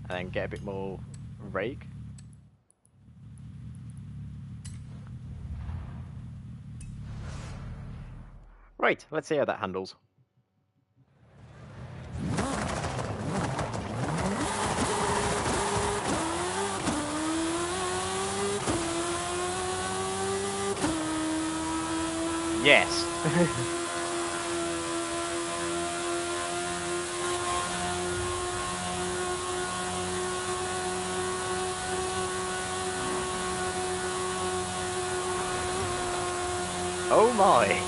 Speaker 1: and then get a bit more rake. Right, let's see how that handles. Yes. Oh my.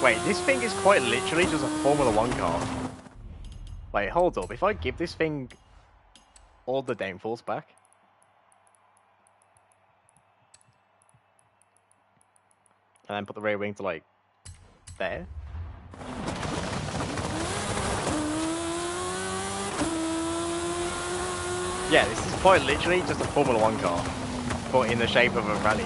Speaker 1: Wait, this thing is quite literally just a Formula 1 car. Wait, hold up. If I give this thing all the downforce back... and then put the rear wing to, like, there... yeah, this is quite literally just a Formula 1 car, but in the shape of a rally.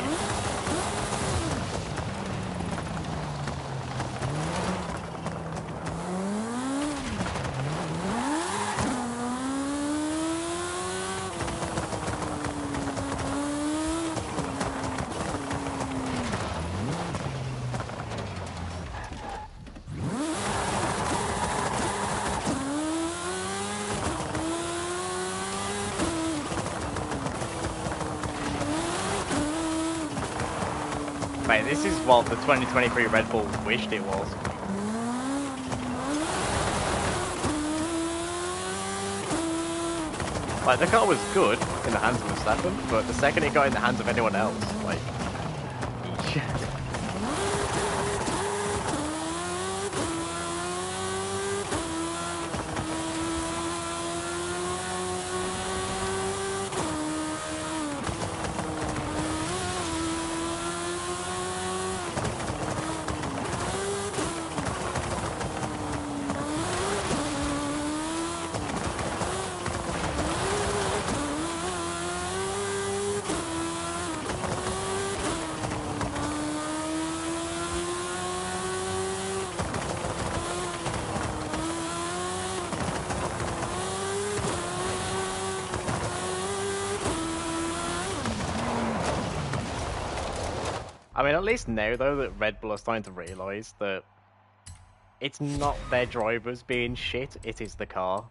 Speaker 1: Mate, this is what the 2023 Red Bull wished it was. Like, the car was good in the hands of Verstappen, but the second it got in the hands of anyone else, like... I mean, at least now, though, that Red Bull are starting to realise that it's not their drivers being shit, it is the car.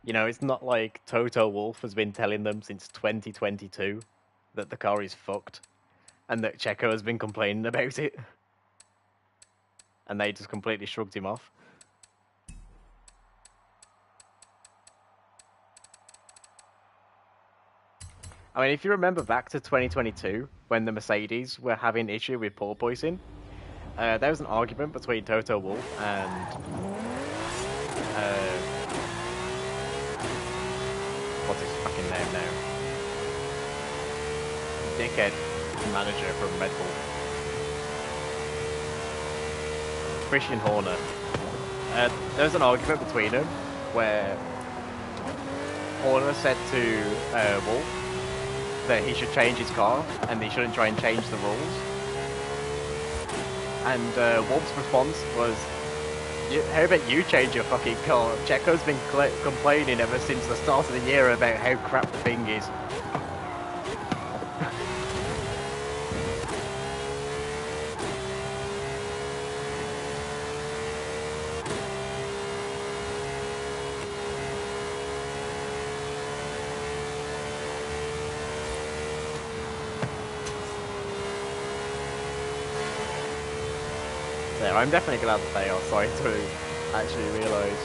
Speaker 1: You know, it's not like Toto Wolff has been telling them since 2022 that the car is fucked, and that Checo has been complaining about it. And they just completely shrugged him off. I mean, if you remember back to 2022, when the Mercedes were having issue with porpoising, there was an argument between Toto Wolff and... what's his fucking name now? Dickhead manager from Red Bull. Christian Horner. There was an argument between them where Horner said to Wolff that he should change his car and he shouldn't try and change the rules. And Wolff's response was, how about you change your fucking car? Checo's been complaining ever since the start of the year about how crap the thing is. I'm definitely glad that they are starting to actually realise.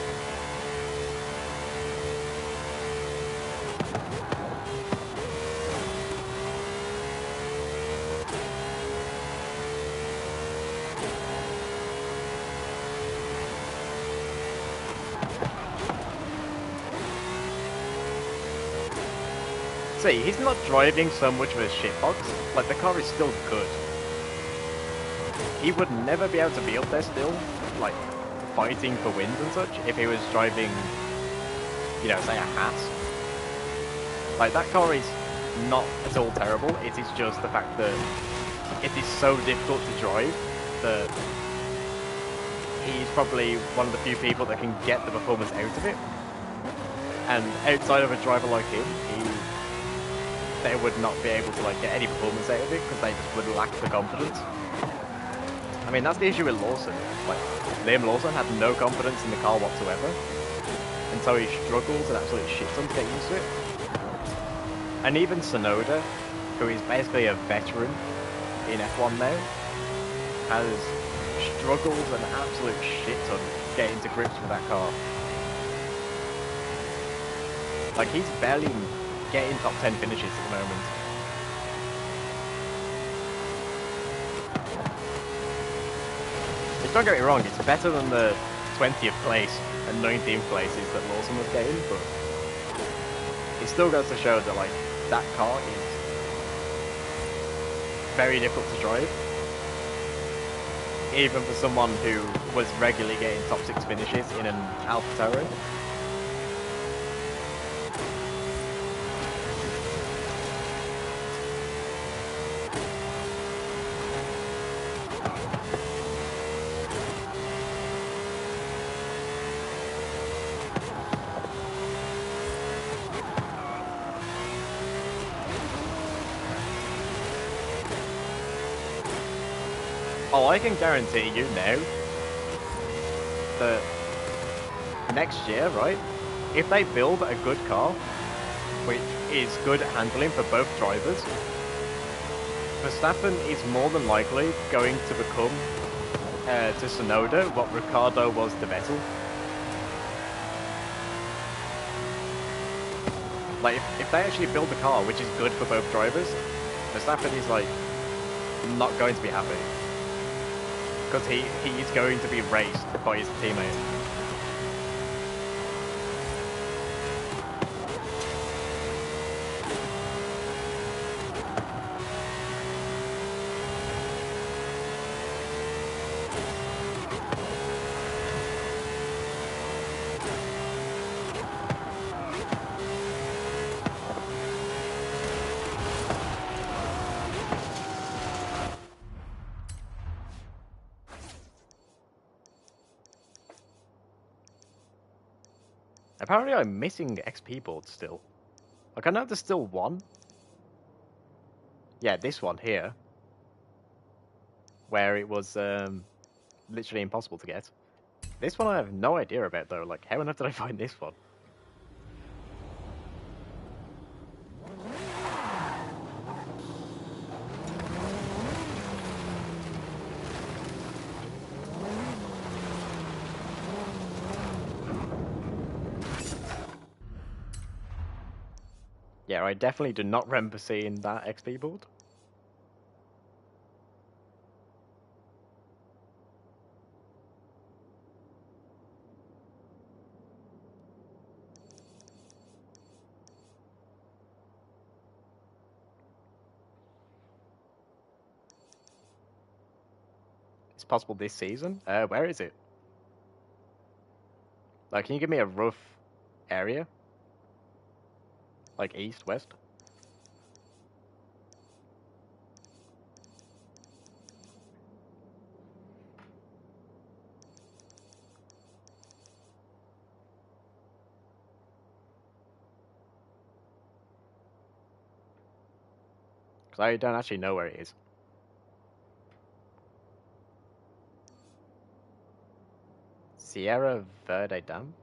Speaker 1: See, he's not driving so much of a shitbox, like the car is still good. he would never be able to be up there still, like, fighting for wins and such, if he was driving, you know, say a Haas. Like, that car is not at all terrible, it is just the fact that it is so difficult to drive that he's probably one of the few people that can get the performance out of it. And outside of a driver like him, they would not be able to like get any performance out of it because they just would lack the confidence. I mean, that's the issue with Lawson. Like, Liam Lawson had no confidence in the car whatsoever, and so he struggles and absolutely shits on to get used to it. And even Sonoda, who is basically a veteran in F1 now, has struggled an absolute shit ton getting to grips with that car. Like, he's barely getting top 10 finishes at the moment. Which, don't get me wrong, it's better than the 20th place and 19th places that Lawson was getting, but it still goes to show that, like, that car is very difficult to drive. Even for someone who was regularly getting top 6 finishes in an AlphaTauri. Oh, I can guarantee you now that next year, right, if they build a good car, which is good at handling for both drivers, Verstappen is more than likely going to become to Tsunoda what Ricciardo was to Vettel. Like, if they actually build a car which is good for both drivers, Verstappen is, like, not going to be happy. Because he is going to be raced by his teammate. Apparently I'm missing XP boards still. Like, I know there's still one. Yeah, this one here. Where it was literally impossible to get. This one I have no idea about though. Like, how on earth did I find this one? Yeah, I definitely do not remember seeing that XP board. It's possible this season. Where is it? Like, can you give me a rough area? Like, east, west? Because I don't actually know where it is. Sierra Verde Dam?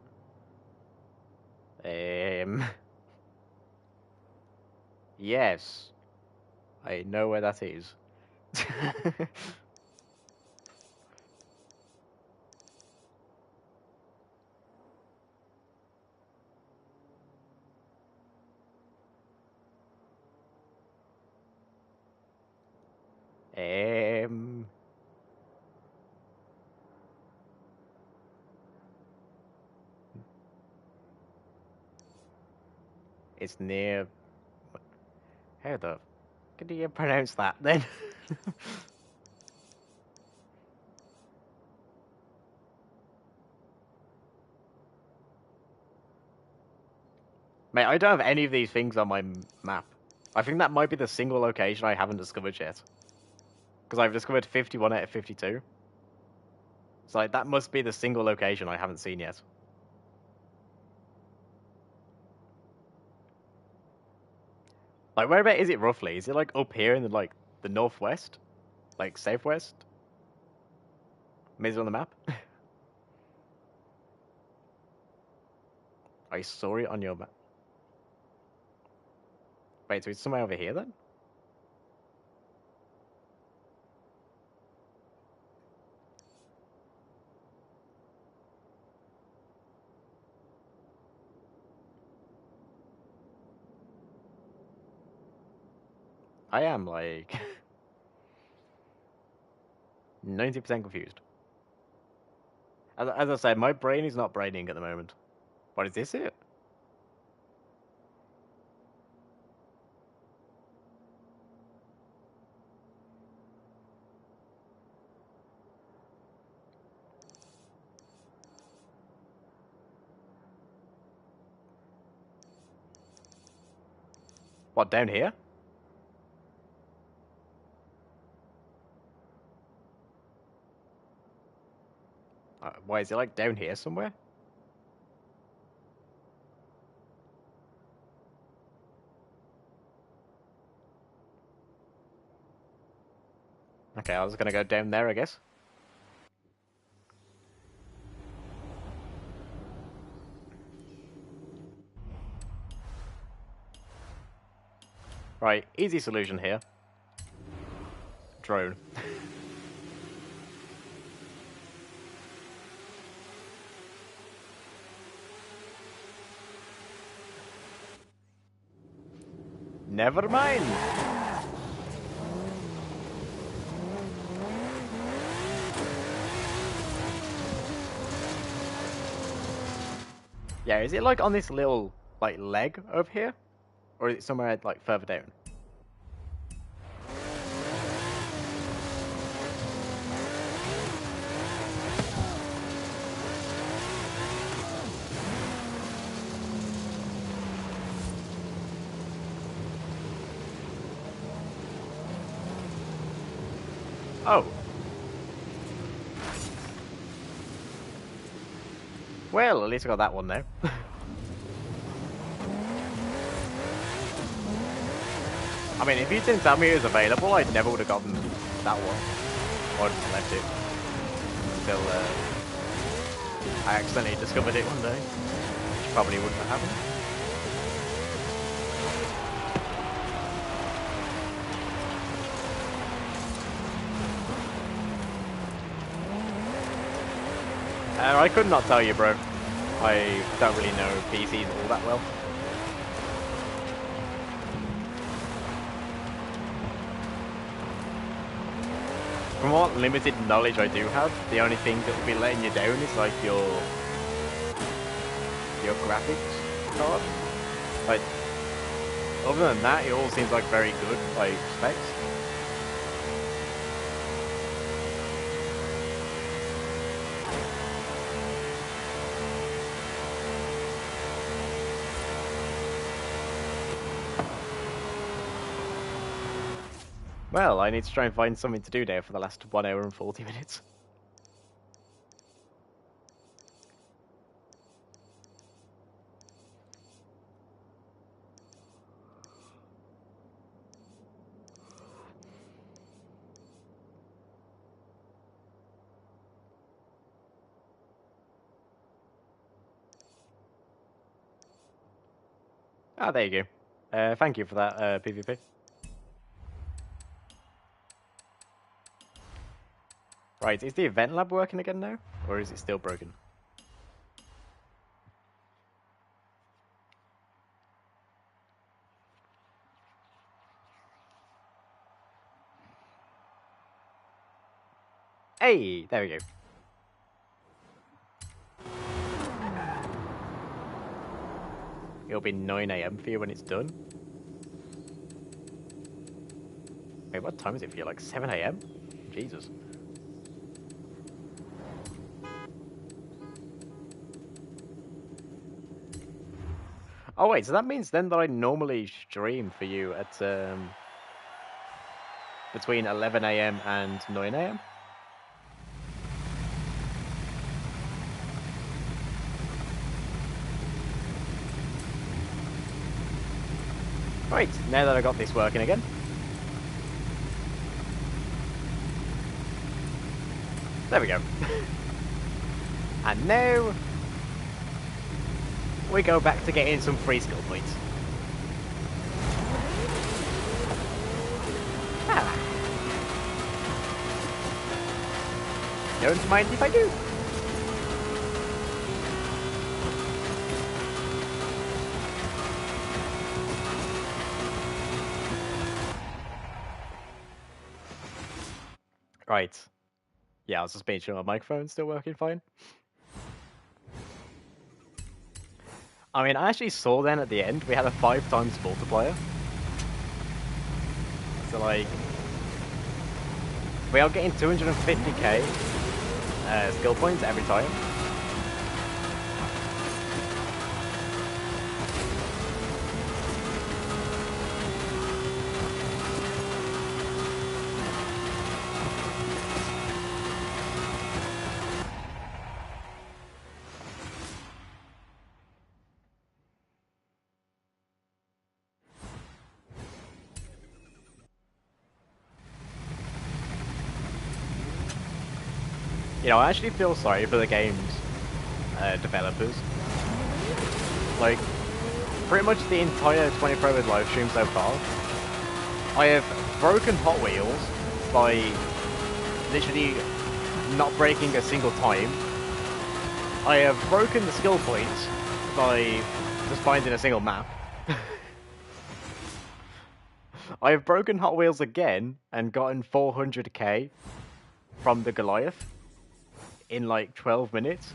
Speaker 1: Yes. I know where that is. It's near... How the... Can you pronounce that then? Mate, I don't have any of these things on my map. I think that might be the single location I haven't discovered yet. Because I've discovered 51 out of 52. So like, that must be the single location I haven't seen yet. Like, whereabout is it roughly? Is it like up here in the, like, the northwest? Like, southwest? Maybe it's on the map? I saw it on your map. Wait, so it's somewhere over here then? I am, like... 90% confused. As I said, my brain is not braining at the moment. What, is this it? What, down here? Why, is it like down here somewhere? Okay, I was gonna go down there, I guess. Right, easy solution here. Drone. Never mind. Yeah, is it like on this little like leg over here? Or is it somewhere like further down? Oh. Well, at least I got that one now. I mean, if you didn't tell me it was available, I never would have gotten that one. Or just left it until I accidentally discovered it one day, which probably wouldn't have happened. I could not tell you, bro. I don't really know PCs all that well. From what limited knowledge I do have, the only thing that will be letting you down is like your graphics card. Like, other than that, it all seems like very good, like, specs. Well, I need to try and find something to do there for the last 1 hour and 40 minutes. Ah, there you go. Thank you for that, PvP. Right, is the event lab working again now? Or is it still broken? Hey, there we go. It'll be 9 AM for you when it's done. Wait, what time is it for you? Like 7 AM? Jesus. Oh wait, so that means then that I normally stream for you at between 11 a.m. and 9 a.m. Right, now that I got this working again. There we go. And now we go back to getting some free skill points. Ah. Don't mind if I do. Right. Yeah, I was just making sure my microphone's still working fine. I mean, I actually saw then at the end, we had a 5 times multiplier. So like, we are getting 250k skill points every time. You know, I actually feel sorry for the game's developers. Like, pretty much the entire 24-hour live stream so far, I have broken Hot Wheels by literally not breaking a single time. I have broken the skill points by just finding a single map. I have broken Hot Wheels again and gotten 400k from the Goliath in like 12 minutes.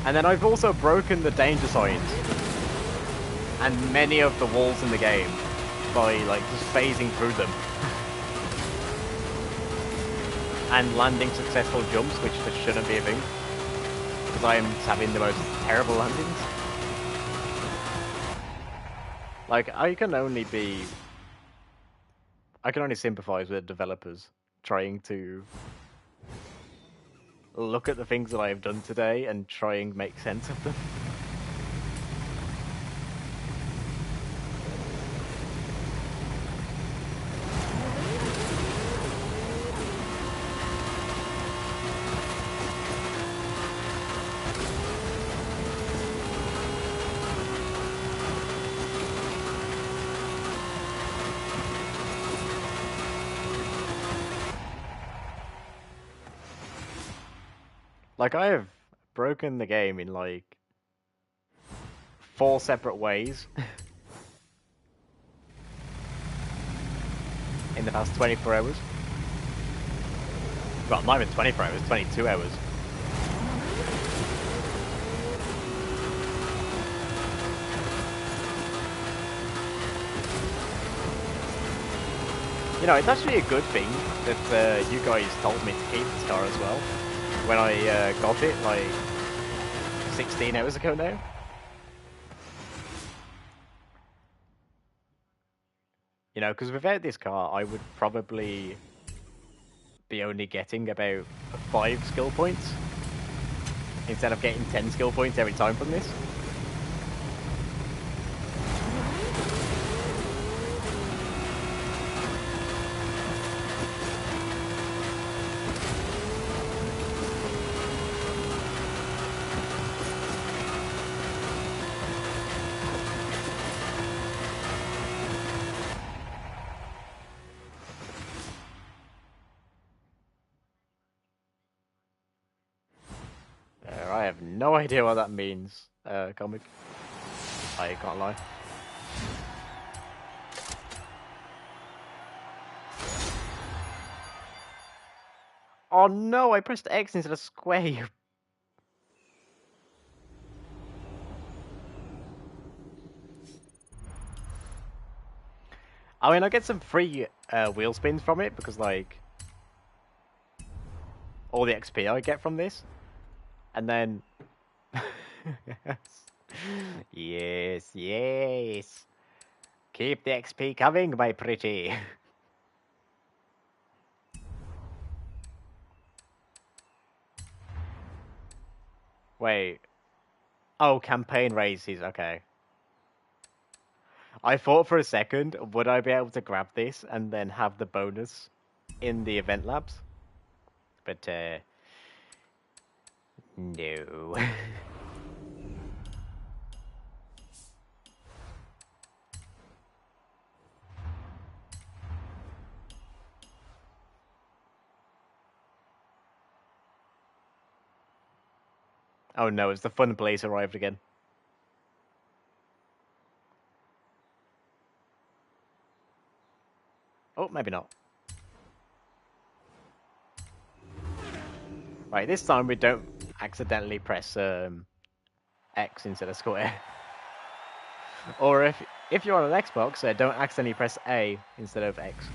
Speaker 1: And then I've also broken the danger signs and many of the walls in the game by like just phasing through them. And landing successful jumps, which just shouldn't be a thing. Because I am having the most terrible landings. Like, I can only sympathize with developers trying to look at the things that I have done today and try and make sense of them. Like, I have broken the game in, like, 4 separate ways in the past 24 hours. Well, not even 24 hours, 22 hours. You know, it's actually a good thing that you guys told me to keep this car as well. When I got it, like, 16 hours ago now. You know, because without this car, I would probably be only getting about 5 skill points instead of getting 10 skill points every time from this. I have no idea what that means, comic. I can't lie. Oh no, I pressed X instead of square, you... I mean, I get some free wheel spins from it, because, like, all the XP I get from this. And then... Yes, yes. Keep the XP coming, my pretty. Wait. Oh, campaign raises, okay. I thought for a second, would I be able to grab this and then have the bonus in the event labs? But, no. Oh no, it's the fun place arrived again. Oh, maybe not. Right, this time we don't accidentally press X instead of square. Or if you're on an Xbox, don't accidentally press A instead of X.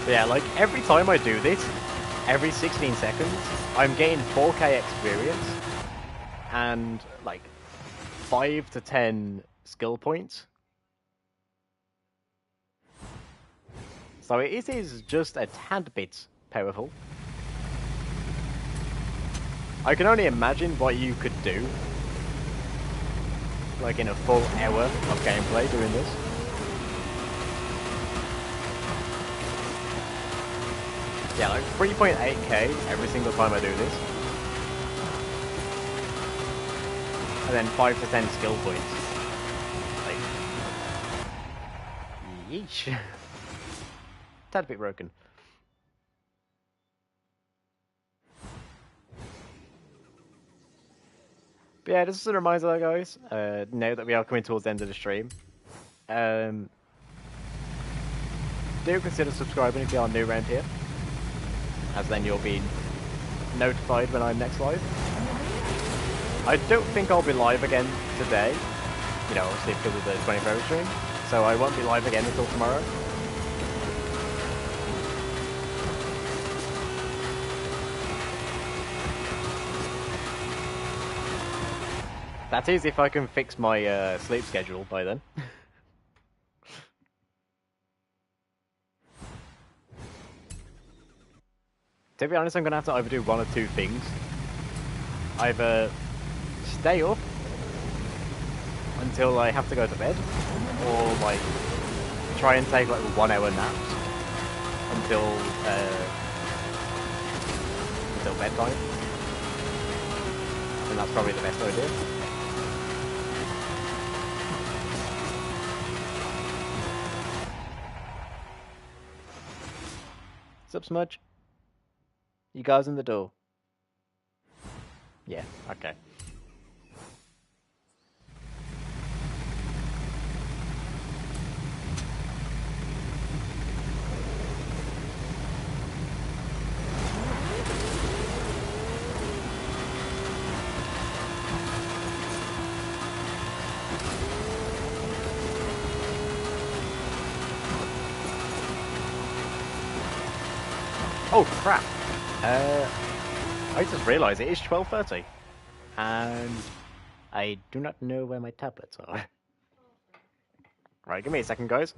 Speaker 1: But yeah, like every time I do this, every 16 seconds, I'm getting 4K experience and like 5 to 10 skill points. So it is just a tad bit powerful. I can only imagine what you could do, like in a full hour of gameplay doing this. Yeah, like 3.8k every single time I do this. And then 5 to 10 skill points. Like, yeesh. Tad bit broken. But yeah, just a reminder, guys, now that we are coming towards the end of the stream, do consider subscribing if you are new around here, as then you'll be notified when I'm next live. I don't think I'll be live again today, you know, obviously because of the 24-hour stream, so I won't be live again until tomorrow. That is if I can fix my sleep schedule by then. To be honest, I'm going to have to either do one or two things. Either stay up until I have to go to bed, or like try and take like 1 hour naps until bedtime. And that's probably the best idea. What's up, Smudge? You guys in the door? Yeah, okay. Oh crap! I just realised it is 12:30, and I do not know where my tablets are. Right, give me a second, guys.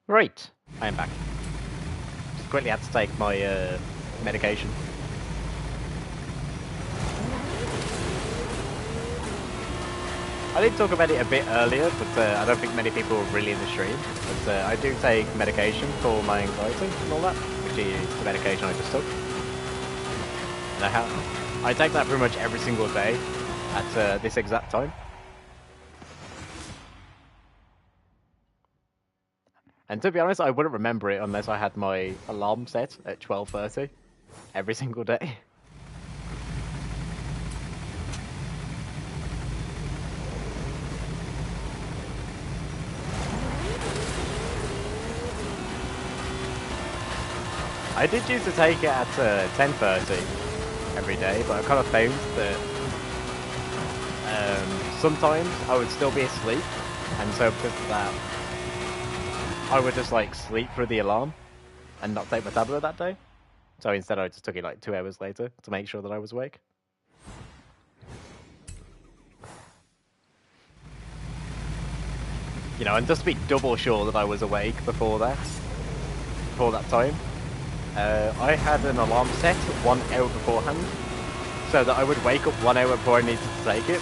Speaker 1: Right, I am back. Just quickly had to take my medication. I did talk about it a bit earlier, but I don't think many people were really in the stream. But I do take medication for my anxiety and all that, which is the medication I just took. And I take that pretty much every single day at this exact time. And to be honest, I wouldn't remember it unless I had my alarm set at 12:30 every single day. I did used to take it at 10:30 every day, but I kind of found that sometimes I would still be asleep, and so because of that, I would just like sleep through the alarm and not take my tablet that day. So instead I just took it like 2 hours later to make sure that I was awake. You know, and just to be double sure that I was awake before that time, I had an alarm set 1 hour beforehand, so that I would wake up 1 hour before I needed to take it.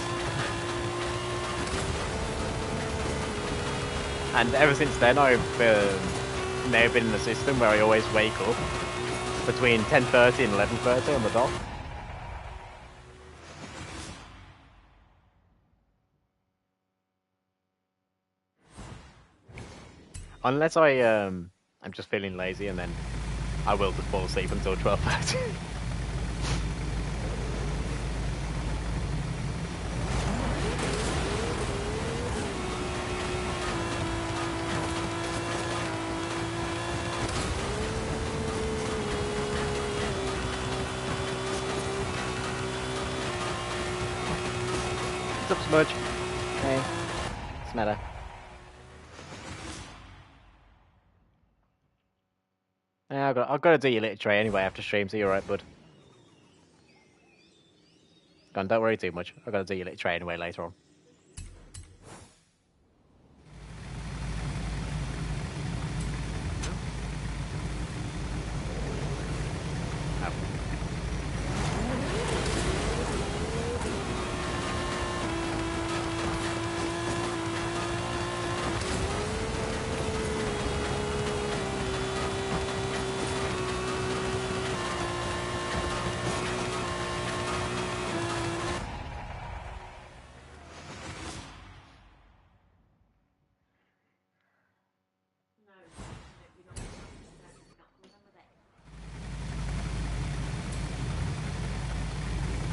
Speaker 1: And ever since then, I've now been in the system where I always wake up between 10:30 and 11:30 on the dot. Unless I'm just feeling lazy, and then I will just fall asleep until 12:30. What's up, Smudge? Hey, Smetta. Yeah, I've got to do your little tray anyway after stream, so you're right, bud. Go on, don't worry too much. I've got to do your little tray anyway later on.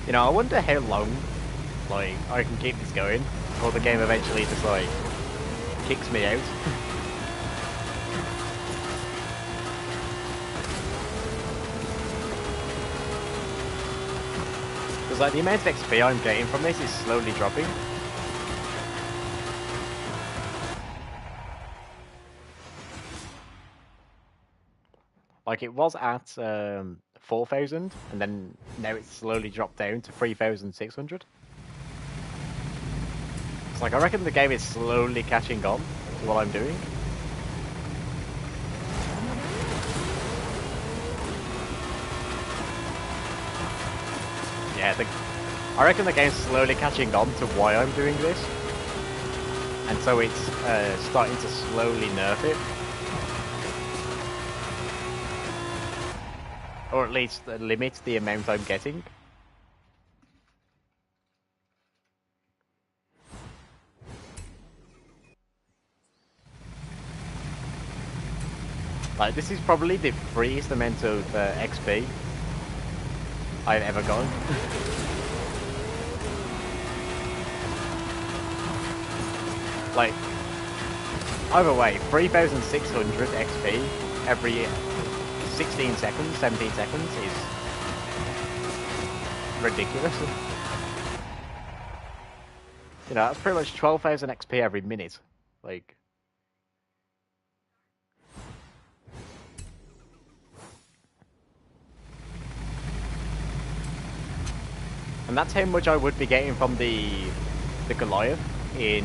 Speaker 1: You know, I wonder how long, like, I can keep this going before the game eventually just, like, kicks me out. Because, like, the amount of XP I'm getting from this is slowly dropping. Like, it was at 4,000, and then now it's slowly dropped down to 3,600. It's like, I reckon the game is slowly catching on to what I'm doing. Yeah, I reckon the game's slowly catching on to why I'm doing this. And so it's starting to slowly nerf it. Or at least limit the amount I'm getting. Like, this is probably the freest amount of XP I've ever gotten. Like, either way, 3,600 XP every 16 seconds, 17 seconds is ridiculous. You know, that's pretty much 12,000 XP every minute. Like, and that's how much I would be getting from the Goliath in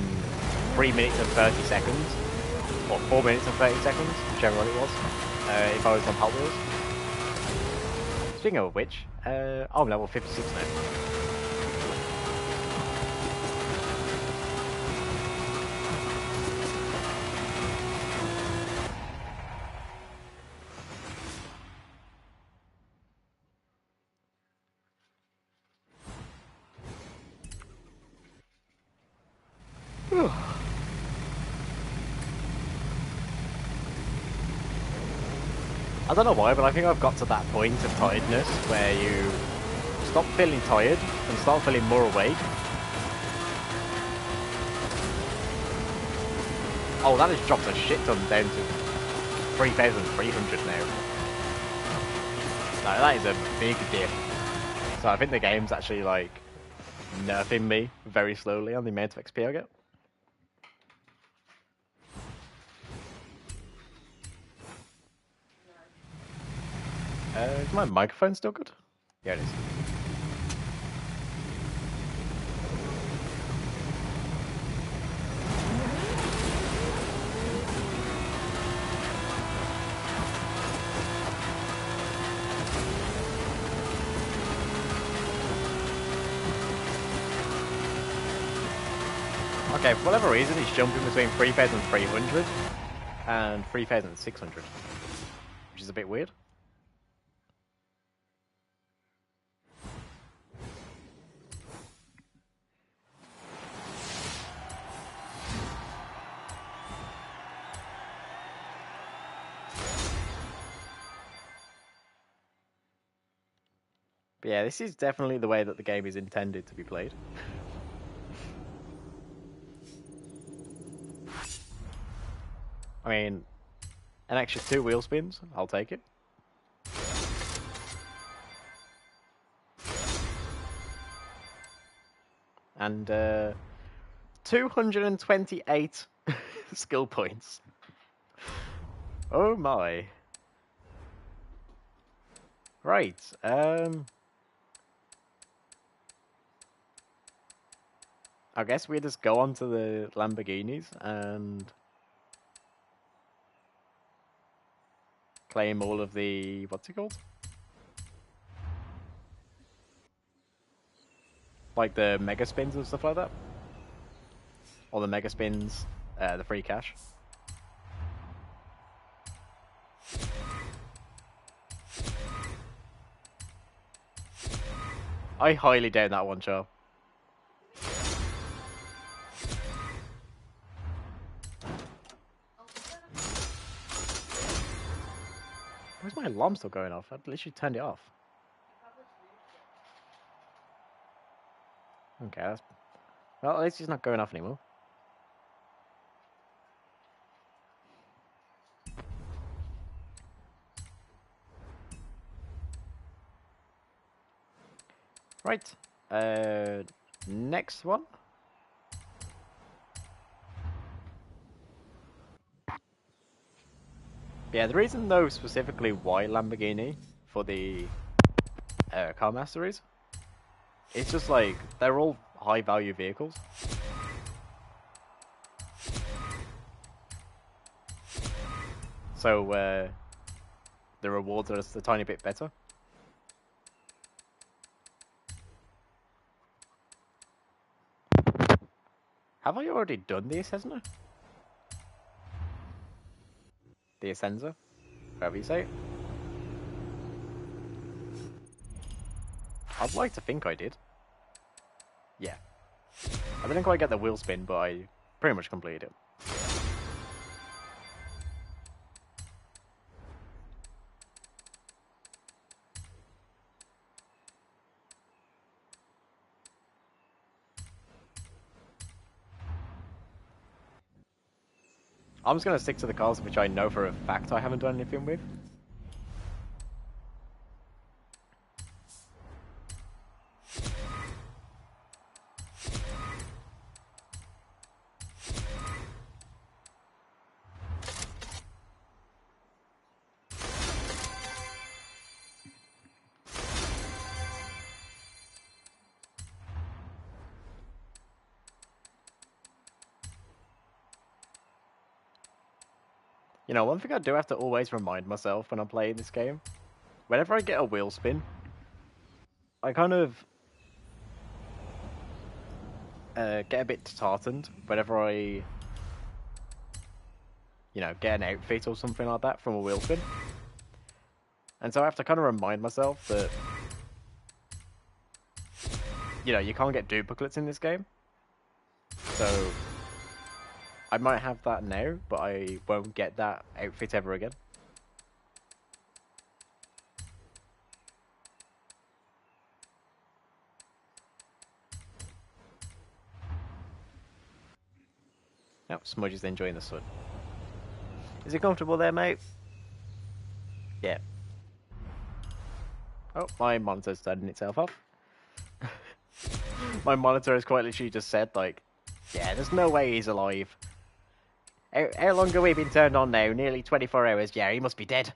Speaker 1: 3 minutes and 30 seconds. or 4 minutes and 30 seconds, whichever one it was, if I was on Hot Wheels. Speaking of which, I'm level 56 now. I don't know why, but I think I've got to that point of tiredness where you stop feeling tired and start feeling more awake. Oh, that has dropped a shit ton down to 3,300 now. No, that is a big dip. So I think the game's actually, like, nerfing me very slowly on the amount of XP I get. Is my microphone still good? Yeah, it is. Okay, for whatever reason, it's jumping between 3,300 and 3,600, which is a bit weird. But yeah, this is definitely the way that the game is intended to be played. I mean, an extra 2 wheel spins, I'll take it. And 228 skill points. Oh my. Right, I guess we just go on to the Lamborghinis and claim all of the, what's it called? Like the mega spins and stuff like that. Or the mega spins, the free cash. I highly doubt that one, Char. Where's my alarm still going off? I've literally turned it off. Okay, that's... Well, at least it's not going off anymore. Right. Next one. Yeah, the reason though specifically why Lamborghini for the Car Master is, it's just like, they're all high value vehicles. So, the rewards are just a tiny bit better. Have I already done the Ascenza? The Ascenza? However you say it. I'd like to think I did. Yeah. I didn't quite get the wheel spin, but I pretty much completed it. I'm just going to stick to the cars which I know for a fact I haven't done anything with. You know, one thing I do have to always remind myself when I'm playing this game, whenever I get a wheel spin, I kind of get a bit disheartened whenever I, you know, get an outfit or something like that from a wheel spin. And so I have to kind of remind myself that, you know, you can't get duplicates in this game. So I might have that now, but I won't get that outfit ever again. Now, Smudge is enjoying the sun. Is it comfortable there, mate? Yeah. Oh, my monitor's turning itself off. My monitor has quite literally just said, like, yeah, there's no way he's alive. How long have we been turned on now? Nearly 24 hours. Yeah, he must be dead.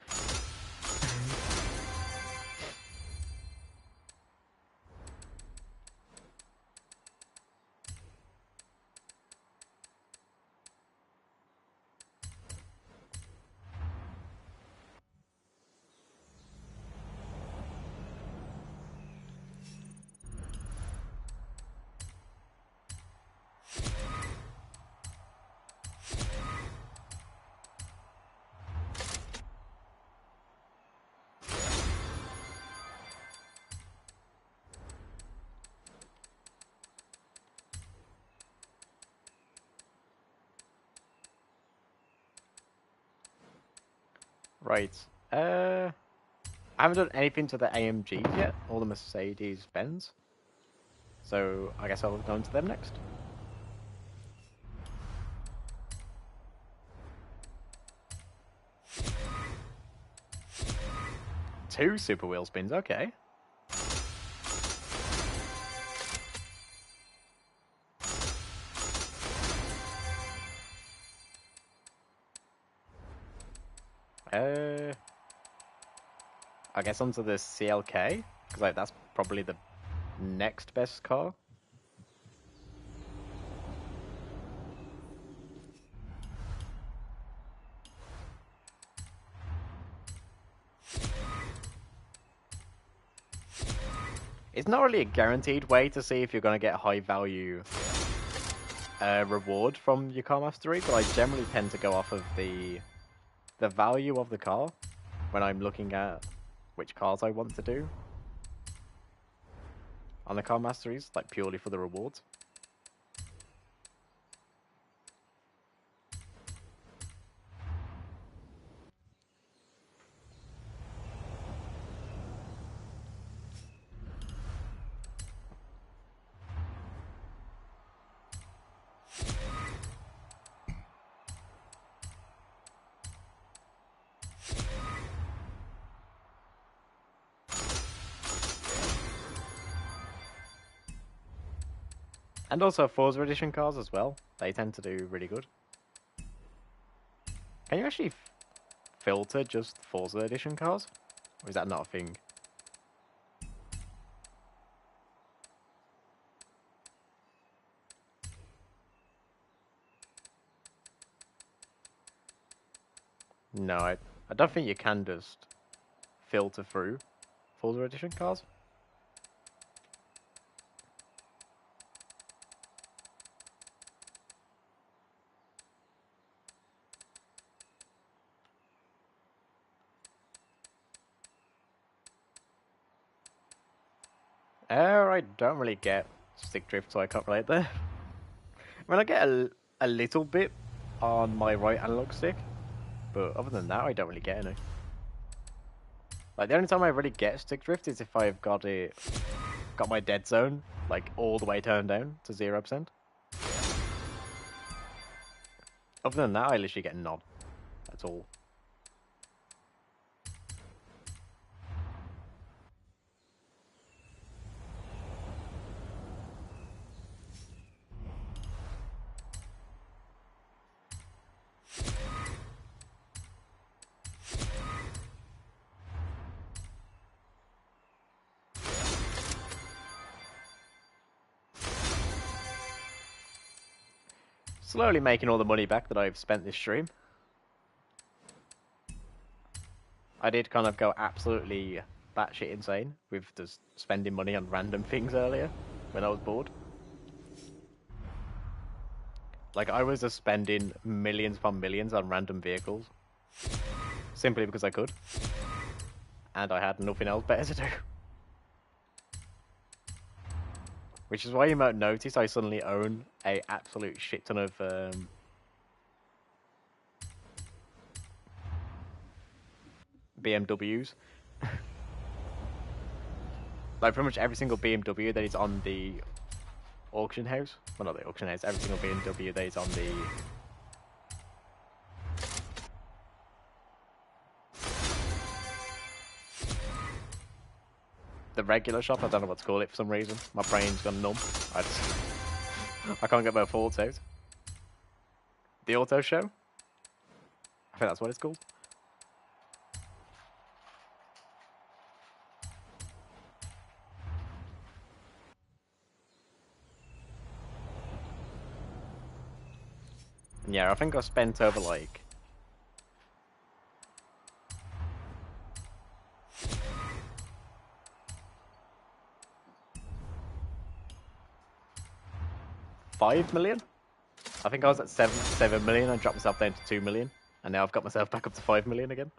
Speaker 1: Right. I haven't done anything to the AMGs yet, or the Mercedes-Benz. So I guess I'll go into them next. Two super wheel spins, okay. I guess onto the CLK, because like that's probably the next best car. It's not really a guaranteed way to see if you're going to get a high value reward from your car mastery, but I generally tend to go off of the value of the car when I'm looking at which cars I want to do on the car masteries, like purely for the rewards. And also Forza Edition cars as well. They tend to do really good. Can you actually filter just Forza Edition cars? Or is that not a thing? No, I don't think you can just filter through Forza Edition cars. I don't really get stick drift, so I can't relate there. I mean, I get a little bit on my right analog stick, but other than that, I don't really get any. Like, the only time I really get stick drift is if I've got my dead zone, like, all the way turned down to 0%. Other than that, I literally get none. That's all. Slowly making all the money back that I've spent this stream. I did kind of go absolutely batshit insane with just spending money on random things earlier when I was bored. Like, I was just spending millions upon millions on random vehicles simply because I could, and I had nothing else better to do. Which is why you might notice I suddenly own a absolute shit ton of BMWs. Like, pretty much every single BMW that is on the auction house. Well, not the auction house, every single BMW that is on the... the regular shop. I don't know what to call it for some reason. My brain's gone numb. I can't get my thoughts out. The auto show? I think that's what it's called. Yeah, I think I spent over like... $5 million? I think I was at 7 million. I dropped myself down to 2 million. And now I've got myself back up to 5 million again.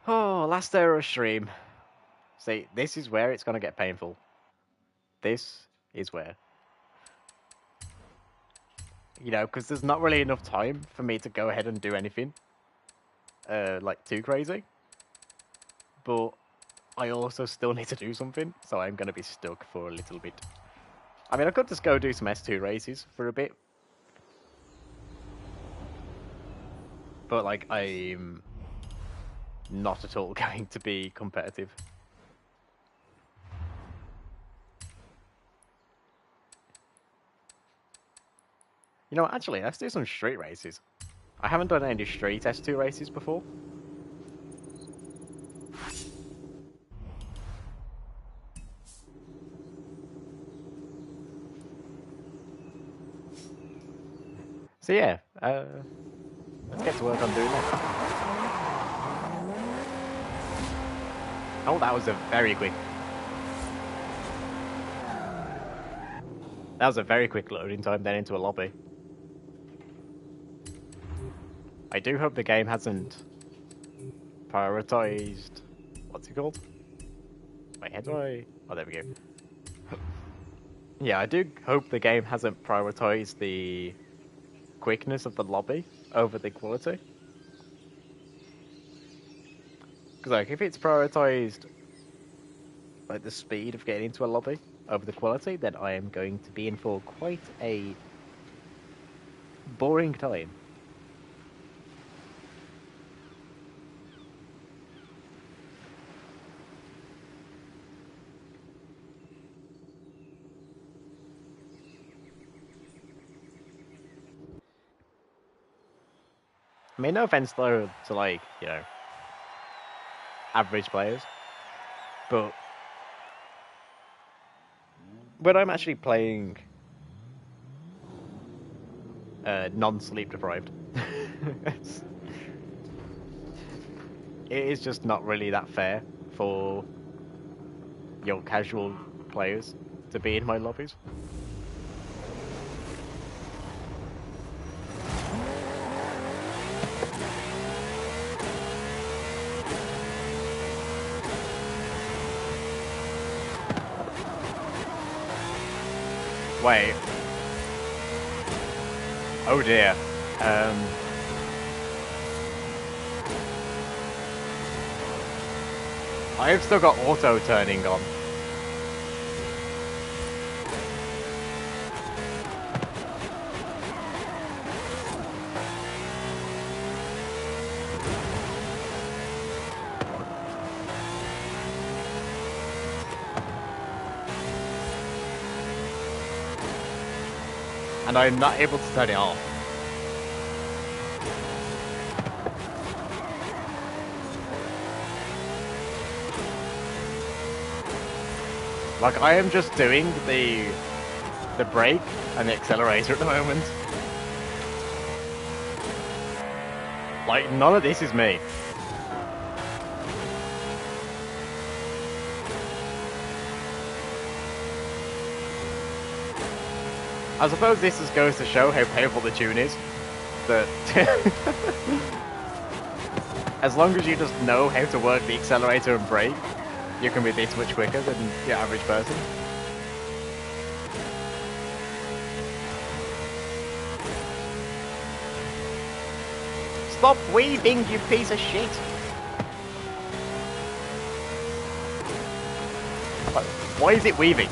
Speaker 1: Oh, last hour of stream. See, this is where it's going to get painful. This is where. You know, because there's not really enough time for me to go ahead and do anything. Like, too crazy. But I also still need to do something, so I'm going to be stuck for a little bit. I mean, I could just go do some S2 races for a bit. But, like, I'm not at all going to be competitive. You know, actually, let's do some street races. I haven't done any street S2 races before. So yeah, let's get to work on doing that. Oh, that was a very quick... That was a very quick loading time then into a lobby. I do hope the game hasn't prioritized... What's it called? Wait, how do I... Oh, there we go. Yeah, I do hope the game hasn't prioritized the quickness of the lobby over the quality. Because, like, if it's prioritized, like, the speed of getting into a lobby over the quality, then I am going to be in for quite a boring time. I mean, no offense though to, like, you know, average players, but when I'm actually playing non-sleep deprived, it is just not really that fair for your casual players to be in my lobbies. Wait. Oh dear. I've still got auto turning on. And I'm not able to turn it off. Like, I am just doing the the brake and the accelerator at the moment. Like, none of this is me. I suppose this just goes to show how powerful the tune is. That as long as you just know how to work the accelerator and brake, you can be this much quicker than your average person. Stop weaving, you piece of shit! Why is it weaving?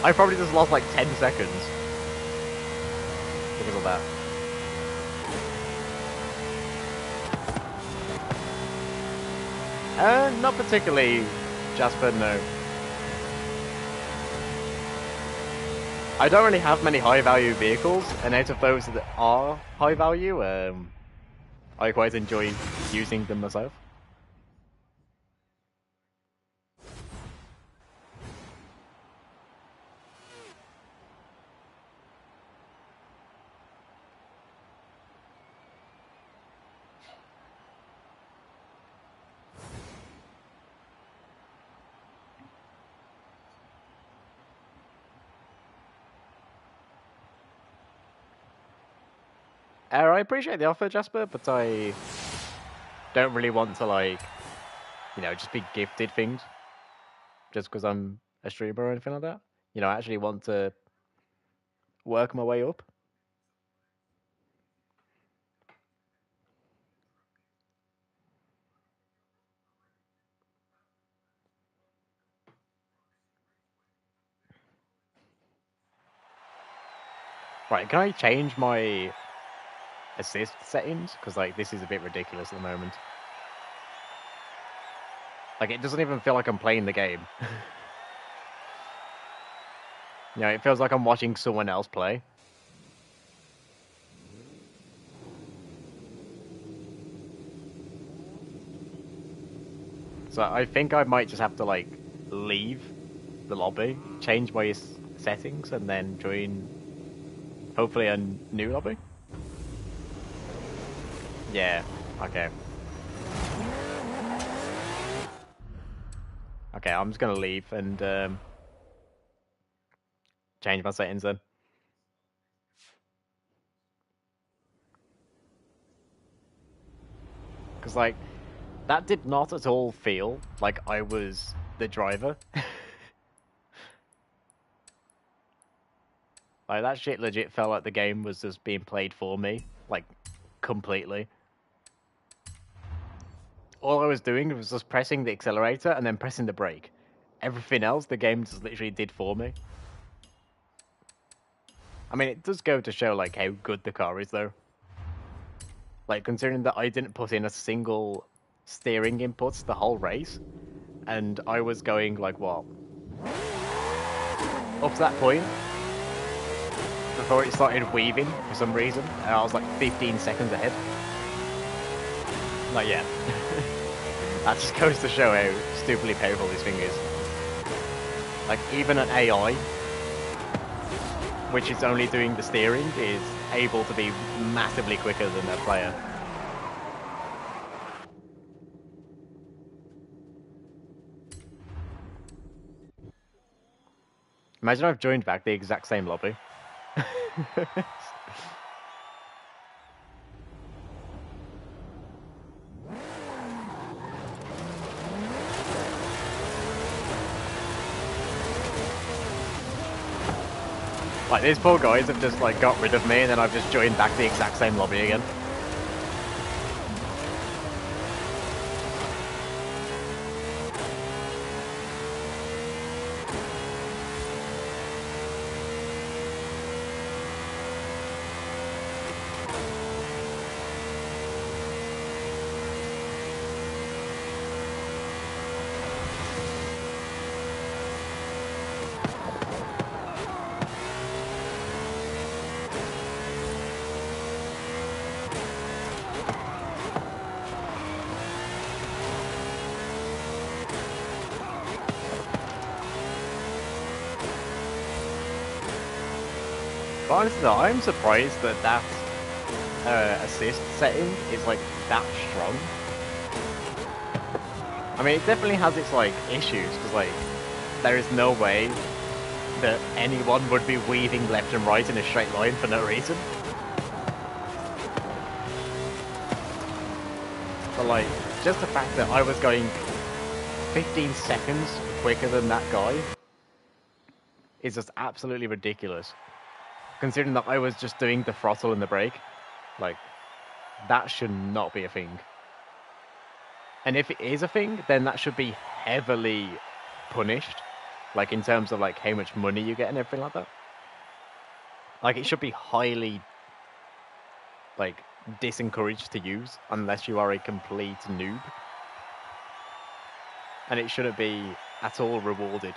Speaker 1: I probably just lost like 10 seconds because of that. Not particularly, Jasper, no. I don't really have many high value vehicles, and out of those that are high value, I quite enjoy using them myself. I appreciate the offer, Jasper, but I don't really want to, like, you know, just be gifted things just because I'm a streamer or anything like that. You know, I actually want to work my way up. Right, can I change my assist settings? Because, like, this is a bit ridiculous at the moment. Like, it doesn't even feel like I'm playing the game. You know, it feels like I'm watching someone else play. So I think I might just have to, like, leave the lobby, change my settings, and then join, hopefully, a new lobby? Yeah, okay. Okay, I'm just gonna leave and change my settings then. Because, like, that did not at all feel like I was the driver. Like, that shit legit felt like the game was just being played for me. Like, completely. All I was doing was just pressing the accelerator and then pressing the brake. Everything else, the game just literally did for me. I mean, it does go to show, like, how good the car is, though. Like, considering that I didn't put in a single steering input the whole race, and I was going, like, what? Up to that point, before it started weaving for some reason, and I was, like, 15 seconds ahead. Like, yeah. That just goes to show how stupidly powerful this thing is. Like, even an AI, which is only doing the steering, is able to be massively quicker than a player. Imagine I've joined back the exact same lobby. Like, these poor guys have just, like, got rid of me, and then I've just joined back the exact same lobby again. But honestly, though, I'm surprised that that assist setting is like that strong. I mean, it definitely has its like issues because like there is no way that anyone would be weaving left and right in a straight line for no reason. But like, just the fact that I was going 15 seconds quicker than that guy is just absolutely ridiculous. Considering that I was just doing the throttle and the brake, like, that should not be a thing. And if it is a thing, then that should be heavily punished. Like, in terms of, like, how much money you get and everything like that. Like, it should be highly, like, disencouraged to use unless you are a complete noob. And it shouldn't be at all rewarded.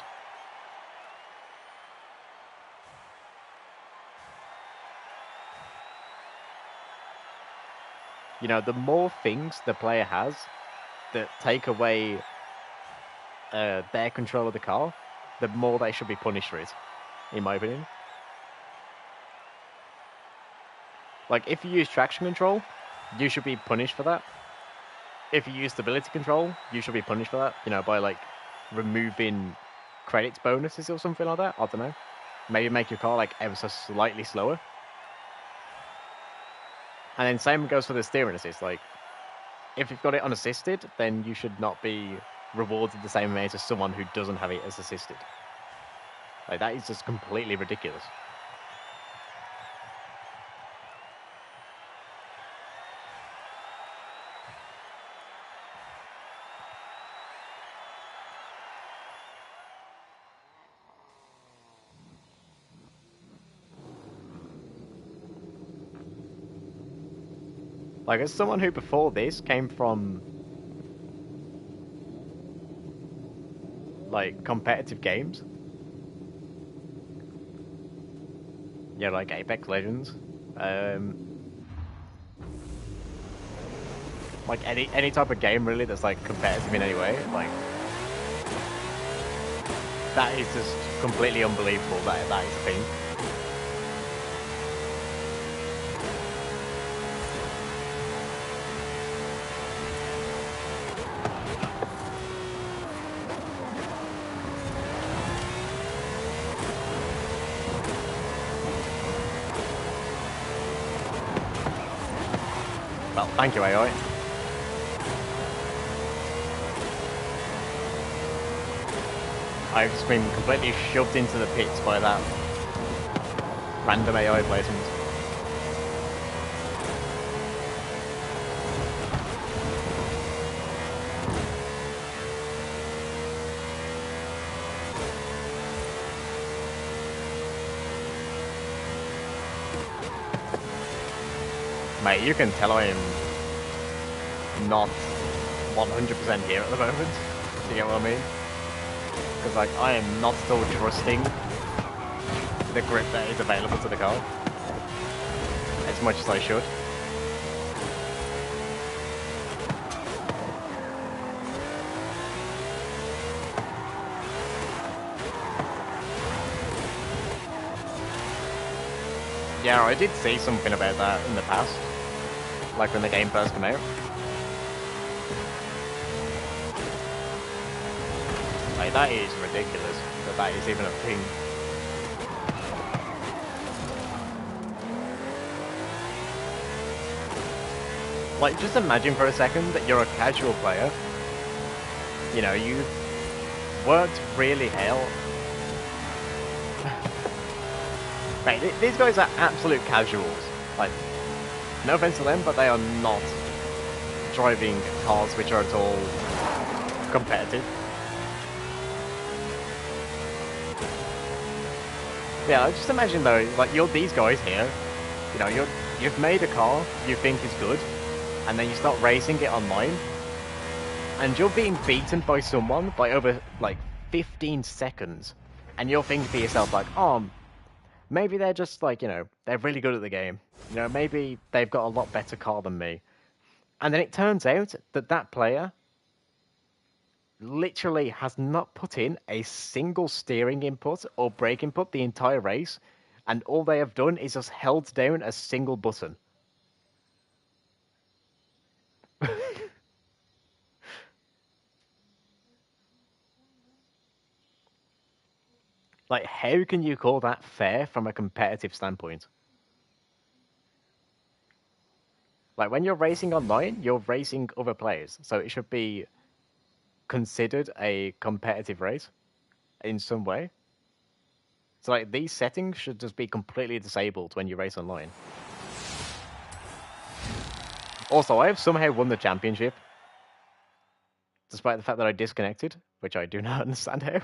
Speaker 1: You know, the more things the player has that take away their control of the car, the more they should be punished for it, in my opinion. Like, if you use traction control, you should be punished for that. If you use stability control, you should be punished for that, you know, by, like, removing credits bonuses or something like that. I don't know. Maybe make your car, like, ever so slightly slower. And then same goes for the steering assist. Like, if you've got it unassisted, then you should not be rewarded the same amount as someone who doesn't have it as assisted. Like, that is just completely ridiculous. Like, as someone who before this came from, like, competitive games. Yeah, like Apex Legends. Like, any type of game, really, that's, like, competitive in any way. Like, that is just completely unbelievable that that is a thing. Well, thank you, AI. I've just been completely shoved into the pits by that random AI placement. Mate, you can tell I am not 100% here at the moment. Do you get what I mean? Because, like, I am not still trusting the grip that is available to the car as much as I should. Yeah, I did see something about that in the past, like when the game first came out. Like, that is ridiculous that that is even a thing. Like, just imagine for a second that you're a casual player. You know, you've worked really hell. Mate, these guys are absolute casuals. Like, no offense to them, but they are not driving cars which are at all competitive. Yeah, just imagine though, like, you're these guys here, you know, you've made a car you think is good, and then you start racing it online, and you're being beaten by someone by over, like, 15 seconds, and you're thinking to yourself, like, oh, maybe they're just, like, you know, they're really good at the game. You know, maybe they've got a lot better car than me. And then it turns out that that player literally has not put in a single steering input or brake input the entire race, and all they have done is just held down a single button. Like, how can you call that fair from a competitive standpoint? Like, when you're racing online, you're racing other players, so it should be considered a competitive race in some way. So, like, these settings should just be completely disabled when you race online. Also, I have somehow won the championship, despite the fact that I disconnected, which I do not understand how.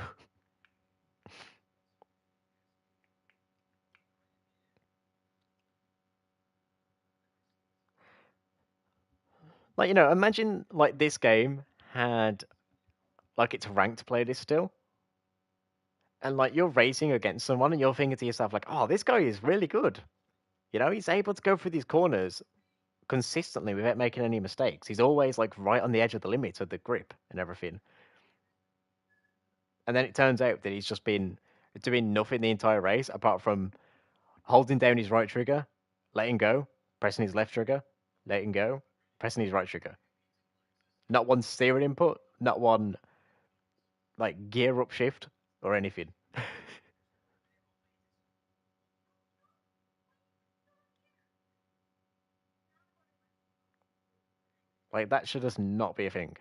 Speaker 1: Like, you know, imagine, like, this game had, like, its ranked playlist still. And, like, you're racing against someone and you're thinking to yourself, like, oh, this guy is really good. You know, he's able to go through these corners consistently without making any mistakes. He's always, like, right on the edge of the limit of the grip and everything. And then it turns out that he's just been doing nothing the entire race apart from holding down his right trigger, letting go, pressing his left trigger, letting go, pressing his right trigger. Not one steering input, not one, like, gear up shift or anything. Like, that should just not be a thing.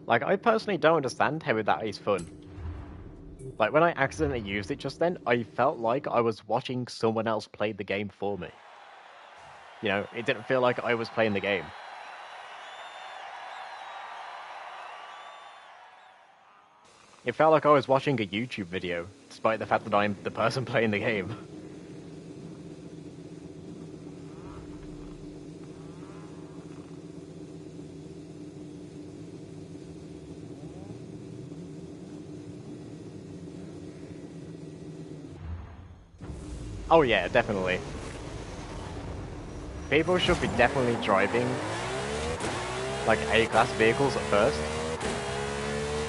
Speaker 1: Like, I personally don't understand how that is fun. Like, when I accidentally used it just then, I felt like I was watching someone else play the game for me. You know, it didn't feel like I was playing the game. It felt like I was watching a YouTube video, despite the fact that I'm the person playing the game. Oh yeah, definitely. People should be definitely driving, like, A-class vehicles at first.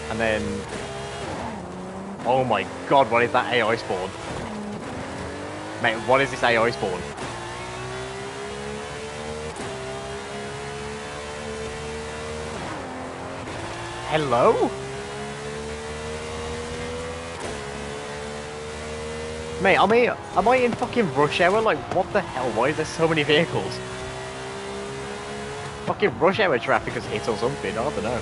Speaker 1: And then... Oh my god, what is that AI spawn? Mate, what is this AI spawn? Hello? Mate, am I in fucking rush hour? Like, what the hell? Why is there so many vehicles? Fucking rush hour traffic has hit or something, I don't know.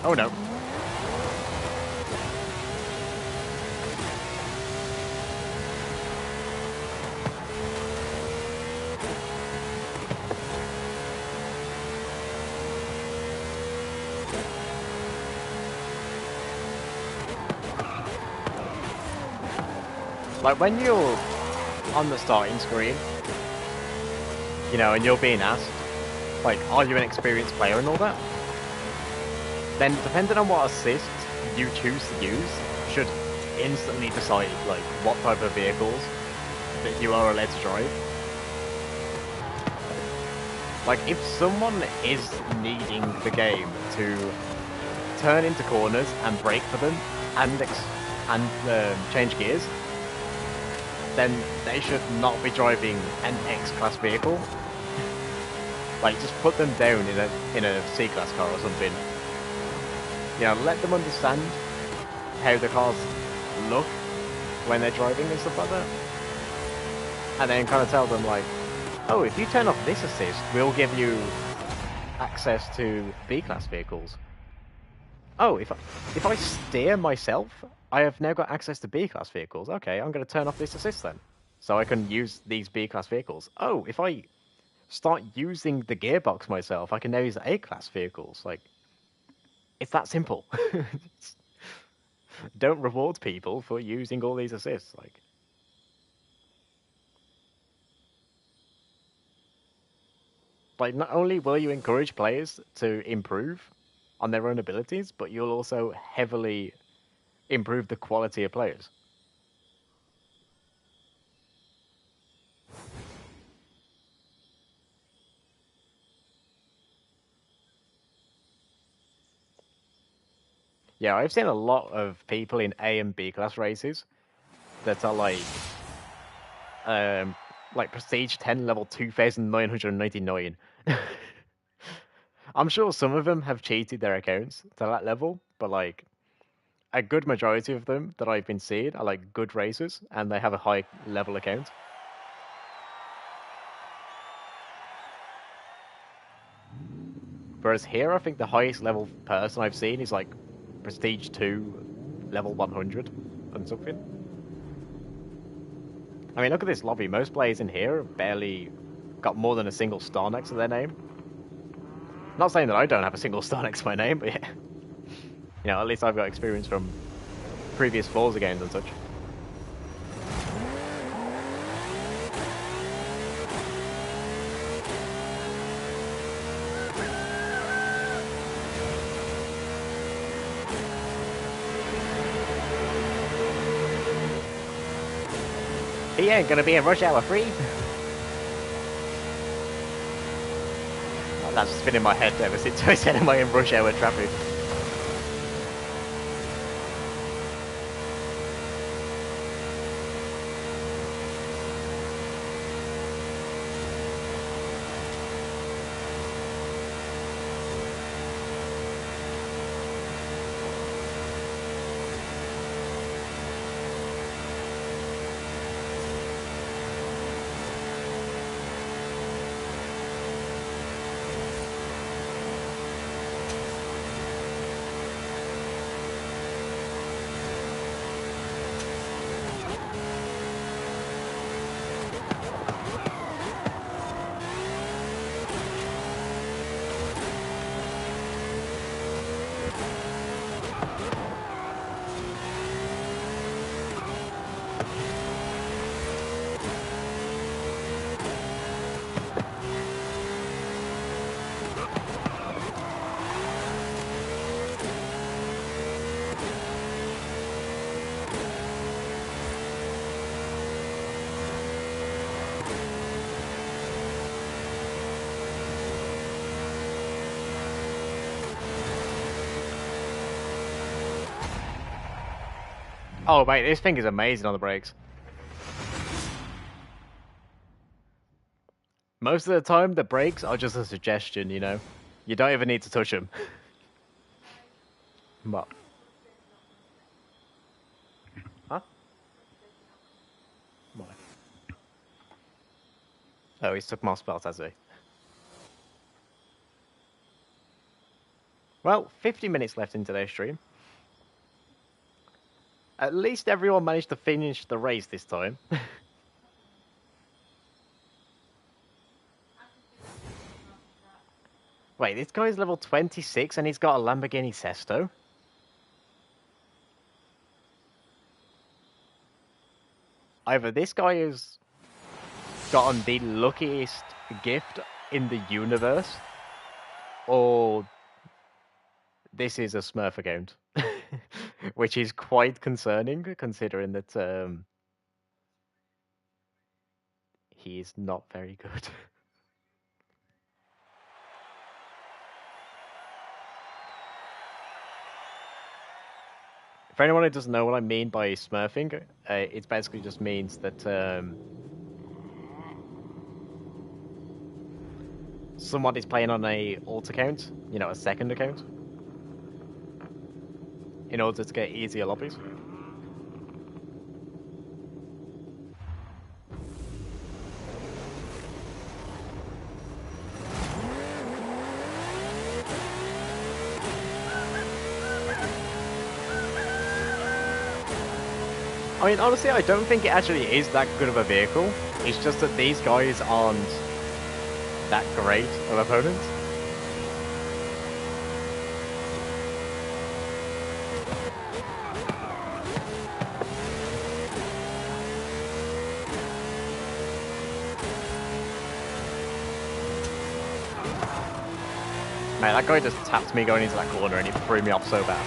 Speaker 1: Oh no. Like, when you're on the starting screen, you know, and you're being asked, like, are you an experienced player and all that? Then, depending on what assist you choose to use, should instantly decide, like, what type of vehicles that you are allowed to drive. Like, if someone is needing the game to turn into corners and brake for them and change gears, then they should not be driving an X-class vehicle. Like, just put them down in a C-class car or something. You know, let them understand how the cars look when they're driving and stuff like that. And then kind of tell them, like, oh, if you turn off this assist, we'll give you access to B-class vehicles. Oh, if I steer myself, I have now got access to B-class vehicles. Okay, I'm going to turn off this assist then, so I can use these B-class vehicles. Oh, if I start using the gearbox myself, I can now use the A-class vehicles. Like, it's that simple. Don't reward people for using all these assists. Like, Like, not only will you encourage players to improve on their own abilities, but you'll also heavily improve the quality of players. Yeah, I've seen a lot of people in A and B class races that are like Prestige 10 level 2,999. I'm sure some of them have cheated their accounts to that level, but like a good majority of them that I've been seeing are like good racers and they have a high level account. Whereas here, I think the highest level person I've seen is like Prestige 2, level 100 and something. I mean, look at this lobby. Most players in here have barely got more than a single star next to their name. Not saying that I don't have a single star next to my name, but yeah. You know, at least I've got experience from previous Forza games and such. He ain't gonna be in Rush Hour 3. That's just been in my head ever since I said, am I in Rush Hour traffic? Oh mate, this thing is amazing on the brakes. Most of the time, the brakes are just a suggestion, you know? You don't even need to touch them. What? Huh? Why? Oh, he's took more spells, has he? Well, 50 minutes left in today's stream. At least everyone managed to finish the race this time. Wait, this guy's level 26 and he's got a Lamborghini Sesto? Either this guy has gotten the luckiest gift in the universe, or this is a Smurf account. Which is quite concerning, considering that he is not very good. For anyone who doesn't know what I mean by smurfing, it basically just means that someone is playing on a alt account, you know, a second account, in order to get easier lobbies. I mean, honestly, I don't think it actually is that good of a vehicle. It's just that these guys aren't that great of opponents. Mate, that guy just tapped me going into that corner and it threw me off so bad.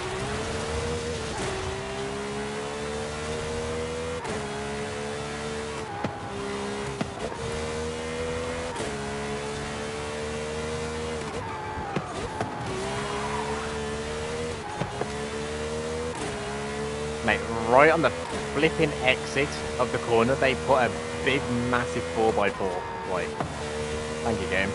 Speaker 1: Mate, right on the flipping exit of the corner, they put a big, massive 4x4. Like, thank you, game.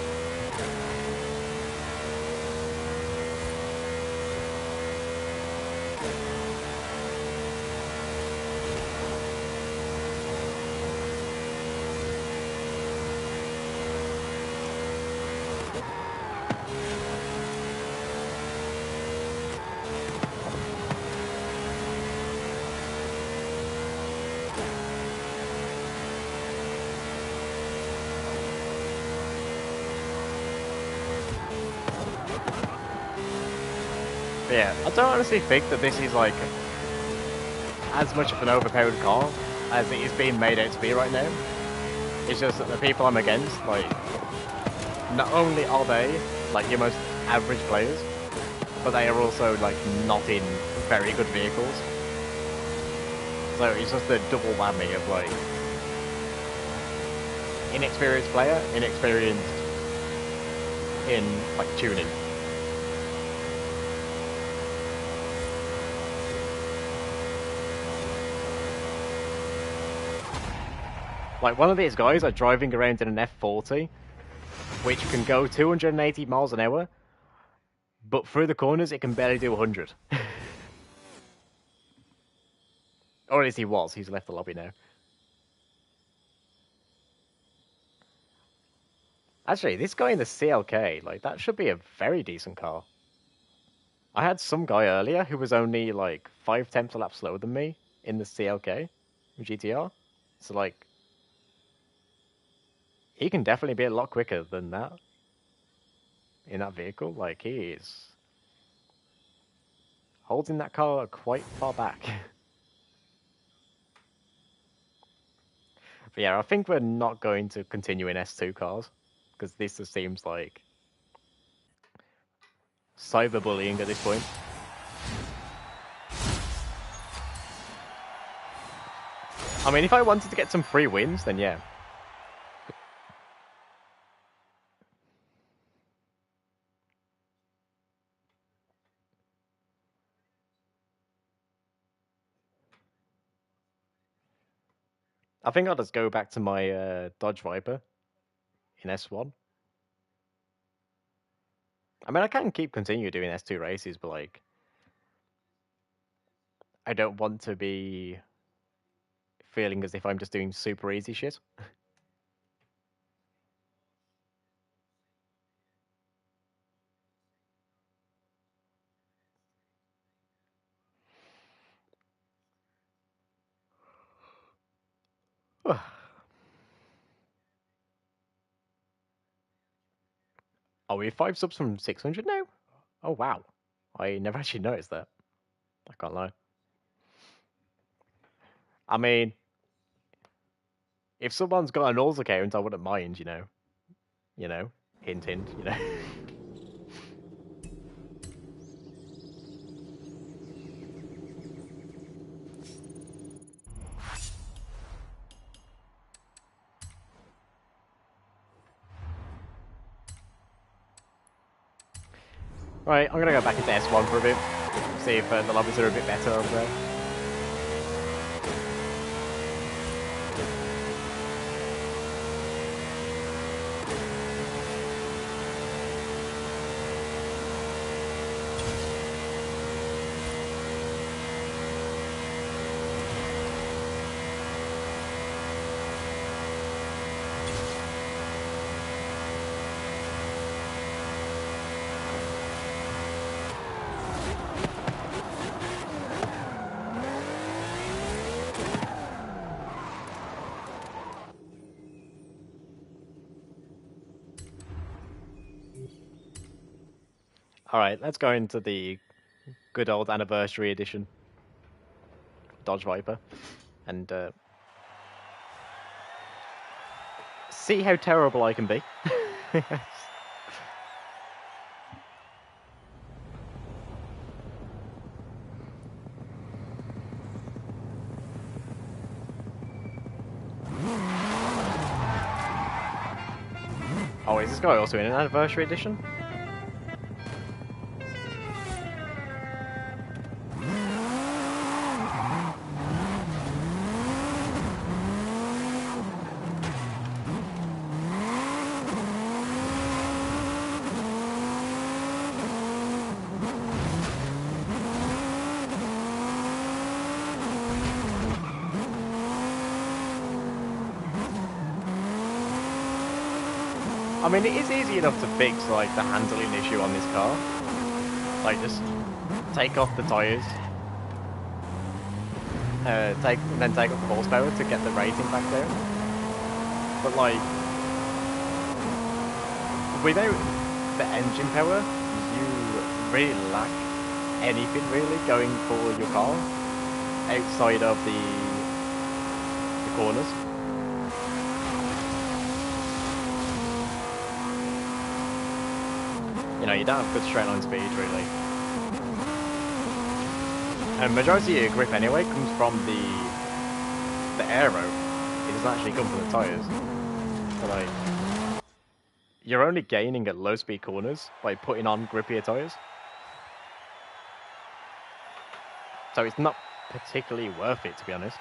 Speaker 1: But yeah, I don't honestly think that this is like as much of an overpowered car as it is being made out to be right now. It's just that the people I'm against, like, not only are they like your most average players, but they are also like not in very good vehicles. So it's just a double whammy of like inexperienced player, inexperienced in like tuning. Like, one of these guys are driving around in an F40, which can go 280 miles an hour, but through the corners it can barely do 100. Or at least he was. He's left the lobby now. Actually, this guy in the CLK, like, that should be a very decent car. I had some guy earlier who was only, like, 5/10 a lap slower than me in the CLK GTR. So, like, he can definitely be a lot quicker than that in that vehicle. Like, he is holding that car quite far back. But yeah, I think we're not going to continue in S2 cars, because this just seems like cyberbullying at this point. I mean, if I wanted to get some free wins, then yeah. I think I'll just go back to my Dodge Viper in S1. I mean, I can continue doing S2 races, but like, I don't want to be feeling as if I'm just doing super easy shit. Are we 5 subs from 600 now? Oh wow, I never actually noticed that. I can't lie. I mean, if someone's got an Alls account, I wouldn't mind, you know. You know, hint, hint, you know. Right, I'm gonna go back into S1 for a bit. See if the lobbies are a bit better over there. Alright, let's go into the good old anniversary edition Dodge Viper and see how terrible I can be. guy also in an anniversary edition? I mean, it is easy enough to fix, like, the handling issue on this car. Like, just take off the tyres. Then take off the horsepower to get the rating back there. But, like, without the engine power, you really lack anything, really, going for your car outside of the corners. You know, you don't have good straight line speed, really. And majority of your grip anyway comes from the aero. It doesn't actually come from the tyres. So like, you're only gaining at low speed corners by putting on grippier tyres. So it's not particularly worth it, to be honest.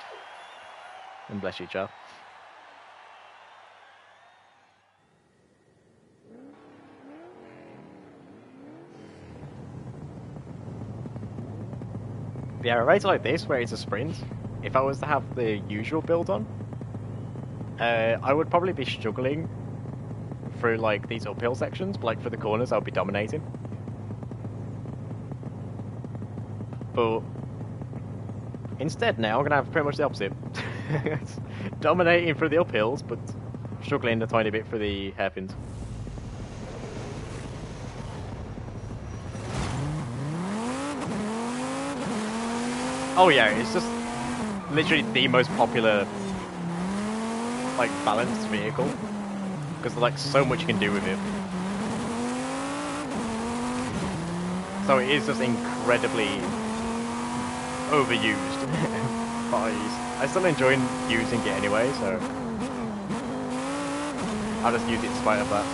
Speaker 1: And bless you, Char. Yeah, a race like this, where it's a sprint, if I was to have the usual build on, I would probably be struggling through, like, these uphill sections, but, like, for the corners, I would be dominating. But instead now, I'm going to have pretty much the opposite. Dominating through the uphills, but struggling a tiny bit for the hairpins. Oh yeah, it's just literally the most popular, like, balanced vehicle, because there's, like, so much you can do with it. So it is just incredibly overused. But I still enjoy using it anyway, so I'll just use it in spite of that.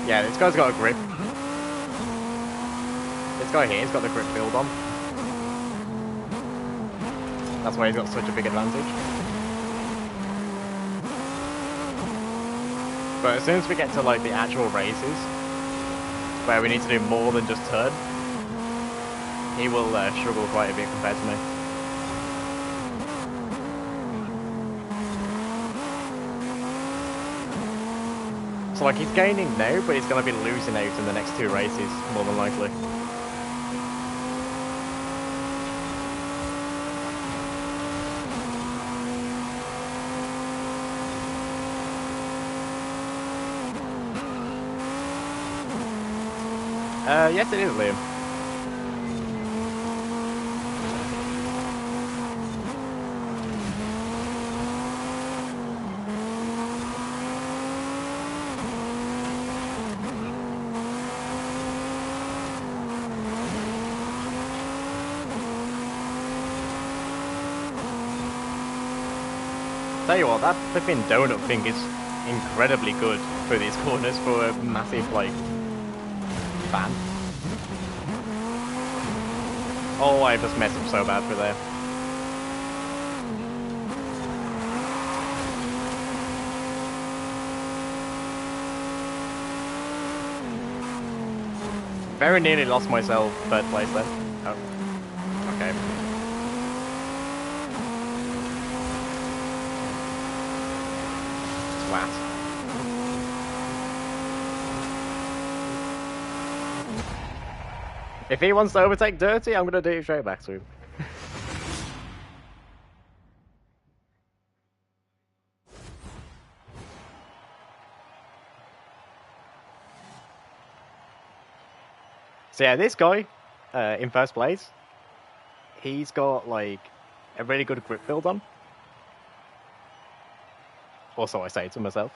Speaker 1: Yeah, this guy's got a grip. This guy here's got the grip build on. That's why he's got such a big advantage. But as soon as we get to, like, the actual races, where we need to do more than just turn, he will struggle quite a bit compared to me. So, like, he's gaining now, but he's going to be losing out in the next two races, more than likely. Yes it is, Liam. Tell you what, that flipping donut thing is incredibly good for these corners for a massive, like, fan. Oh, I just messed up so bad for there. Very nearly lost myself third place then. Oh, okay. Flat. If he wants to overtake Dirty, I'm going to do it straight back to him. So yeah, this guy in first place, he's got like a really good grip build on. Also, I say to myself.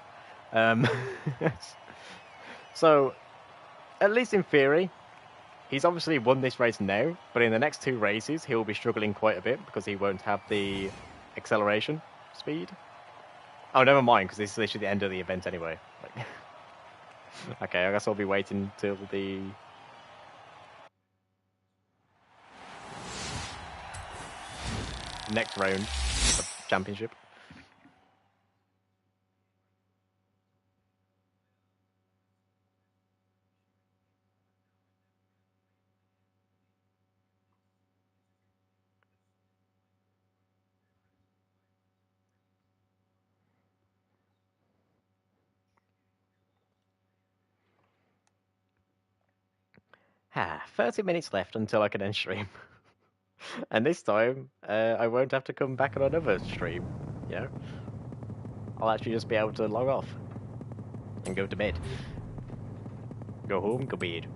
Speaker 1: So, at least in theory, he's obviously won this race now, but in the next 2 races, he'll be struggling quite a bit because he won't have the acceleration speed. Oh, never mind, because this is literally the end of the event anyway. Like, okay, I guess I'll be waiting till the... next round of championship. Ah, 30 minutes left until I can end stream. And this time, I won't have to come back on another stream, you know? I'll actually just be able to log off. And go to bed. Go home, go bed.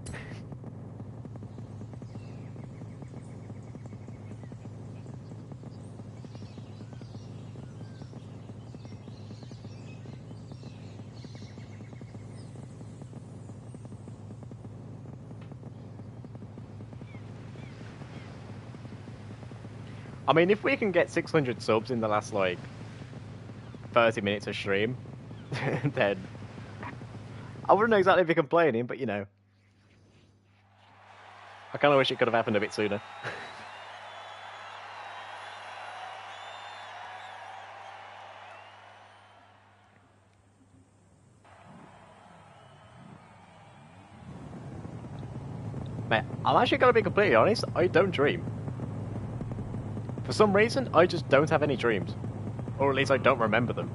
Speaker 1: I mean, if we can get 600 subs in the last, like, 30 minutes of stream, then I wouldn't exactly be complaining, but, you know. I kind of wish it could have happened a bit sooner. Mate, I'm actually going to be completely honest, I don't dream. For some reason, I just don't have any dreams. Or at least I don't remember them.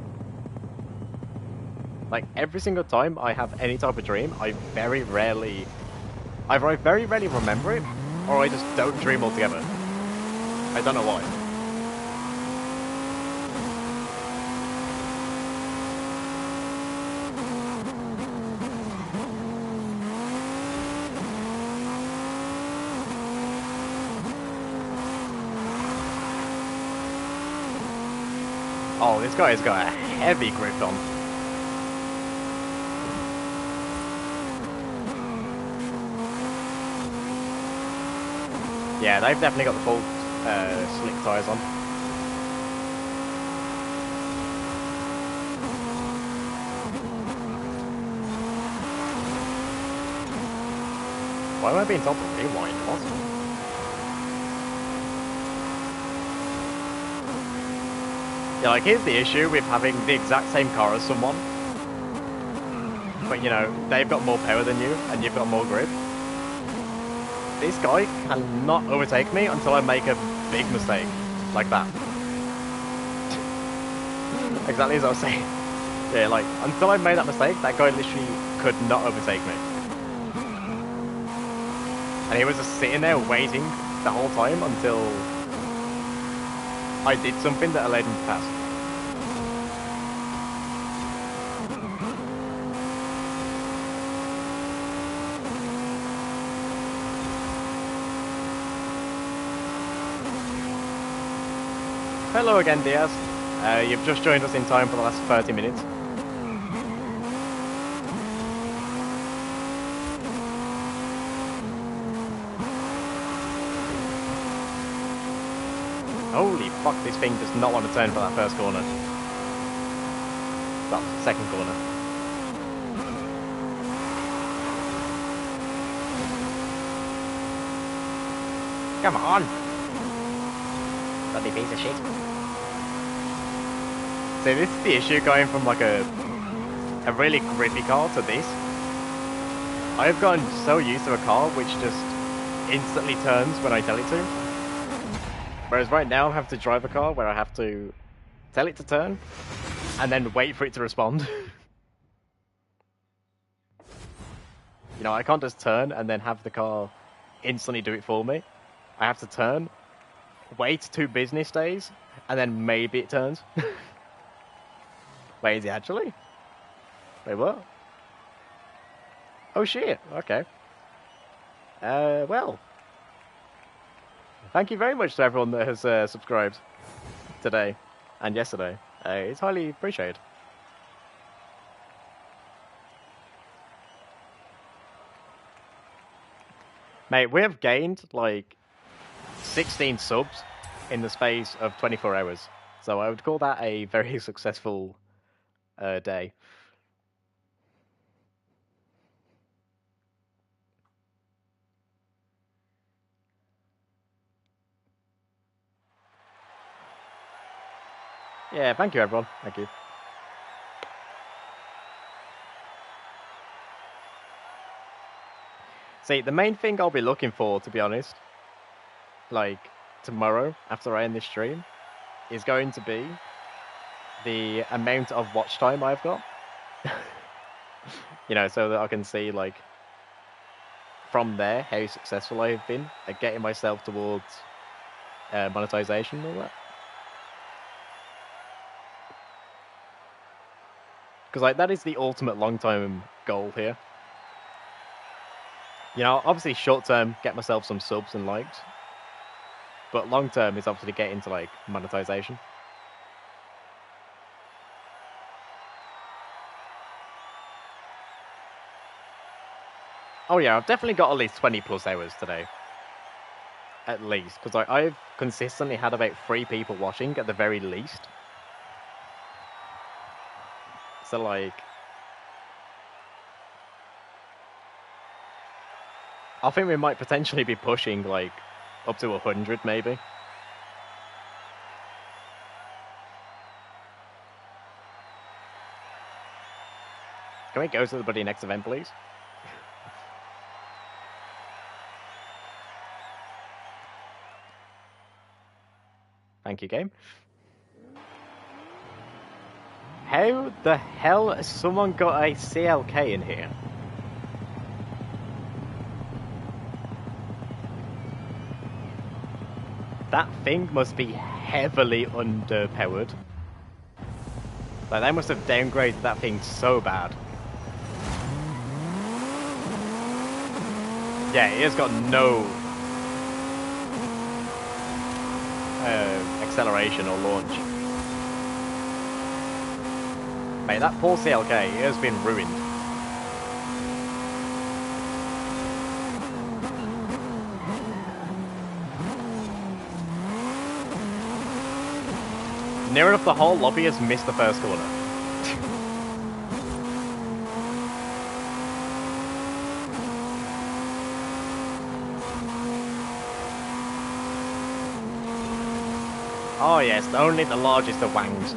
Speaker 1: Like, every single time I have any type of dream, I very rarely... Either I very rarely remember it, or I just don't dream altogether. I don't know why. Oh, this guy has got a heavy grip on. Yeah, they've definitely got the full slick tyres on. Why am I being told to rewind? What? Yeah, like, here's the issue with having the exact same car as someone. But, you know, they've got more power than you, and you've got more grip. This guy cannot overtake me until I make a big mistake. Like that. Exactly as I was saying. Yeah, like, until I made that mistake, that guy literally could not overtake me. And he was just sitting there waiting the whole time until I did something that allowed him to pass. Hello again, Diaz. You've just joined us in time for the last 30 minutes. Holy fuck, this thing does not want to turn for that first corner. Well, second corner. Come on! Bloody piece of shit. So this is the issue going from like a really grippy car to this. I've gotten so used to a car which just instantly turns when I tell it to. Whereas right now I have to drive a car where I have to tell it to turn and then wait for it to respond. You know, I can't just turn and then have the car instantly do it for me. I have to turn, wait 2 business days, and then maybe it turns. Wait, is it actually? Wait, what? Oh shit, okay. Well, thank you very much to everyone that has subscribed today and yesterday. It's highly appreciated. Mate, we have gained like 16 subs in the space of 24 hours. So I would call that a very successful day. Yeah, thank you everyone. Thank you. See, the main thing I'll be looking for, to be honest, like tomorrow after I end this stream, is going to be the amount of watch time I've got. You know, so that I can see, like, from there how successful I've been at getting myself towards monetization and all that. Because, like, that is the ultimate long-term goal here. You know, obviously short-term, get myself some subs and likes. But long-term is obviously to get into, like, monetization. Oh yeah, I've definitely got at least 20 plus hours today. At least. Because I've consistently had about 3 people watching at the very least. So, like, I think we might potentially be pushing, like, up to 100 maybe. Can we go to the bloody next event, please? Thank you, game. How the hell has someone got a CLK in here? That thing must be heavily underpowered. Like, they must have downgraded that thing so bad. Yeah, it has got no acceleration or launch. Mate, that poor CLK has been ruined. Near enough the whole lobby has missed the first corner. Oh yes, only the largest of wangs.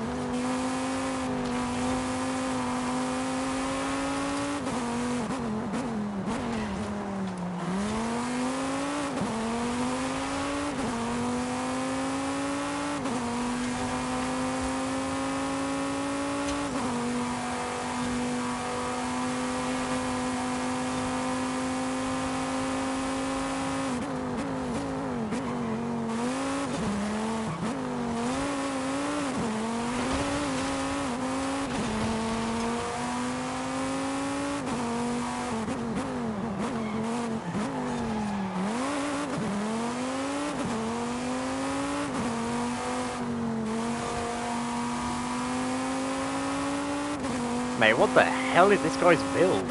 Speaker 1: Mate, what the hell is this guy's build?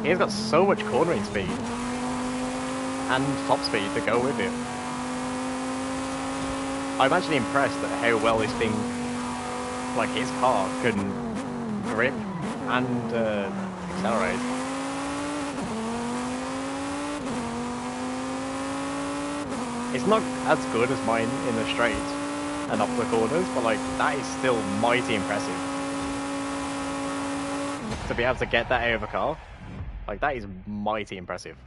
Speaker 1: He's got so much cornering speed. And top speed to go with it. I'm actually impressed at how well this thing, like his car, can grip and accelerate. It's not as good as mine in the straight and off the corners, but like that is still mighty impressive. To be able to get that out of a car, like that is mighty impressive.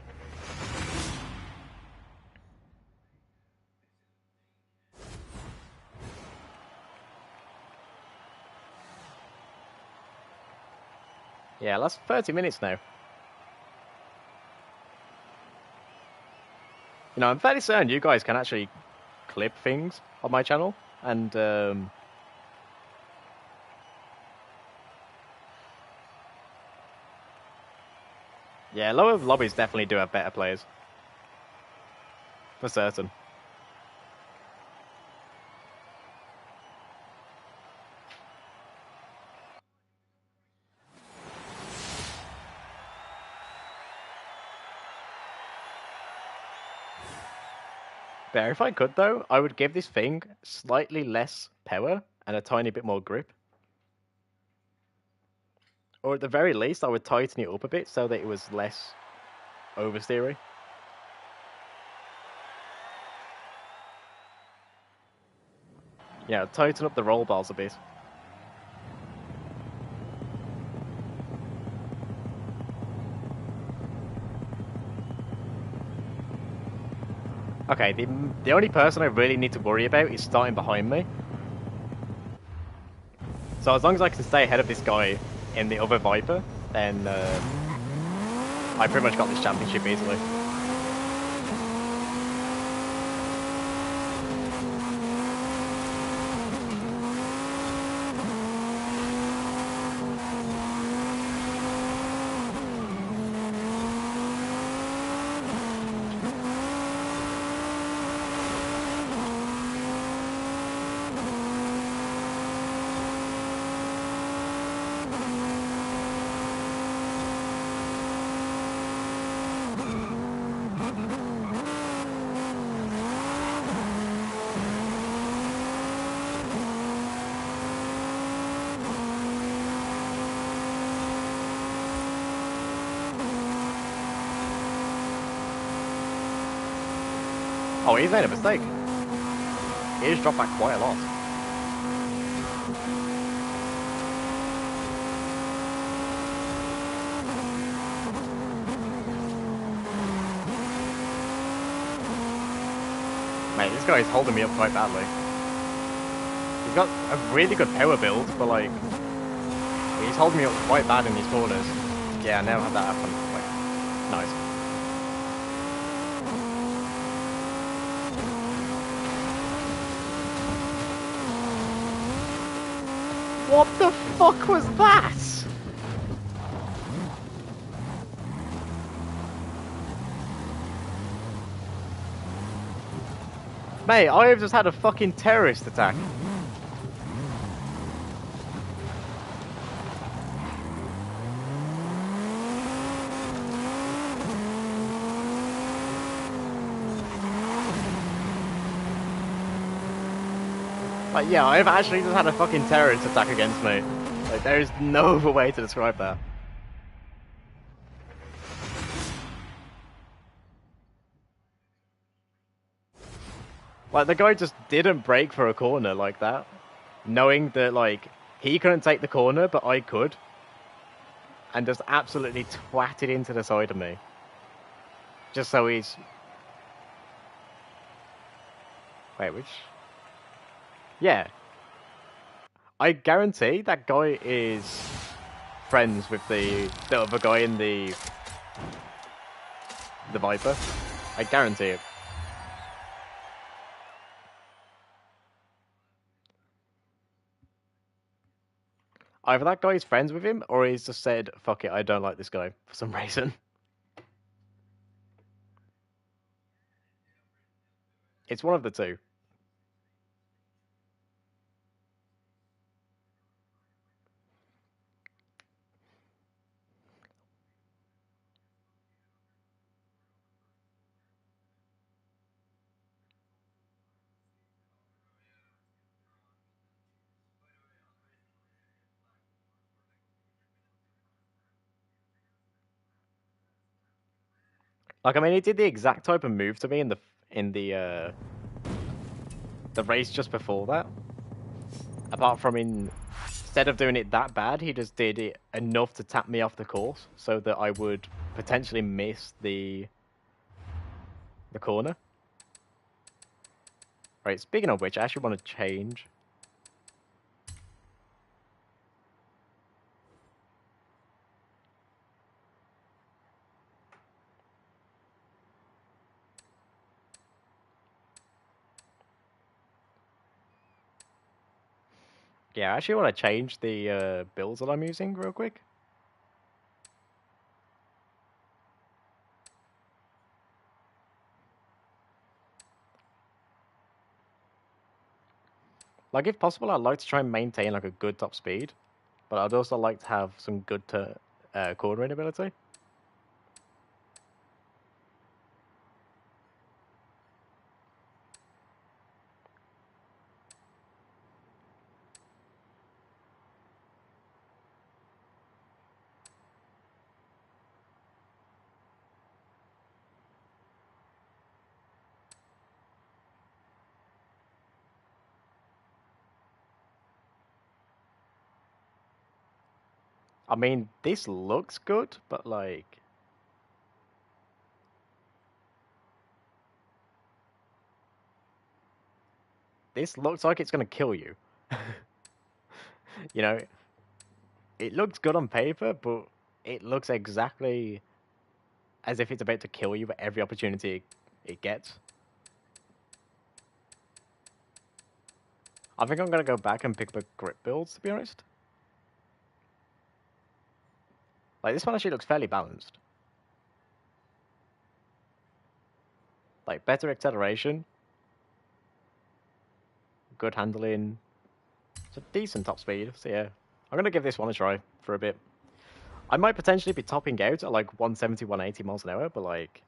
Speaker 1: Yeah, that's 30 minutes now. You know, I'm fairly certain you guys can actually clip things on my channel, and Yeah, lower lobbies definitely do have better players. For certain. But if I could, though, I would give this thing slightly less power and a tiny bit more grip. Or at the very least, I would tighten it up a bit so that it was less oversteery. Yeah, tighten up the roll bars a bit. Okay, the only person I really need to worry about is starting behind me. So as long as I can stay ahead of this guy in the other Viper, then I pretty much got this championship easily. Oh, he's made a mistake. He just dropped back quite a lot. Mate, this guy's holding me up quite badly. He's got a really good power build, but like, he's holding me up quite bad in these corners. Yeah, I never had that happen. Like, nice. What the fuck was that? Mate, I have just had a fucking terrorist attack. Like, yeah, I've actually just had a fucking terrorist attack against me. Like, there is no other way to describe that. Like, the guy just didn't brake for a corner like that. Knowing that, like, he couldn't take the corner, but I could. And just absolutely twatted into the side of me. Just so he's... Wait, which... Yeah. I guarantee that guy is friends with the other guy in the Viper. I guarantee it. Either that guy is friends with him, or he's just said, fuck it, I don't like this guy, for some reason. It's one of the two. Like, I mean, he did the exact type of move to me in the race just before that. Apart from instead of doing it that bad, he just did it enough to tap me off the course so that I would potentially miss the corner. Right, speaking of which, I actually want to change. Yeah, I actually want to change the builds that I'm using real quick. Like, if possible, I'd like to try and maintain like a good top speed, but I'd also like to have some good cornering ability. I mean, this looks good, but like, this looks like it's gonna kill you. You know, it looks good on paper, but it looks exactly as if it's about to kill you at every opportunity it gets. I think I'm gonna go back and pick up a grip build, to be honest. Like, this one actually looks fairly balanced. Like, better acceleration, good handling, it's a decent top speed, so yeah. I'm gonna give this one a try for a bit. I might potentially be topping out at like 170, 180 miles an hour, but like,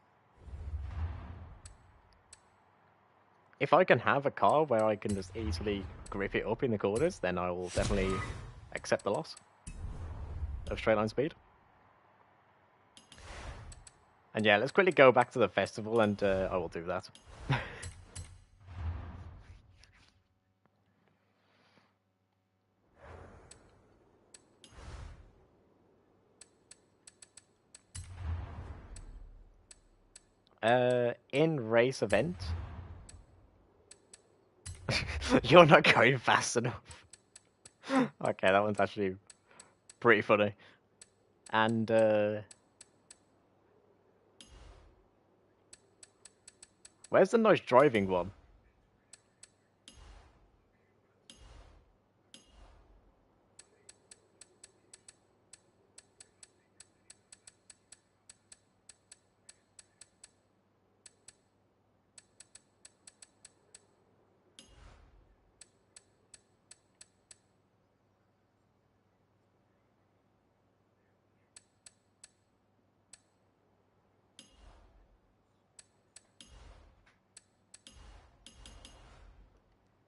Speaker 1: if I can have a car where I can just easily grip it up in the corners, then I will definitely accept the loss of straight line speed. And yeah, let's quickly go back to the festival and I will do that. In race event. You're not going fast enough. Okay, that one's actually pretty funny. And where's the nice driving one?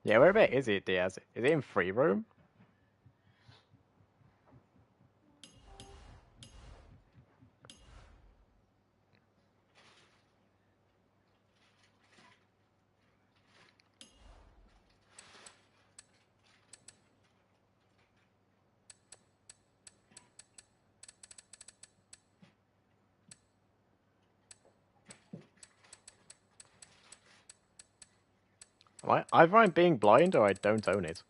Speaker 1: Yeah, where about is it, Diaz? Is it in free roam? Either I'm being blind or I don't own it.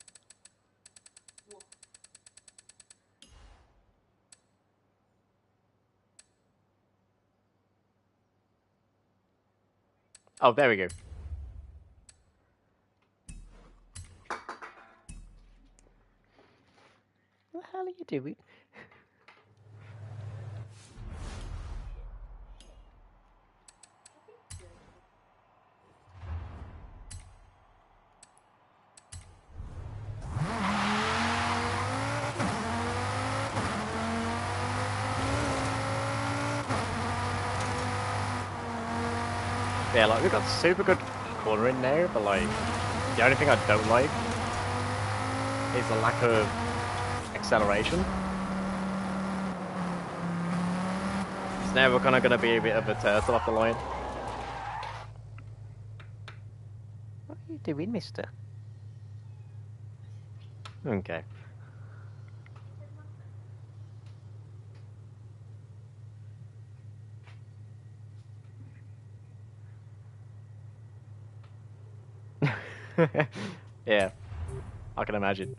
Speaker 1: Oh, there we go. What the hell are you doing? Yeah, like, we've got super good cornering now, but like, the only thing I don't like is the lack of acceleration. So now we're kind of going to be a bit of a turtle off the line. What are you doing, mister? Okay. Yeah, I can imagine.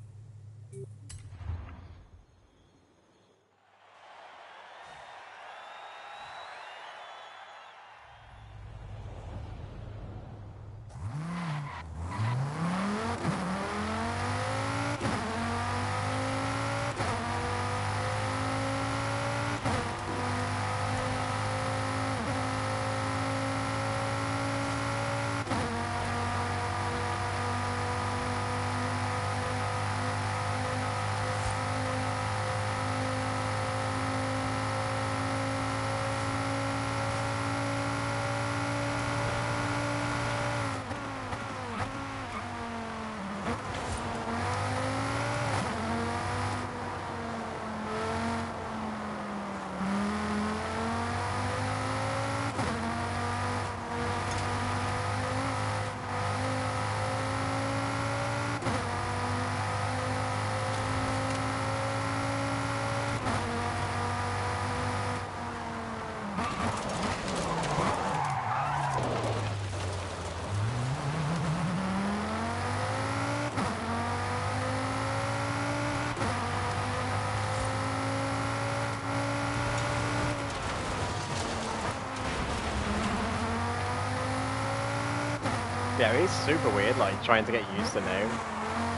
Speaker 1: Yeah, it's super weird, like, trying to get used to now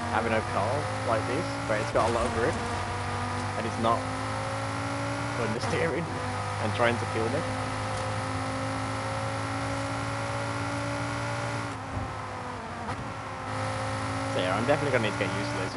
Speaker 1: having a car like this, where it's got a lot of grip, and it's not understeering and trying to kill me. So yeah, I'm definitely gonna need to get used to this.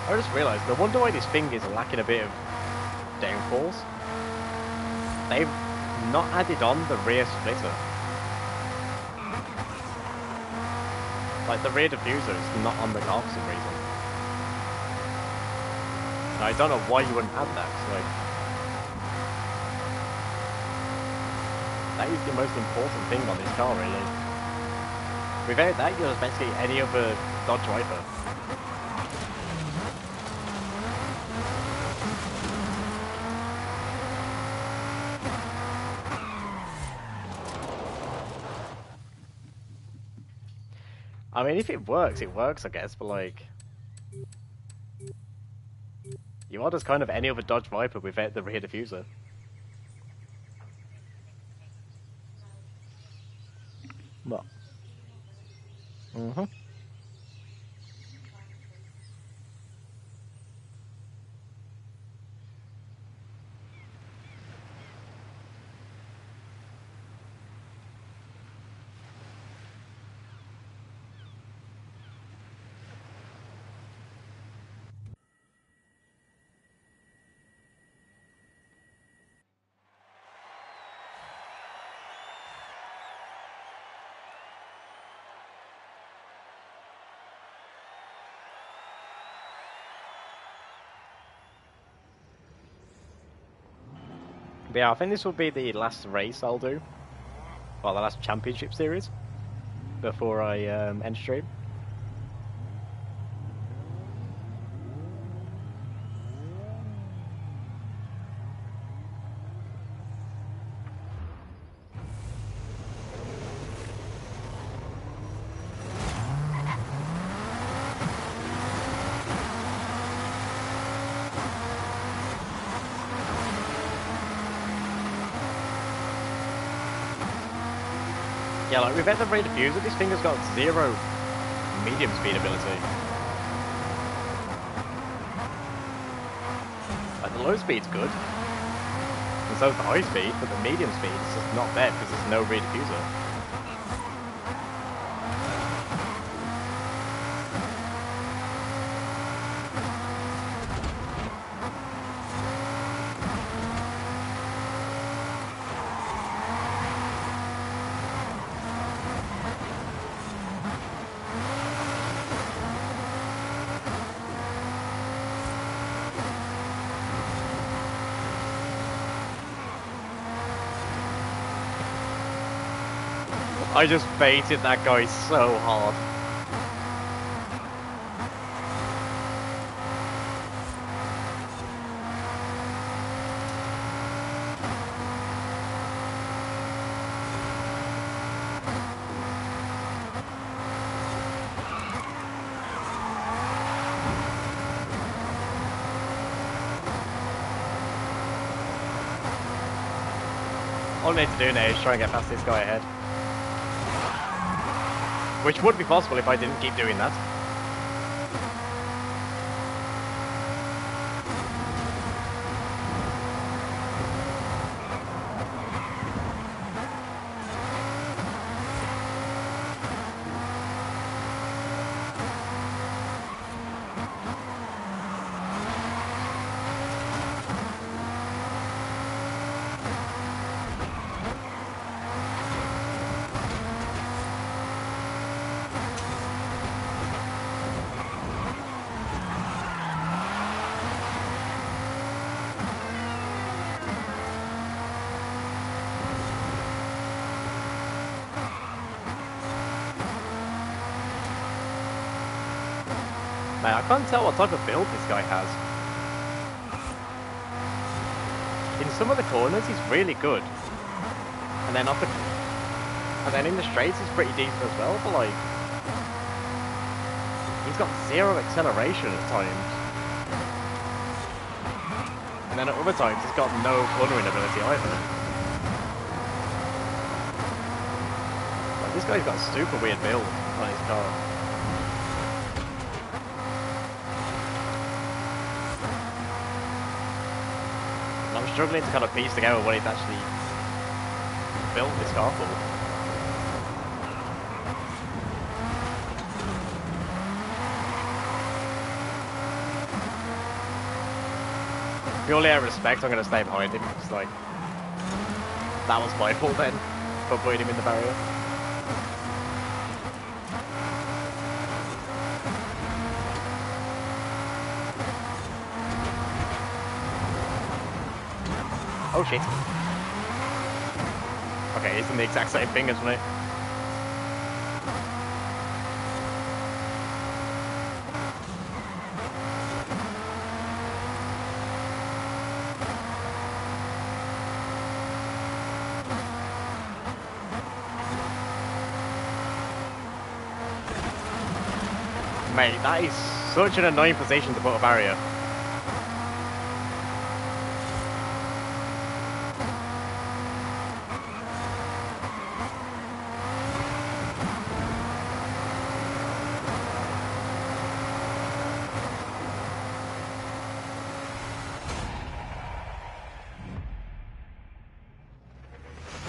Speaker 1: I just realised, no wonder why this thing is lacking a bit of downforce. They've not added on the rear splitter. Like, the rear diffuser is not on the car for some reason. And I don't know why you wouldn't add that, 'cause, like... that is the most important thing on this car, really. Without that, you're basically any other Dodge Viper. I mean, if it works, I guess, but like... you are just kind of any other Dodge Viper without the rear diffuser. What? Mm-hmm. But yeah, I think this will be the last race I'll do. Well, the last championship series. Before I end stream. Yeah, like without the rear diffuser, this thing has got 0 medium speed ability. Like the low speed's good, and so is the high speed, but the medium speed is just not there because there's no rear diffuser. I just baited that guy so hard. All I need to do now is try and get past this guy ahead. Which would be possible if I didn't keep doing that. Man, I can't tell what type of build this guy has. In some of the corners, he's really good. And then in the straights, he's pretty decent as well, but like... He's got zero acceleration at times. And then at other times, he's got no cornering ability either. Like, this guy's got a super weird build on his car. And I'm struggling to kind of piece together what he's actually built this car for. Purely out of respect, I'm going to stay behind him. It's like, that was my fault then, for putting him in the barrier. Oh shit. Okay, he's in the exact same thing as me. Mate, that is such an annoying position to put a barrier.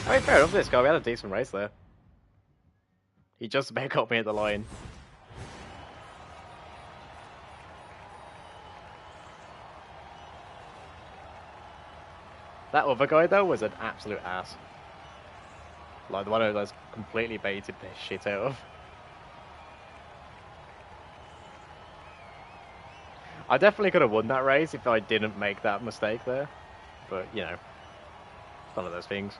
Speaker 1: I mean, fair enough, this guy. We had a decent race there. He just about got me at the line. That other guy, though, was an absolute ass. Like, the one who was completely baited the shit out of. I definitely could have won that race if I didn't make that mistake there. But, you know, it's one of those things.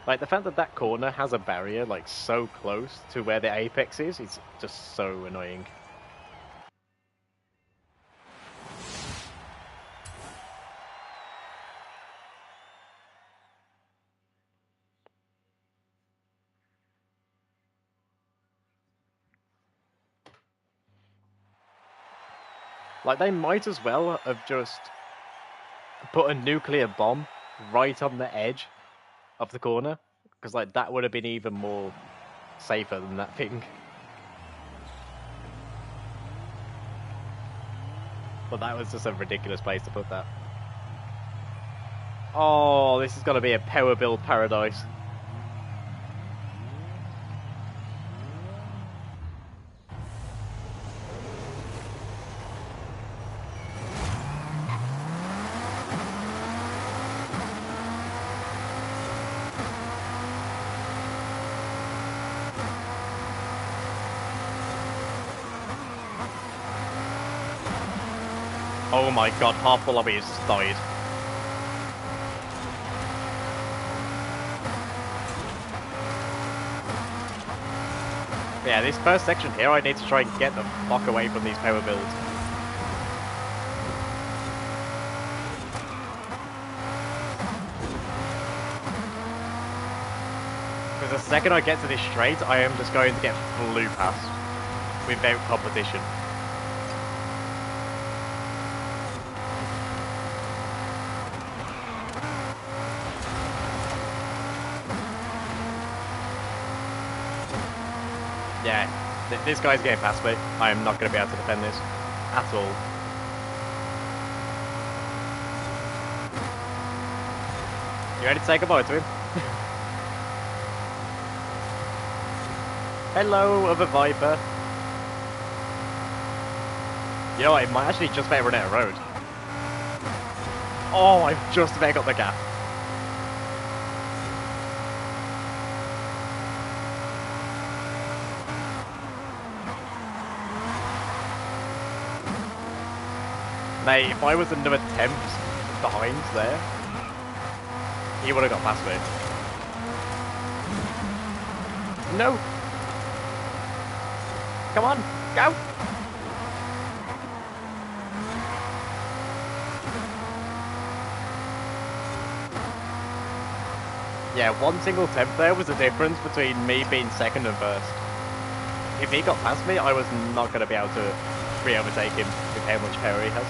Speaker 1: Like, the fact that that corner has a barrier, like, so close to where the apex is just so annoying. Like, they might as well have just put a nuclear bomb right on the edge of the corner, because like that would have been even more safer than that thing. But that was just a ridiculous place to put that. Oh, this is going to be a power build paradise. Oh my god, half the lobby has just died. Yeah, this first section here, I need to try and get the fuck away from these power builds. Because the second I get to this straight, I am just going to get flew past without competition. Yeah, this guy's getting past me. I am not going to be able to defend this at all. You ready to say goodbye to him? Hello, other Viper. You know what, it might actually just about run out of road. Oh, I've just about got the gap. Mate, if I was under attempt behind there, he would have got past me. No! Come on, go! Yeah, one single temp there was the difference between me being second and first. If he got past me, I was not going to be able to re-overtake him with how much power he has.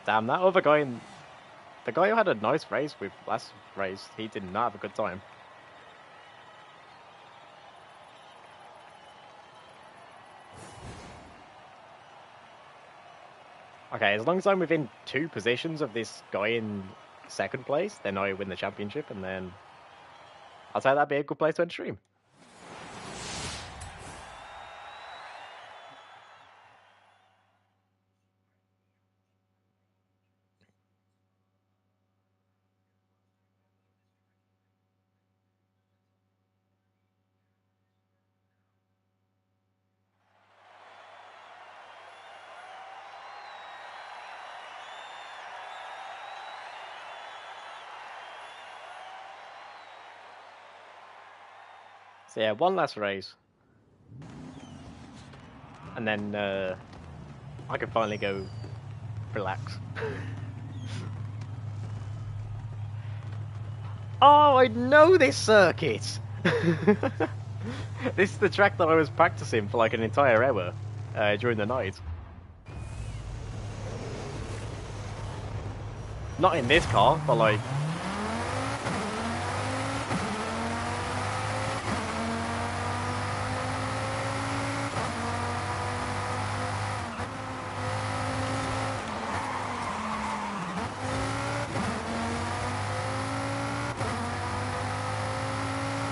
Speaker 1: Damn, that other guy, the guy who had a nice race with last race, he did not have a good time. Okay, as long as I'm within 2 positions of this guy in second place, then I win the championship, and then I'll say that'd be a good place to end stream. So yeah, one last race. And then I can finally go relax. Oh, I know this circuit! This is the track that I was practicing for like an entire hour during the night. Not in this car, but like...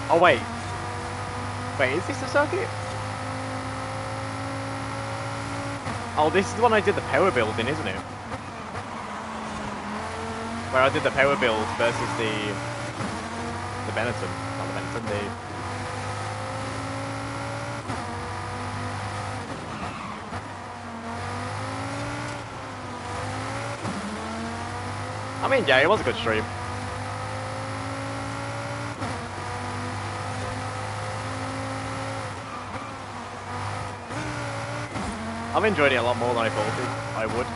Speaker 1: Oh wait. Wait, is this the circuit? Oh, this is the one I did the power build in, isn't it? Where I did the power build versus the Benetton. Not the Benetton, the... I mean, yeah, it was a good stream. I've enjoyed it a lot more than I thought I would,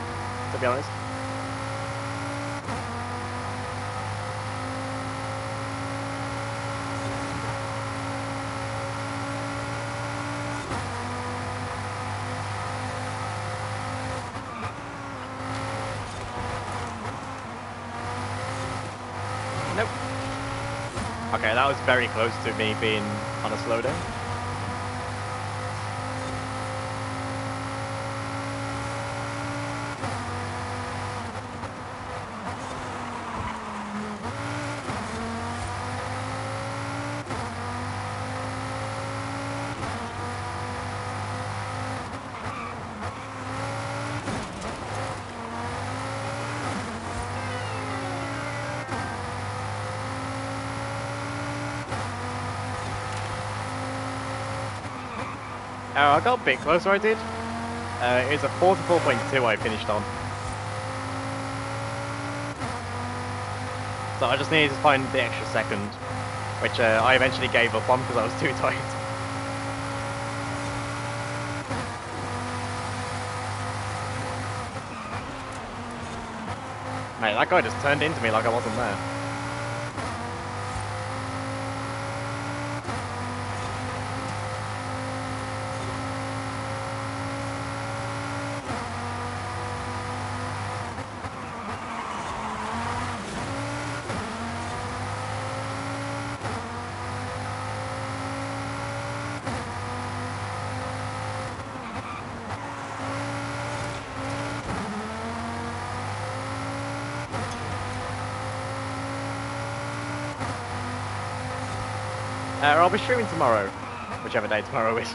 Speaker 1: to be honest. Nope. Okay, that was very close to me being on a slowdown. I got a bit closer, I did. It was a 44.2 I finished on. So I just needed to find the extra second, which I eventually gave up on because I was too tired. Mate, that guy just turned into me like I wasn't there. I'll be streaming tomorrow, whichever day tomorrow is.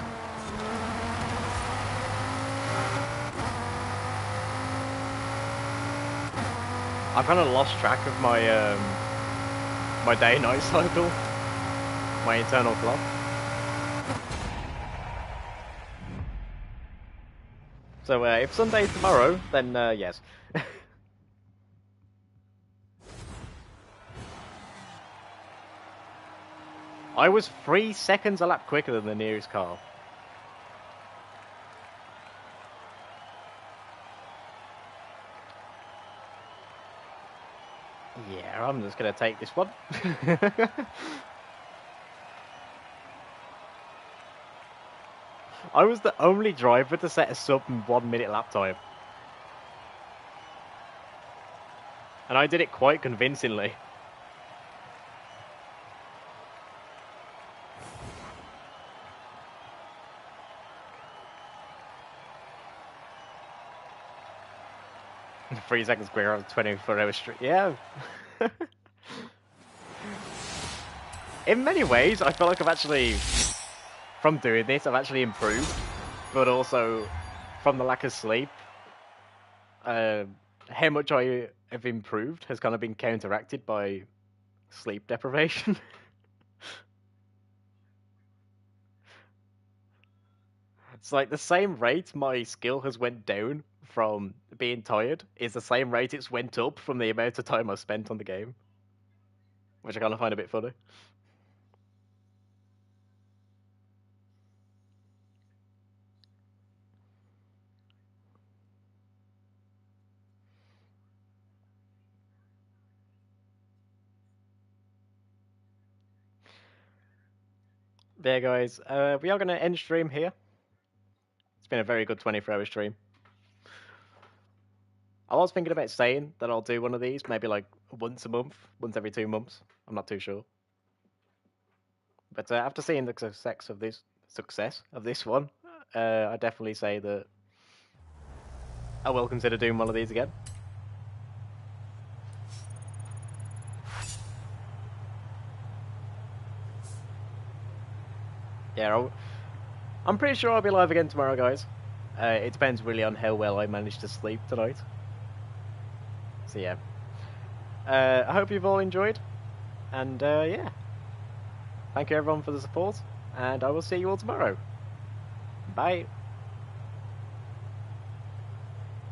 Speaker 1: I've kind of lost track of my my day-night cycle, my internal clock. So if Sunday's tomorrow, then yes. I was 3 seconds a lap quicker than the nearest car. Yeah, I'm just going to take this one. I was the only driver to set a sub 1 minute lap time. And I did it quite convincingly. Three seconds quicker on 24-hour street. Yeah. In many ways, I feel like I've actually, from doing this, I've actually improved. But also, from the lack of sleep, how much I have improved has kind of been counteracted by sleep deprivation. It's like the same rate my skill has went down from being tired is the same rate it's went up from the amount of time I spent on the game. Which I kind of find a bit funny. There, guys. We are going to end stream here. It's been a very good 24-hour stream. I was thinking about saying that I'll do one of these, maybe like once a month, once every 2 months. I'm not too sure. But after seeing the success of this one, I definitely say that I will consider doing one of these again. Yeah, I'm pretty sure I'll be live again tomorrow, guys. It depends really on how well I manage to sleep tonight. So yeah. I hope you've all enjoyed. And yeah. Thank you everyone for the support. And I will see you all tomorrow. Bye.